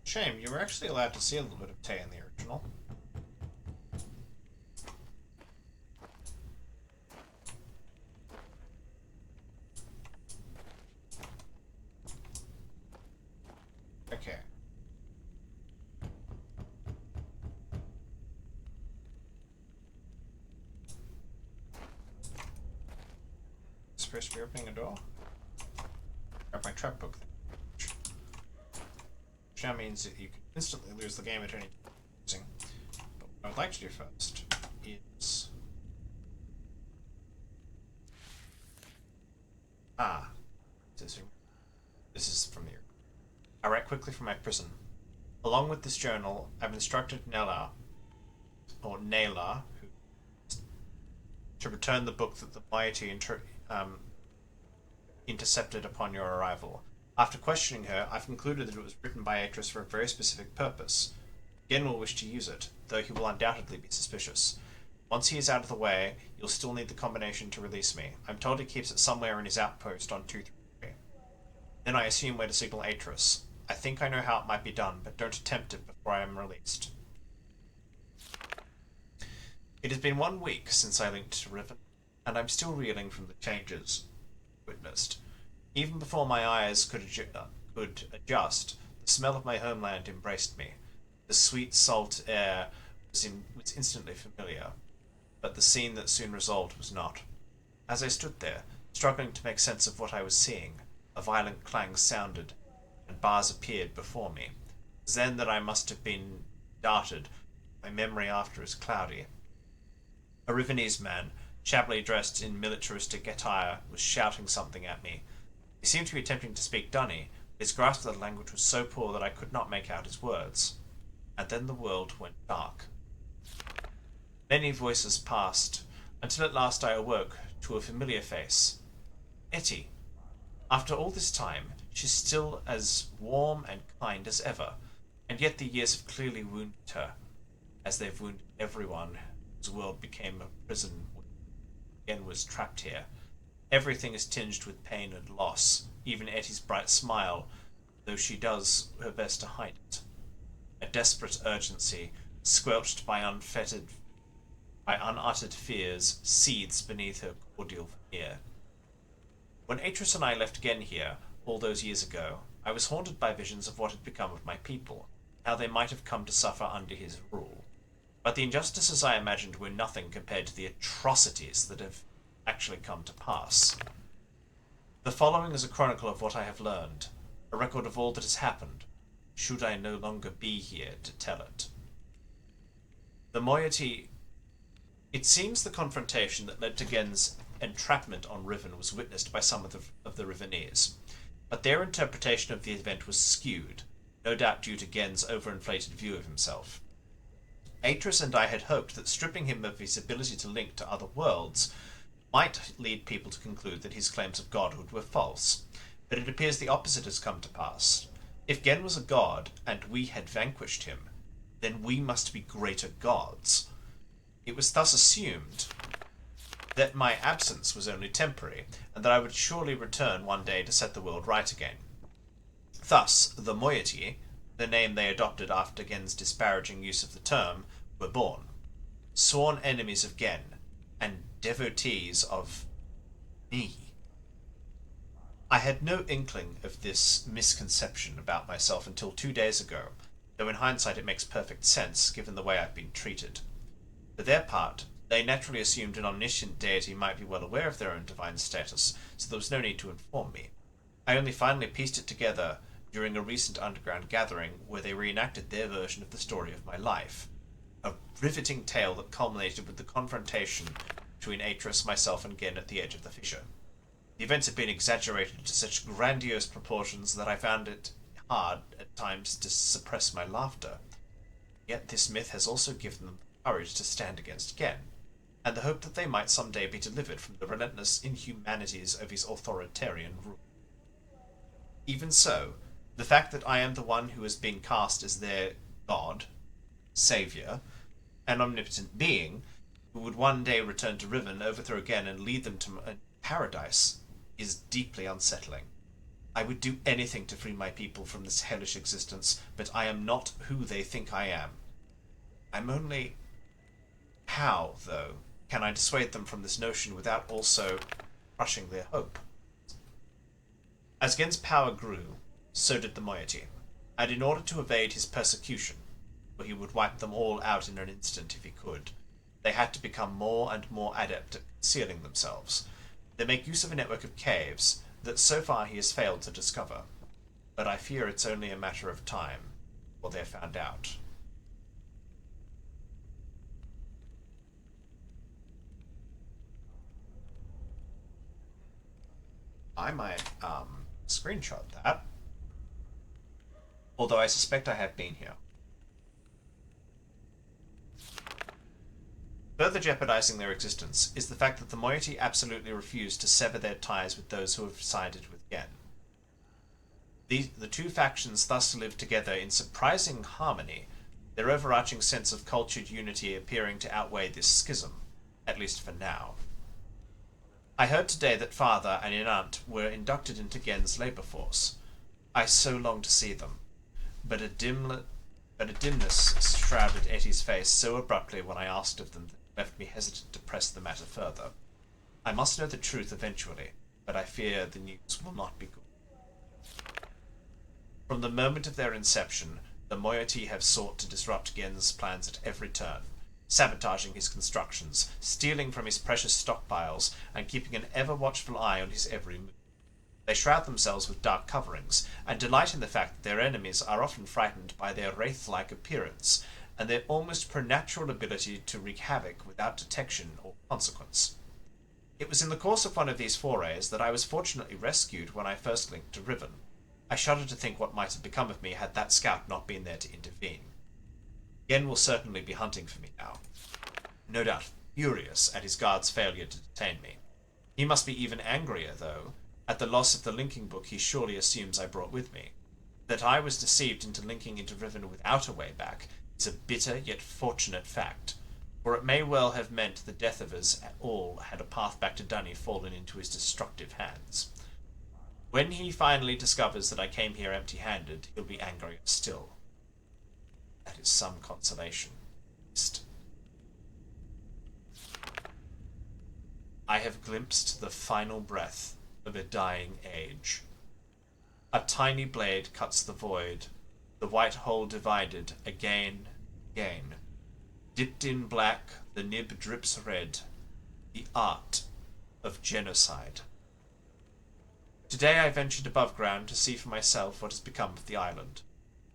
Shame, you were actually allowed to see a little bit of Tay in the original. Okay. Supposed to be opening a door? Grab my trap book then. Which now means that you can instantly lose the game at any time. But what I would like to do first is... This is from the... I write quickly from my prison. Along with this journal, I've instructed Nayla, to return the book that the moiety intercepted upon your arrival. After questioning her, I've concluded that it was written by Atris for a very specific purpose. Gen will wish to use it, though he will undoubtedly be suspicious. Once he is out of the way, you'll still need the combination to release me. I'm told he keeps it somewhere in his outpost on 233. Then I assume we're to signal Atris. I think I know how it might be done, but don't attempt it before I am released. It has been 1 week since I linked to Riven, and I'm still reeling from the changes witnessed. Even before my eyes could adjust, the smell of my homeland embraced me. The sweet salt air was instantly familiar, but the scene that soon resolved was not. As I stood there, struggling to make sense of what I was seeing, a violent clang sounded, and bars appeared before me. It was then that I must have been darted. My memory after is cloudy. A Rivenese man, shabbily dressed in militaristic attire, was shouting something at me. He seemed to be attempting to speak Dunny, but his grasp of the language was so poor that I could not make out his words. And then the world went dark. Many voices passed, until at last I awoke to a familiar face. Etty. After all this time, she's still as warm and kind as ever, and yet the years have clearly wounded her, as they've wounded everyone whose world became a prison and was trapped here. Everything is tinged with pain and loss, even Etty's bright smile, though she does her best to hide it. A desperate urgency, squelched by unuttered fears, seethes beneath her cordial veneer. When Atris and I left Gen here, all those years ago, I was haunted by visions of what had become of my people, how they might have come to suffer under his rule. But the injustices I imagined were nothing compared to the atrocities that have actually come to pass. The following is a chronicle of what I have learned. a record of all that has happened, should I no longer be here to tell it. The moiety... It seems the confrontation that led to Gen's entrapment on Riven was witnessed by some of the Rivenese, but their interpretation of the event was skewed, no doubt due to Gen's overinflated view of himself. Atris and I had hoped that stripping him of his ability to link to other worlds might lead people to conclude that his claims of godhood were false, but it appears the opposite has come to pass. If Gen was a god, and we had vanquished him, then we must be greater gods. It was thus assumed that my absence was only temporary, and that I would surely return one day to set the world right again. Thus, the moiety, the name they adopted after Gen's disparaging use of the term, were born. Sworn enemies of Gen, and devotees of me. I had no inkling of this misconception about myself until 2 days ago, though in hindsight it makes perfect sense given the way I've been treated. For their part, they naturally assumed an omniscient deity might be well aware of their own divine status, so there was no need to inform me. I only finally pieced it together during a recent underground gathering where they reenacted their version of the story of my life. A riveting tale that culminated with the confrontation between Atris, myself, and Gen at the edge of the fissure. The events have been exaggerated to such grandiose proportions that I found it hard at times to suppress my laughter. Yet this myth has also given them the courage to stand against Gen, and the hope that they might someday be delivered from the relentless inhumanities of his authoritarian rule. Even so, the fact that I am the one who has been cast as their god, saviour, an omnipotent being, who would one day return to Riven, overthrow Gen, and lead them to paradise, is deeply unsettling. I would do anything to free my people from this hellish existence, but I am not who they think I am. I'm only... How, though, can I dissuade them from this notion without also crushing their hope? As Gen's power grew, so did the moiety, and in order to evade his persecution, for he would wipe them all out in an instant if he could, they had to become more and more adept at concealing themselves. They make use of a network of caves that so far he has failed to discover, but I fear it's only a matter of time before they're found out. I might screenshot that, although I suspect I have been here. Further jeopardizing their existence is the fact that the moiety absolutely refuse to sever their ties with those who have sided with Gen. The two factions thus live together in surprising harmony, their overarching sense of cultured unity appearing to outweigh this schism, at least for now. I heard today that Father and an aunt were inducted into Gen's labour force. I so long to see them, but a dimness shrouded Etty's face so abruptly when I asked of them that it left me hesitant to press the matter further. I must know the truth eventually, but I fear the news will not be good. From the moment of their inception, the moiety have sought to disrupt Gen's plans at every turn, sabotaging his constructions, stealing from his precious stockpiles, and keeping an ever-watchful eye on his every move. They shroud themselves with dark coverings, and delight in the fact that their enemies are often frightened by their wraith-like appearance, and their almost preternatural ability to wreak havoc without detection or consequence. It was in the course of one of these forays that I was fortunately rescued when I first linked to Riven. I shudder to think what might have become of me had that scout not been there to intervene. Gen will certainly be hunting for me now, no doubt furious at his guard's failure to detain me. He must be even angrier, though, at the loss of the linking book he surely assumes I brought with me. That I was deceived into linking into Riven without a way back is a bitter yet fortunate fact, for it may well have meant the death of us all had a path back to Dunny fallen into his destructive hands. When he finally discovers that I came here empty-handed, he'll be angrier still. That is some consolation. Myst. I have glimpsed the final breath of a dying age. A tiny blade cuts the void, the white hole divided again, again. Dipped in black, the nib drips red. The art of genocide. Today I ventured above ground to see for myself what has become of the island.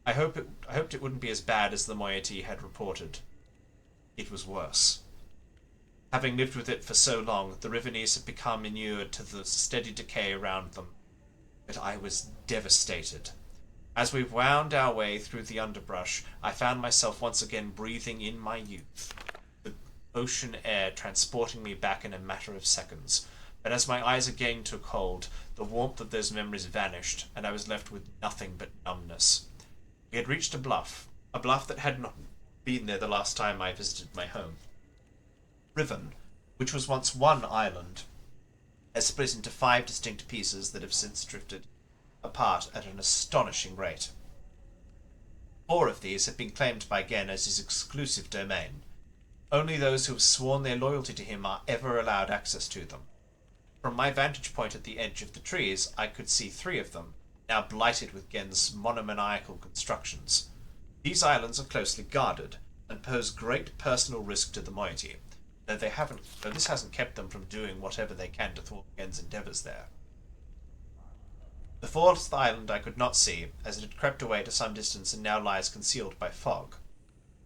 I hoped it wouldn't be as bad as the moiety had reported. It was worse. Having lived with it for so long, the Rivenese had become inured to the steady decay around them. But I was devastated. As we wound our way through the underbrush, I found myself once again breathing in my youth, the ocean air transporting me back in a matter of seconds. But as my eyes again took hold, the warmth of those memories vanished, and I was left with nothing but numbness. We had reached a bluff that had not been there the last time I visited my home. Riven, which was once one island, has split into 5 distinct pieces that have since drifted apart at an astonishing rate. 4 of these have been claimed by Gen as his exclusive domain. Only those who have sworn their loyalty to him are ever allowed access to them. From my vantage point at the edge of the trees, I could see 3 of them, now blighted with Gen's monomaniacal constructions. These islands are closely guarded, and pose great personal risk to the moiety, though this hasn't kept them from doing whatever they can to thwart Gen's endeavours there. The 4th island I could not see, as it had crept away to some distance and now lies concealed by fog.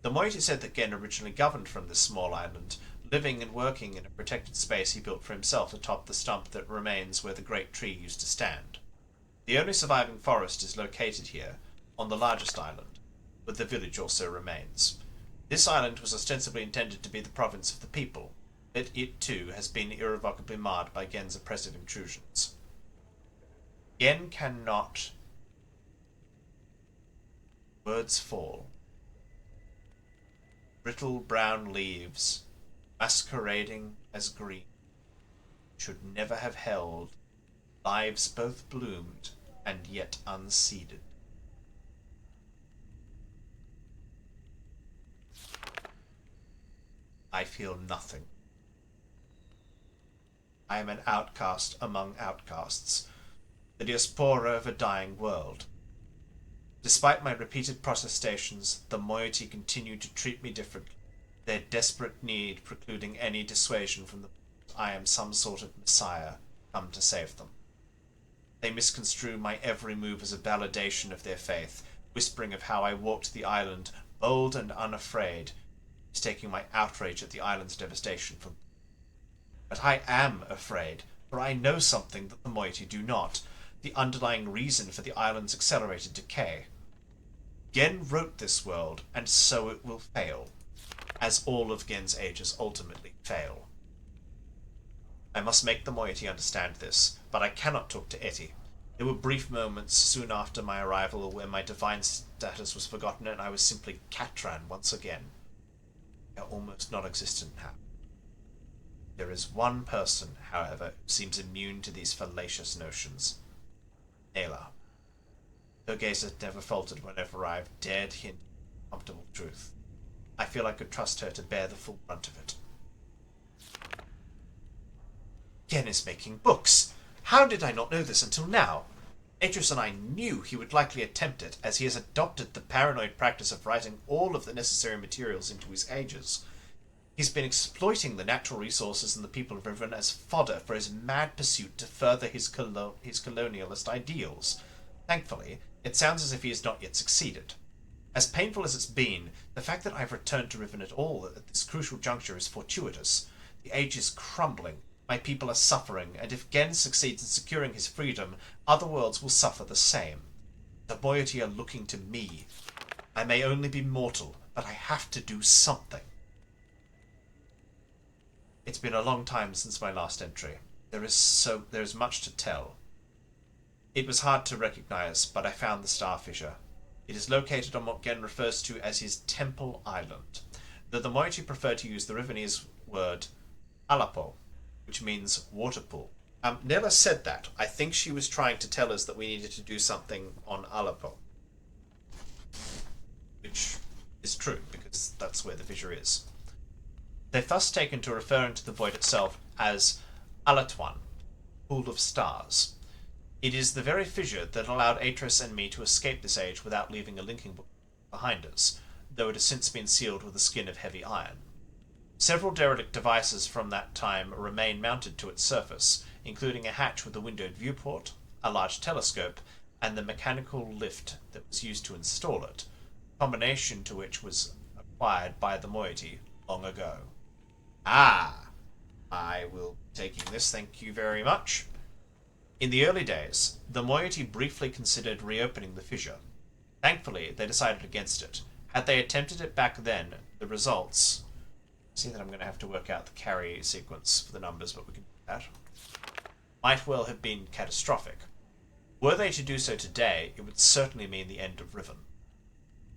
The moiety said that Gen originally governed from this small island, living and working in a protected space he built for himself atop the stump that remains where the great tree used to stand. The only surviving forest is located here, on the largest island, but the village also remains. This island was ostensibly intended to be the province of the people, but it too has been irrevocably marred by Gen's oppressive intrusions. Gen cannot... Words fall. Brittle brown leaves, masquerading as green, should never have held lives both bloomed and yet unseeded. I feel nothing. I am an outcast among outcasts, the diaspora of a dying world. Despite my repeated protestations, the moiety continue to treat me differently, their desperate need precluding any dissuasion from the I am some sort of messiah come to save them. They misconstrue my every move as a validation of their faith, whispering of how I walked the island, bold and unafraid, mistaking my outrage at the island's devastation for... But I am afraid, for I know something that the moiety do not, the underlying reason for the island's accelerated decay. Gen wrote this world, and so it will fail, as all of Gen's ages ultimately fail. I must make the moiety understand this, but I cannot talk to Etty. There were brief moments soon after my arrival where my divine status was forgotten and I was simply Catran once again. They are almost non-existent now. There is one person, however, who seems immune to these fallacious notions. Ayla. Her gaze has never faltered whenever I have dared hint comfortable truth. I feel I could trust her to bear the full brunt of it. Gen is making books. How did I not know this until now? Atreus and I knew he would likely attempt it, as he has adopted the paranoid practice of writing all of the necessary materials into his ages. He's been exploiting the natural resources and the people of Riven as fodder for his mad pursuit to further his colonialist ideals. Thankfully, it sounds as if he has not yet succeeded. As painful as it's been, the fact that I've returned to Riven at all at this crucial juncture is fortuitous. The age is crumbling. My people are suffering, and if Gen succeeds in securing his freedom, other worlds will suffer the same. The moiety are looking to me. I may only be mortal, but I have to do something. It's been a long time since my last entry. There is much to tell. It was hard to recognize, but I found the star fissure. It is located on what Gen refers to as his Temple Island, though the moiety prefer to use the Rivenese word Alapo, which means water pool. Nella said that. I think she was trying to tell us that we needed to do something on Alapo. Which is true, because that's where the fissure is. They've thus taken to referring to the void itself as Alatwan, Pool of Stars. It is the very fissure that allowed Atreus and me to escape this age without leaving a linking book behind us, though it has since been sealed with a skin of heavy iron. Several derelict devices from that time remain mounted to its surface, including a hatch with a windowed viewport, a large telescope, and the mechanical lift that was used to install it, combination to which was acquired by the moiety long ago. Ah! I will be taking this, thank you very much. In the early days, the moiety briefly considered reopening the fissure. Thankfully, they decided against it. Had they attempted it back then, the results... See that I'm going to have to work out the carry sequence for the numbers, but we can do that. Might well have been catastrophic. Were they to do so today, it would certainly mean the end of Riven.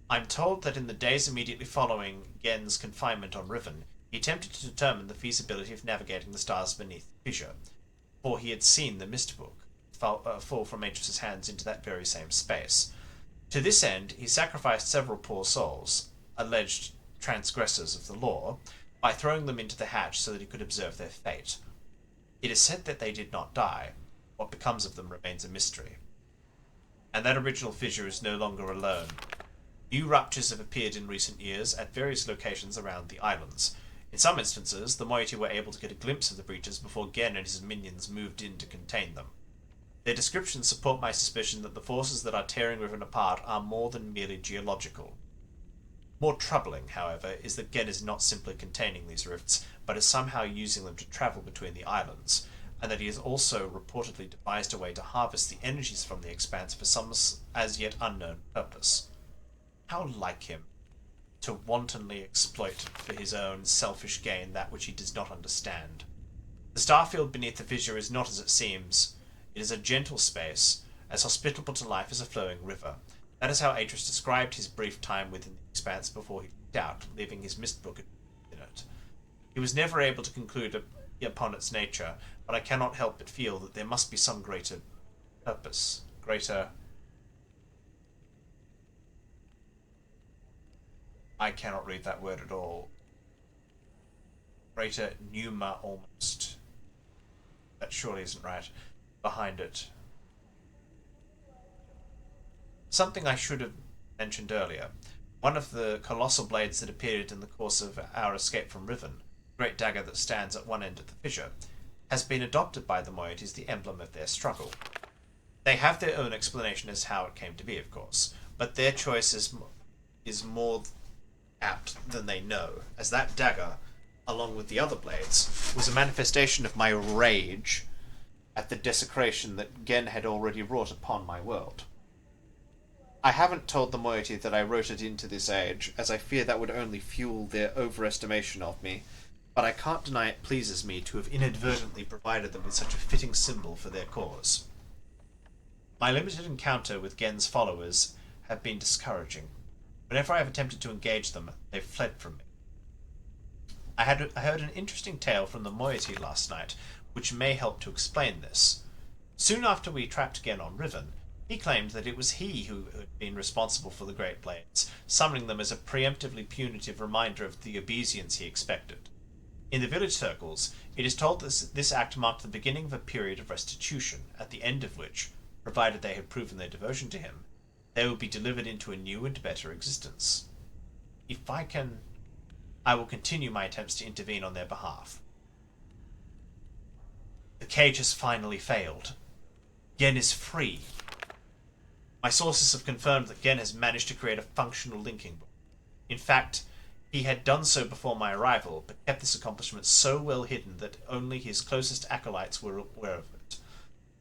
I'm told that in the days immediately following Gen's confinement on Riven, he attempted to determine the feasibility of navigating the stars beneath the fissure, for he had seen the Myst book fall from Aegis' hands into that very same space. To this end, he sacrificed several poor souls, alleged transgressors of the law, by throwing them into the hatch so that he could observe their fate. It is said that they did not die. What becomes of them remains a mystery. And that original fissure is no longer alone. New ruptures have appeared in recent years at various locations around the islands. In some instances, the moiety were able to get a glimpse of the breaches before Gen and his minions moved in to contain them. Their descriptions support my suspicion that the forces that are tearing Riven apart are more than merely geological. More troubling, however, is that Gen is not simply containing these rifts, but is somehow using them to travel between the islands, and that he has also reportedly devised a way to harvest the energies from the expanse for some as yet unknown purpose. How like him, to wantonly exploit for his own selfish gain that which he does not understand. The starfield beneath the fissure is not as it seems. It is a gentle space, as hospitable to life as a flowing river. That is how Atreus described his brief time within the expanse before he leaked out, leaving his Myst book in it. He was never able to conclude upon its nature, but I cannot help but feel that there must be some greater purpose, I cannot read that word at all. Greater pneuma almost. That surely isn't right. Behind it. Something I should have mentioned earlier. One of the colossal blades that appeared in the course of our escape from Riven, the great dagger that stands at one end of the fissure, has been adopted by the moiety as the emblem of their struggle. They have their own explanation as how it came to be, of course, but their choice is more apt than they know, as that dagger, along with the other blades, was a manifestation of my rage at the desecration that Gen had already wrought upon my world. I haven't told the moiety that I wrote it into this age, as I fear that would only fuel their overestimation of me, but I can't deny it pleases me to have inadvertently provided them with such a fitting symbol for their cause. My limited encounter with Gen's followers have been discouraging. Whenever I have attempted to engage them, they've fled from me. I heard an interesting tale from the moiety last night, which may help to explain this. Soon after we trapped Gen on Riven, he claimed that it was he who had been responsible for the Great Blades, summoning them as a preemptively punitive reminder of the obedience he expected. In the village circles, it is told that this act marked the beginning of a period of restitution, at the end of which, provided they had proven their devotion to him, they would be delivered into a new and better existence. If I can, I will continue my attempts to intervene on their behalf. The cage has finally failed. Gen is free. My sources have confirmed that Gen has managed to create a functional linking book. In fact, he had done so before my arrival, but kept this accomplishment so well hidden that only his closest acolytes were aware of it.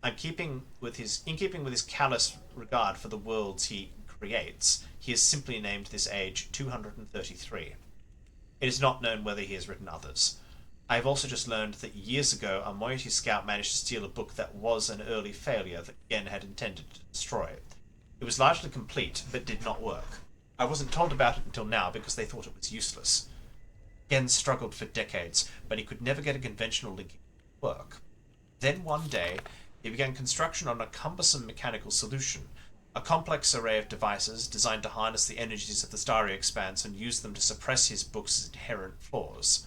In keeping with his callous regard for the worlds he creates, he has simply named this age 233. It is not known whether he has written others. I have also just learned that years ago a moiety scout managed to steal a book that was an early failure that Gen had intended to destroy. It was largely complete, but did not work. I wasn't told about it until now because they thought it was useless. Gen struggled for decades, but he could never get a conventional linking to work. Then one day, he began construction on a cumbersome mechanical solution, a complex array of devices designed to harness the energies of the starry expanse and use them to suppress his book's inherent flaws.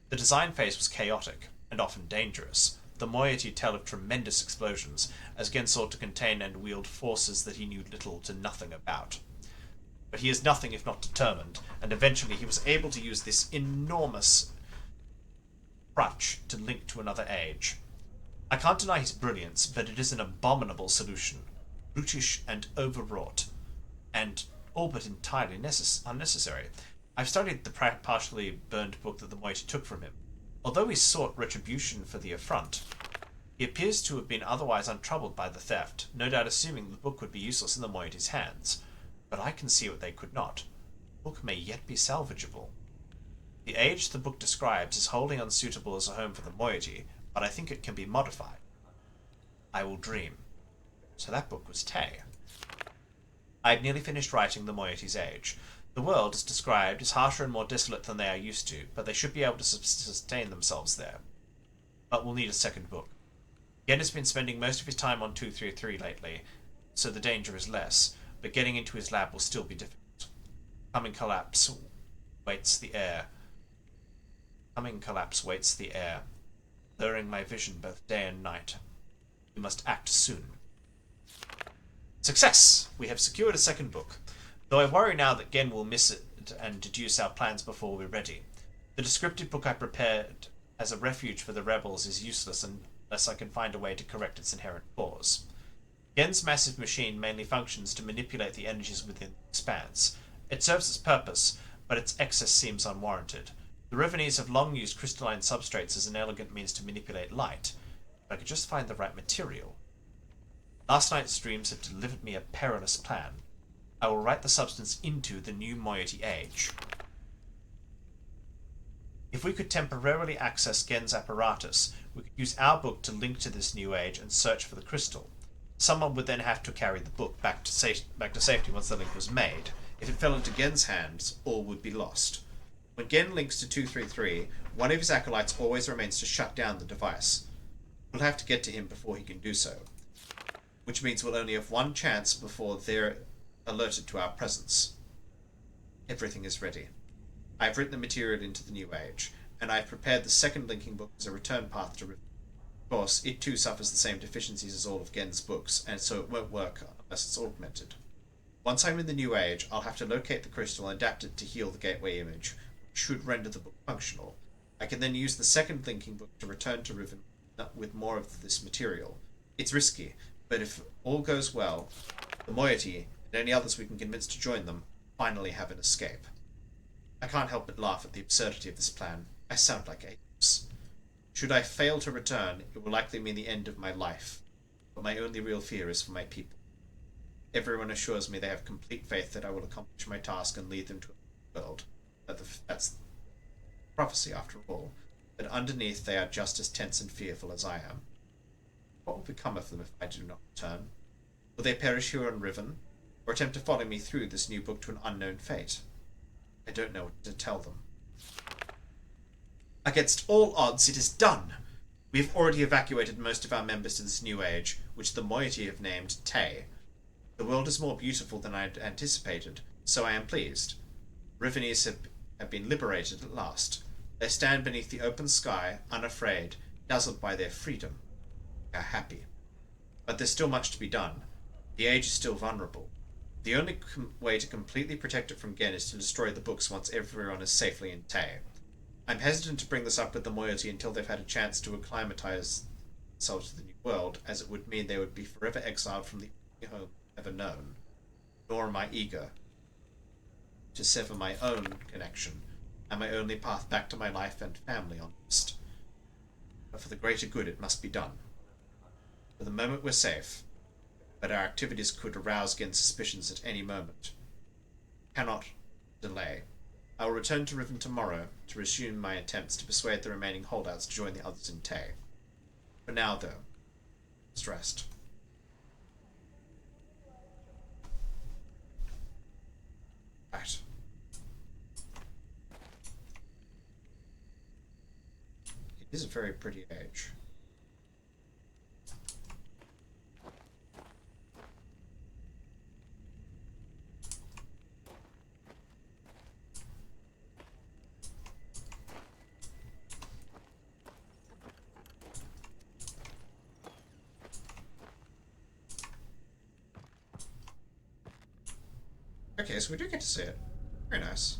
The design phase was chaotic, and often dangerous. The moiety tell of tremendous explosions, as Gen sought to contain and wield forces that he knew little to nothing about. But he is nothing if not determined, and eventually he was able to use this enormous crutch to link to another age. I can't deny his brilliance, but it is an abominable solution, brutish and overwrought, and all but entirely unnecessary. I've studied the partially burned book that the moiety took from him. Although he sought retribution for the affront, he appears to have been otherwise untroubled by the theft, no doubt assuming the book would be useless in the moiety's hands. But I can see what they could not. The book may yet be salvageable. The age the book describes is wholly unsuitable as a home for the moiety, but I think it can be modified. I will dream. So that book was Tay. I had nearly finished writing the moiety's age. The world, as described, is harsher and more desolate than they are used to, but they should be able to sustain themselves there. But we'll need a second book. Gen has been spending most of his time on 233 lately, so the danger is less, but getting into his lab will still be difficult. Coming collapse waits the air, blurring my vision both day and night. We must act soon. Success! We have secured a second book, though I worry now that Gen will miss it and deduce our plans before we're ready. The descriptive book I prepared as a refuge for the rebels is useless unless I can find a way to correct its inherent flaws. Gen's massive machine mainly functions to manipulate the energies within the expanse. It serves its purpose, but its excess seems unwarranted. The Rivenese have long used crystalline substrates as an elegant means to manipulate light, if I could just find the right material. Last night's dreams have delivered me a perilous plan. I will write the substance into the new moiety age. If we could temporarily access Gen's apparatus, we could use our book to link to this new age and search for the crystal. Someone would then have to carry the book back to safety once the link was made. If it fell into Gen's hands, all would be lost. When Gen links to 233, one of his acolytes always remains to shut down the device. We'll have to get to him before he can do so, which means we'll only have one chance before they're alerted to our presence. Everything is ready. I've written the material into the new age, and I've prepared the second linking book as a return path to Riven. Of course, it too suffers the same deficiencies as all of Gen's books, and so it won't work unless it's augmented. Once I'm in the new age, I'll have to locate the crystal and adapt it to heal the gateway image, which should render the book functional. I can then use the second linking book to return to Riven with more of this material. It's risky, but if all goes well, the moiety, and any others we can convince to join them, finally have an escape. I can't help but laugh at the absurdity of this plan. I sound like apes. Should I fail to return, it will likely mean the end of my life, but my only real fear is for my people. Everyone assures me they have complete faith that I will accomplish my task and lead them to a world. That's prophecy, after all. But underneath they are just as tense and fearful as I am. What will become of them if I do not return? Will they perish here on Riven, or attempt to follow me through this new book to an unknown fate? I don't know what to tell them. Against all odds, it is done! We have already evacuated most of our members to this new age, which the moiety have named Tay. The world is more beautiful than I had anticipated, so I am pleased. Rivenese have been liberated at last. They stand beneath the open sky, unafraid, dazzled by their freedom. They are happy. But there's still much to be done. The age is still vulnerable. The only way to completely protect it from Gen is to destroy the books once everyone is safely in Tay. I'm hesitant to bring this up with the moiety until they've had a chance to acclimatize themselves to the new world, as it would mean they would be forever exiled from the only home ever known. Nor am I eager to sever my own connection and my only path back to my life and family on Myst. But for the greater good it must be done. For the moment we're safe, but our activities could arouse Gen's suspicions at any moment. Cannot delay. I will return to Riven tomorrow to resume my attempts to persuade the remaining holdouts to join the others in Tay. For now, though, let's rest. Right. It is a very pretty age. Okay, so we do get to see it. Very nice.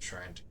trying to.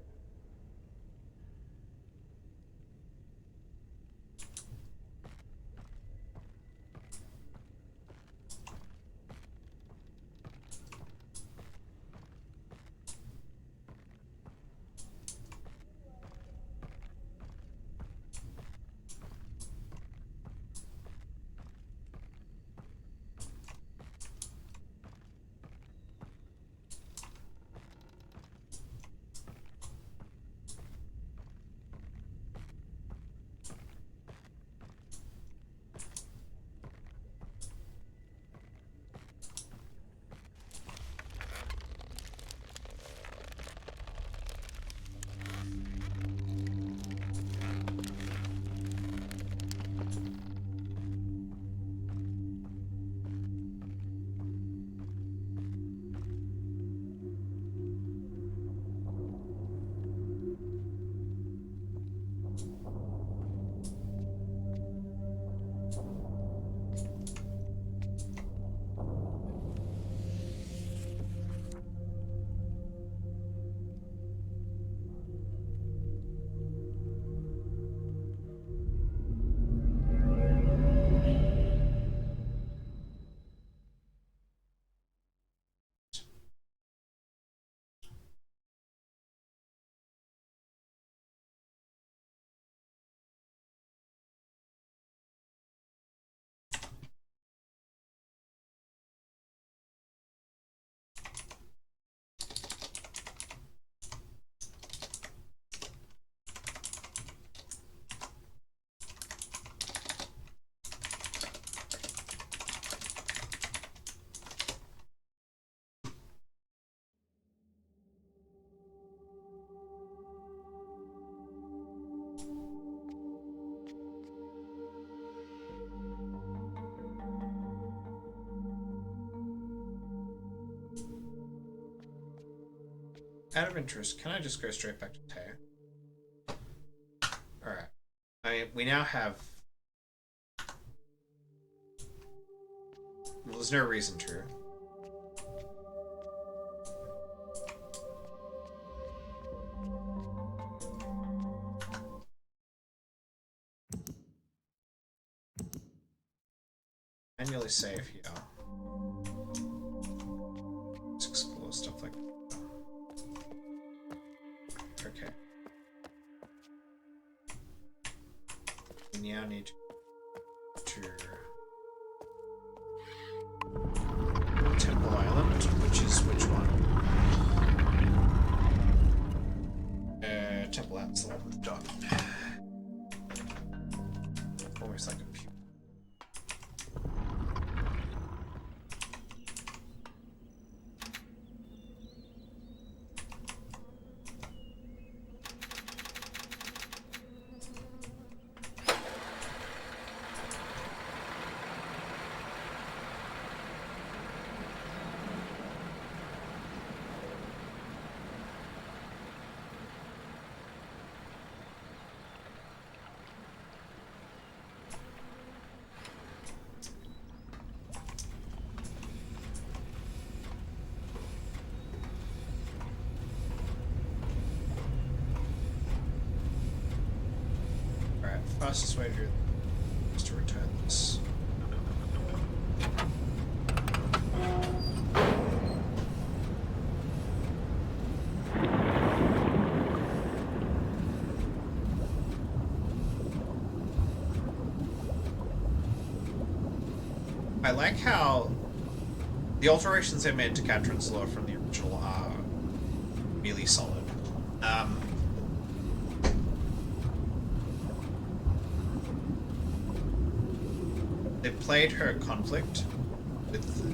Out of interest, can I just go straight back to Taya? Alright. We now have... Well, there's no reason to. Manually save here. Let's explore stuff like that. Okay. We now need to Temple Island, which is which one? Temple Island's the one with dot. Almost like a pew. Fastest way to do it is to return this. I like how the alterations they made to Katrin's lore from the original are really solid. They played her conflict with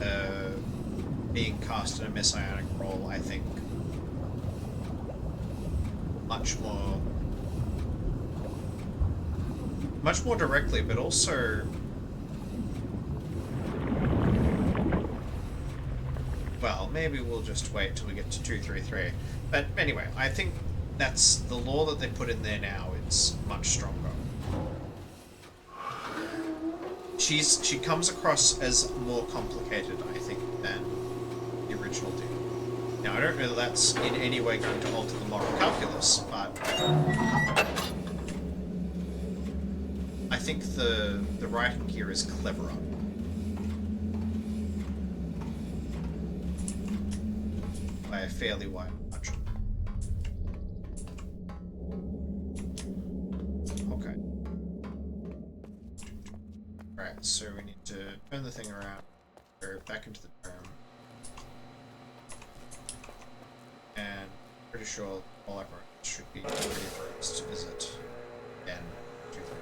being cast in a messianic role, I think, much more directly, but also, well, maybe we'll just wait till we get to 233. But anyway, I think that's the lore that they put in there now. It's much stronger. She comes across as more complicated, I think, than the original did. Now, I don't know that that's in any way going to alter the moral calculus, but I think the writing here is cleverer. By a fairly wide margin. Okay. Alright, so we need to turn the thing around, go back into the term. And pretty sure all our should be ready for us to visit again. 2, 3.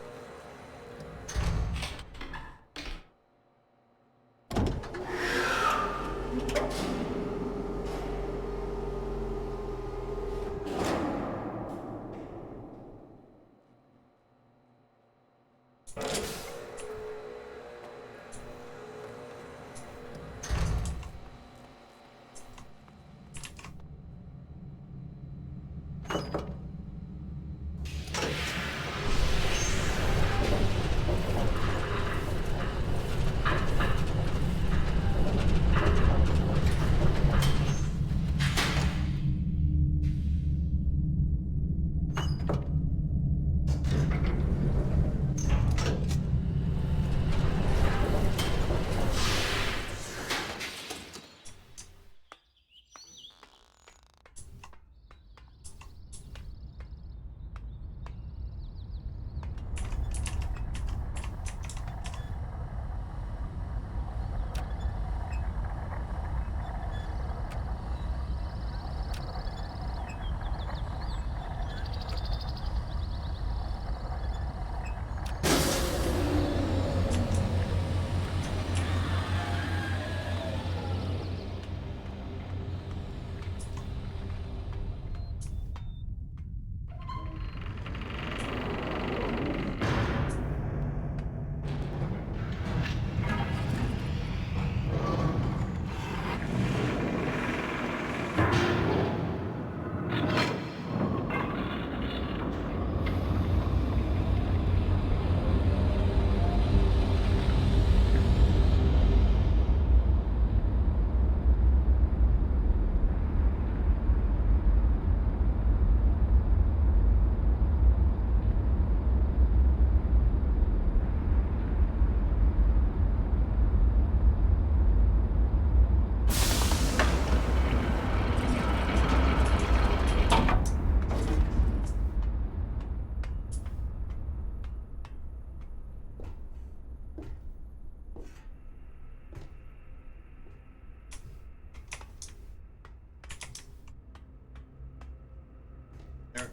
No,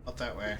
not that way.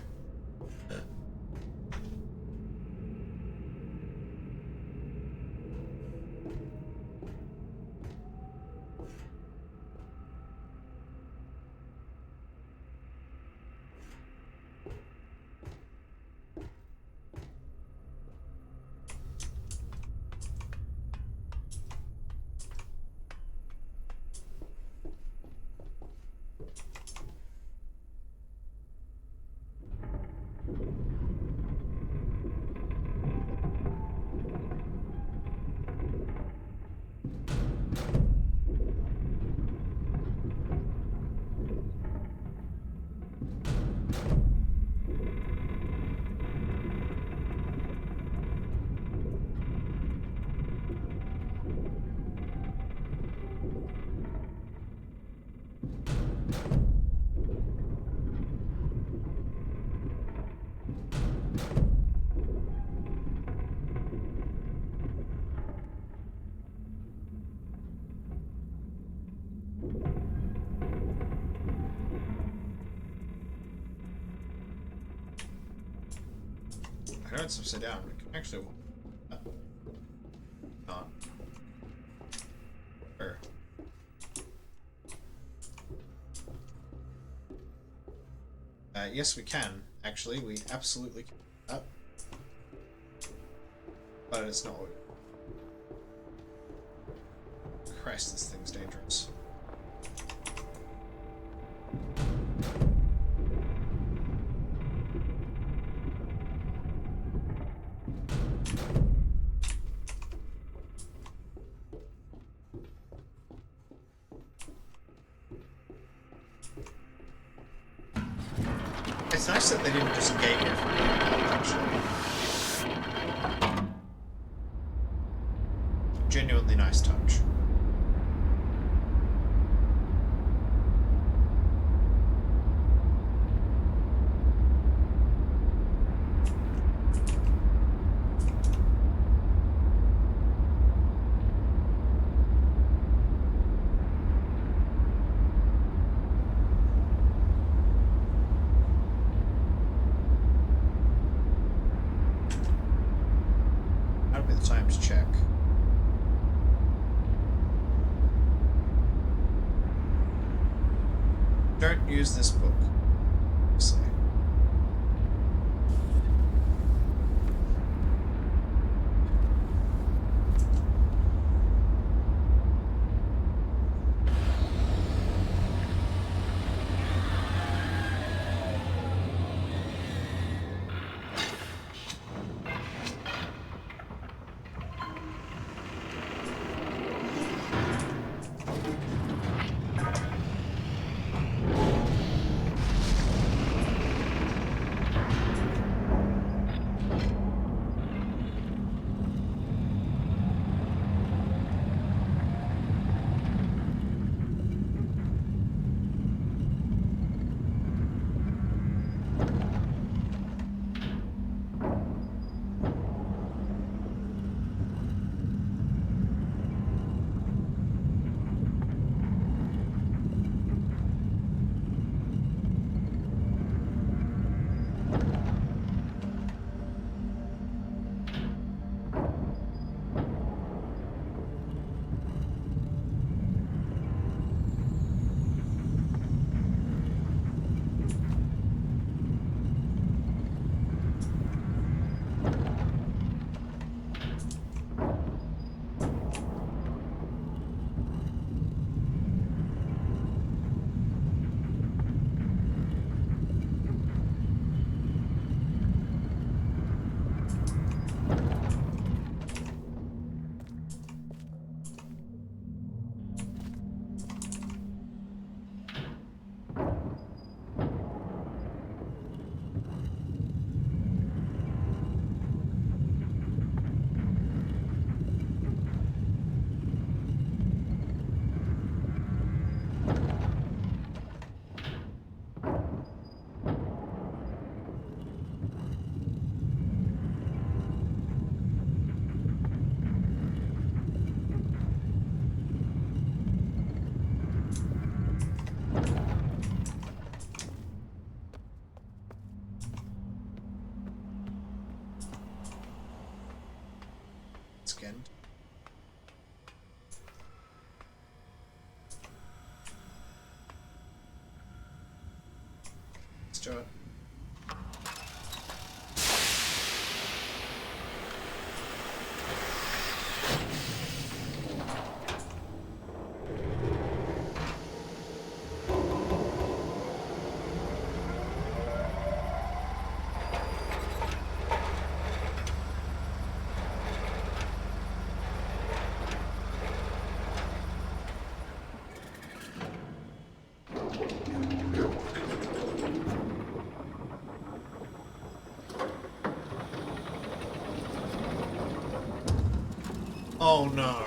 I know it's upside down. We can actually not. Or yes, we can. Actually, we absolutely can. But it's not. Christ, this thing's dangerous. It's nice that they didn't just gate it from being actually. Genuinely nice touch. That'll be the time to check. Don't use this book. Obviously. Skinned. Let's do it. Oh no.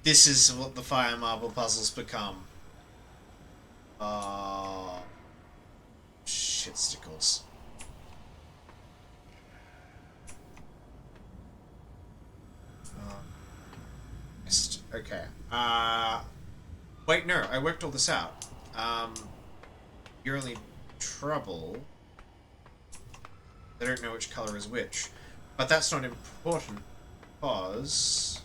This is what the fire marble puzzles become. Shit stickles. Myst. Okay. Wait, no, I worked all this out. Your only trouble. I don't know which color is which. But that's not important, because...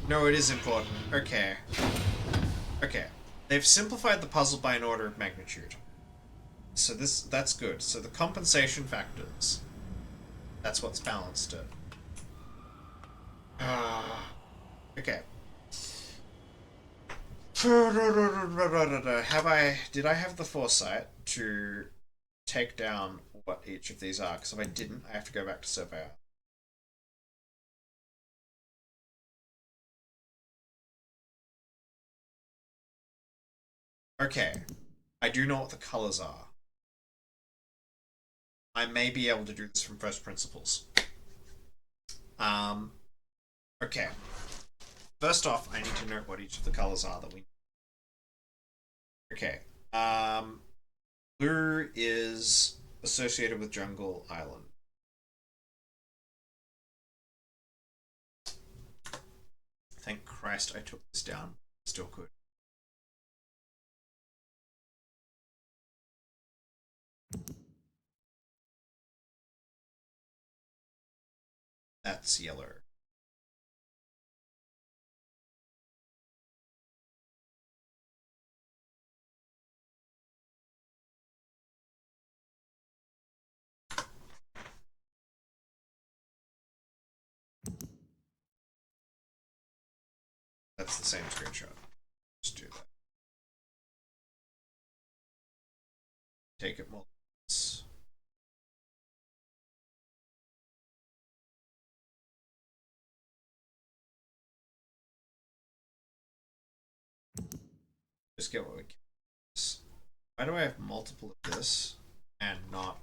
no, it is important. Okay. Okay. They've simplified the puzzle by an order of magnitude. So that's good. So the compensation factors, that's what's balanced it. Okay. Did I have the foresight to take down what each of these are, because if I didn't, I have to go back to survey. Okay, I do know what the colors are. I may be able to do this from first principles. Okay. First off, I need to note what each of the colors are that we. Okay. Blue is associated with Jungle Island. Thank Christ I took this down. Still could. That's yellow. That's the same screenshot. Just do that. Take it multiple. Just get what we can. Why do I have multiple of this and not?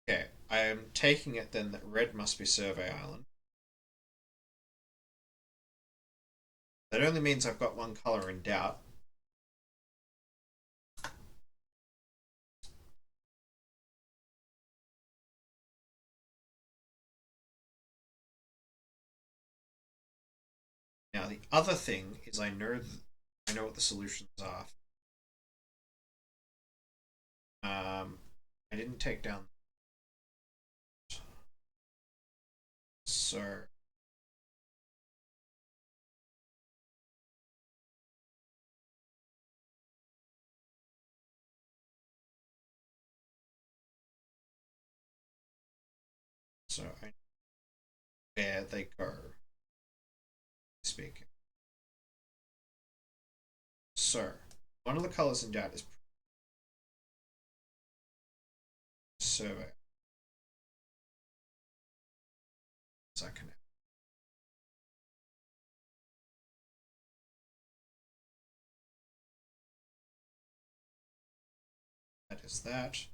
Okay, I am taking it then that red must be Survey Island. That only means I've got one color in doubt. Now the other thing is I know what the solutions are. I didn't take down. So where they go. Speaking. So one of the colors in doubt is survey. Second. That is that.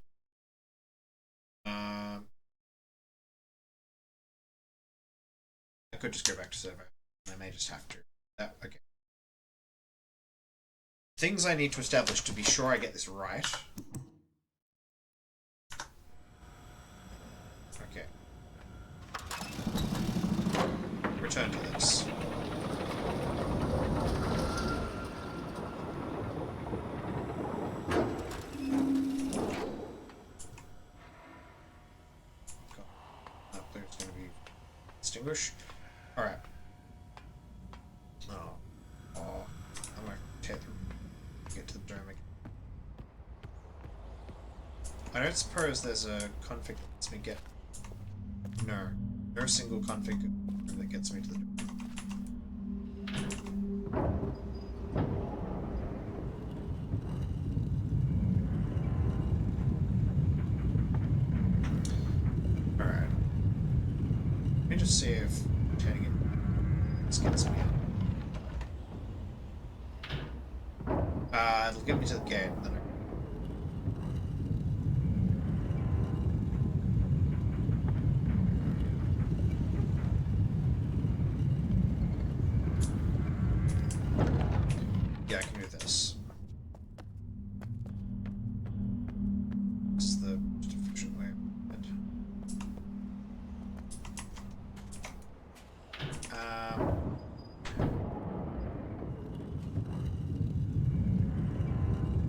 I could just go back to survey. I may just have to. That okay. Things I need to establish to be sure I get this right. Okay. Return to this. There's going to be extinguish. All right. I'm going to get to the dome again. I don't suppose there's a config that lets me get. No, no single config that gets me to the dome. All right. Let me just see if turning it this gets me. It'll get me to the gate, and then yeah, I can do this. This is the most efficient way of it.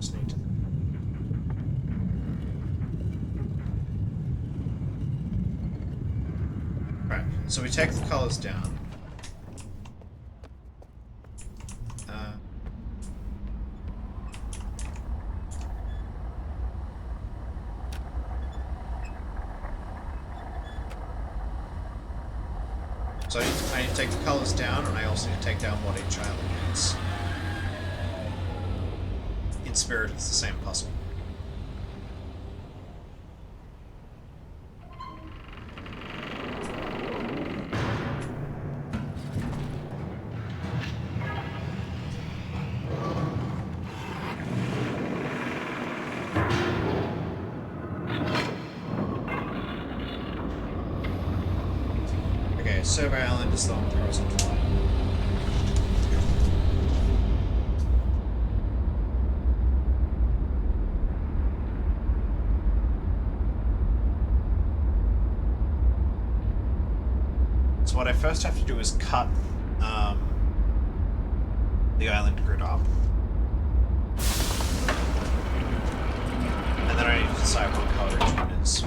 Just need to. Right, so we take the colors down. So I need to take the colors down, and I also need to take down what each island is. in spirit, it's the same puzzle. Okay, Survey Island is the one with the horizontal line. So what I first have to do is cut the island grid up. And then I need to decide what color each one is.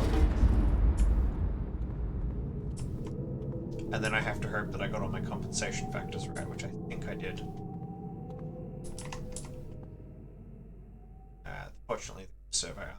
And then I have to hope that I got all my compensation factors right, which I think I did. Fortunately, the surveyor.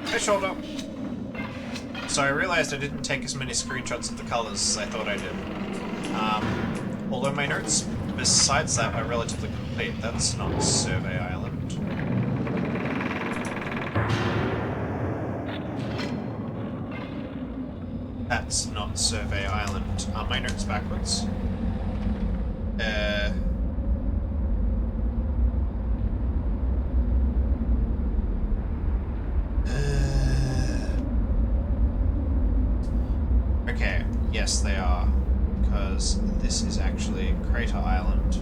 Hey, shoulder. So I realized I didn't take as many screenshots of the colors as I thought I did. Although my notes, besides that, are relatively complete. That's not Survey Island. That's not Survey Island. Are my notes backwards? Okay, yes they are, because this is actually Crater Island.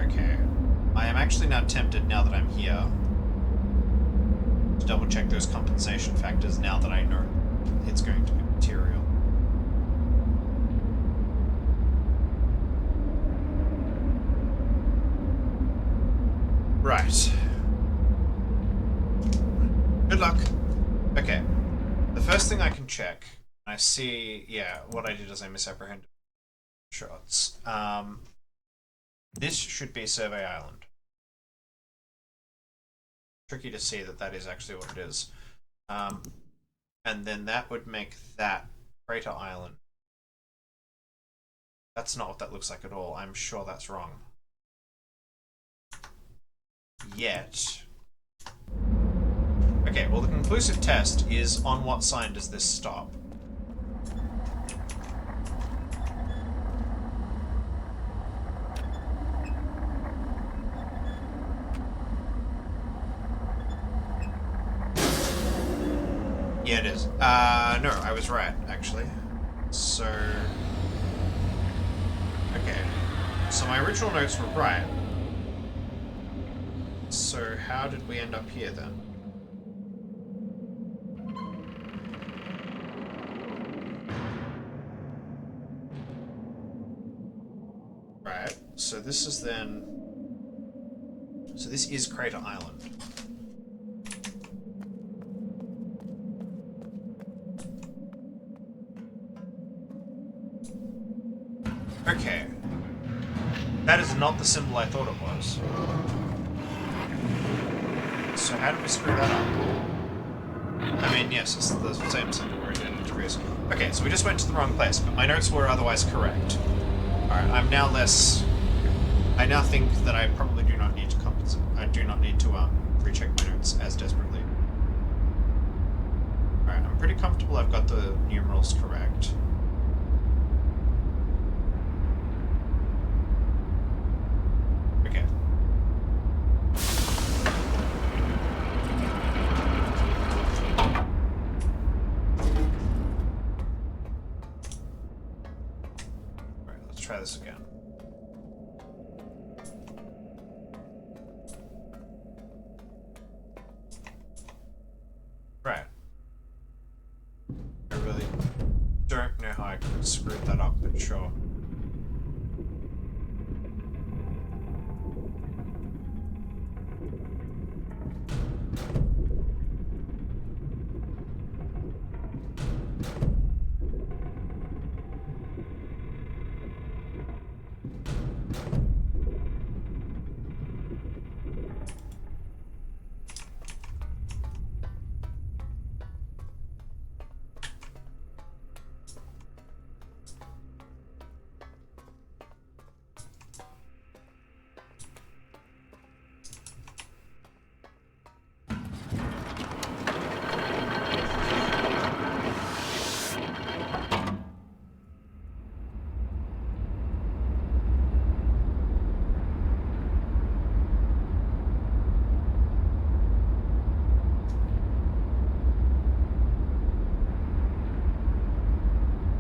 Okay. I am actually now tempted, now that I'm here, to double check those compensation factors now that I know it's going to be material. Right. Good luck. Okay. The first thing I can check, I see, yeah, what I did is I misapprehended shots. This should be Survey Island. Tricky to see that that is actually what it is. And then that would make that Crater Island. That's not what that looks like at all. I'm sure that's wrong. Yet. Okay, well the conclusive test is on what sign does this stop? Yeah, it is. No, I was right, actually. So... Okay. So my original notes were right. So how did we end up here, then? Right, so this is then... So this is Crater Island. Okay. That is not the symbol I thought it was. So how did we screw that up? I mean, yes, it's the same symbol we're identity news. Okay, so we just went to the wrong place, but my notes were otherwise correct. Alright, I'm now less... I now think that I probably do not need to compensate. I do not need to recheck my notes as desperately. Alright, I'm pretty comfortable I've got the numerals correct. Okay. Alright, let's try this again. Right. I really don't know how I could have screwed that up, but sure.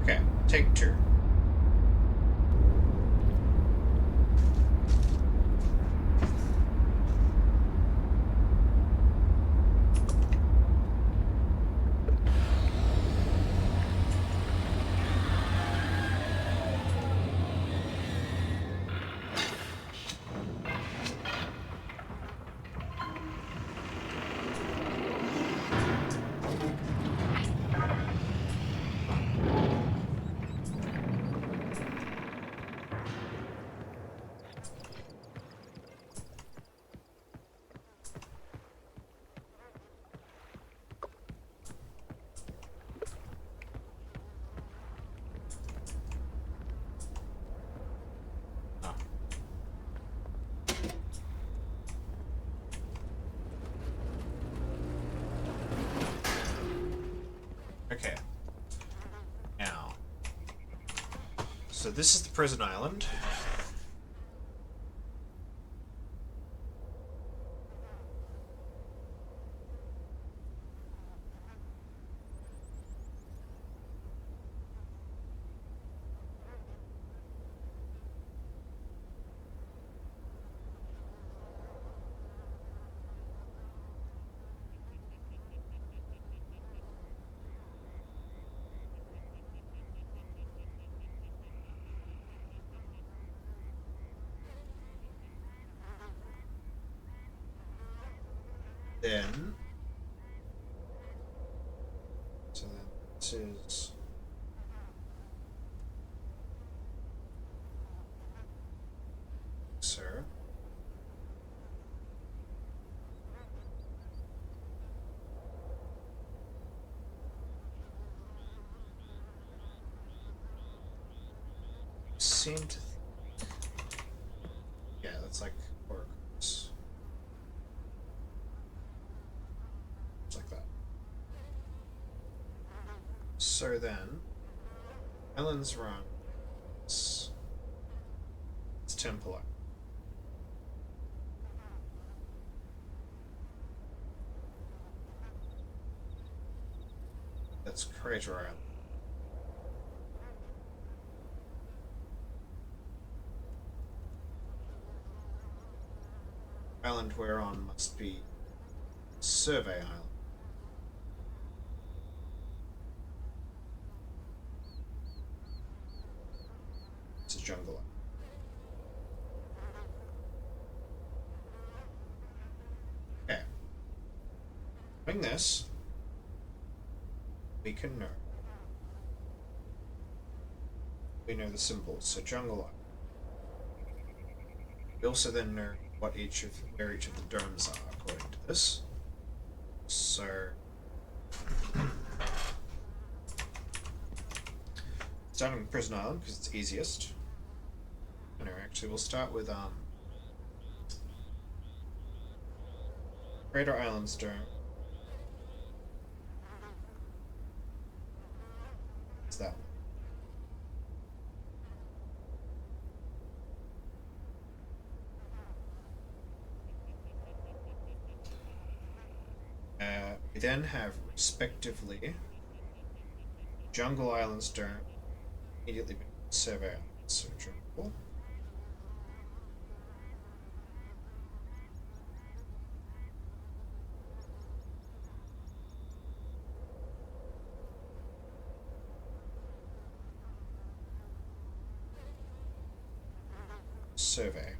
Okay, take two. Okay. Now. So this is the prison island. Then, so then this is sir. Seem to. Yeah, that's like workers. Like that. So then, Ellen's run. It's Temple. That's Crater Island. Island we're on must be Survey Island. It's a jungle. Okay. Doing this, we can know. We know the symbols, so jungle island. We also then know what where each of the domes are according to this. So Starting with Prison Island because it's easiest. No, actually, we'll start with Crater Island's Dome. What's that one? We then have, respectively, Jungle Island's Dome, immediately Survey Island, so Jungle. Survey.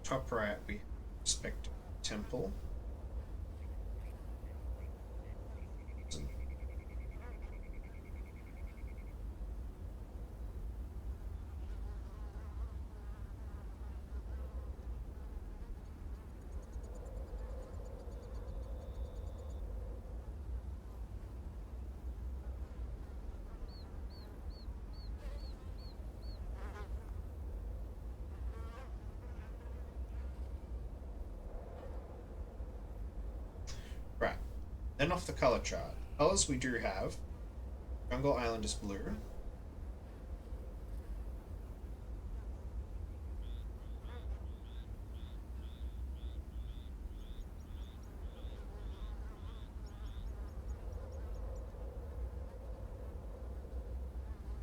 Top right, we have respective temple. Right. Then off the color chart. Colors we do have. Jungle Island is blue.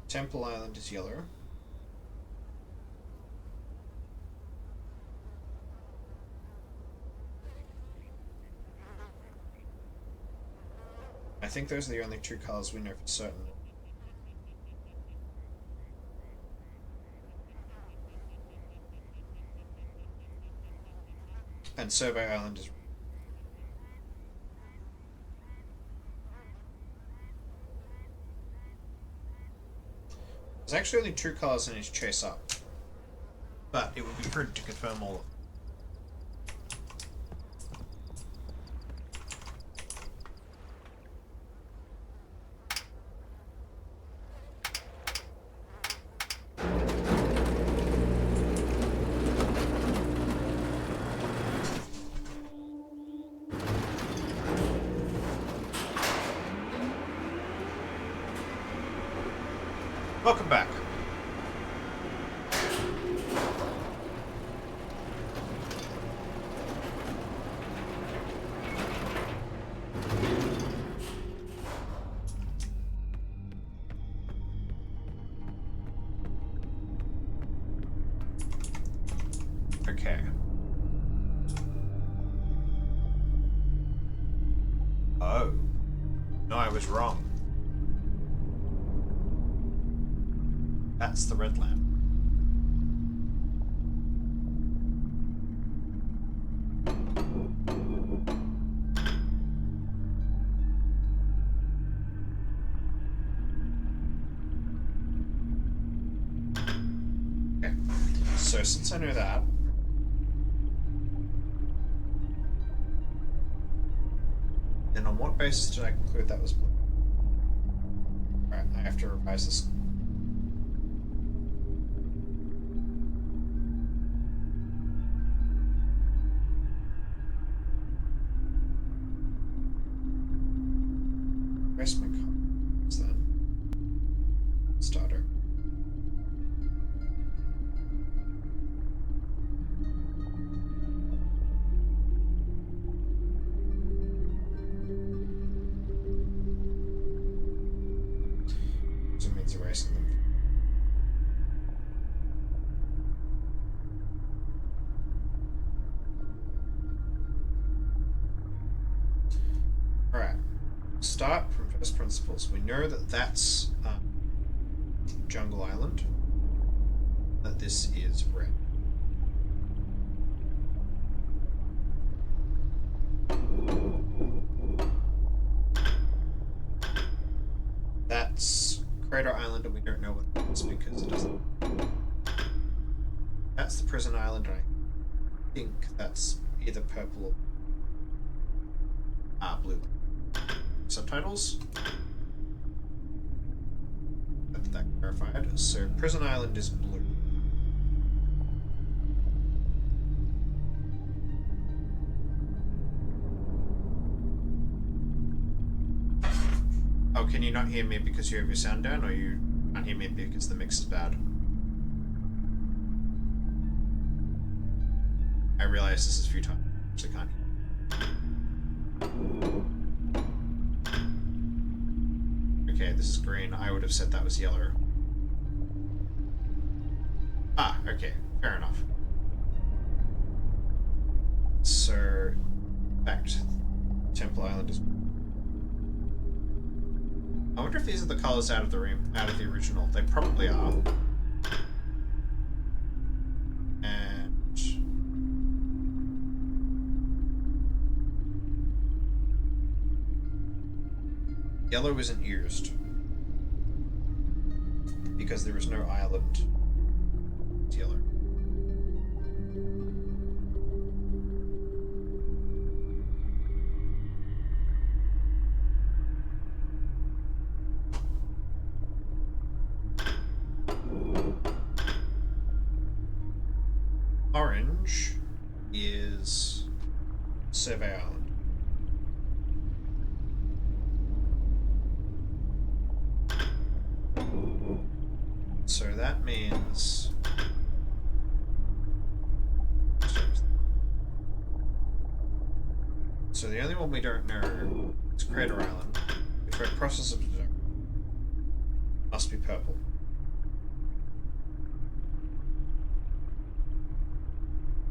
Temple Island is yellow. I think those are the only two colors we know for certain. And Survey Island is... There's actually only two colors in his chase up. But it would be prudent to confirm all of them. Welcome back. Okay. Oh. No, I was wrong. That's the red lamp. Okay. So since I know that, then on what basis did I conclude that was blue? Alright, I have to revise this. Where's my comments then? Starter. So it means erasing them. Alright. Start from first principles. We know that that's Jungle Island. That this is red. That's Crater Island, and we don't know what it is because it doesn't. That's the Prison Island, and I think that's either purple or blue. Subtitles. That clarified. So Prison Island is blue. Oh, can you not hear me because you have your sound down, or you can't hear me because the mix is bad? I realize this is futile. I actually can't hear. Okay, this is green. I would have said that was yellow. Ah, okay. Fair enough. So, back to Temple Island is... I wonder if these are the colors out of the original. They probably are. And yellow isn't used because there is no island. It's yellow. Orange is Survey Island. So that means... So the only one we don't know is Crater Island, which we're process of must be purple.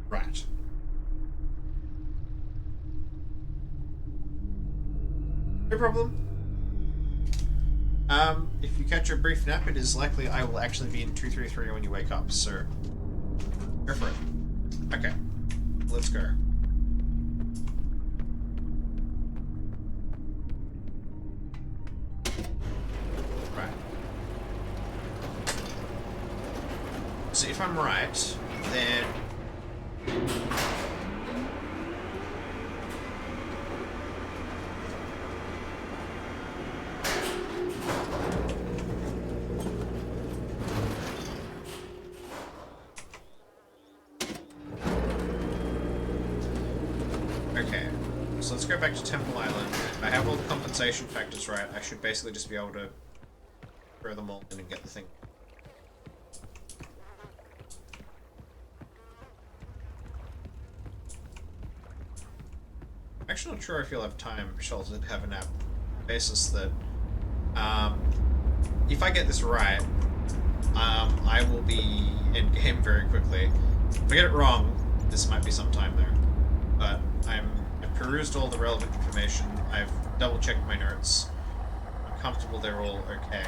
Right. No problem. If you catch a brief nap, it is likely I will actually be in 233 when you wake up, so go for it. Okay, let's go. Right. So if I'm right, then... Okay, so let's go back to Temple Island. If I have all the compensation factors right, I should basically just be able to throw them all in and get the thing. I'm actually not sure if you'll have time, Shelter, to have a nap. Basis that, if I get this right, I will be in game very quickly. If I get it wrong, this might be some time there. But I've perused all the relevant information. I've double checked my notes. I'm comfortable they're all okay.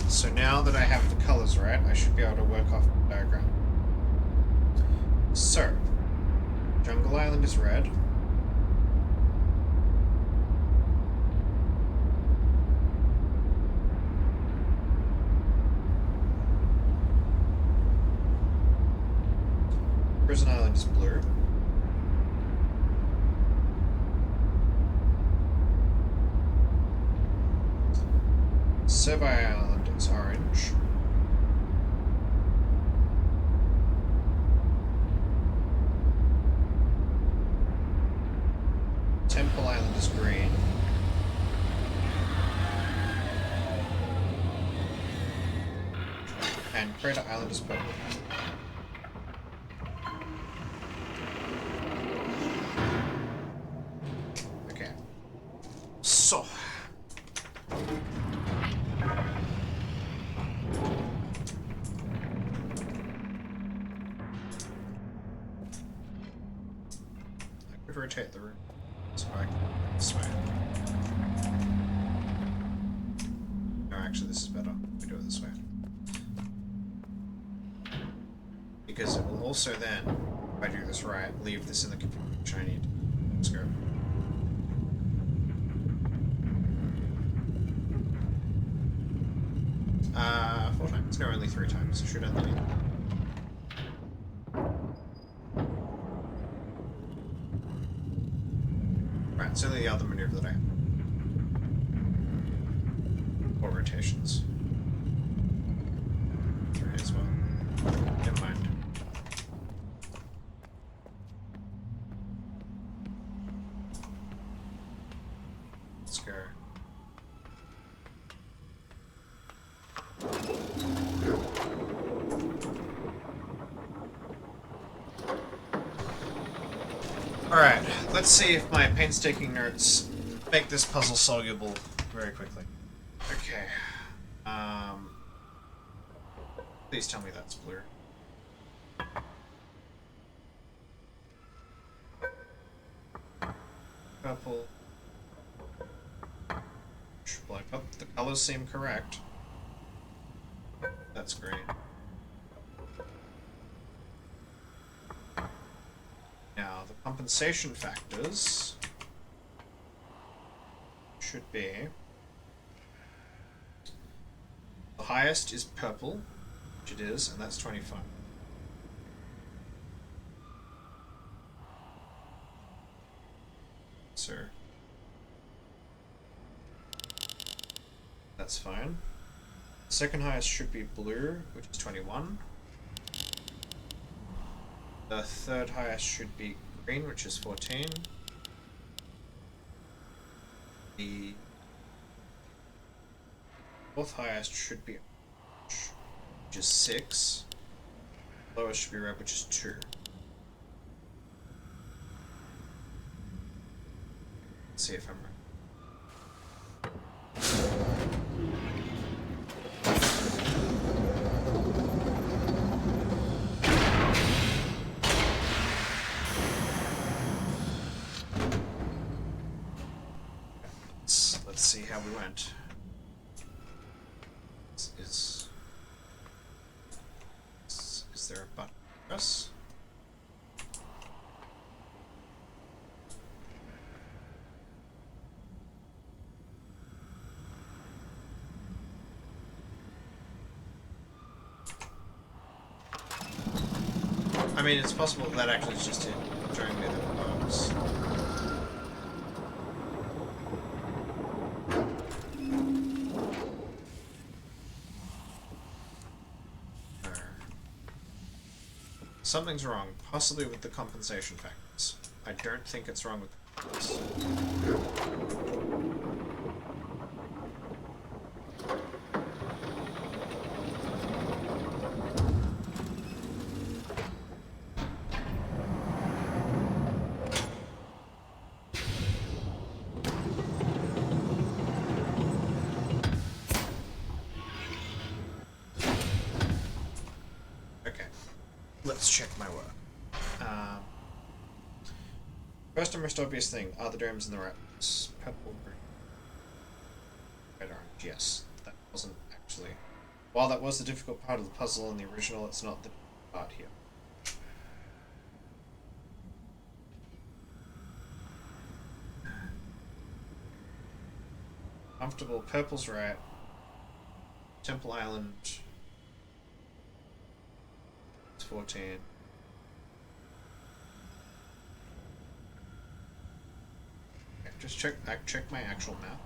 So now that I have the colors right, I should be able to work off the diagram. So, Jungle Island is red. Prison Island is blue. Serbi Island is orange. Temple Island is green. And Crater Island is purple. Okay. So. I could rotate the room. So I can this way. No, actually, this is better. We do it this way. Because it will also then, if I do this right, leave this in the computer, which I need. Let's go. Four times. No, only 3 times. I should only need. Right, it's only the other maneuver that I have. 4 rotations. 3 as well. Never mind. Let's go. Alright, let's see if my painstaking notes make this puzzle soluble very quickly. Okay. Please tell me that's blue. Purple. Black. Oh, the colors seem correct. That's green. Now, the compensation factors should be... The highest is purple, which it is, and that's 25. So... That's fine. Second highest should be blue, which is 21. The third highest should be green, which is 14. The fourth highest should be orange, which is 6. Lowest should be red, which is 2. Let's see if I'm right. Let's see how we went. Is there a button for us? I mean, it's possible that actually is just it showing me the bugs. Something's wrong, possibly with the compensation factors. I don't think it's wrong with the colors. Let's check my work. First and most obvious thing, are the domes in the right place? Purple, green, red, orange. Yes, that wasn't actually While that was the difficult part of the puzzle in the original, it's not the part here. Comfortable, purple's right. Temple Island. It's 14. Okay, just check my actual map.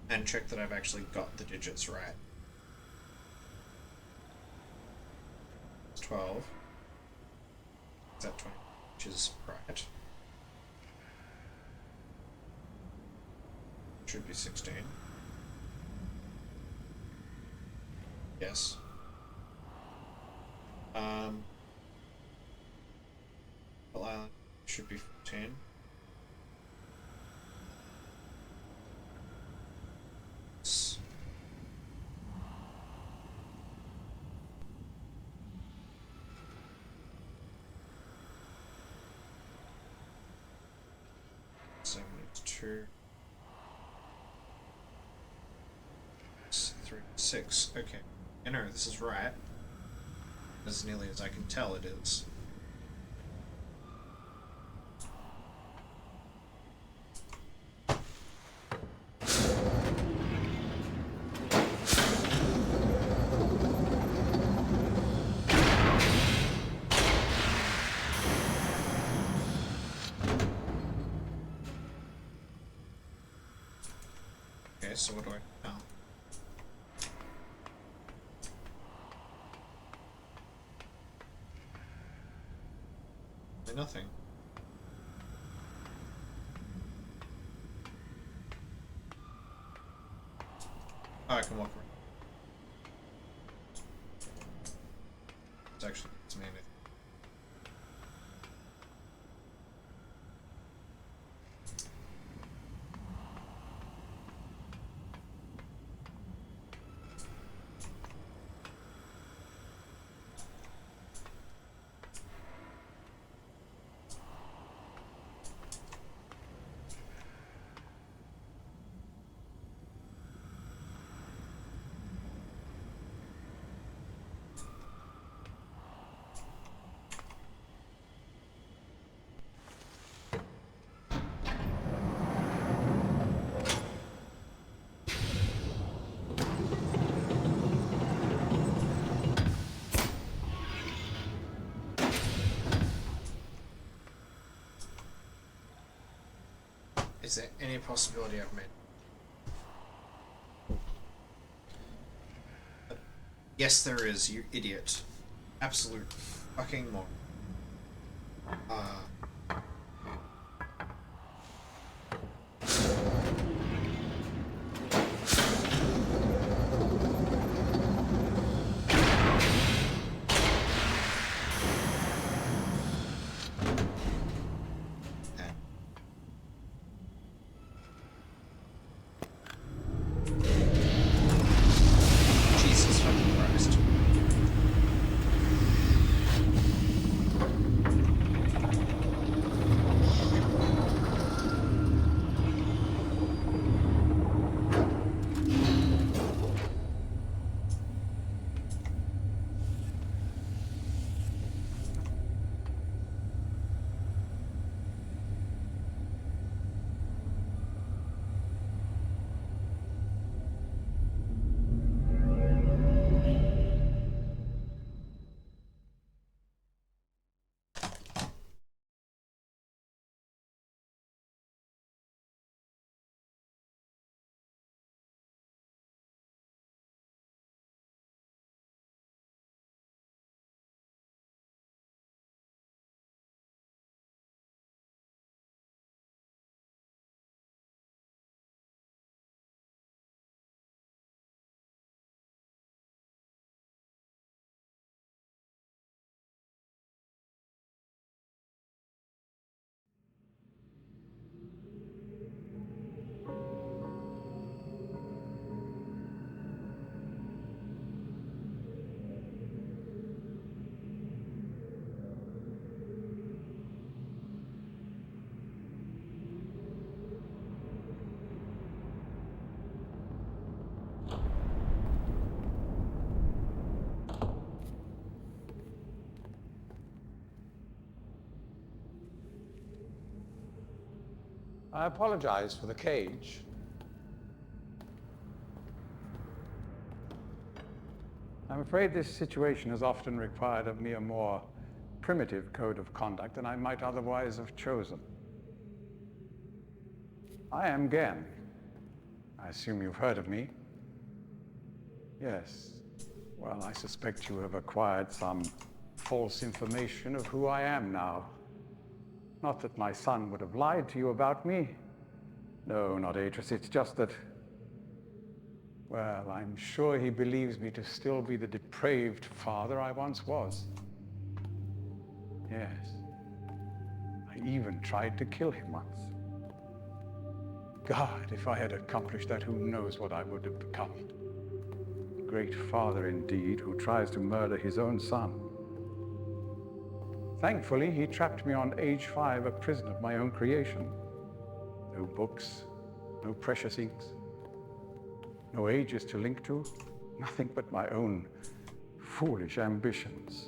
And check that I've actually got the digits right. It's 12. Is that 20? Which is right. Should be 16. Yes. Island should be 14. Two, 3, 6. Okay. I know this is right. As nearly as I can tell, it is. So what do I now? Nothing. Oh, I can walk around. It's actually it's me. Is there any possibility I've made? Yes, there is, you idiot. Absolute fucking moron. I apologize for the cage. I'm afraid this situation has often required of me a more primitive code of conduct than I might otherwise have chosen. I am Gen. I assume you've heard of me. Yes. Well, I suspect you have acquired some false information of who I am now. Not that my son would have lied to you about me. No, not Atris. It's just that, well, I'm sure he believes me to still be the depraved father I once was. Yes. I even tried to kill him once. God, if I had accomplished that, who knows what I would have become. A great father indeed, who tries to murder his own son. Thankfully, he trapped me on age 5, a prison of my own creation. No books, no precious inks, no ages to link to, nothing but my own foolish ambitions.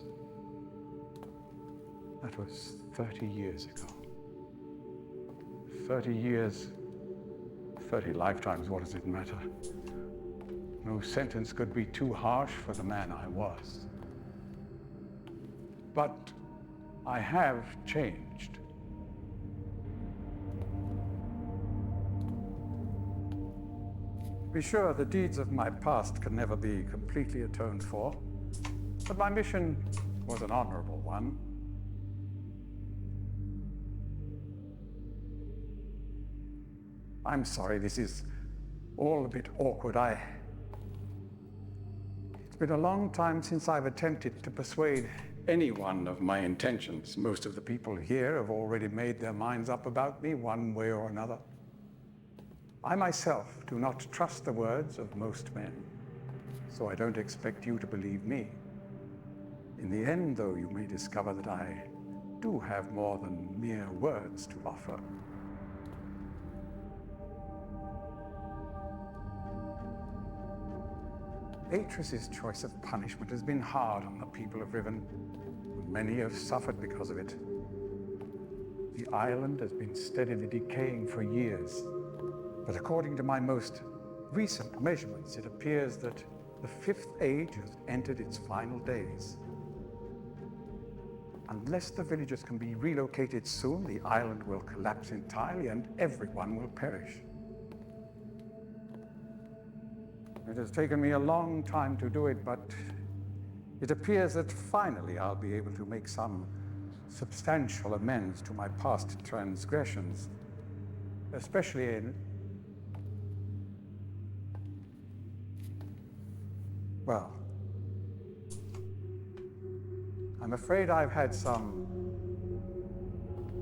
That was 30 years ago. 30 years, 30 lifetimes, what does it matter? No sentence could be too harsh for the man I was. But I have changed. Be sure the deeds of my past can never be completely atoned for, but my mission was an honorable one. I'm sorry, this is all a bit awkward. It's been a long time since I've attempted to persuade anyone of my intentions. Most of the people here have already made their minds up about me one way or another. I myself do not trust the words of most men, so I don't expect you to believe me. In the end, though, you may discover that I do have more than mere words to offer. Atris's choice of punishment has been hard on the people of Riven. Many have suffered because of it. The island has been steadily decaying for years, but according to my most recent measurements, it appears that the 5th age has entered its final days. Unless the villagers can be relocated soon, the island will collapse entirely and everyone will perish. It has taken me a long time to do it, but it appears that finally I'll be able to make some substantial amends to my past transgressions, especially in... Well, I'm afraid I've had some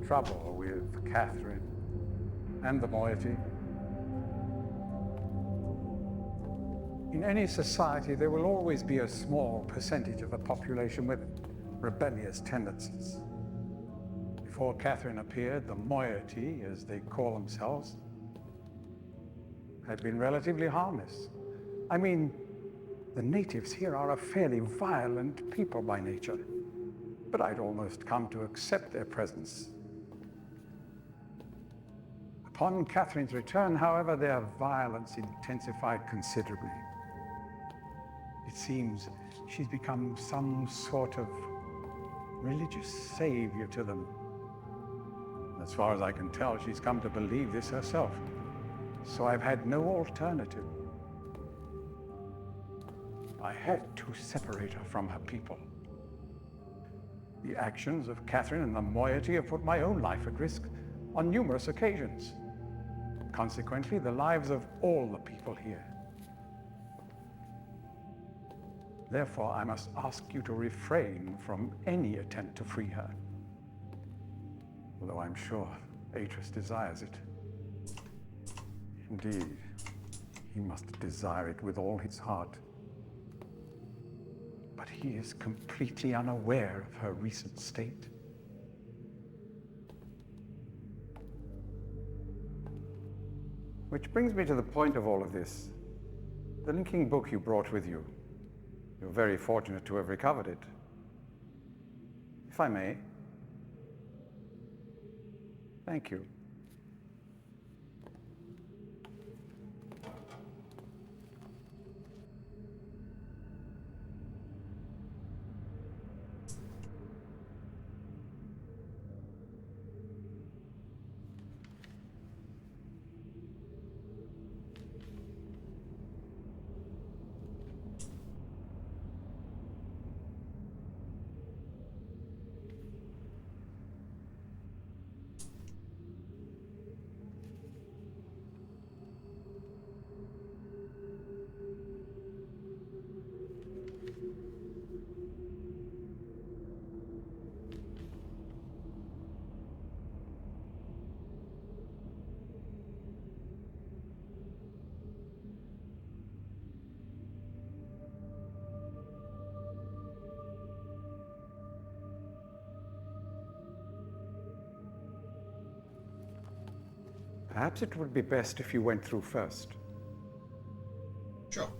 trouble with Catherine and the moiety. In any society, there will always be a small percentage of the population with rebellious tendencies. Before Catherine appeared, the moiety, as they call themselves, had been relatively harmless. I mean, the natives here are a fairly violent people by nature, but I'd almost come to accept their presence. Upon Catherine's return, however, their violence intensified considerably. It seems she's become some sort of religious savior to them. As far as I can tell, she's come to believe this herself. So I've had no alternative. I had to separate her from her people. The actions of Catherine and the moiety have put my own life at risk on numerous occasions. Consequently, the lives of all the people here. Therefore, I must ask you to refrain from any attempt to free her. Although I'm sure Atris desires it. Indeed, he must desire it with all his heart. But he is completely unaware of her recent state. Which brings me to the point of all of this. The linking book you brought with you. You're very fortunate to have recovered it. If I may. Thank you. Perhaps it would be best if you went through first. Sure.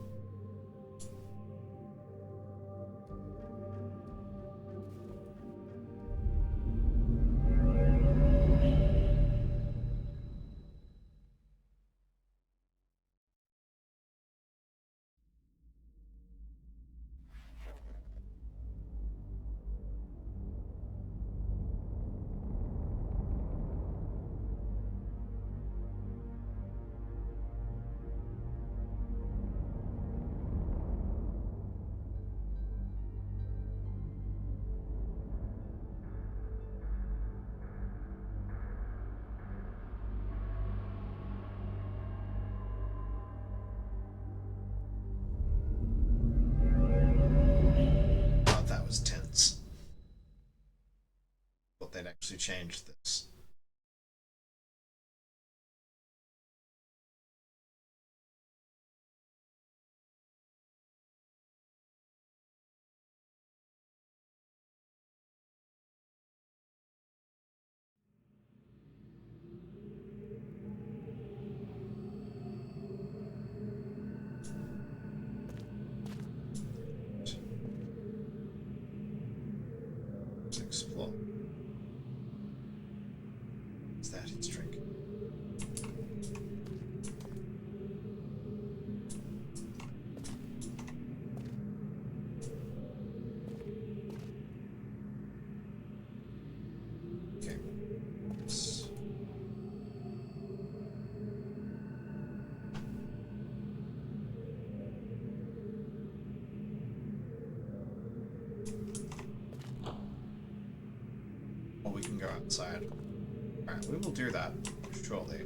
Oh, that was tense. Thought they'd actually changed this. Let's explore. Is that his drink? Okay. Yes. Or we can go outside. Alright, we will do that shortly.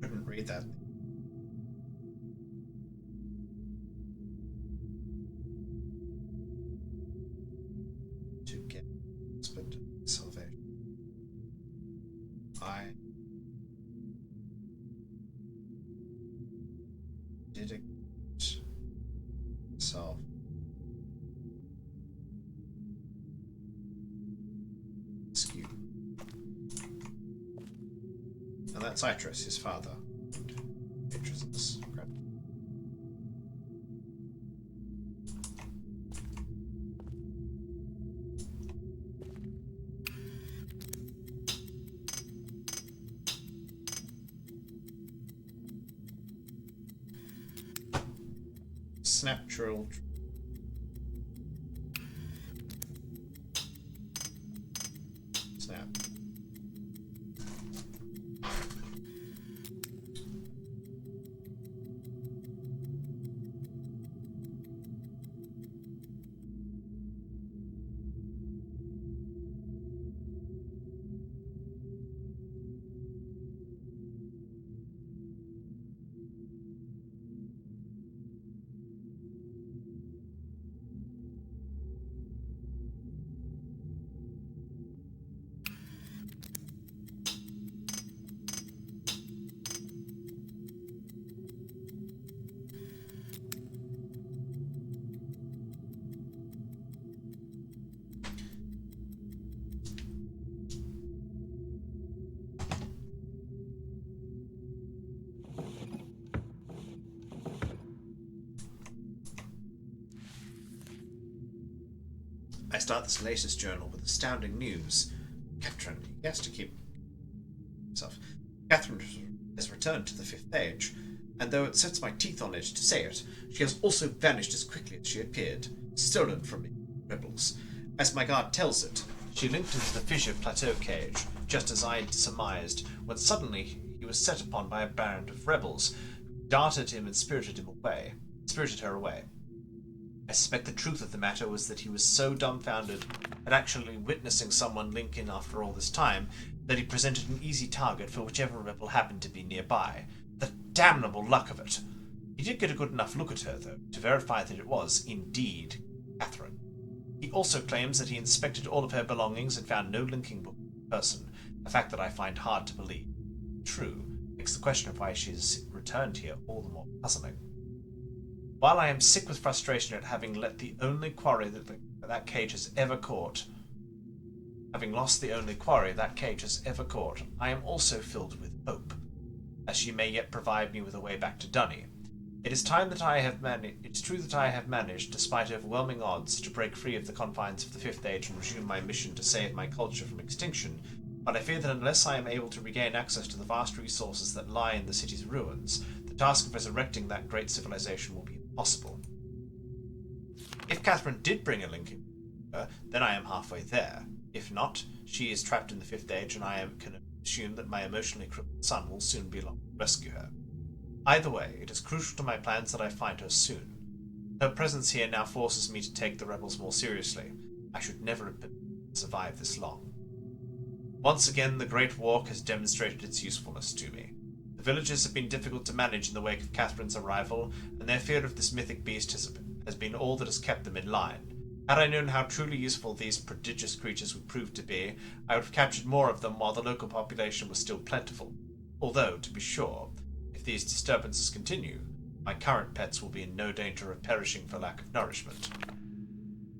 Couldn't read that. To get husband salvation. I did it myself. Skew. And that's Citrus, his father. Beatrice's grandfather. Snaptural. Snap. I start this latest journal with astounding news. Catherine, he has to keep himself. Catherine has returned to the Fifth Age, and though it sets my teeth on it to say it, she has also vanished as quickly as she appeared, stolen from me, rebels. As my guard tells it, she linked into the fissure plateau cage, just as I had surmised, when suddenly he was set upon by a band of rebels, who darted him and spirited her away. I suspect the truth of the matter was that he was so dumbfounded at actually witnessing someone link in after all this time, that he presented an easy target for whichever rebel happened to be nearby. The damnable luck of it! He did get a good enough look at her, though, to verify that it was, indeed, Catherine. He also claims that he inspected all of her belongings and found no linking book in person, a fact that I find hard to believe. True, makes the question of why she's returned here all the more puzzling. While I am sick with frustration at having let the only quarry that cage has ever caught, having lost the only quarry that cage has ever caught, I am also filled with hope, as she may yet provide me with a way back to Dunny. It is true that I have managed, despite overwhelming odds, to break free of the confines of the Fifth Age and resume my mission to save my culture from extinction, but I fear that unless I am able to regain access to the vast resources that lie in the city's ruins, the task of resurrecting that great civilization will be impossible. If Catherine did bring a link in her, then I am halfway there. If not, she is trapped in the Fifth Age, and I can assume that my emotionally crippled son will soon be along to rescue her. Either way, it is crucial to my plans that I find her soon. Her presence here now forces me to take the rebels more seriously. I should never have survived this long. Once again, the Great Walk has demonstrated its usefulness to me. The villages have been difficult to manage in the wake of Catherine's arrival, and their fear of this mythic beast has been all that has kept them in line. Had I known how truly useful these prodigious creatures would prove to be, I would have captured more of them while the local population was still plentiful. Although, to be sure, if these disturbances continue, my current pets will be in no danger of perishing for lack of nourishment.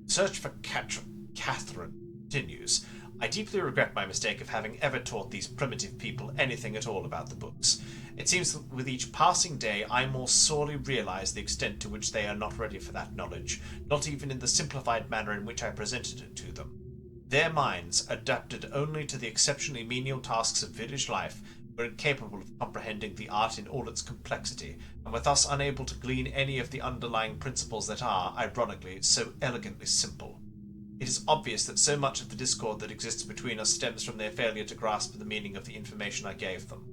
The search for Catherine continues. I deeply regret my mistake of having ever taught these primitive people anything at all about the books. It seems that with each passing day I more sorely realize the extent to which they are not ready for that knowledge, not even in the simplified manner in which I presented it to them. Their minds, adapted only to the exceptionally menial tasks of village life, were incapable of comprehending the art in all its complexity, and were thus unable to glean any of the underlying principles that are, ironically, so elegantly simple. It is obvious that so much of the discord that exists between us stems from their failure to grasp the meaning of the information I gave them.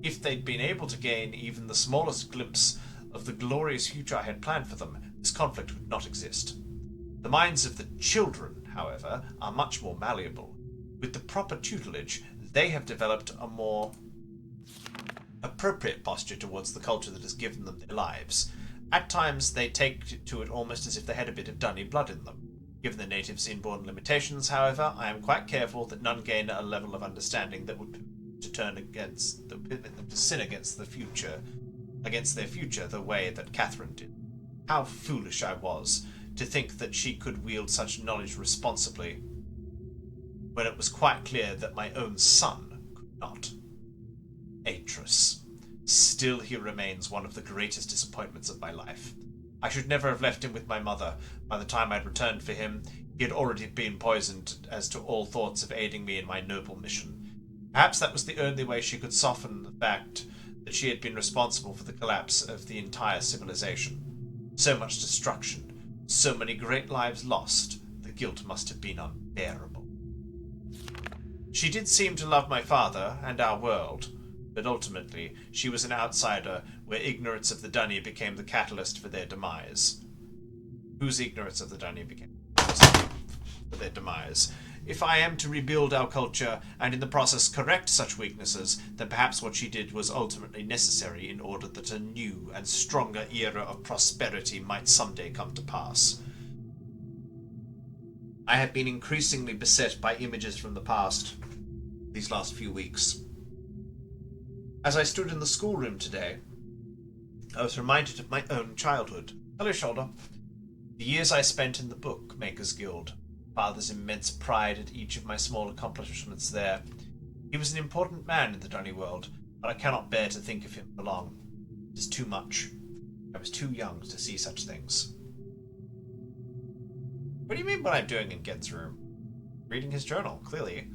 If they'd been able to gain even the smallest glimpse of the glorious future I had planned for them, this conflict would not exist. The minds of the children, however, are much more malleable. With the proper tutelage, they have developed a more appropriate posture towards the culture that has given them their lives. At times, they take to it almost as if they had a bit of Dunny blood in them. Given the natives' inborn limitations, however, I am quite careful that none gain a level of understanding that would permit them to sin against their future the way that Catherine did. How foolish I was to think that she could wield such knowledge responsibly, when it was quite clear that my own son could not. Atreus. Still he remains one of the greatest disappointments of my life. I should never have left him with my mother. By the time I'd returned for him, he had already been poisoned as to all thoughts of aiding me in my noble mission. Perhaps that was the only way she could soften the fact that she had been responsible for the collapse of the entire civilization. So much destruction, so many great lives lost, the guilt must have been unbearable. She did seem to love my father and our world, but ultimately she was an outsider where ignorance of the Dunny became the catalyst for their demise. Whose ignorance of the Dunny became the catalyst for their demise? If I am to rebuild our culture and in the process correct such weaknesses, then perhaps what she did was ultimately necessary in order that a new and stronger era of prosperity might someday come to pass. I have been increasingly beset by images from the past these last few weeks. As I stood in the schoolroom today, I was reminded of my own childhood. Hello, Shoulder. The years I spent in the Bookmakers Guild, father's immense pride at each of my small accomplishments there. He was an important man in the Dunny world, but I cannot bear to think of him for long. It is too much. I was too young to see such things. What do you mean what I'm doing in Gen's room? Reading his journal, clearly.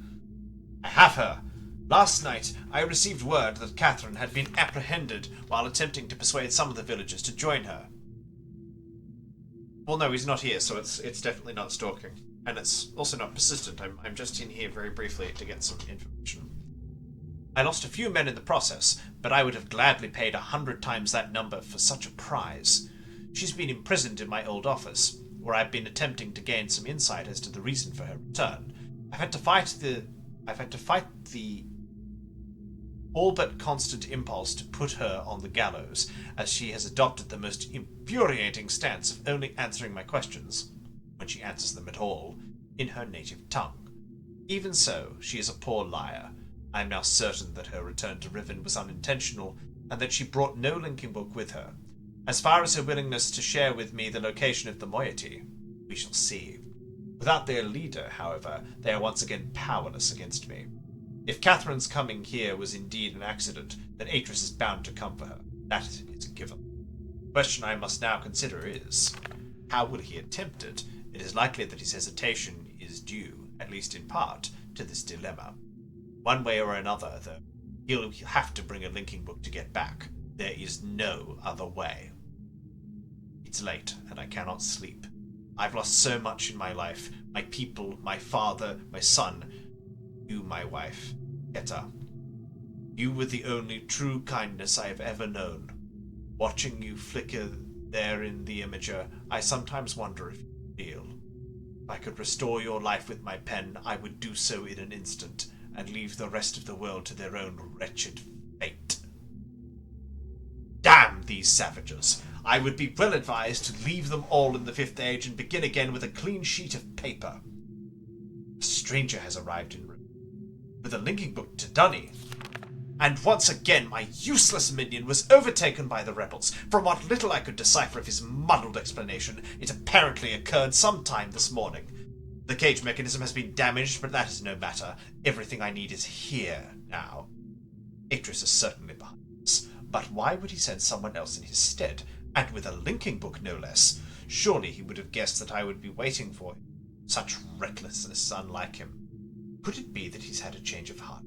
I have her. Last night, I received word that Catherine had been apprehended while attempting to persuade some of the villagers to join her. Well, no, he's not here, so it's definitely not stalking. And it's also not persistent. I'm just in here very briefly to get some information. I lost a few men in the process, but I would have gladly paid 100 times that number for such a prize. She's been imprisoned in my old office, where I've been attempting to gain some insight as to the reason for her return. I've had to fight the all but constant impulse to put her on the gallows, as she has adopted the most infuriating stance of only answering my questions, when she answers them at all, in her native tongue. Even so, she is a poor liar. I am now certain that her return to Riven was unintentional, and that she brought no linking book with her. As far as her willingness to share with me the location of the moiety, we shall see. Without their leader, however, they are once again powerless against me. If Catherine's coming here was indeed an accident, then Atris is bound to come for her. That is a given. The question I must now consider is, how will he attempt it? It is likely that his hesitation is due, at least in part, to this dilemma. One way or another, though, he'll have to bring a linking book to get back. There is no other way. It's late, and I cannot sleep. I've lost so much in my life. My people, my father, my son. You, my wife, Etta. You were the only true kindness I have ever known. Watching you flicker there in the imager, I sometimes wonder if you feel. If I could restore your life with my pen, I would do so in an instant, and leave the rest of the world to their own wretched fate. Damn these savages! I would be well advised to leave them all in the Fifth Age and begin again with a clean sheet of paper. A stranger has arrived in Riven, with a linking book to Dunny. And once again my useless minion was overtaken by the rebels. From what little I could decipher of his muddled explanation, it apparently occurred sometime this morning. The cage mechanism has been damaged, but that is no matter. Everything I need is here now. Atris is certainly behind us, but why would he send someone else in his stead? And with a linking book, no less. Surely he would have guessed that I would be waiting for him. Such recklessness unlike him. Could it be that he's had a change of heart?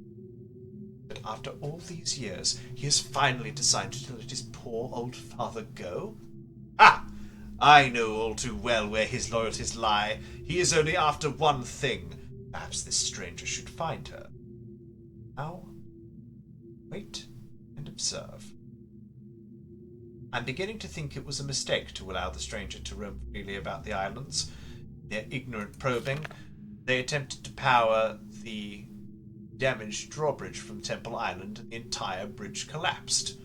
That after all these years, he has finally decided to let his poor old father go? Ah! I know all too well where his loyalties lie. He is only after one thing. Perhaps this stranger should find her. Now, wait and observe. I'm beginning to think it was a mistake to allow the stranger to roam freely about the islands. Their ignorant probing, they attempted to power the damaged drawbridge from Temple Island, and the entire bridge collapsed.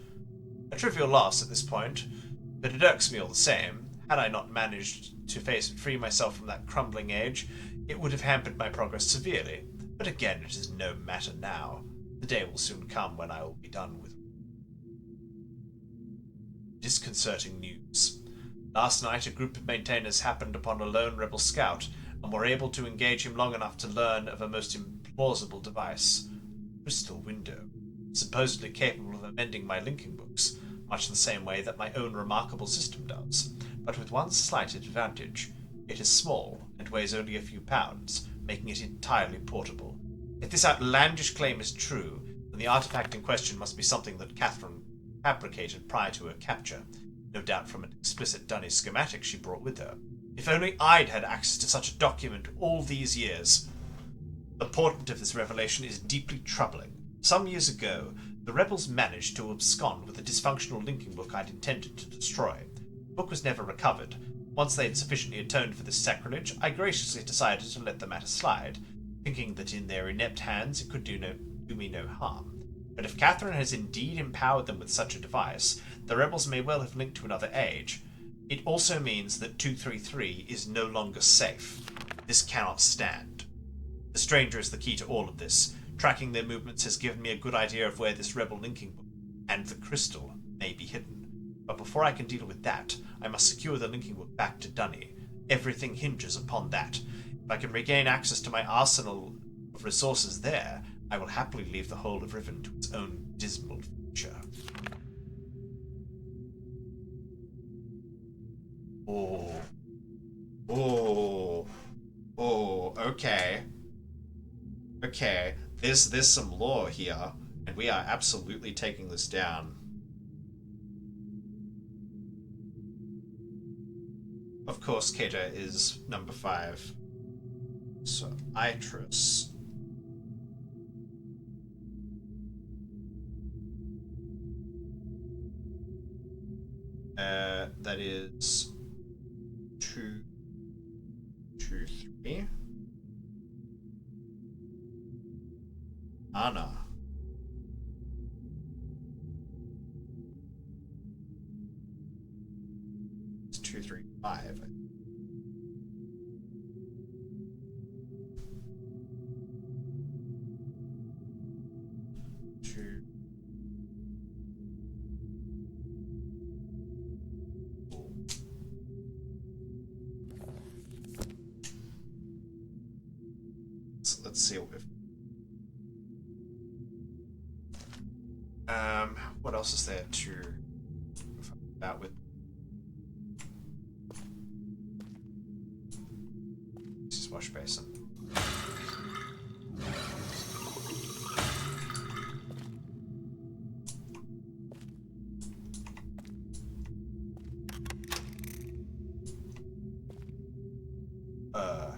A trivial loss at this point, but it irks me all the same. Had I not managed to free myself from that crumbling age, it would have hampered my progress severely. But again, it is no matter now. The day will soon come when I will be done with disconcerting news. Last night, a group of maintainers happened upon a lone rebel scout, and were able to engage him long enough to learn of a most implausible device. Crystal window, supposedly capable of amending my linking books, much the same way that my own remarkable system does, but with one slight advantage. It is small, and weighs only a few pounds, making it entirely portable. If this outlandish claim is true, then the artifact in question must be something that Catherine fabricated prior to her capture, no doubt from an explicit Dunny schematic she brought with her. If only I'd had access to such a document all these years. The portent of this revelation is deeply troubling. Some years ago, the rebels managed to abscond with a dysfunctional linking book I'd intended to destroy. The book was never recovered. Once they had sufficiently atoned for this sacrilege, I graciously decided to let the matter slide, thinking that in their inept hands it could do me no harm. But if Catherine has indeed empowered them with such a device, the rebels may well have linked to another age. It also means that 233 is no longer safe. This cannot stand. The stranger is the key to all of this. Tracking their movements has given me a good idea of where this rebel linking book and the crystal may be hidden. But before I can deal with that, I must secure the linking book back to Dunny. Everything hinges upon that. If I can regain access to my arsenal of resources there, I will happily leave the whole of Riven to its own dismal future. Oh. Okay. Okay. There's some lore here, and we are absolutely taking this down. Of course, Keita is number 5. So, Itris. That is 2, 2, 3. Anna. It's 2, 3, 5. Two. Let's see if what else is there to fuck about with? This is wash basin. Huh.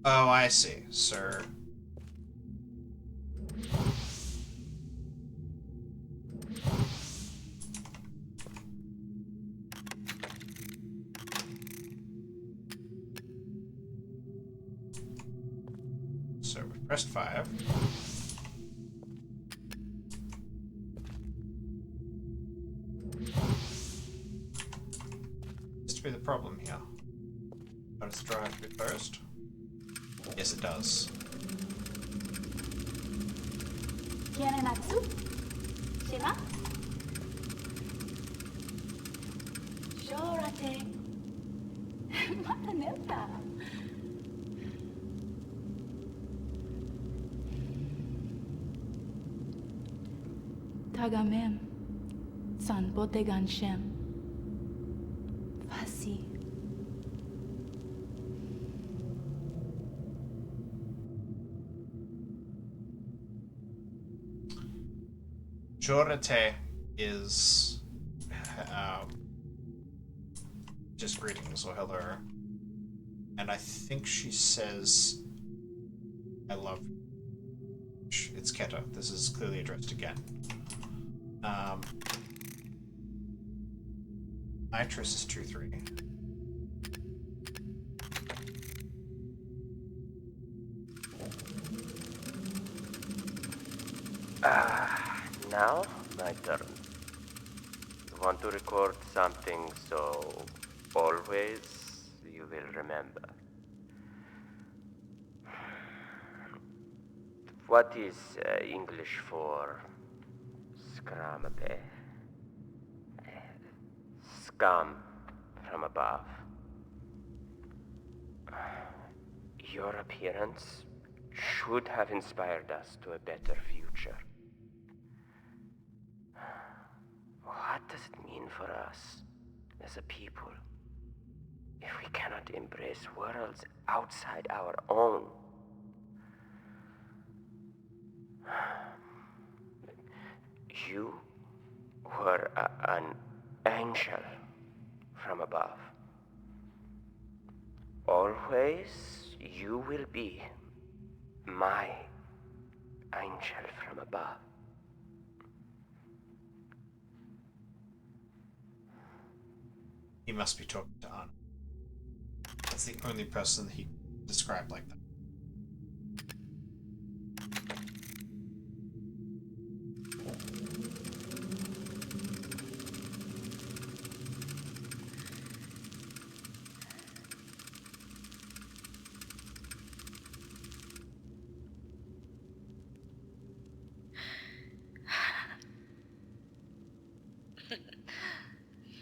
Oh, I see. Sir. So we pressed 5. Seems to be the problem here. Does the draw have to be first? Yes, it does. Kianenatsu? Shima? Shorate. Mata nelta. Tagamem. San botegan shem. Fasi. Jorate is just greetings or hello. And I think she says, I love you. It's Keta. This is clearly addressed again. Itris is 2, 3. Now, my turn. Want to record something so always you will remember. What is English for scramape? Scum from above. Your appearance should have inspired us to a better future. What does it mean for us as a people if we cannot embrace worlds outside our own? You were an angel from above. Always you will be my angel from above. He must be talking to Anna. That's the only person he described like that.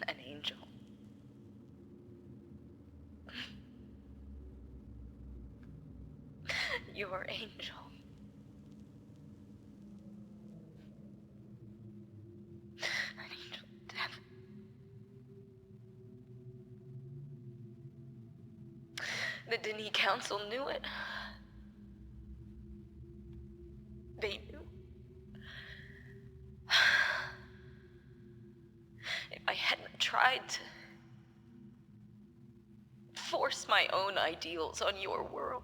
An angel. Your angel. An angel of death. The Denis Council knew it. They knew. If I hadn't tried to force my own ideals on your world,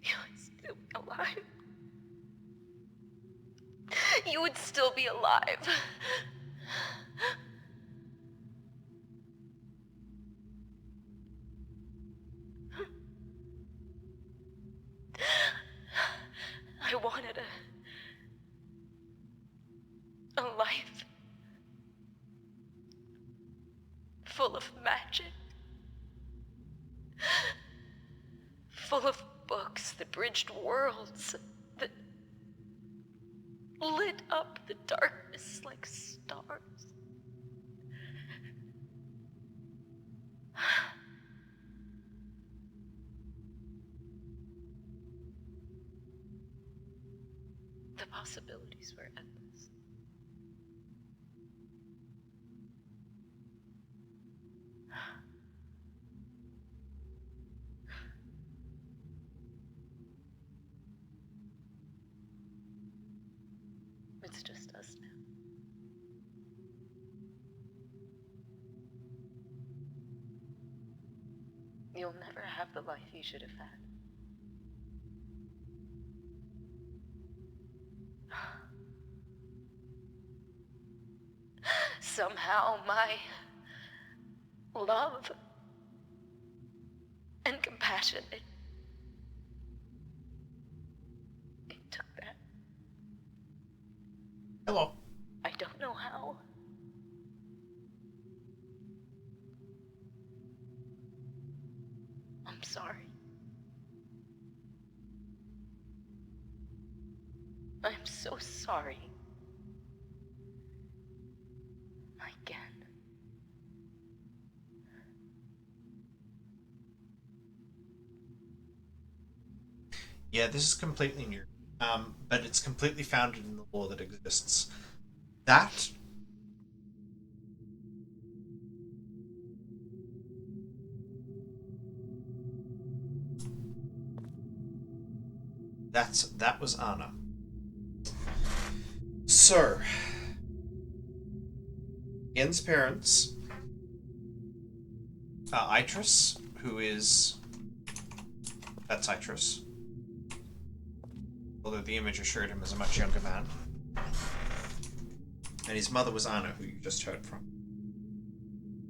you would still be alive. You would still be alive. I wanted a life full of magic, full of books that bridged worlds, that lit up the darkness like stars. The possibilities were endless. It's just us now. You'll never have the life you should have had. Somehow my love and compassion, it took that. Hello. I don't know how. I'm sorry. I'm so sorry. Again. Yeah, this is completely new. But it's completely founded in the law that exists. That was Anna. So, Ian's parents are Itris, that's Itris. Although the image assured him as a much younger man. And his mother was Anna, who you just heard from.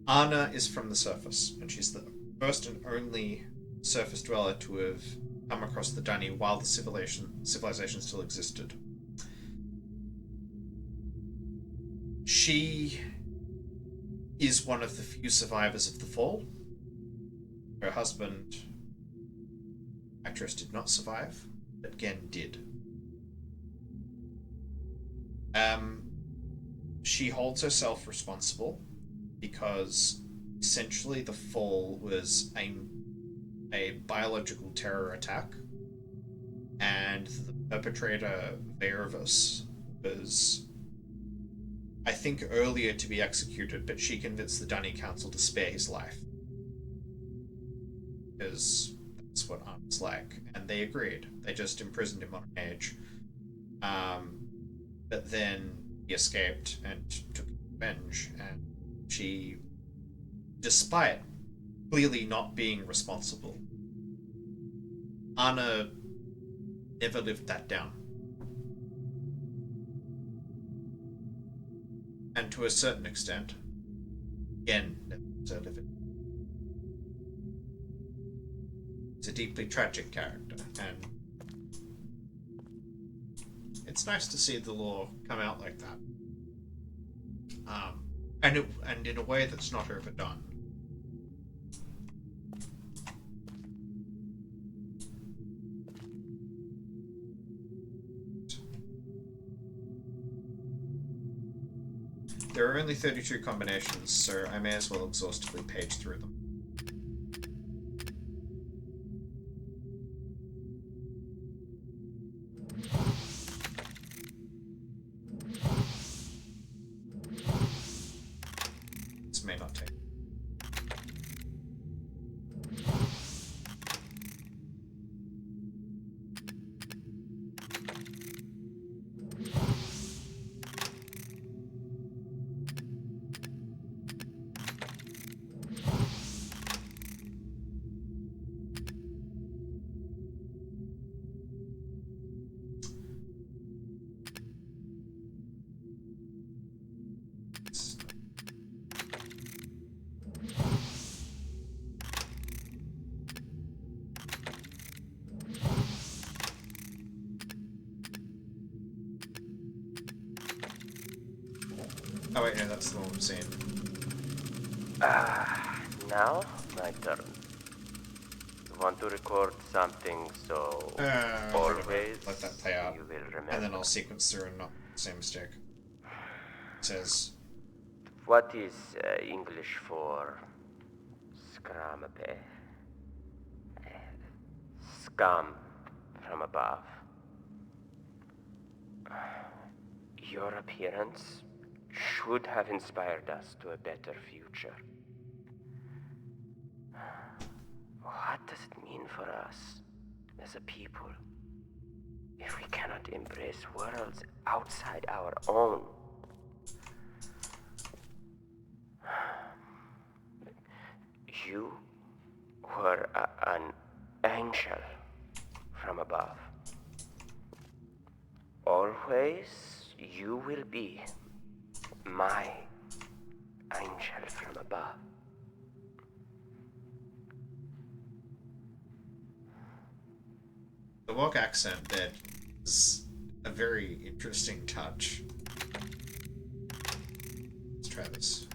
Anna is from the surface, and she's the first and only surface dweller to have come across the Dunny while the civilization still existed. She is one of the few survivors of the fall. Her husband, Actress, did not survive, but Gen did. She holds herself responsible because essentially the fall was a biological terror attack, and the perpetrator, Vervis, was, I think, earlier to be executed, but she convinced the Dunny Council to spare his life. Because that's what Anna's like. And they agreed. They just imprisoned him on an age. But then he escaped and took revenge. And she, despite clearly not being responsible, Anna never lived that down. And to a certain extent, again, never live it. He's a deeply tragic character, and it's nice to see the lore come out like that. And in a way that's not overdone. There are only 32 combinations, so I may as well exhaustively page through them. Oh wait, no, that's the one we've seen. Now, my turn. You want to record something, so Whatever. always Let that play out. you will remember. And then I'll sequence through and not same mistake. It says, What is English for scramape? Scum from above. Your appearance should have inspired us to a better future. What does it mean for us as a people if we cannot embrace worlds outside our own? You were an angel from above. Always you will be my angel from above. the woke accent bit is a very interesting touch. Let's try this.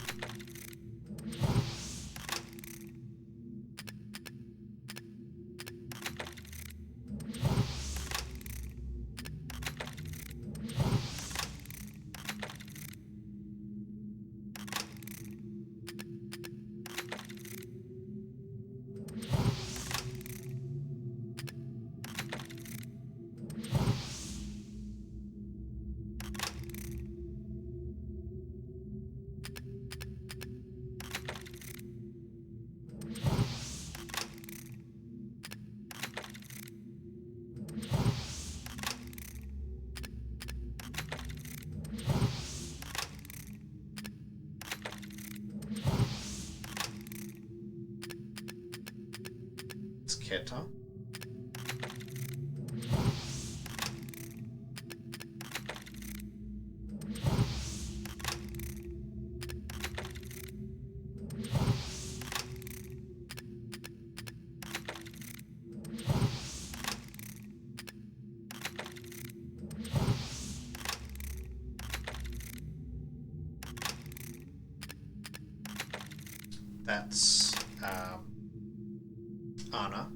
It's Kit, huh? That's Anna.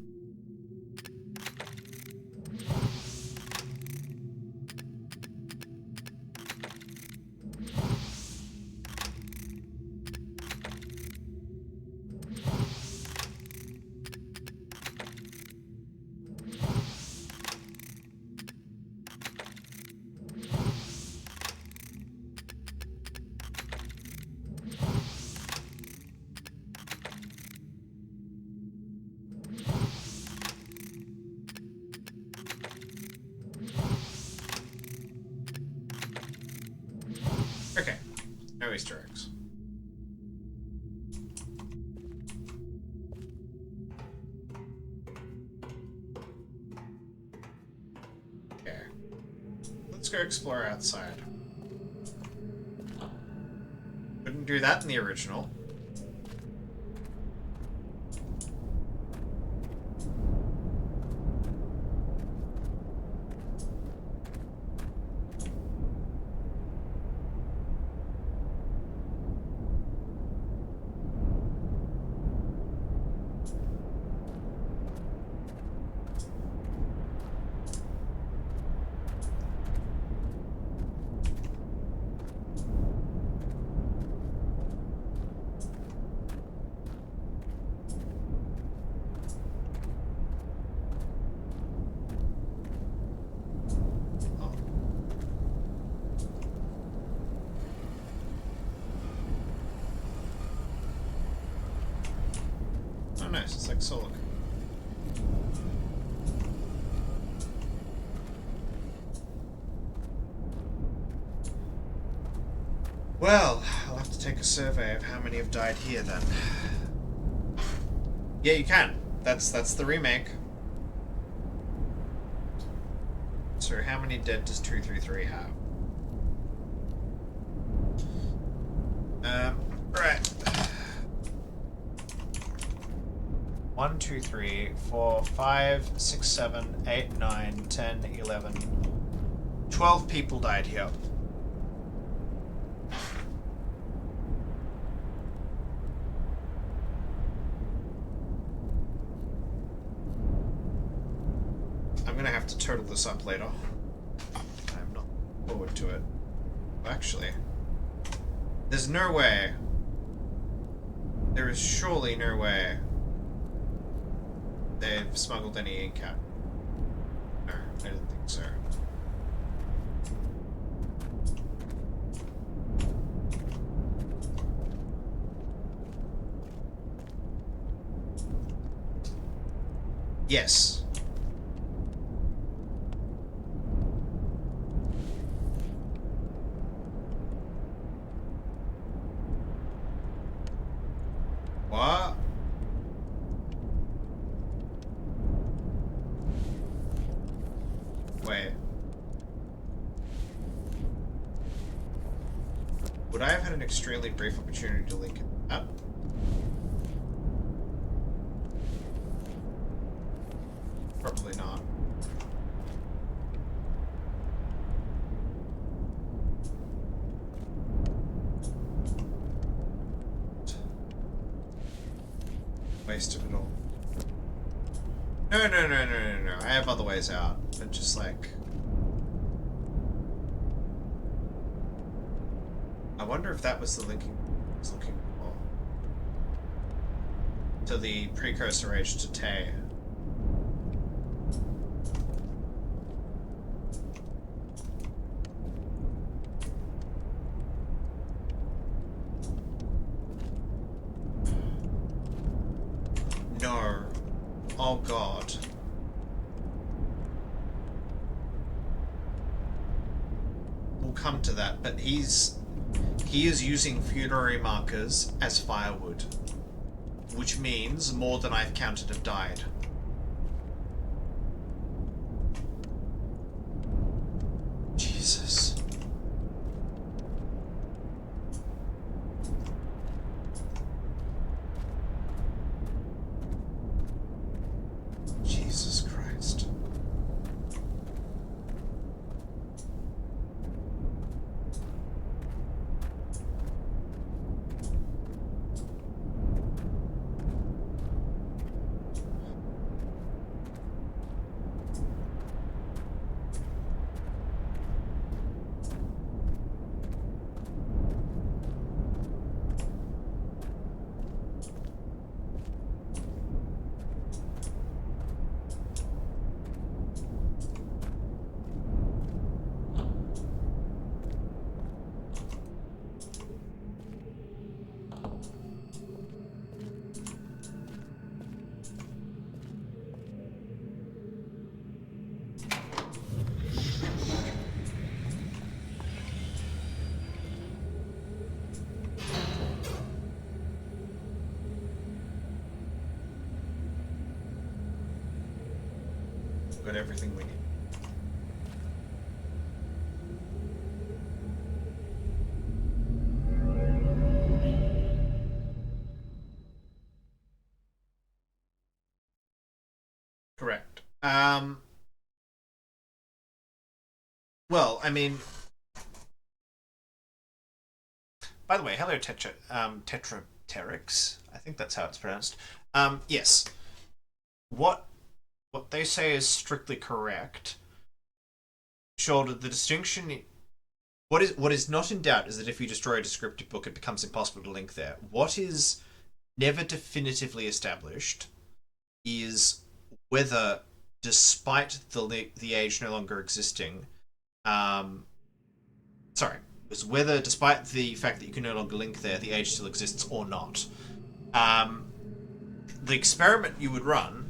Okay, no Easter eggs. Okay, let's go explore outside. Couldn't do that in the original. Oh nice, it's like Solok. Well, I'll have to take a survey of how many have died here then. Yeah, you can. That's the remake. So how many dead does 233 have? Right. 1, 2, 3, 4, 5, 6, 7, 8, 9, 10, 11. 12 people died here. gonna have to total this up later. I'm not looking forward to it. Actually, there's no way. There is surely no way they've smuggled any ink out. No, I didn't think so. Yes. What? Wait. Would I have had an extremely brief opportunity to link it up? Probably not. Waste of it all. No. I have other ways out. But just like... I wonder if that was the linking I was looking for. To the precursor age to Tay. No. Oh god. We'll come to that, but he is using funerary markers as firewood, which means more than I've counted have died. Jesus. Jesus Christ. Got everything we need. Correct. Well, I mean, by the way, hello Tetraterix. I think that's how it's pronounced. Yes. What they say is strictly correct. Shoulder, the distinction... What is not in doubt is that if you destroy a descriptive book, it becomes impossible to link there. What is never definitively established is whether, despite the age no longer existing... is whether, despite the fact that you can no longer link there, the age still exists or not. The experiment you would run,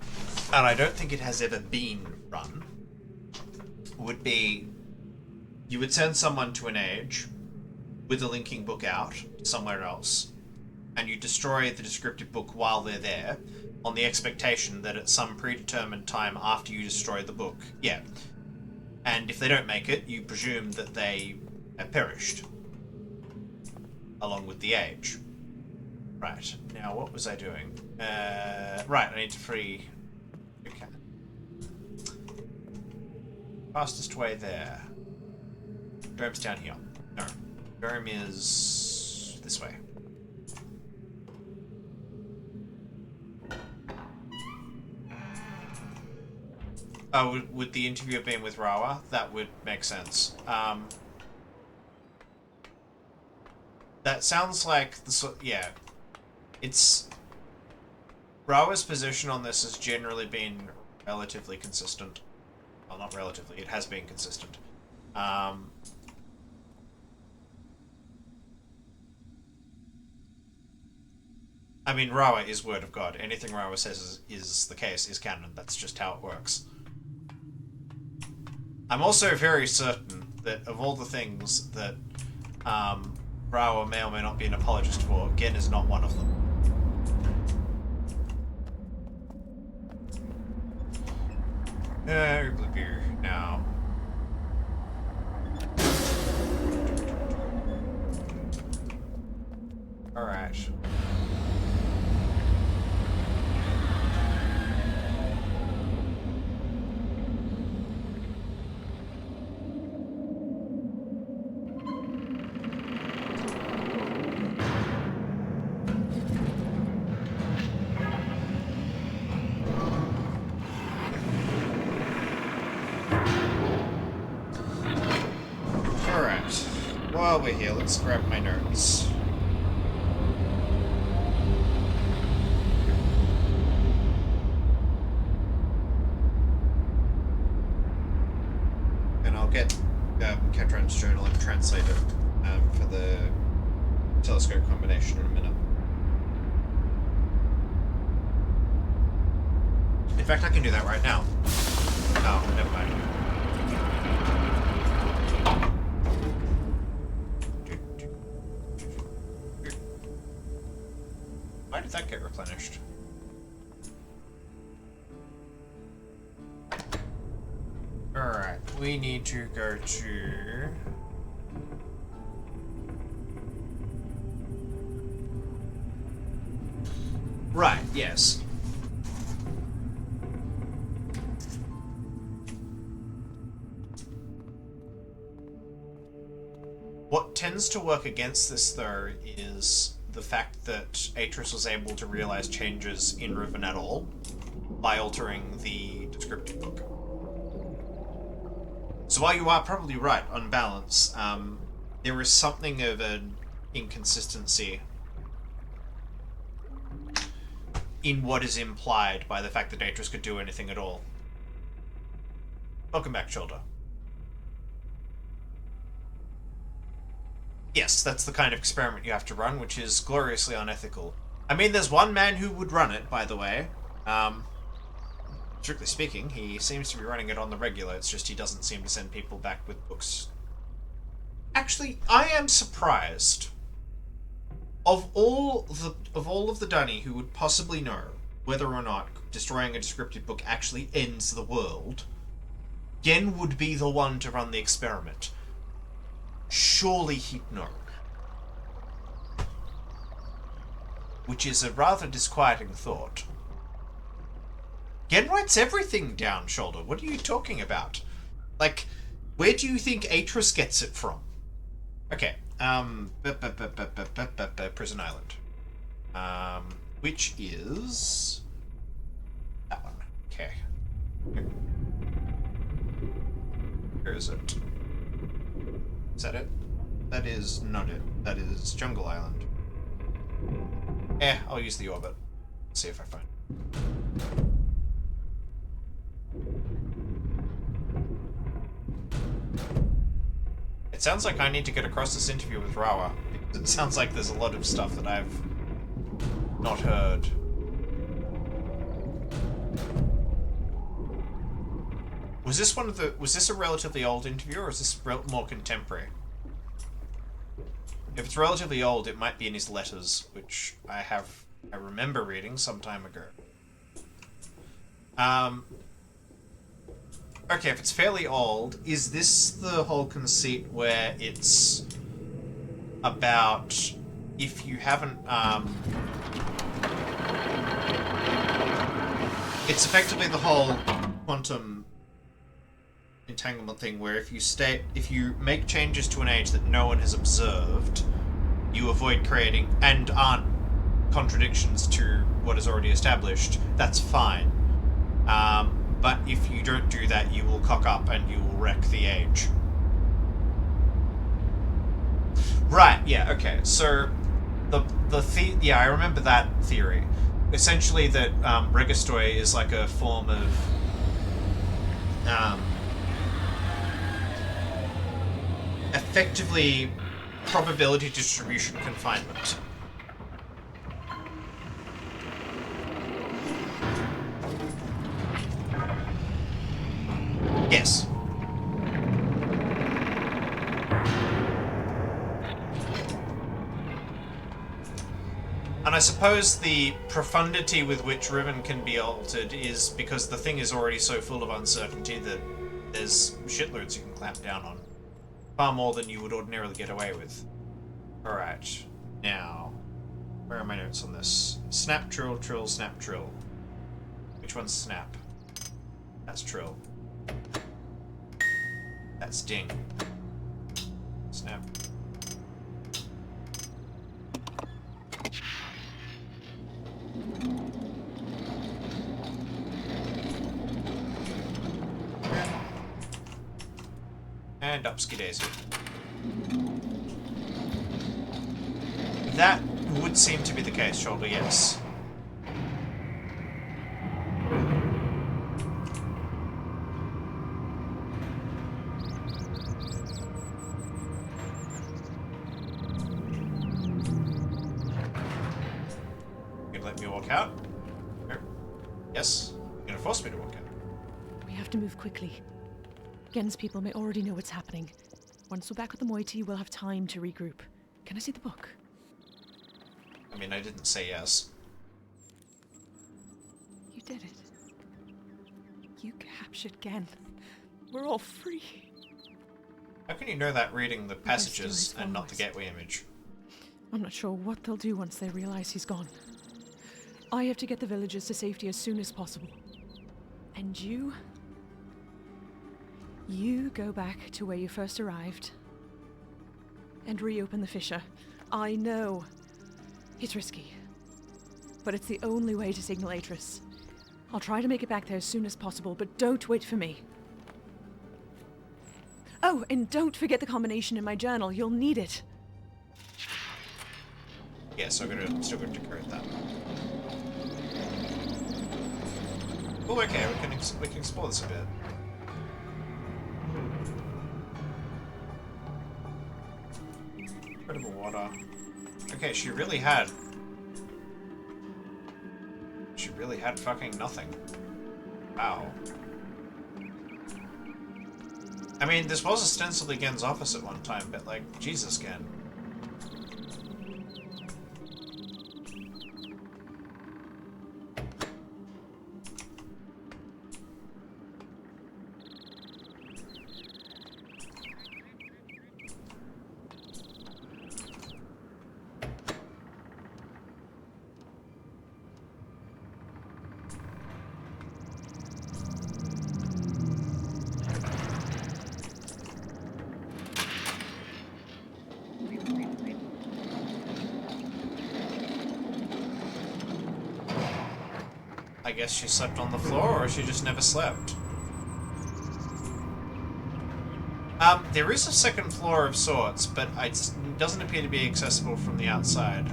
and I don't think it has ever been run, would be you would send someone to an age with a linking book out somewhere else, and you destroy the descriptive book while they're there, on the expectation that at some predetermined time after you destroy the book, and if they don't make it, you presume that they have perished, along with the age. Right, now what was I doing? Right, I need to free... Okay. Fastest way there. Dome's down here. No. Dome is... this way. Would the interview have been with Rawa? That would make sense. That sounds like yeah. It's Rawa's position on this has generally been relatively consistent. Well, not relatively. It has been consistent. I mean, Rawa is word of God. Anything Rawa says is the case, is canon. That's just how it works. I'm also very certain that of all the things that Rawa may or may not be an apologist for, Gen is not one of them. Now. Alright. While we're here, let's grab my notes. And I'll get Ketron's journal and translate it for the telescope combination in a minute. In fact, I can do that right now. Oh, never mind. Why did that get replenished? Alright, we need to go to... Right, yes. What tends to work against this, though, is the fact that Atris was able to realize changes in Riven at all by altering the descriptive book. So while you are probably right on balance, there is something of an inconsistency in what is implied by the fact that Atris could do anything at all. Welcome back, Shoulder. Yes, that's the kind of experiment you have to run, which is gloriously unethical. I mean, there's one man who would run it, by the way. Strictly speaking, he seems to be running it on the regular, it's just he doesn't seem to send people back with books. Actually, I am surprised. Of all of the Dunny who would possibly know whether or not destroying a descriptive book actually ends the world, Gen would be the one to run the experiment. Surely he'd know. Which is a rather disquieting thought. Gen writes everything down, Shoulder. What are you talking about? Like, where do you think Atris gets it from? Okay, Prison Island. Which is... that one. Okay. Where is it? Is that it? That is not it. That is Jungle Island. I'll use the orbit. See if I find it. It sounds like I need to get across this interview with Rawa. It sounds like there's a lot of stuff that I've not heard. Was this a relatively old interview, or is this more contemporary? If it's relatively old, it might be in his letters, which I remember reading some time ago. Okay, if it's fairly old, is this the whole conceit where it's about if you haven't, it's effectively the whole quantum entanglement thing where if you make changes to an age that no one has observed, you avoid creating and aren't contradictions to what is already established, that's fine. but if you don't do that, you will cock up and you will wreck the age. Right, yeah, okay. So, I remember that theory. Essentially that Registoi is like a form of effectively probability distribution confinement. Yes. And I suppose the profundity with which Riven can be altered is because the thing is already so full of uncertainty that there's shitloads you can clamp down on. Far more than you would ordinarily get away with. Alright, now, where are my notes on this? Snap, trill, trill, snap, trill. Which one's snap? That's trill. That's ding. Snap. And upski daisy. That would seem to be the case, Shoulder, yes. You gonna let me walk out? No. Yes. You're gonna force me to walk out. We have to move quickly. Gen's people may already know what's happening. Once we're back with the moiety, we'll have time to regroup. Can I see the book? I mean, I didn't say yes. You did it. You captured Gen. We're all free. How can you know that reading the passages and not the gateway image? I'm not sure what they'll do once they realize he's gone. I have to get the villagers to safety as soon as possible. And you go back to where you first arrived and reopen the fissure. I know it's risky, but it's the only way to signal Atris. I'll try to make it back there as soon as possible, but don't wait for me. Oh, and don't forget the combination in my journal. You'll need it. Yeah, so I'm still going to decode that. Oh, okay, we can explore this a bit. Incredible water. Okay, she really had fucking nothing. Wow. I mean, this was ostensibly Gen's office at one time, but like, Jesus, Gen. I guess she slept on the floor, or she just never slept. There is a second floor of sorts, but it doesn't appear to be accessible from the outside.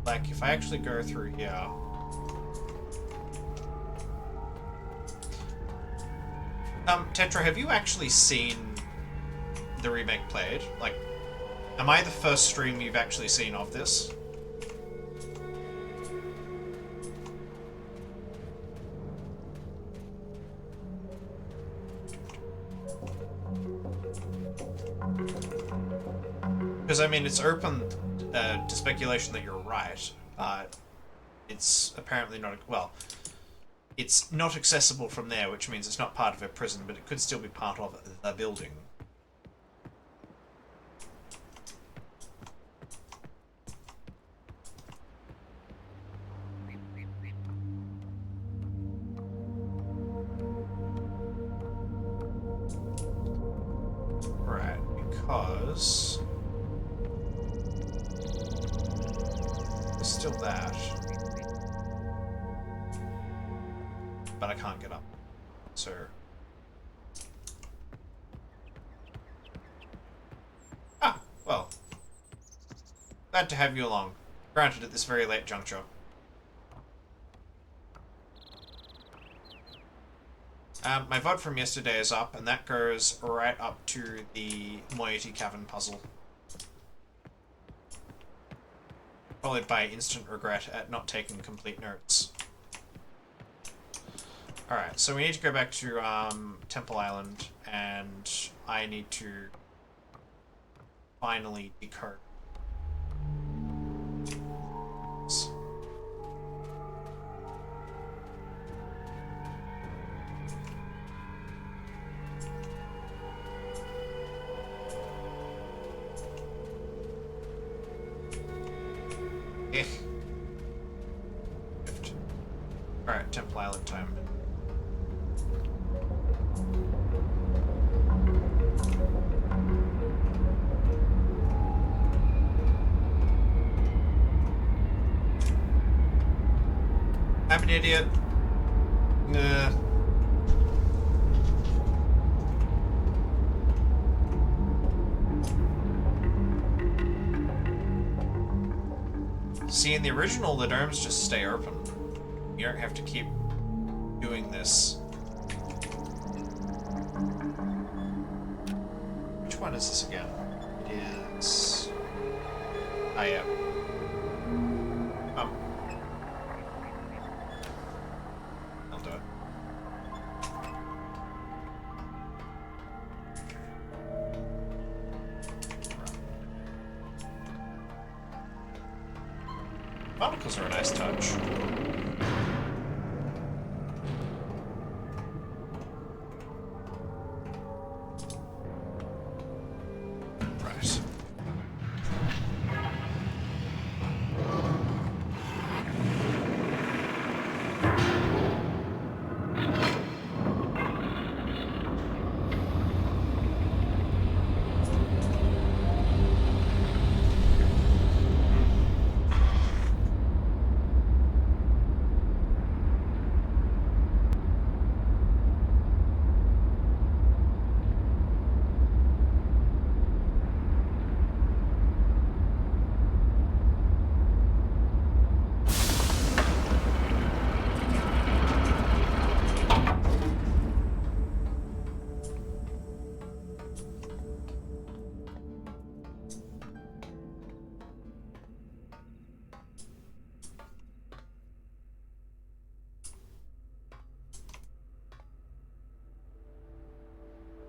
Like, if I actually go through here... Tetra, have you actually seen the remake played? Like, am I the first stream you've actually seen of this? Because, I mean, it's open to speculation that you're right, but it's apparently not... Well, it's not accessible from there, which means it's not part of a prison, but it could still be part of the building. Right, because... there's still that. I can't get up. So... Ah, well. Glad to have you along. Granted, at this very late juncture. My VOD from yesterday is up, and that goes right up to the Moiety Cavern puzzle. Followed by instant regret at not taking complete notes. Alright, so we need to go back to Temple Island, and I need to finally decode. Alright, Temple Island time. I'm an idiot. Nah. See, in the original, the domes just stay open. You don't have to keep doing this. Which one is this again? It is... Ah, yeah. I'll do it. Barnacles are a nice touch. Right.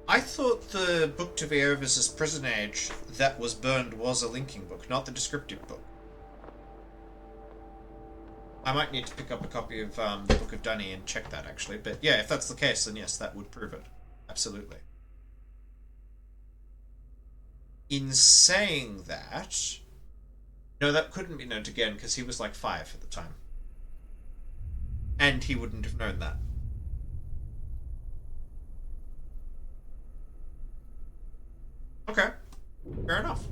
I thought the book to Veovis's Prison Age that was burned was a linking book, not the descriptive book. I might need to pick up a copy of the Book of Dunny and check that, actually. But yeah, if that's the case, then yes, that would prove it. Absolutely. In saying that... No, that couldn't be known again, because he was like 5 at the time. And he wouldn't have known that. Okay. Fair enough.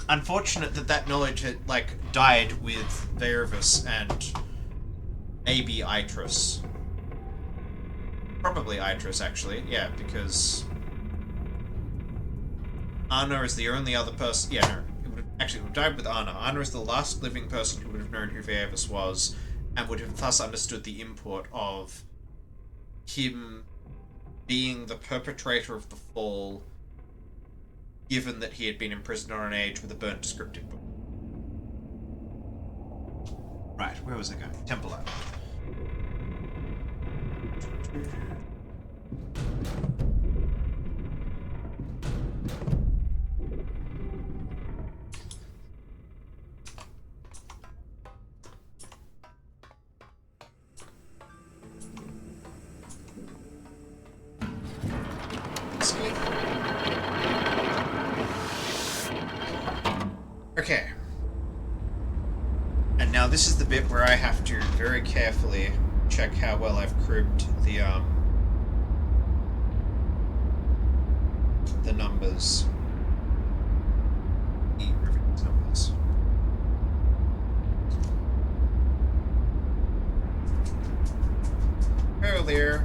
Unfortunate that that knowledge had, like, died with Veovis and maybe Itris. Probably Itris, actually. Yeah, because Anna is the only other person... Yeah, no. It would have died with Anna. Anna is the last living person who would have known who Veovis was, and would have thus understood the import of him being the perpetrator of the fall, given that he had been imprisoned on an age with a burnt descriptive book. Right, where was I going? Temple Island. Okay. And now this is the bit where I have to very carefully check how well I've cribbed the numbers. The Riven's numbers.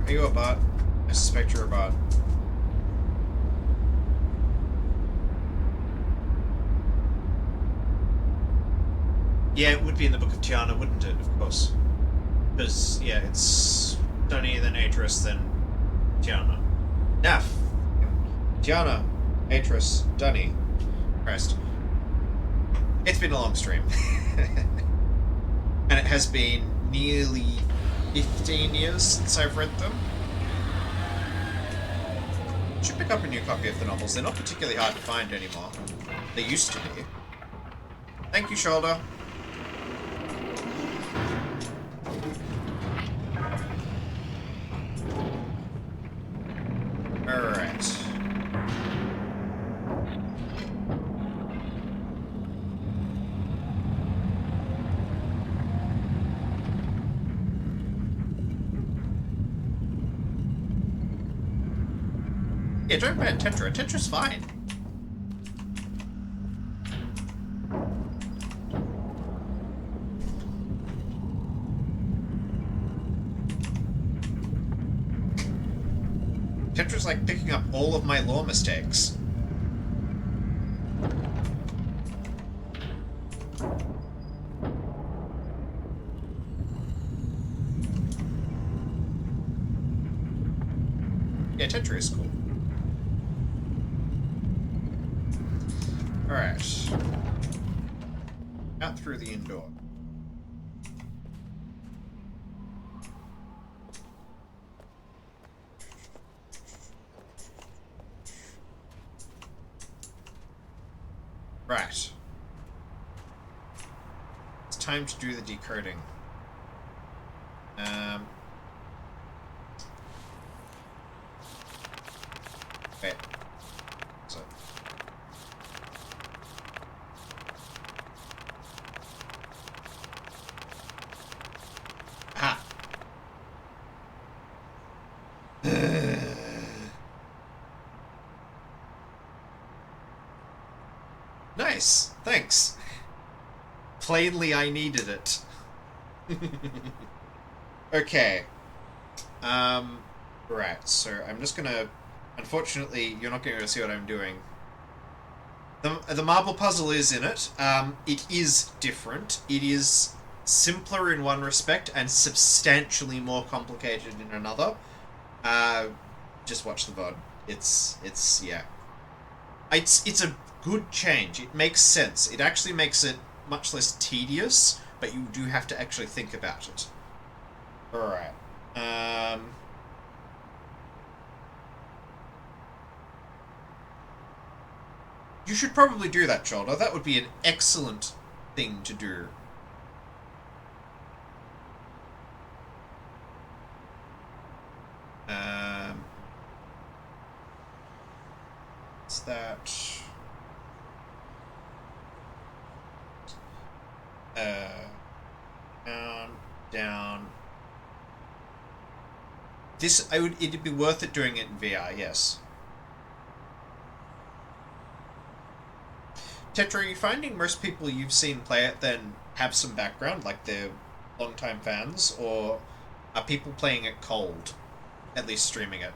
Are you a bot? I suspect you're a bot. Yeah, it would be in the Book of Tiana, wouldn't it? Of course. Because, yeah, it's Dunny, then Atris, then Tiana. Naf! Tiana, Atris, Dunny. Christ. It's been a long stream. And it has been nearly 15 years since I've read them. Should pick up a new copy of the novels. They're not particularly hard to find anymore. They used to be. Thank you, Shoulder. Alright. Yeah, don't ban Tetra. Tetra's fine. Tetra's like picking up all of my lore mistakes. Yeah, Tetra is cool. Alright. Out through the indoor. Right. It's time to do the decoding. Wait. So. Ah. Nice. Thanks. Plainly, I needed it. Okay. Right. So I'm just gonna. Unfortunately, you're not going to see what I'm doing. The marble puzzle is in it. It is different. It is simpler in one respect and substantially more complicated in another. Just watch the VOD. It's yeah. It's a good change. It makes sense. It actually makes it much less tedious, but you do have to actually think about it. Alright. You should probably do that, Shoulder. That would be an excellent thing to do. What's that? Down. This, it'd be worth it doing it in VR, yes. Tetra, are you finding most people you've seen play it then have some background, like they're long-time fans, or are people playing it cold, at least streaming it?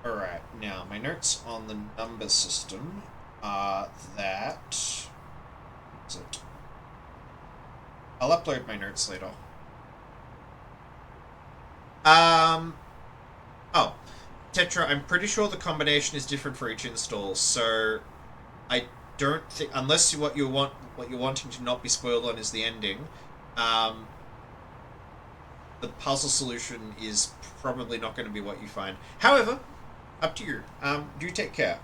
Alright, now my notes on the number system are that... Is it? I'll upload my notes later. Oh. Tetra, I'm pretty sure the combination is different for each install, so I don't think, unless what you're wanting to not be spoiled on is the ending, the puzzle solution is probably not going to be what you find. However, up to you. Do take care.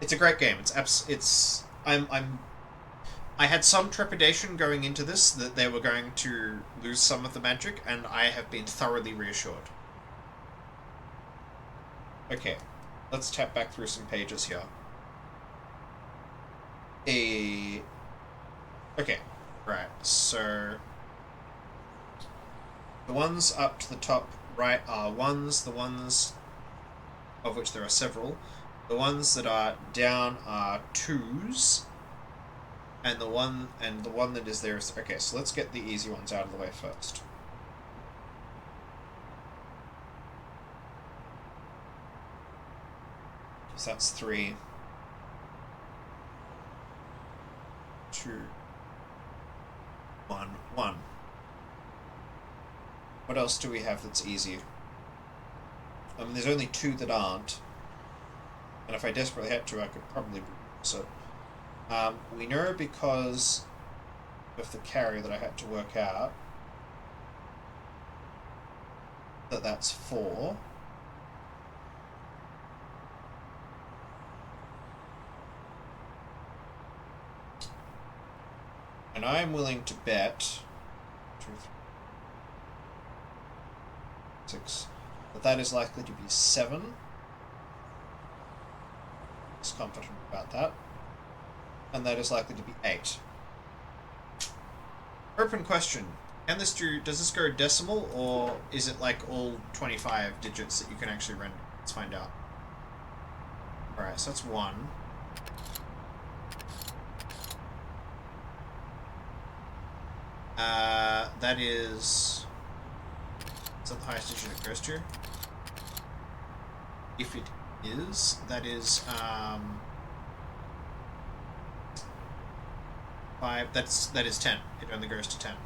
It's a great game. I had some trepidation going into this that they were going to lose some of the magic, and I have been thoroughly reassured. Okay, let's tap back through some pages here. Okay, right, so... The ones up to the top right are 1s, the ones of which there are several. The ones that are down are 2s, and the one that is there is... Okay, so let's get the easy ones out of the way first. So that's 3, 2, 1, 1. What else do we have that's easy? I mean, there's only 2 that aren't. And if I desperately had to, I could probably reduce it. We know because of the carry that I had to work out that that's 4. And I'm willing to bet 2, 3, 6 that is likely to be 7. I'm confident about that. And that is likely to be 8. Open question. Can this does this go decimal, or is it like all 25 digits that you can actually render? Let's find out. Alright, so that's 1. That is that the highest digit it goes to? If it is, that is 5. That is 10. It only goes to 10.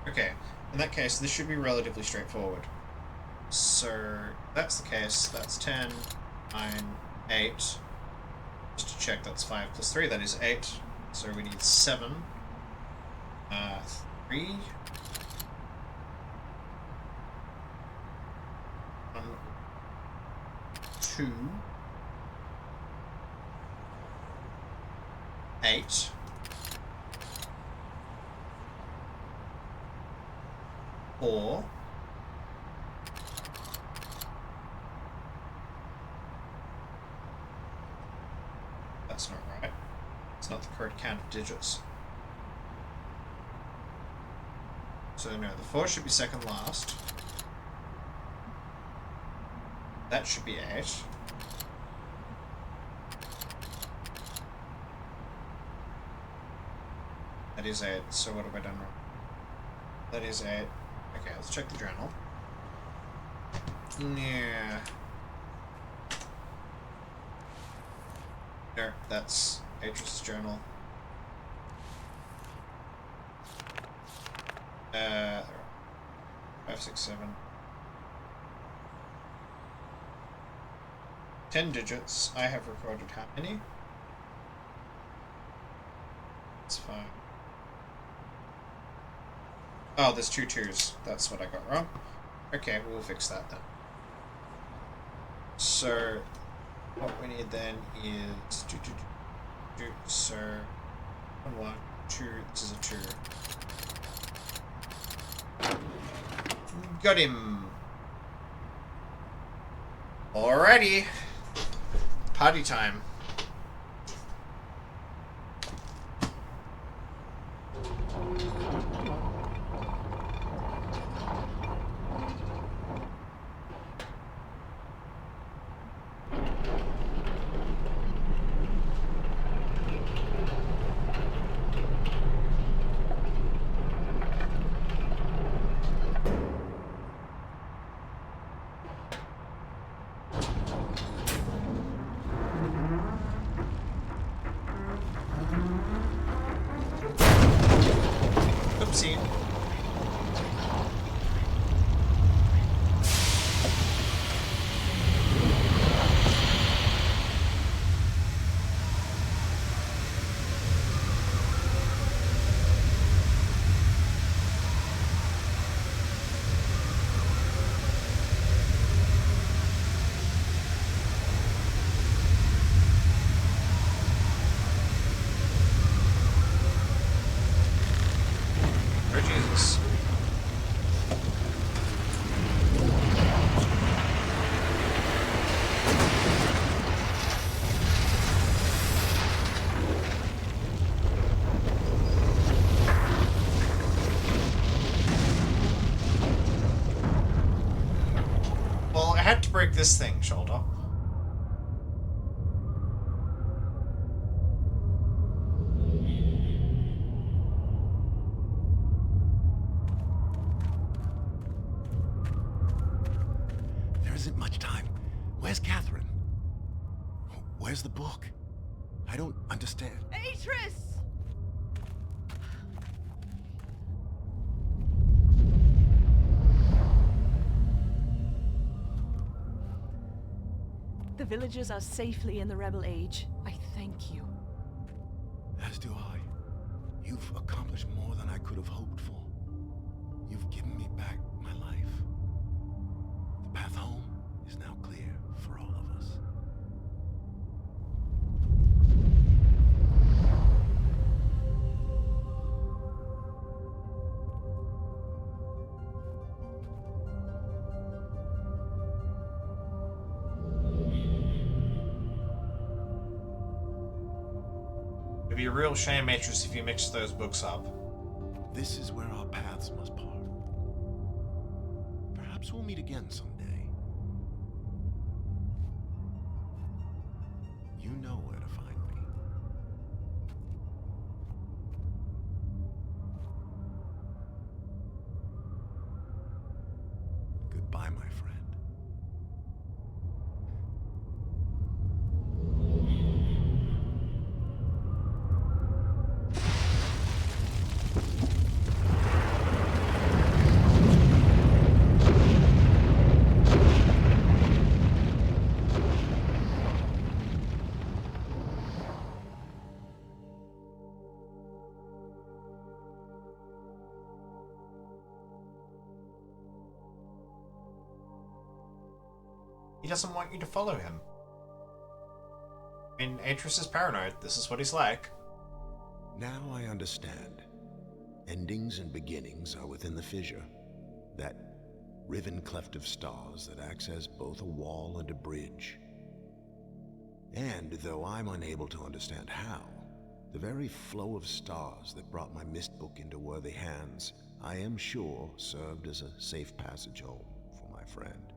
Okay, in that case, this should be relatively straightforward. So that's the case. That's 10, 9, 8. Just to check, that's 5 plus 3. That is 8. So we need 7. 3. 1, 2. 8. 4. That's not right. It's not the correct count of digits. So no, the 4 should be second last. That should be 8. That is 8, so what have I done wrong? That is 8. Okay, let's check the journal. Yeah. No, that's Atris's journal. 5, 6, 7. 10 digits. I have recorded how many? It's 5. Oh, there's 2 2s. That's what I got wrong. Okay, we'll fix that then. So, what we need then is... So, 1, 1, 2. This is a 2. Got him. Alrighty. Party time. break this thing, shoulder. There isn't much time. Where's Catherine? Where's the book? I don't understand. Atris! The villagers are safely in the Rebel Age. I thank you. As do I. You've accomplished more than I could have hoped for. You've given me back my life. The path home is now clear for all of us. It'd be a real shame, Atris, if you mixed those books up. This is where our paths must part. Perhaps we'll meet again someday. You know where to find me. Goodbye, my friend. He doesn't want you to follow him. I mean, Atris is paranoid. This is what he's like. Now I understand. Endings and beginnings are within the fissure. That riven cleft of stars that acts as both a wall and a bridge. And though I'm unable to understand how, the very flow of stars that brought my Myst book into worthy hands, I am sure served as a safe passage home for my friend.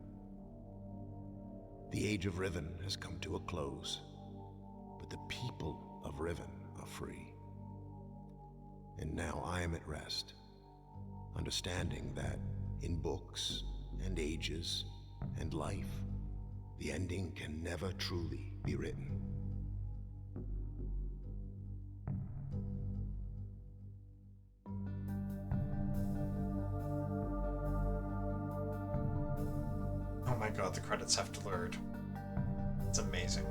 The age of Riven has come to a close, but the people of Riven are free. And now I am at rest, understanding that in books and ages and life, the ending can never truly be written. Oh my god, the credits have to load. It's amazing.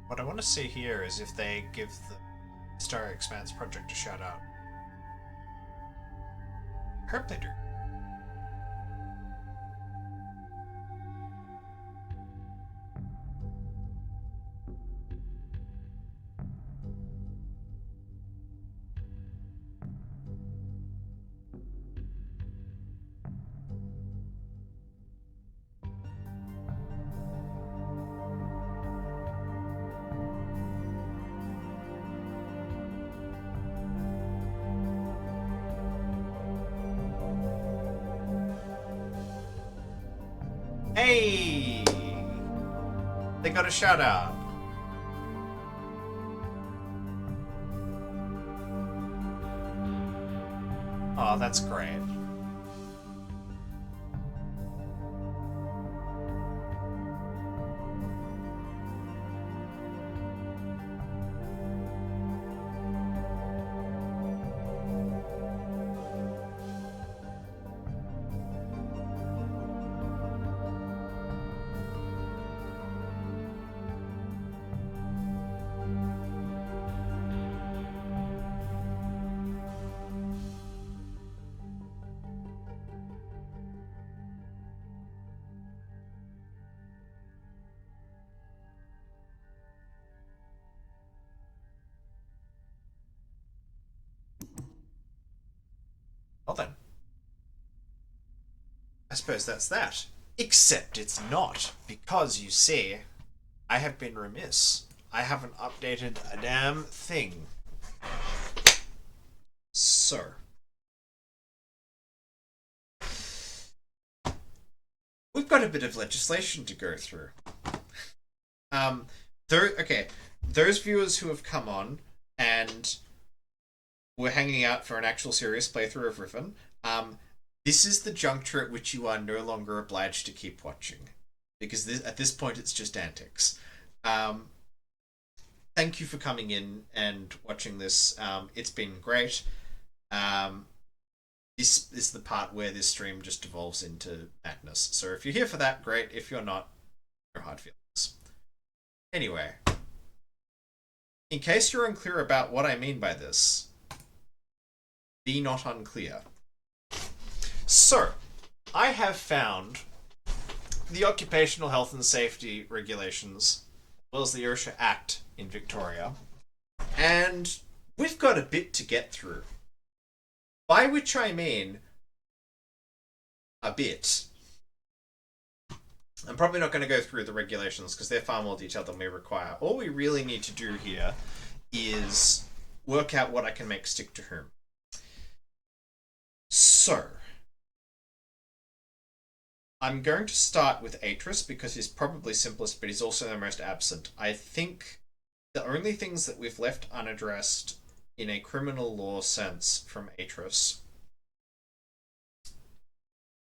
What I want to see here is if they give the Star Expanse project a shout out. I hope they do. Hey! They got a shout out. Oh, that's great. Well then. I suppose that's that. Except it's not, because you see, I have been remiss. I haven't updated a damn thing. So. We've got a bit of legislation to go through. Those viewers who have come on and were hanging out for an actual serious playthrough of Riven, this is the juncture at which you are no longer obliged to keep watching, because at this point it's just antics. Thank you for coming in and watching this. It's been great. This is the part where this stream just devolves into madness. So if you're here for that, great. If you're not, no hard feelings. Anyway, in case you're unclear about what I mean by this, be not unclear. So, I have found the Occupational Health and Safety Regulations, as well as the OSHA Act in Victoria, and we've got a bit to get through. By which I mean a bit. I'm probably not going to go through the regulations because they're far more detailed than we require. All we really need to do here is work out what I can make stick to whom. So, I'm going to start with Atris because he's probably simplest, but he's also the most absent. I think the only things that we've left unaddressed in a criminal law sense from Atris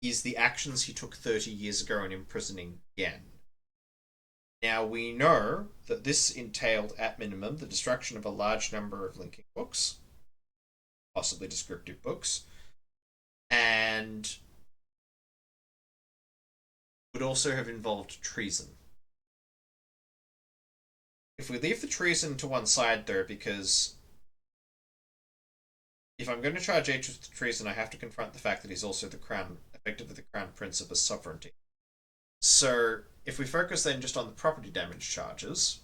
is the actions he took 30 years ago in imprisoning Yen. Now, we know that this entailed, at minimum, the destruction of a large number of linking books, possibly descriptive books, and would also have involved treason. If we leave the treason to one side, though, because if I'm going to charge H with treason, I have to confront the fact that he's also effectively the crown prince of his sovereignty. So, if we focus then just on the property damage charges,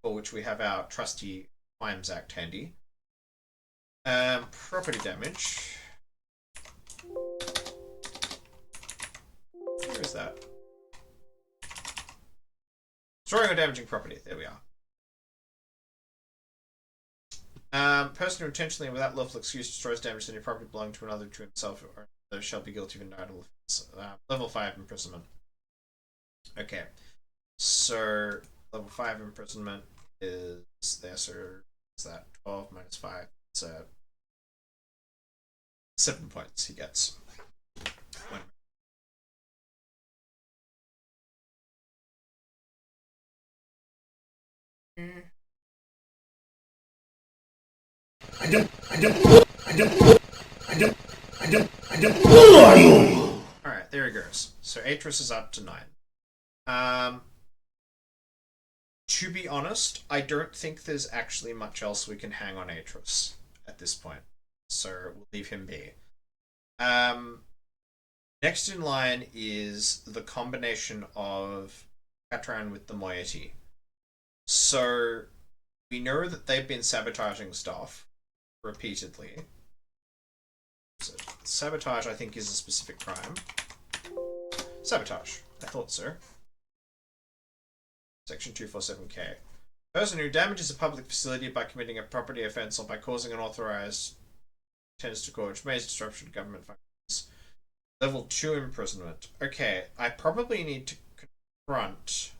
for which we have our trusty Crimes Act handy. Property damage. Where is that? Destroying or damaging property. There we are. Person who intentionally and without lawful excuse destroys damage to any property belonging to another, to himself or another, shall be guilty of an idle offense. Level 5 imprisonment. Okay. So, level 5 imprisonment is there, so is that 12 minus 5? It's 7 points he gets. Alright, there he goes. So Atris is up to 9. To be honest, I don't think there's actually much else we can hang on Atris at this point. So we'll leave him be. Next in line is the combination of Katran with the moiety. So we know that they've been sabotaging stuff repeatedly. So sabotage, I think, is a specific crime. Sabotage. I thought so. Section 247K. Person who damages a public facility by committing a property offence or by causing unauthorised intends to cause major disruption to government functions. Level 2 imprisonment. Okay, I probably need to confront.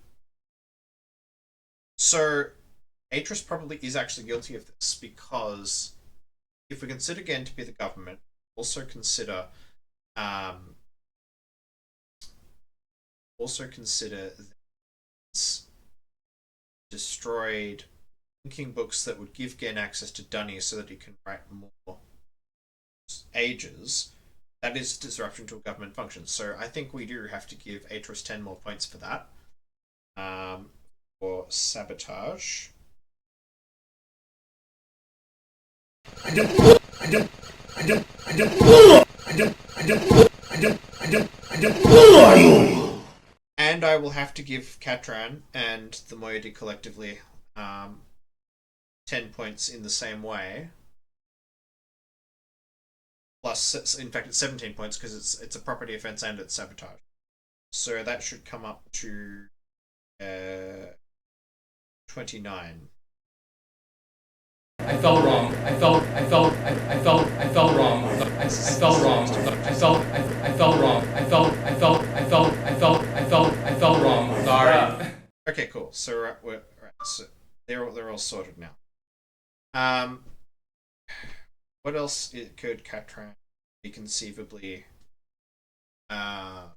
So, Atris probably is actually guilty of this because if we consider Gen to be the government, also consider that destroyed thinking books that would give Gen access to Dunny so that he can write more ages. That is disruption to a government function. So I think we do have to give Atris 10 more points for that. For sabotage. And I will have to give Katran and the moiety collectively 10 points in the same way. Plus, in fact, it's 17 points because it's a property offense and it's sabotage. So that should come up to 29. I felt wrong. I felt wrong. I felt wrong. I felt wrong. Sorry. Okay, cool. So so they're all sorted now. What else could Katran be conceivably of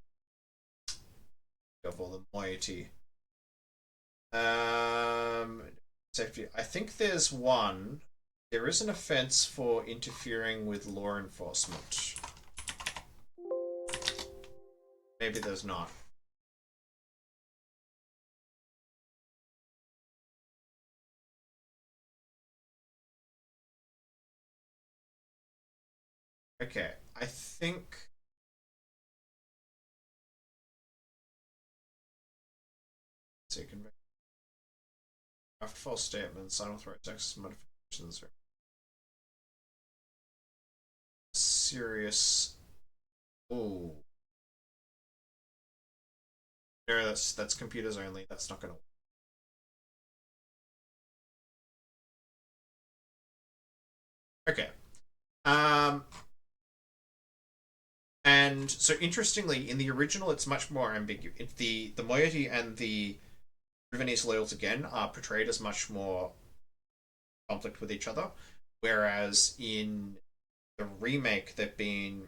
all the moiety? Safety. I think there's one. There is an offense for interfering with law enforcement. Maybe there's not. Okay, I think. So you can draft false statements, unauthorized access modifications, or serious. Ooh. No, that's computers only. That's not gonna work. Okay. And so interestingly, in the original, it's much more ambiguous. The moiety and the Rivenese loyals again are portrayed as much more conflict with each other, whereas in the remake, they've been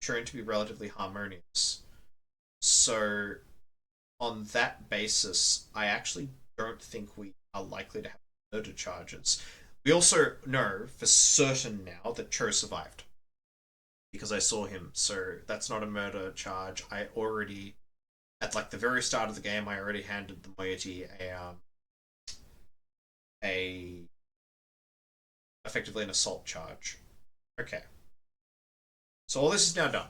shown to be relatively harmonious. So, on that basis, I actually don't think we are likely to have murder charges. We also know for certain now that Cho survived because I saw him, so that's not a murder charge. I already, at like the very start of the game, I already handed the moiety a effectively an assault charge. Okay, so all this is now done.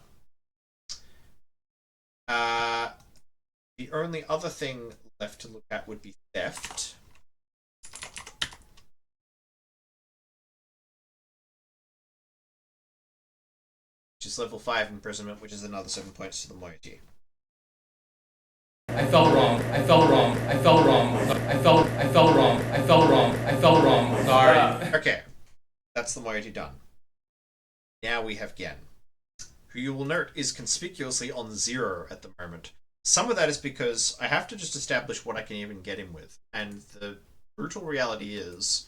The only other thing left to look at would be theft. Which is level 5 imprisonment, which is another 7 points to the moiety. I felt wrong. I felt wrong. I felt wrong. I felt wrong. I felt wrong. I felt wrong. Sorry. Okay, that's the moiety done. Now we have Gen, who you will note is conspicuously on 0 at the moment. Some of that is because I have to just establish what I can even get him with, and the brutal reality is,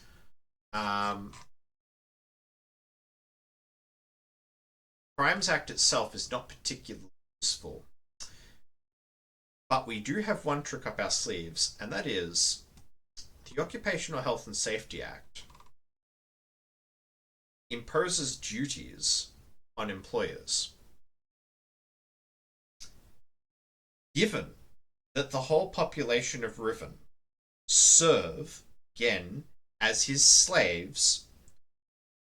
Crimes Act itself is not particularly useful. But we do have one trick up our sleeves, and that is the Occupational Health and Safety Act imposes duties on employers. Given that the whole population of Riven serve Gen as his slaves,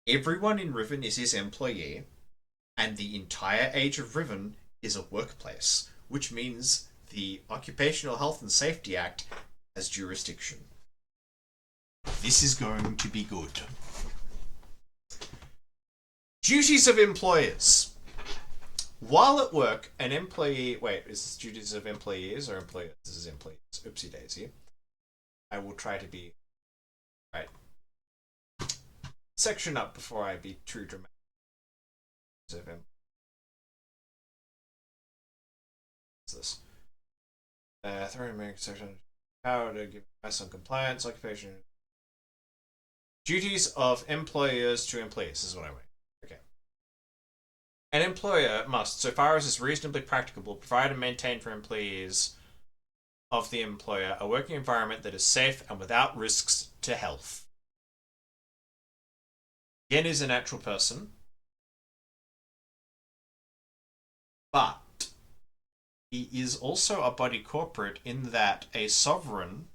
everyone in Riven is his employee, and the entire age of Riven is a workplace, which means the Occupational Health and Safety Act has jurisdiction. This is going to be good. Duties of employers. While at work, an employee... Wait, is this duties of employees or employers? This is employees. Oopsie daisy. I will try to be... Right. Section up before I be too dramatic. this? Remake section. How to give advice on compliance, occupation. Duties of employers to employees is what I mean. Okay. An employer must, so far as is reasonably practicable, provide and maintain for employees of the employer a working environment that is safe and without risks to health. Again, is a natural person, but he is also a body corporate in that a sovereign,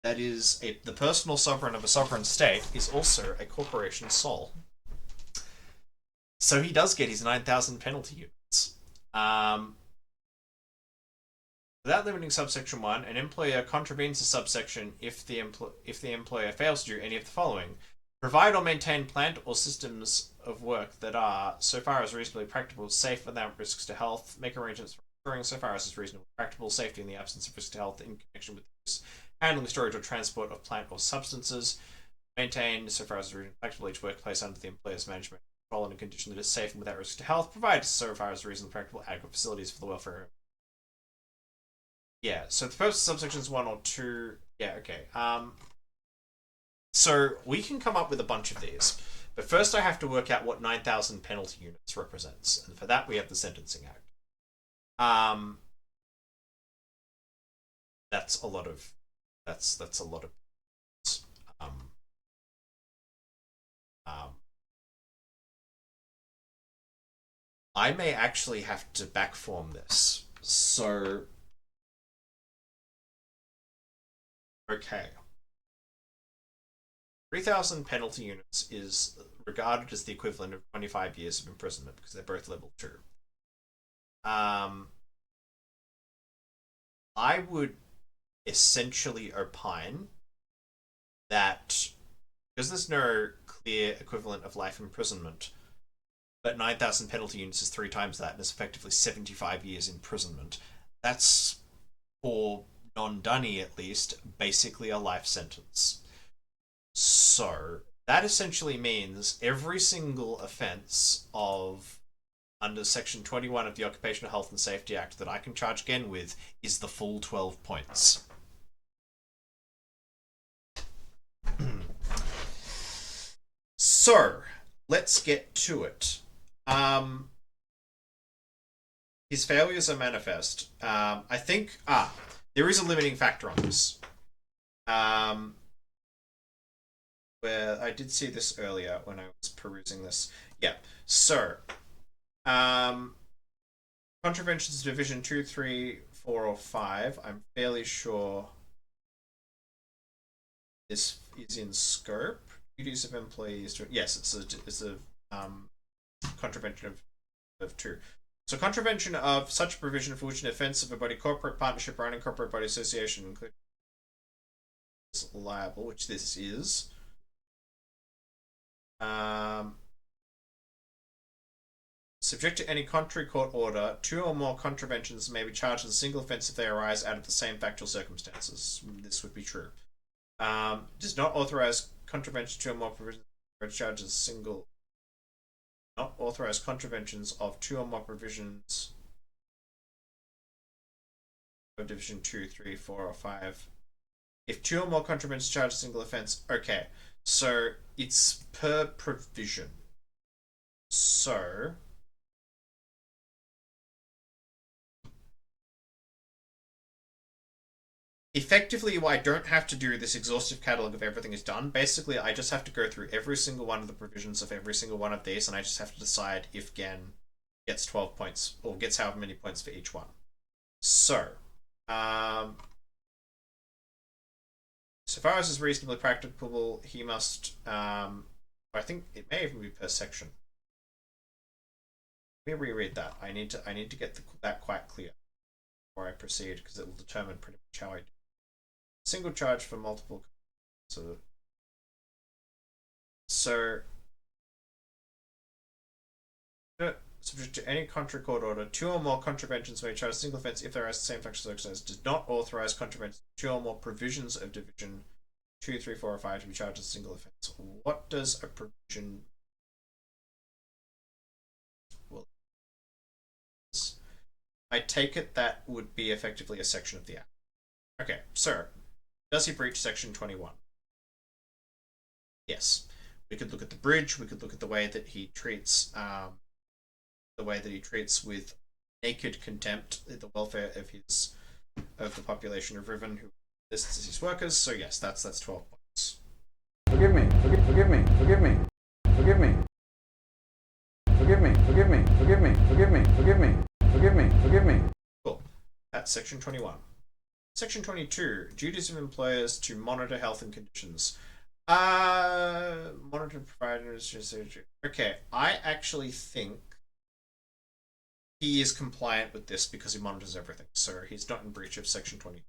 that is the personal sovereign of a sovereign state, is also a corporation's soul. So he does get his 9,000 penalty units. Without limiting subsection 1, an employer contravenes the subsection if the employer fails to do any of the following. Provide or maintain plant or systems of work that are, so far as reasonably practicable, safe without risks to health. Make arrangements for ensuring, so far as is reasonably practicable, safety in the absence of risk to health in connection with the use, handling, storage, or transport of plant or substances. Maintain, so far as is reasonably practicable, each workplace under the employer's management control in a condition that is safe and without risk to health. Provide, so far as reasonably practicable, adequate facilities for the welfare. Yeah, so the first subsections 1 or 2. Yeah, okay. So we can come up with a bunch of these, but first I have to work out what 9,000 penalty units represents, and for that we have the Sentencing Act. That's a lot of. That's a lot of. I may actually have to backform this. So. Okay. 3,000 penalty units is regarded as the equivalent of 25 years of imprisonment because they're both level 2. I would essentially opine that because there's no clear equivalent of life imprisonment, but 9,000 penalty units is 3 times that and is effectively 75 years imprisonment. That's, for non-dunny at least, basically a life sentence. So that essentially means every single offence of under Section 21 of the Occupational Health and Safety Act that I can charge again with is the full 12 points. So let's get to it. His failures are manifest. I think there is a limiting factor on this. Where I did see this earlier when I was perusing this. Yeah. So, contraventions to Division 2, 3, 4, or 5. I'm fairly sure this is in scope. Duties of employees. Yes, it's a contravention of 2. So, contravention of such provision for which an offence of a body corporate, partnership, or unincorporated body association, including is liable, which this is. Subject to any contrary court order, 2 or more contraventions may be charged as a single offence if they arise out of the same factual circumstances. This would be true. Does not authorize contravention 2 or more provisions charged as a single. Not authorize contraventions of 2 or more provisions of Division 2, 3, 4, or 5. If 2 or more contraventions charged a single offence, okay. So it's per provision. So effectively, I don't have to do this exhaustive catalogue of everything is done. Basically, I just have to go through every single one of the provisions of every single one of these, and I just have to decide if Gen gets 12 points, or gets however many points for each one. So, so far as is reasonably practicable, he must, I think it may even be per section. Let me reread that. I need to get that quite clear before I proceed, because it will determine pretty much how I do. Single charge for multiple. So subject to any contrary court order, 2 or more contraventions may charge a single offence if there are the same factual circumstances. Does not authorize contraventions 2 or more provisions of Division 2, 3, 4, or 5 to be charged as a single offence. What does a provision? Well, I take it that would be effectively a section of the act. Okay, so does he breach section 21? Yes. We could look at the bridge. We could look at the way that he treats, with naked contempt the welfare of the population of Riven, who lists as his workers. So yes, that's 12 points. Forgive me, forgive me, forgive me, forgive me. Forgive me, forgive me, forgive me, forgive me, forgive me, forgive me, forgive me. Cool. That's section 21. Section 22, duties of employers to monitor health and conditions. Monitor providers. Okay, I actually think he is compliant with this because he monitors everything, so he's not in breach of section 20.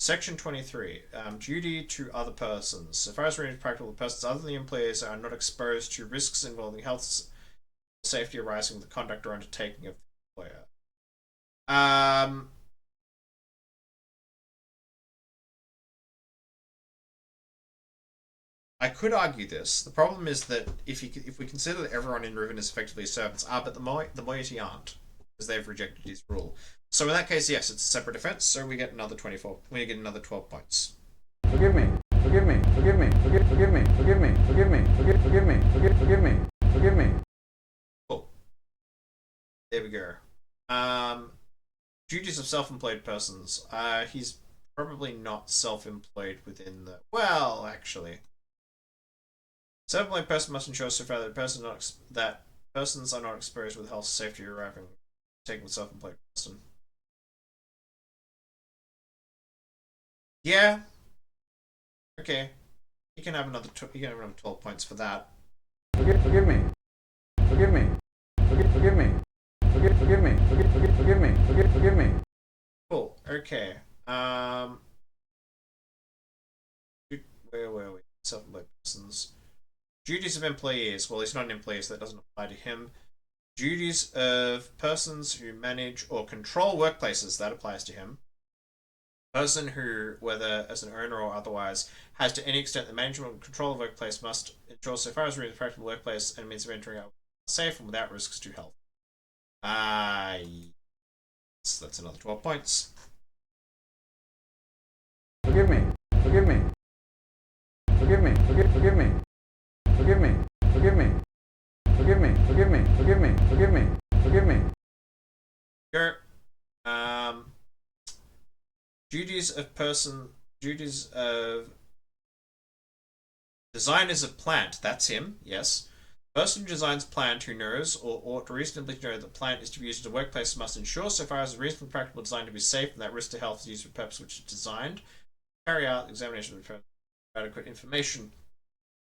Section 23, duty to other persons. So far as practical, persons other than the employees are not exposed to risks involving health safety arising from the conduct or undertaking of the employer. I could argue this. The problem is that if we consider that everyone in Riven is effectively servants, but the moiety aren't, because they've rejected his rule. So in that case, yes, it's a separate offense. So we get another 24. We get another 12 points. Forgive me, forgive me, forgive me, forgive me, forgive me, forgive me, forgive me, forgive me, forgive me. Cool. There we go. Duties of self-employed persons. He's probably not self-employed within the. Well, actually. Self-employed person must ensure so far that persons are not exposed with health safety arriving taken with self-employed person. Yeah. Okay. You can have another 12 points for that. Forgive me. Forgive me. Forgive me. Forgive me. Forgive me. Forgive me. Cool. Okay. Where were we? Self-employed persons. Duties of employees. Well, he's not an employee, so that doesn't apply to him. Duties of persons who manage or control workplaces. That applies to him. Person who, whether as an owner or otherwise, has to any extent the management and control of the workplace must ensure so far as reasonable practical workplace and means of entering out safe and without risks to health. So that's another 12 points. Forgive me. Forgive me. Forgive me. Forgive me. Forgive me. Forgive me. Forgive me. Forgive me. Forgive me. Forgive me. Forgive me. Go. Duties of designers of plant. That's him. Yes. Person who designs plant who knows or ought reasonably to know that plant is to be used as a workplace must ensure, so far as a reasonably practical design to be safe and that risk to health is used for the purpose which is designed. Carry out examination of adequate information.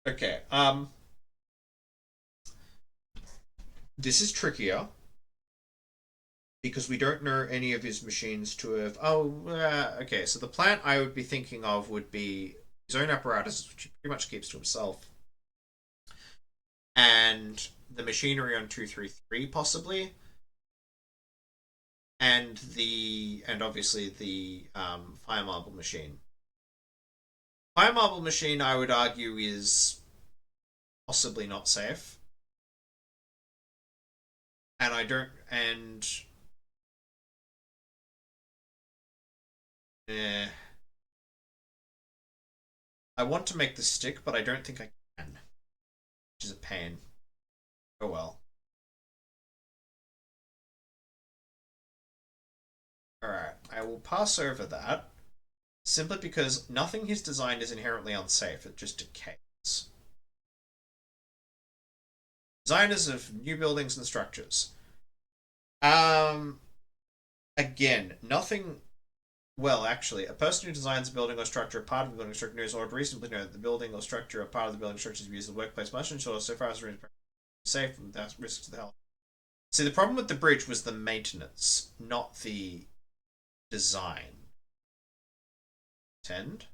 Okay. This is trickier because we don't know any of his machines to have. Okay. So the plant I would be thinking of would be his own apparatus, which he pretty much keeps to himself, and the machinery on 233 possibly, and obviously the fire marble machine. Fire marble machine, I would argue, is possibly not safe, and I don't. And I want to make the stick, but I don't think I can, which is a pain. Oh well. Alright, I will pass over that, simply because nothing he's designed is inherently unsafe, it just decays. Designers of new buildings and structures. Again, nothing. Well, actually, a person who designs a building or structure, a part of the building structure, knows or reasonably know that the building or structure, a part of the building structure, is used as a workplace must ensure so far as safe and without risks to the health. See, the problem with the bridge was the maintenance, not the design. Tend.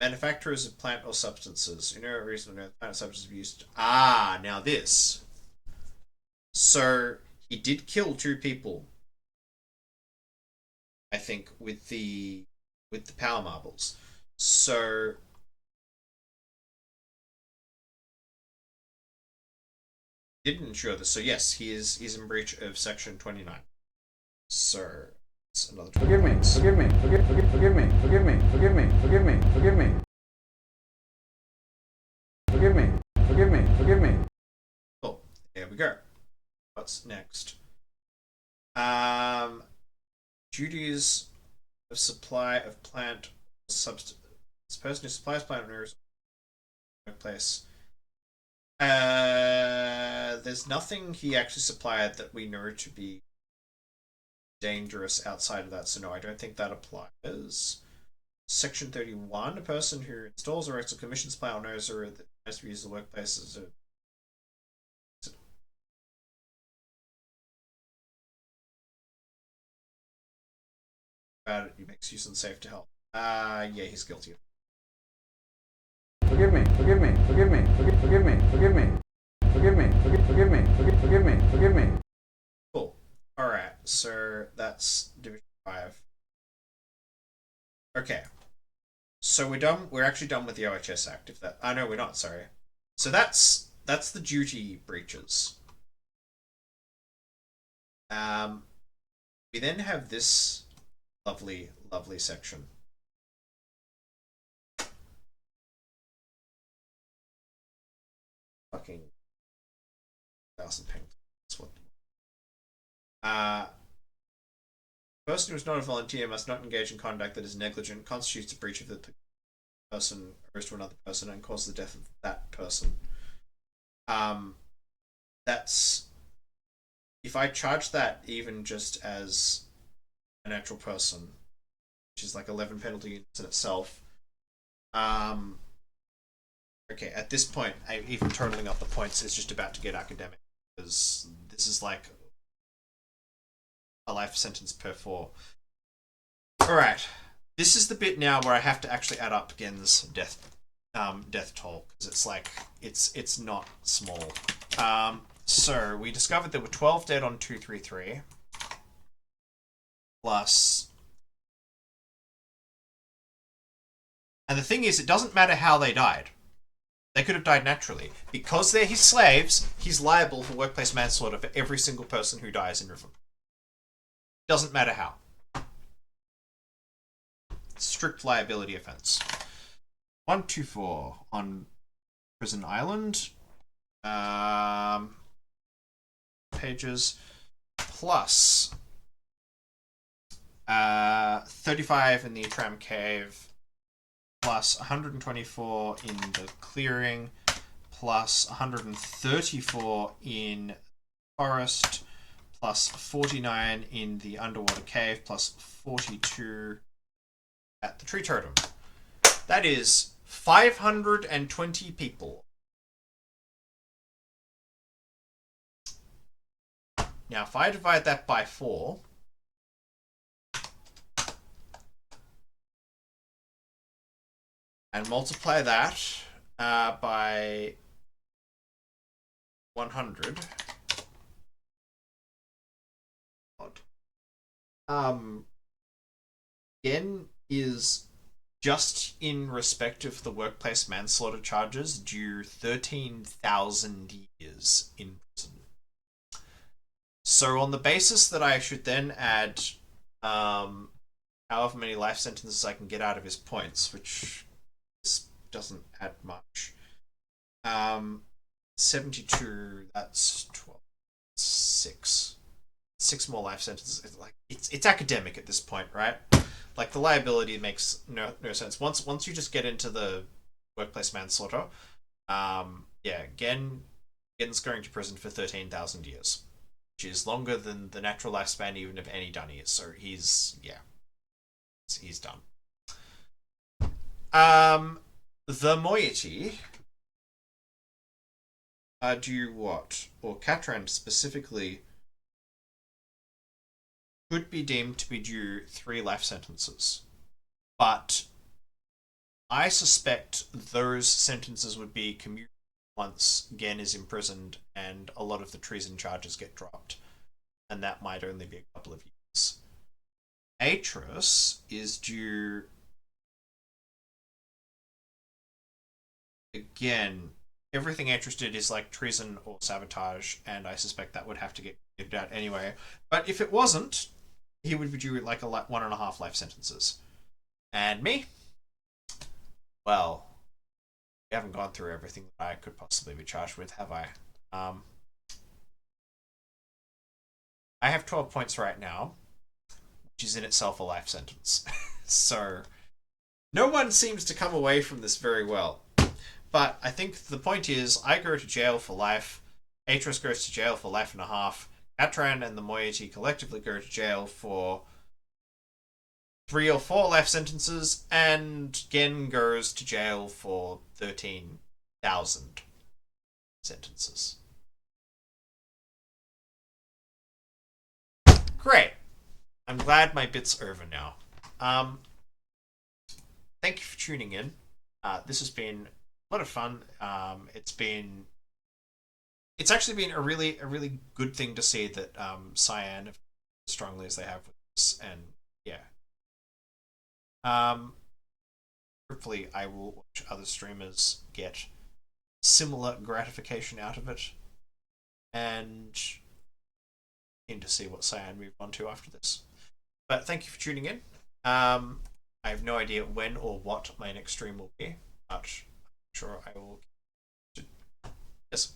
Manufacturers of plant or substances. You know, reasonably know plant or substances used. Now this. So he did kill 2 people, I think, with the power marbles. So didn't ensure this. So yes, he's in breach of section 29. So it's another. Forgive me. Forgive me. Forgive me. Forgive me. Forgive me. Forgive me. Forgive me. Forgive me. Forgive me. Forgive me. Cool. There we go. What's next? Duties of supply of plant substance. This person who supplies plant matters workplace. There's nothing he actually supplied that we know to be dangerous outside of that, so no, I don't think that applies. Section 31, a person who installs or erects a commissions plant or nursery that has to use the workplace as a about it, he makes use and safe to help. Yeah, he's guilty. Forgive me. Forgive me. Forgive me. Forgive me. Forgive me. Forgive me. Forgive me. Forgive me. Forgive me. Cool. Alright, so that's Division 5. Okay. So we're done. We're actually done with the OHS Act. If that, no, we're not. Sorry. So that's the duty breaches. We then have this lovely section. Fucking 1,000 penalties. That's what. Person who is not a volunteer must not engage in conduct that is negligent, constitutes a breach of the person, owes to another person, and cause the death of that person. That's if I charge that even just as a natural person, which is like 11 penalty units in itself. Okay, at this point, even totaling up the points is just about to get academic, because this is like a life sentence per 4. Alright, this is the bit now where I have to actually add up Gen's death toll, because it's like, it's not small. So, we discovered there were 12 dead on 233, plus... And the thing is, it doesn't matter how they died. They could have died naturally. Because they're his slaves, he's liable for workplace manslaughter for every single person who dies in Riven. Doesn't matter how. Strict liability offense. 124 on Prison Island. Pages. Plus 35 in the Tram Cave. Plus 124 in the clearing, plus 134 in forest, plus 49 in the underwater cave, plus 42 at the tree totem. That is 520 people. Now, if I divide that by 4, and multiply that by 100. Gen is just in respect of the workplace manslaughter charges due 13,000 years in prison. So on the basis that I should then add however many life sentences I can get out of his points, which doesn't add much. 72, that's 12. 6 more life sentences. It's academic at this point, right? Like, the liability makes no sense. Once you just get into the workplace manslaughter, yeah, Gen's going to prison for 13,000 years, which is longer than the natural lifespan even of any Dunny is. So he's done. The moiety are due what? Or Katran specifically could be deemed to be due 3 life sentences. But I suspect those sentences would be commuted once Gen is imprisoned and a lot of the treason charges get dropped. And that might only be a couple of years. Atris is due... Again, everything Atris did is like treason or sabotage, and I suspect that would have to get edited out anyway. But if it wasn't, he would be due like 1.5 life sentences. And me? Well, we haven't gone through everything that I could possibly be charged with, have I? I have 12 points right now, which is in itself a life sentence. So, no one seems to come away from this very well. But I think the point is, I go to jail for life, Atris goes to jail for life and a half, Atran and the moiety collectively go to jail for 3 or 4 life sentences, and Gen goes to jail for 13,000 sentences. Great. I'm glad my bit's over now. Thank you for tuning in. This has been a lot of fun. It's actually been a really good thing to see that Cyan as strongly as they have with this, and yeah. Hopefully I will watch other streamers get similar gratification out of it, and to see what Cyan move on to after this. But thank you for tuning in. I have no idea when or what my next stream will be, but I'm sure I will. Yes.